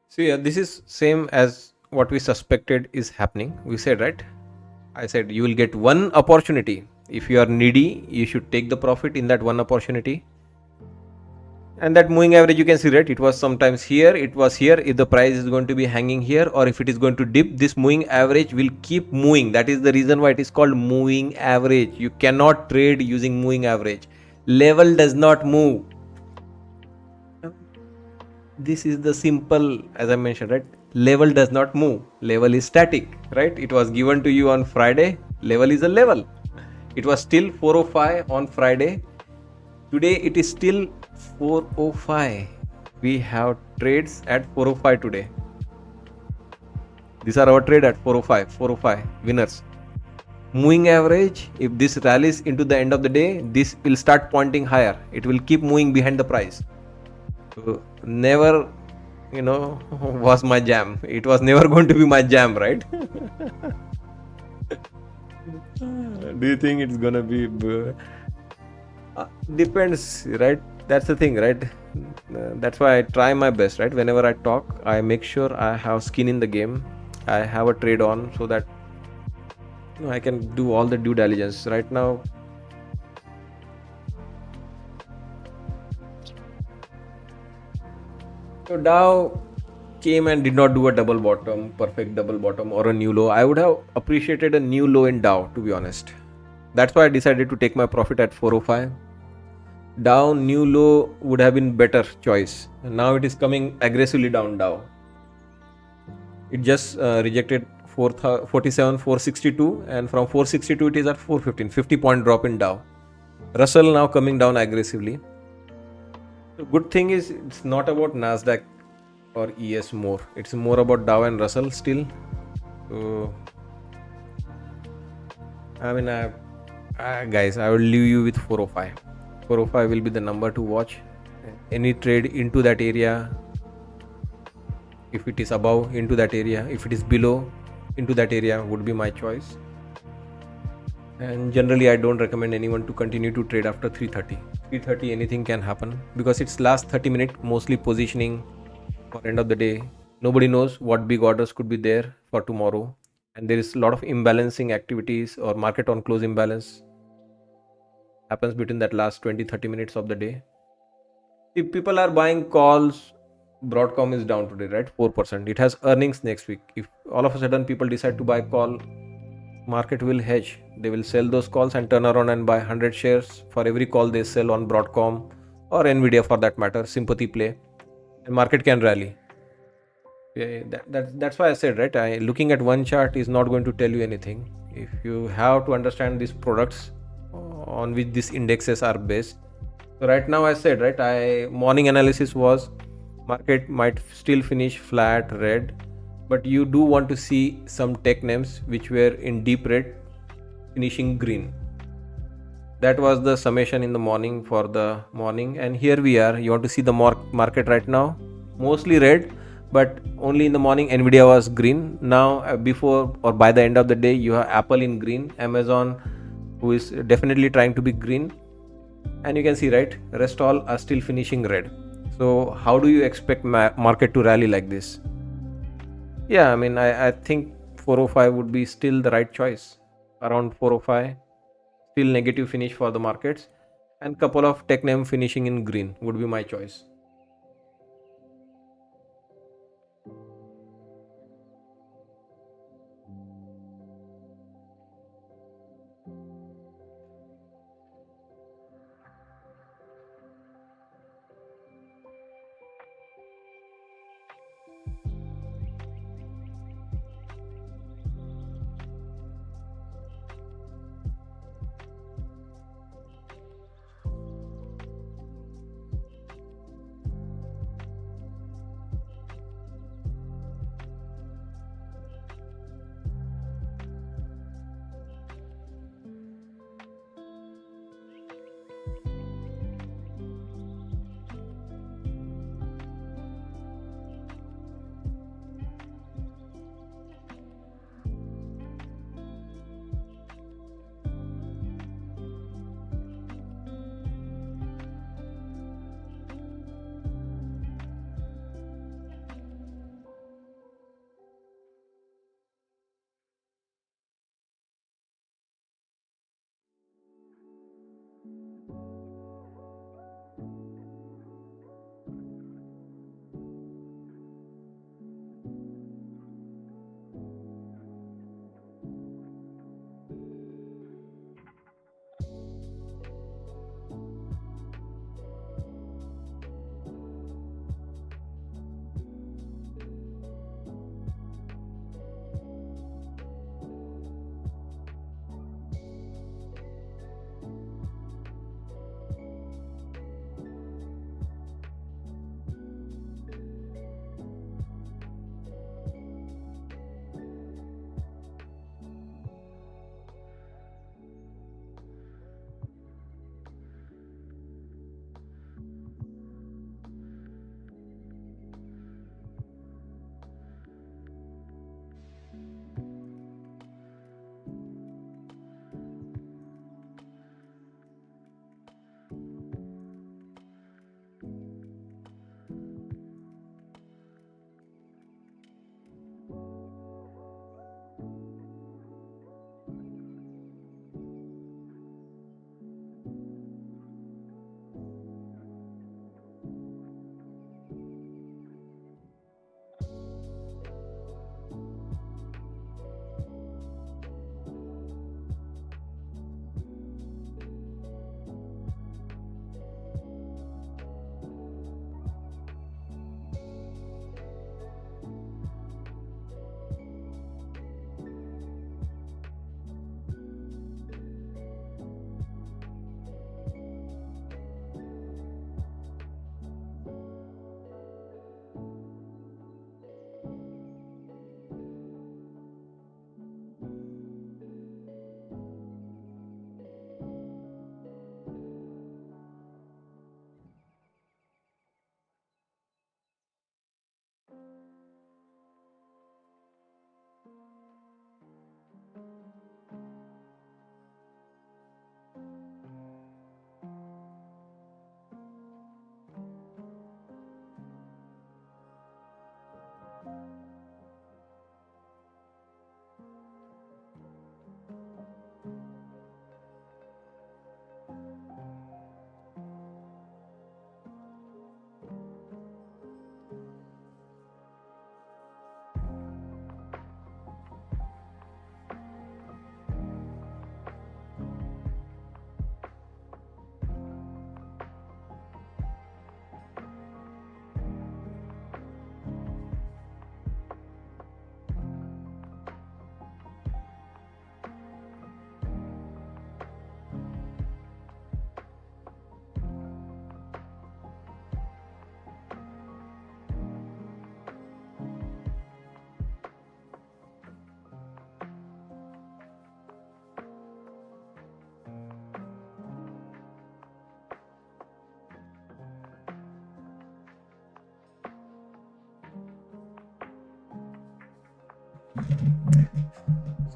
So yeah, this is same as what we suspected is happening. We said, right? I said you will get one opportunity. If you are needy, you should take the profit in that one opportunity. And that moving average, you can see, right? It was sometimes here, it was here. If the price is going to be hanging here, or if it is going to dip, this moving average will keep moving. That is the reason why it is called moving average. You cannot trade using moving average. Level does not move. This is the simple, as I mentioned, right? Level does not move. Level is static, right? It was given to you on Friday. Level is a level. It was still 405 on Friday. Today it is still 405. We have trades at 405 today. These are our trade at 405 winners. Moving average, if this rallies into the end of the day, this will start pointing higher. It will keep moving behind the price. So never, was my jam. It was never going to be my jam, right? Do you think it's gonna be? Depends, right? That's the thing, right? That's why I try my best, right? Whenever I talk, I make sure I have skin in the game. I have a trade on so that I can do all the due diligence. Right now, So Dow came and did not do a double bottom, perfect double bottom or a new low. I would have appreciated a new low in Dow, to be honest. That's why I decided to take my profit at 405. Dow new low would have been better choice. And now it is coming aggressively down Dow. It just rejected 47 462 and from 462 it is at 415, 50-point drop in Dow. Russell now coming down aggressively. The good thing is it's not about Nasdaq or ES more. It's more about Dow and Russell still. So I mean, guys, I will leave you with 405. 405 will be the number to watch. Any trade into that area, if it is above, into that area, if it is below, into that area would be my choice. And generally I don't recommend anyone to continue to trade after 330. 330 anything can happen because it's last 30 minutes mostly positioning for end of the day. Nobody knows what big orders could be there for tomorrow, and there is a lot of imbalancing activities or market on close imbalance happens between that last 20-30 minutes of the day. If people are buying calls, Broadcom is down today, right? 4%. It has earnings next week. If all of a sudden people decide to buy call, market will hedge. They will sell those calls and turn around and buy 100 shares for every call they sell on Broadcom or Nvidia for that matter, sympathy play, and market can rally. Yeah, that's why I said, right, looking at one chart is not going to tell you anything. If you have to understand these products on which these indexes are based. So right now I said, right, morning analysis was market might still finish flat red, but you do want to see some tech names which were in deep red finishing green. That was the summation in the morning for the morning, and here we are. You want to see the market right now, mostly red, but only in the morning Nvidia was green. Now before or by the end of the day you have Apple in green, Amazon who is definitely trying to be green, and you can see, right, rest all are still finishing red. So how do you expect market to rally like this? Yeah, I mean, I think 405 would be still the right choice. Around 405, still negative finish for the markets, and couple of tech name finishing in green would be my choice.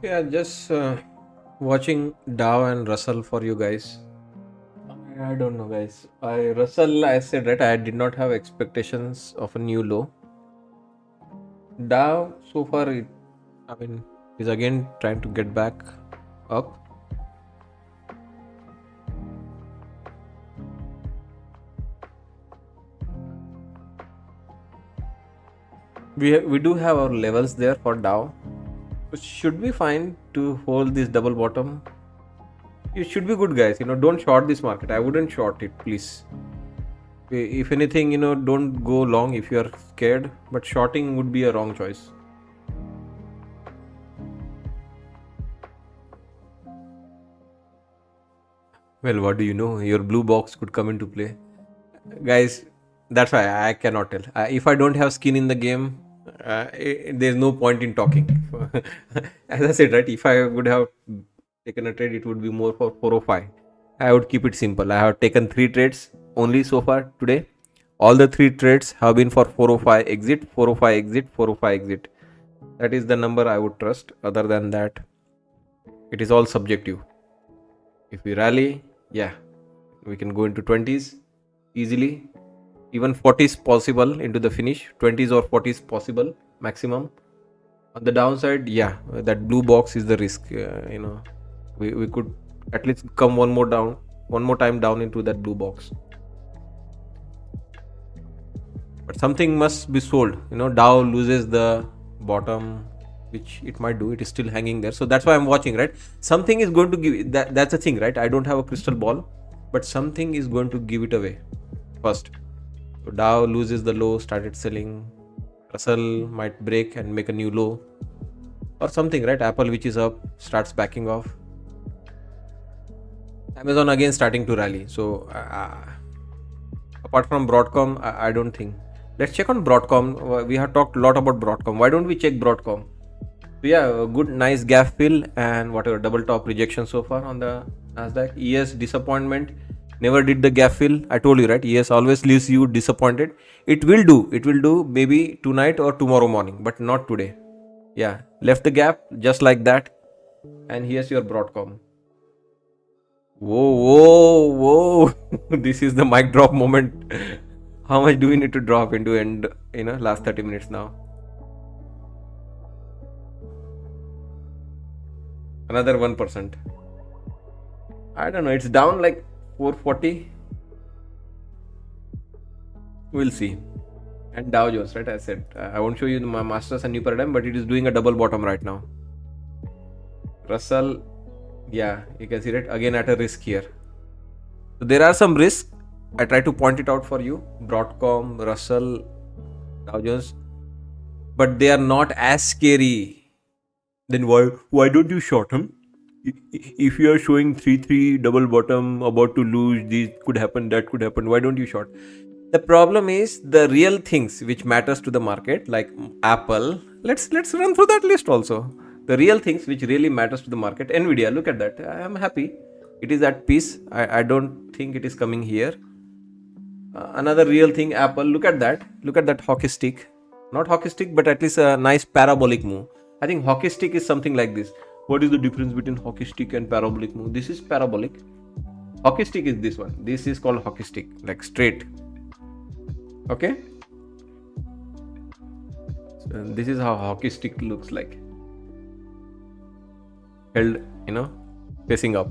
Yeah, just watching Dow and Russell for you guys. I don't know, guys. Russell, I said right, I did not have expectations of a new low. Dow, so far, is again trying to get back up. We do have our levels there for Dow. So should be fine to hold this double bottom. It should be good, guys. Don't short this market. I wouldn't short it, please. If anything, don't go long if you are scared. But shorting would be a wrong choice. Well, what do you know? Your blue box could come into play. Guys, that's why I cannot tell. If I don't have skin in the game, there's no point in talking. As I said, right, if I would have taken a trade, it would be more for 405. I would keep it simple. I have taken 3 trades only so far today. All the 3 trades have been for 405 exit, 405 exit, 405 exit. That is the number I would trust. Other than that, it is all subjective. If we rally, yeah, we can go into 20s easily. Even 40s possible into the finish. 20s or 40s possible maximum. On the downside, yeah, that blue box is the risk. We could at least come one more time down into that blue box. But something must be sold. Dow loses the bottom, which it might do. It is still hanging there. So that's why I'm watching, right? Something is going to give that. That's the thing, right? I don't have a crystal ball, but something is going to give it away first. So Dow loses the low, started selling. Russell might break and make a new low or something, right? Apple, which is up, starts backing off. Amazon again starting to rally. So apart from Broadcom, I don't think. Let's check on Broadcom. We have talked a lot about Broadcom. Why don't we check Broadcom? So yeah, a good nice gap fill and whatever double top rejection so far on the Nasdaq. ES disappointment. Never did the gap fill. I told you, right? ES always leaves you disappointed. It will do maybe tonight or tomorrow morning, but not today. Yeah, left the gap just like that. And here's your Broadcom. Whoa. This is the mic drop moment. How much do we need to drop into end, last 30 minutes now? Another 1%. I don't know. It's down like 440. We'll see. And Dow Jones, right? I said I won't show you my masters and new paradigm, but it is doing a double bottom right now. Russell, yeah, you can see that again at a risk here. So there are some risks. I try to point it out for you. Broadcom, Russell, Dow Jones, but they are not as scary. Then why don't you short them? If you are showing 3-3 double bottom about to lose, this could happen, that could happen, why don't you short? The problem is the real things which matters to the market, like Apple. Let's run through that list also. The real things which really matters to the market. Nvidia, look at that. I am happy. It is at peace. I don't think it is coming here. Another real thing, Apple. Look at that. Look at that hockey stick. Not hockey stick, but at least a nice parabolic move. I think hockey stick is something like this. What is the difference between hockey stick and parabolic move? This is parabolic. Hockey stick is this one. This is called hockey stick, like straight. Okay. So this is how hockey stick looks like. Held, facing up,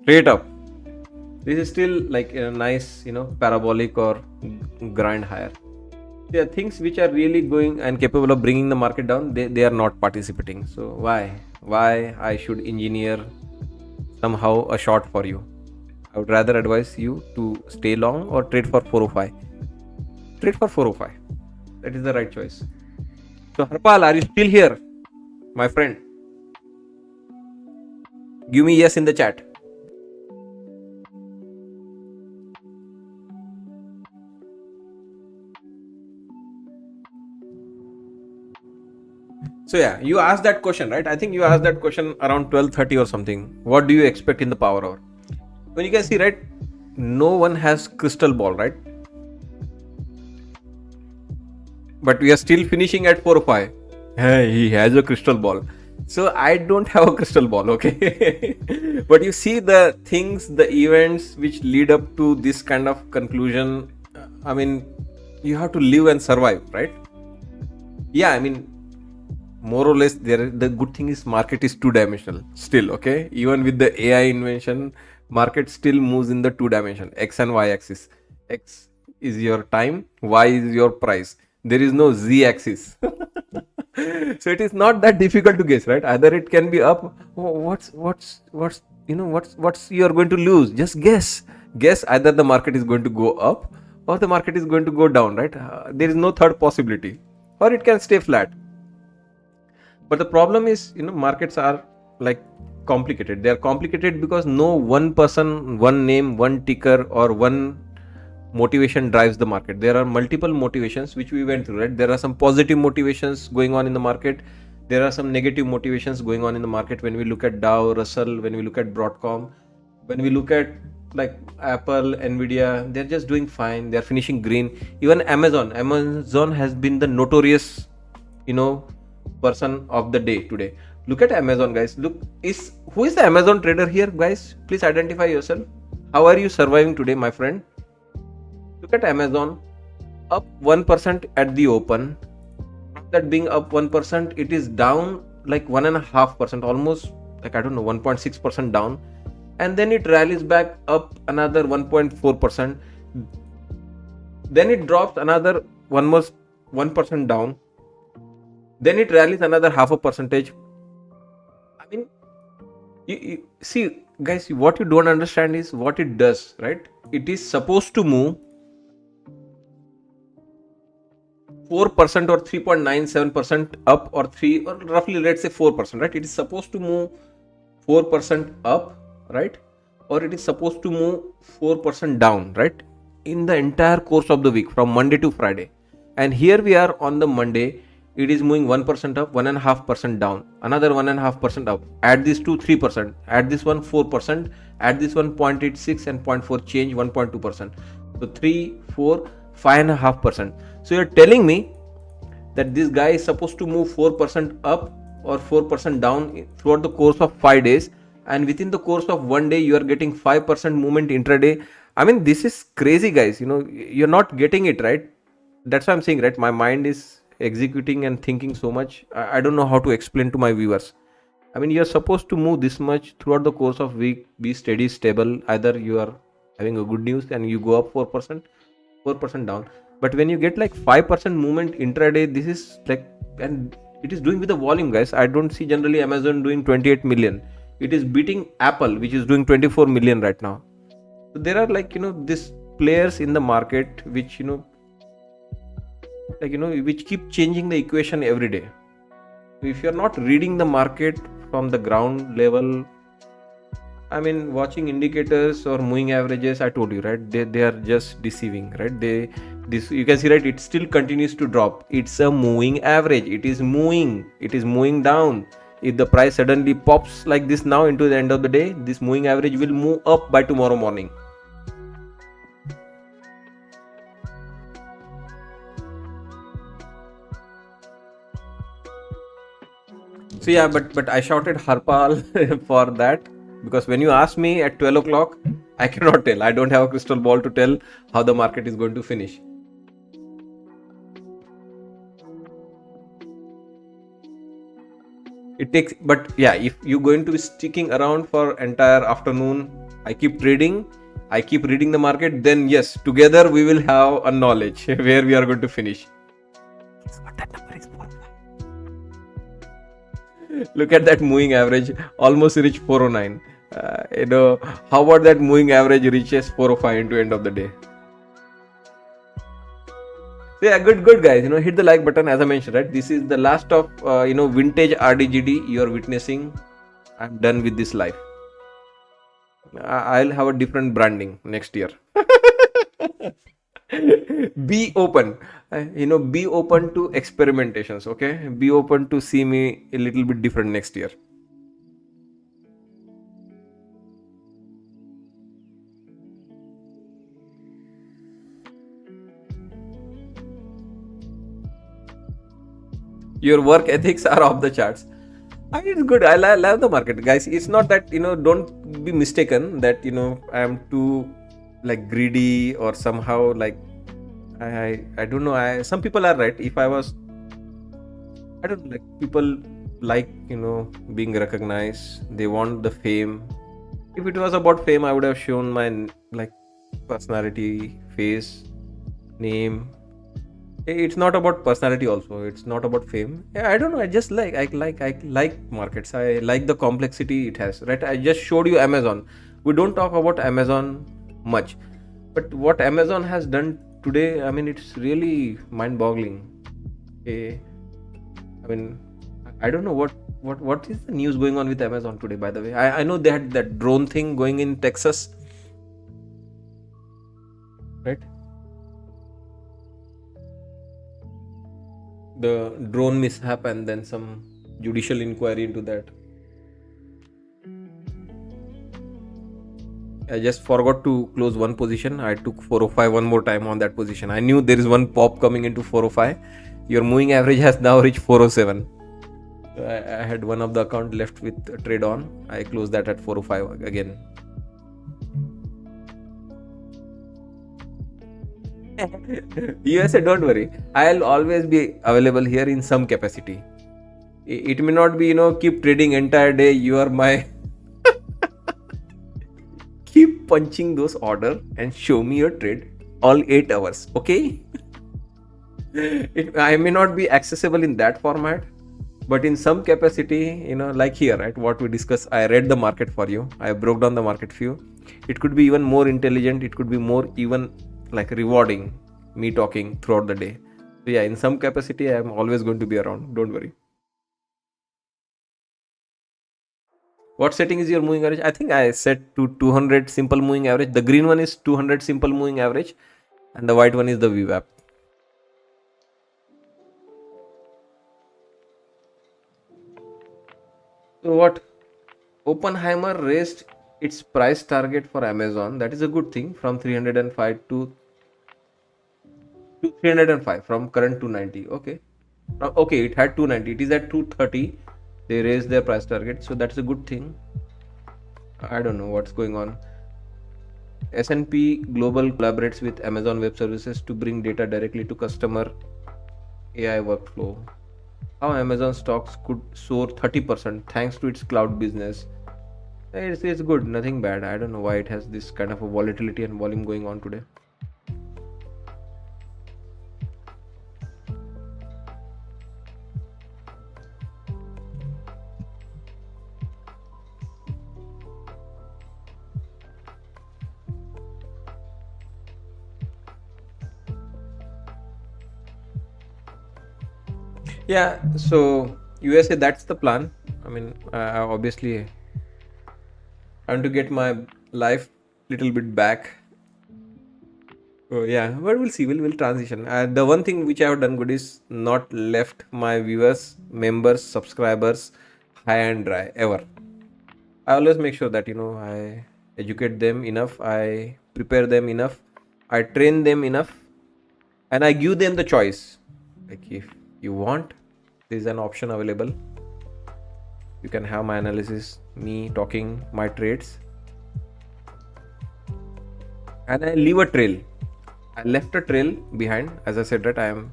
straight up. This is still like a nice, parabolic or grind higher. There are things which are really going and capable of bringing the market down. They are not participating. So why I should engineer somehow a short for you? I would rather advise you to stay long or trade for 405. Trade for 405. That is the right choice. So Harpal, are you still here, my friend? Give me yes in the chat. So yeah, you asked that question, right? I think you asked that question around 12:30 or something. What do you expect in the power hour? When you can see, right, no one has crystal ball, right? But we are still finishing at 405. Hey, he has a crystal ball. So I don't have a crystal ball, okay? But you see the things, the events which lead up to this kind of conclusion. I mean, you have to live and survive, right? Yeah, I mean, more or less, there. The good thing is market is two-dimensional still, okay? Even with the AI invention, market still moves in the two-dimension, X and Y axis. X is your time, Y is your price. There is no Z axis. So it is not that difficult to guess, right? Either it can be up. What's what's you are going to lose? Just guess. Either the market is going to go up or the market is going to go down, right? There is no third possibility, or it can stay flat. But the problem is, markets are like complicated. They are complicated because no one person, one name, one ticker, or one motivation drives the market. There are multiple motivations which we went through, right? There are some positive motivations going on in the market. There are some negative motivations going on in the market when we look at Dow, Russell, when we look at Broadcom, when we look at like Apple, Nvidia, they're just doing fine. They're finishing green. Even Amazon has been the notorious, you know, person of the day today. Look at Amazon, guys. Look, who is the Amazon trader here, guys? Please identify yourself. How are you surviving today, my friend? Look at Amazon, up 1% at the open. That being up 1%, it is down like 1.5%, almost like I don't know, 1.6% down, and then it rallies back up another 1.4%. Then it drops another 1% down. Then it rallies another half a percentage. I mean, you see, guys, what you don't understand is what it does, right? It is supposed to move 4% or 3.97% up, or 3, or roughly let's say 4%, right? It is supposed to move 4% up, right? Or it is supposed to move 4% down, right? In the entire course of the week from Monday to Friday. And here we are on the Monday, it is moving 1% up, 1.5% down, another 1.5% up. Add this to 3%, add this one 4%, add this one 0.86 and 0.4 change 1.2%. So 3, 4, 5.5%. So you're telling me that this guy is supposed to move 4% up or 4% down throughout the course of 5 days, and within the course of one day you are getting 5% movement intraday. I mean, this is crazy, guys. You're not getting it, right? That's why I'm saying, right, my mind is executing and thinking so much. I don't know how to explain to my viewers. I mean, you're supposed to move this much throughout the course of week, be steady, stable. Either you are having a good news and you go up 4%, 4% down. But when you get like 5% movement intraday, this is like, and it is doing with the volume, guys. I don't see generally Amazon doing 28 million. It is beating Apple, which is doing 24 million right now. So there are like, these players in the market which, which keep changing the equation every day. So if you're not reading the market from the ground level, I mean, watching indicators or moving averages, I told you, right? They are just deceiving, right? This you can see, right? It still continues to drop. It's a moving average. It is moving down. If the price suddenly pops like this now into the end of the day, this moving average will move up by tomorrow morning. So yeah, but I shouted Harpal for that, because when you ask me at 12 o'clock, I cannot tell. I don't have a crystal ball to tell how the market is going to finish. It takes, but yeah, if you're going to be sticking around for entire afternoon, I keep trading, I keep reading the market, then yes, together we will have a knowledge where we are going to finish. That number is 4. Look at that moving average, almost reach 409. How about that moving average reaches 405 into end of the day? So yeah, good guys. Hit the like button, as I mentioned, right? This is the last of vintage RDGD you are witnessing. I'm done with this life. I'll have a different branding next year. Be open. Be open to experimentations. Okay, be open to see me a little bit different next year. Your work ethics are off the charts. It's good. I love the market, guys. It's not that, don't be mistaken that, I am too like greedy or somehow like I don't know. Some people are right. If I was, I don't know, like people like, being recognized. They want the fame. If it was about fame, I would have shown my like personality, face, name. It's not about personality also. It's not about fame. Yeah, I don't know. I just I like markets. I like the complexity it has. Right. I just showed you Amazon. We don't talk about Amazon much, but what Amazon has done today, I mean, it's really mind-boggling. Okay. I mean, I don't know what is the news going on with Amazon today. By the way, I know they had that drone thing going in Texas, right? The drone mishap and then some judicial inquiry into that. I just forgot to close one position. I took 405 one more time on that position. I knew there is one pop coming into 405. Your moving average has now reached 407. So I had one of the account left with a trade on. I closed that at 405 again. USA, don't worry. I'll always be available here in some capacity. It may not be, keep trading entire day. You are my keep punching those order and show me your trade all 8 hours. Okay. I may not be accessible in that format, but in some capacity, like here, right? What we discussed, I read the market for you. I broke down the market for you. It could be even more intelligent. It could be more even like rewarding me talking throughout the day. So yeah, in some capacity, I am always going to be around. Don't worry. What setting is your moving average? I think I set to 200 simple moving average. The green one is 200 simple moving average and the white one is the VWAP. So what? Oppenheimer raised its price target for Amazon. That is a good thing, from 305 to 305 from current 290. Okay. Okay, it had 290. It is at 230. They raised their price target. So that's a good thing. I don't know what's going on. S&P Global collaborates with Amazon Web Services to bring data directly to customer AI workflow. How Amazon stocks could soar 30% thanks to its cloud business. It's good, nothing bad. I don't know why it has this kind of a volatility and volume going on today. Yeah, so USA, that's the plan. I mean, obviously, I want to get my life little bit back. Oh yeah, but we'll see. We'll transition. The one thing which I have done good is not left my viewers, members, subscribers high and dry ever. I always make sure that I educate them enough, I prepare them enough, I train them enough, and I give them the choice. Like if you want, there is an option available. You can have my analysis, me talking my trades, and I leave a trail. I left a trail behind. As I said that I am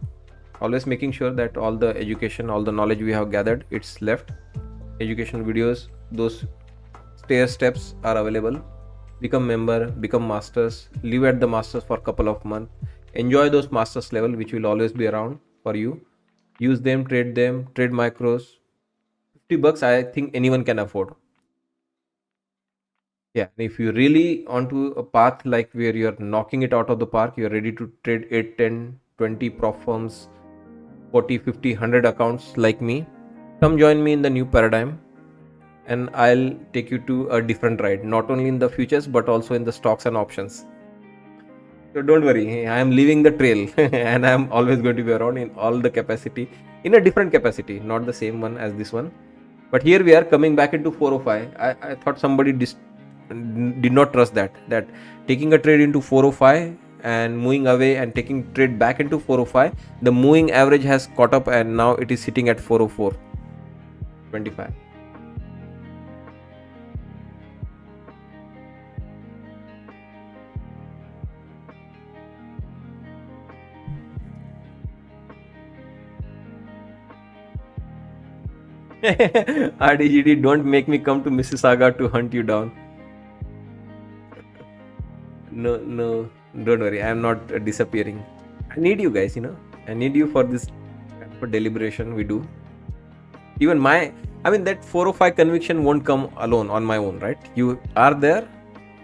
always making sure that all the education, all the knowledge we have gathered, it's left. Educational videos, those stair steps are available. Become member, become masters, live at the masters for a couple of months. Enjoy those masters level, which will always be around for you. Use them, trade micros. $50 I think anyone can afford. Yeah, if you really onto a path like where you're knocking it out of the park, you're ready to trade 8, 10, 20 prop firms, 40, 50, 100 accounts like me, come join me in the new paradigm and I'll take you to a different ride, not only in the futures but also in the stocks and options. So don't worry, I am leaving the trail and I'm always going to be around in all the capacity, in a different capacity, not the same one as this one. But here we are coming back into 405. I thought somebody did not trust that taking a trade into 405 and moving away and taking trade back into 405. The moving average has caught up and now it is sitting at 404.25. RDGD, don't make me come to Mississauga to hunt you down. No, don't worry. I am not disappearing. I need you guys, I need you for this kind of a deliberation we do. Even that 405 conviction won't come alone on my own, right? You are there.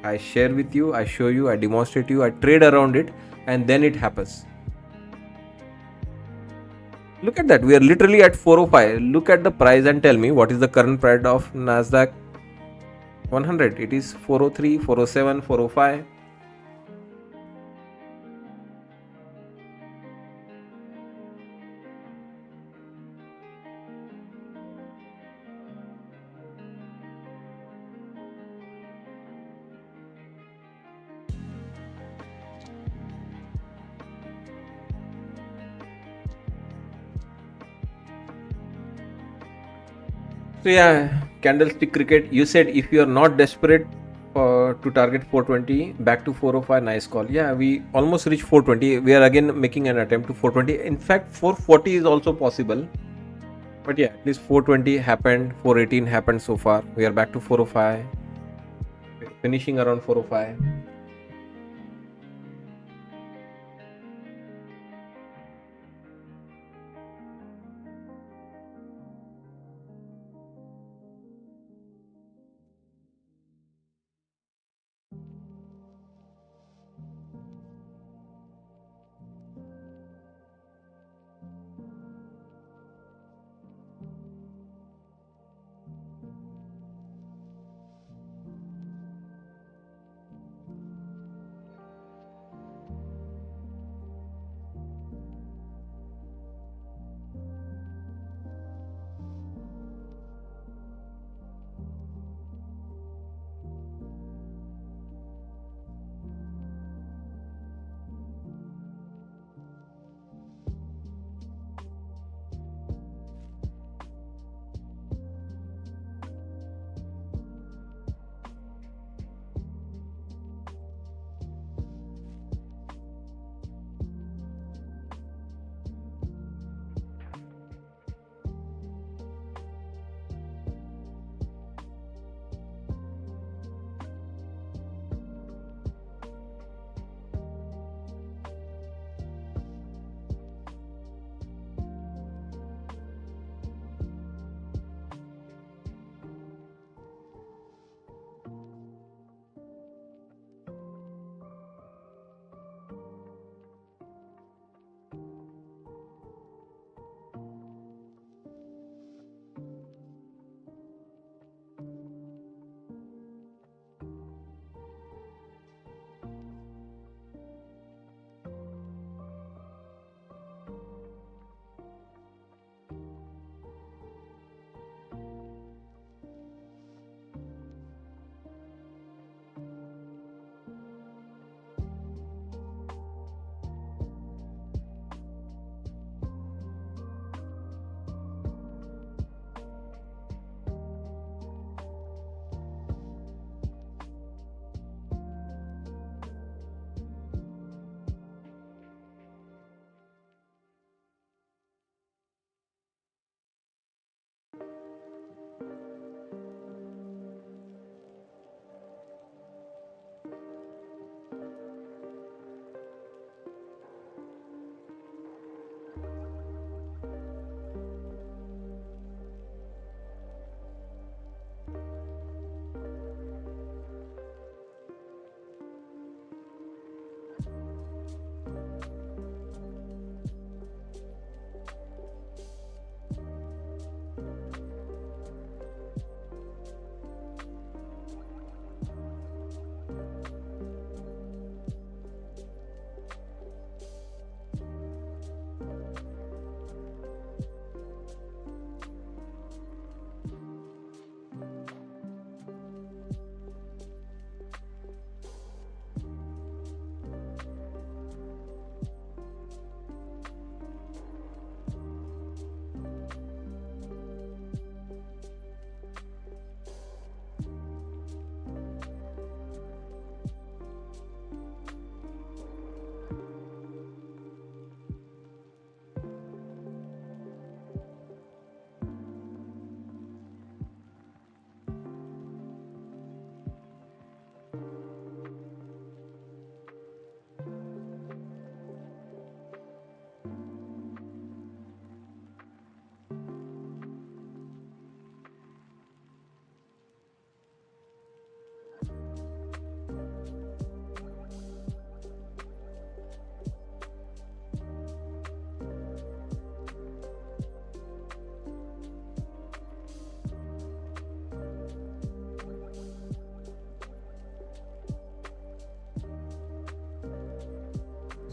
I share with you. I show you. I demonstrate you. I trade around it. And then it happens. Look at that. We are literally at 405. Look at the price and tell me what is the current price of Nasdaq 100. It is 403, 407, 405. So yeah, candlestick cricket. You said if you are not desperate to target 420, back to 405. Nice call. Yeah, we almost reached 420. We are again making an attempt to 420. In fact, 440 is also possible. But yeah, at least 420 happened. 418 happened so far. We are back to 405. Finishing around 405.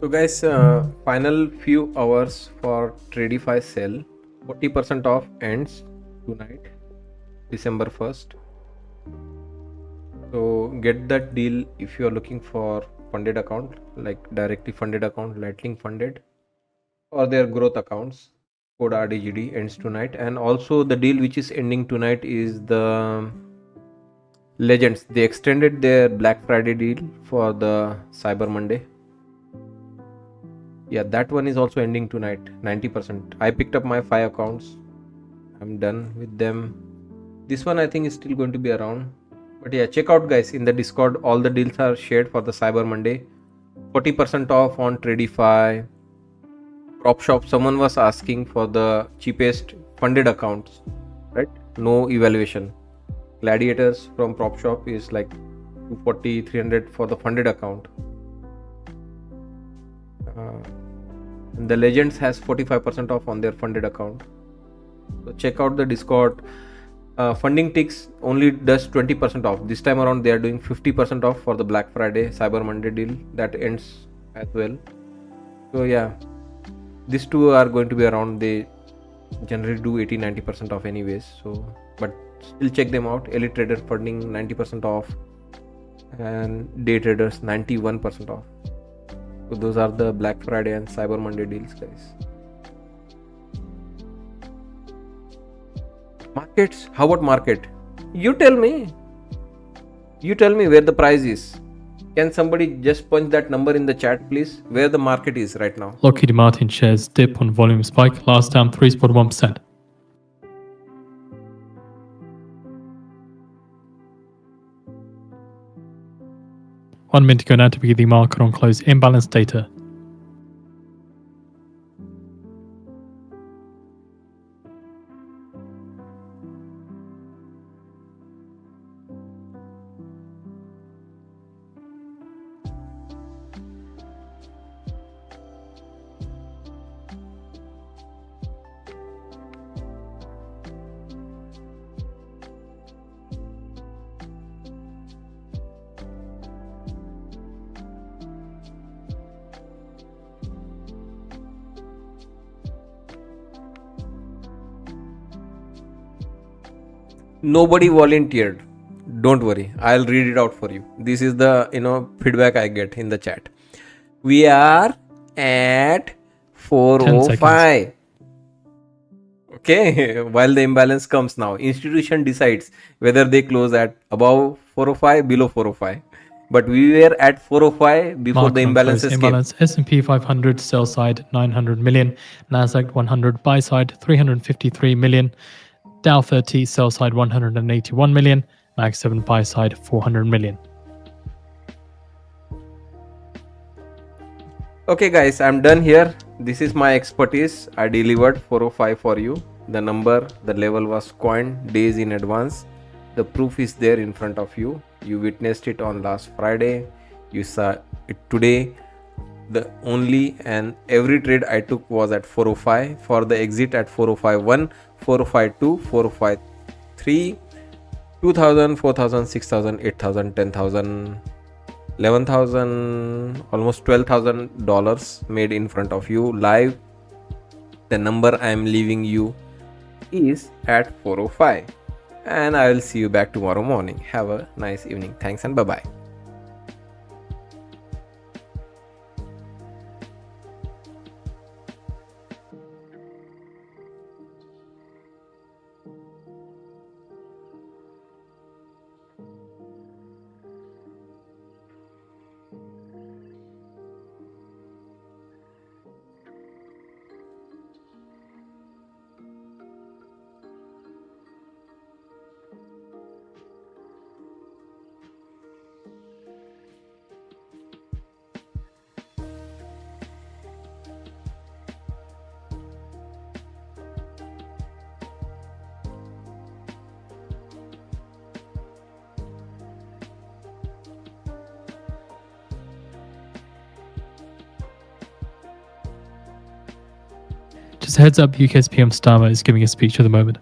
So guys, final few hours for Tradify sell. 40% off ends tonight, December 1st. So get that deal if you are looking for funded account, like directly funded account, Lightning funded, or their growth accounts. Code RDGD ends tonight, and also the deal which is ending tonight is the Legends. They extended their Black Friday deal for the Cyber Monday. Yeah, that one is also ending tonight, 90%. I picked up my 5 accounts. I'm done with them. This one I think is still going to be around. But yeah, check out guys in the Discord. All the deals are shared for the Cyber Monday. 40% off on Tradify. Prop shop. Someone was asking for the cheapest funded accounts, right? No evaluation. Gladiators from prop shop is like 240, 300 for the funded account. And the Legends has 45% off on their funded account. So check out the Discord. Funding ticks only does 20% off. This time around they are doing 50% off for the Black Friday Cyber Monday deal that ends as well. So yeah, these two are going to be around. They generally do 80-90% off anyways. So but still check them out. Elite Trader funding 90% off, and day traders 91% off. So those are the Black Friday and Cyber Monday deals, guys. Markets? How about market? You tell me. You tell me where the price is. Can somebody just punch that number in the chat, please? Where the market is right now? Lockheed Martin shares dip on volume spike, last down 3.1%. One minute ago now to be the market on close imbalance data. Nobody volunteered. Don't worry, I'll read it out for you. This is the feedback I get in the chat. We are at 405. Okay, while the imbalance comes now, institution decides whether they close at above 405, below 405. But we were at 405 before Market the on close imbalances came. imbalance. S&P 500 sell side 900 million, Nasdaq 100 buy side 353 million, Dow 30 sell side 181 million, Mag 7 buy side 400 million. Okay guys, I'm done here. This is my expertise. I delivered 405 for you. The number, the level was coined days in advance. The proof is there in front of you. You witnessed it on last Friday. You saw it today. The only and every trade I took was at 405 for the exit at 405.1, 405.2, 405.3, 2,000, 4,000, 6,000, 8,000, 10,000, 11,000, almost $12,000 made in front of you live. The number I am leaving you is at 405, and I will see you back tomorrow morning. Have a nice evening. Thanks and bye bye. Just a heads up, UK's PM Starmer is giving a speech at the moment.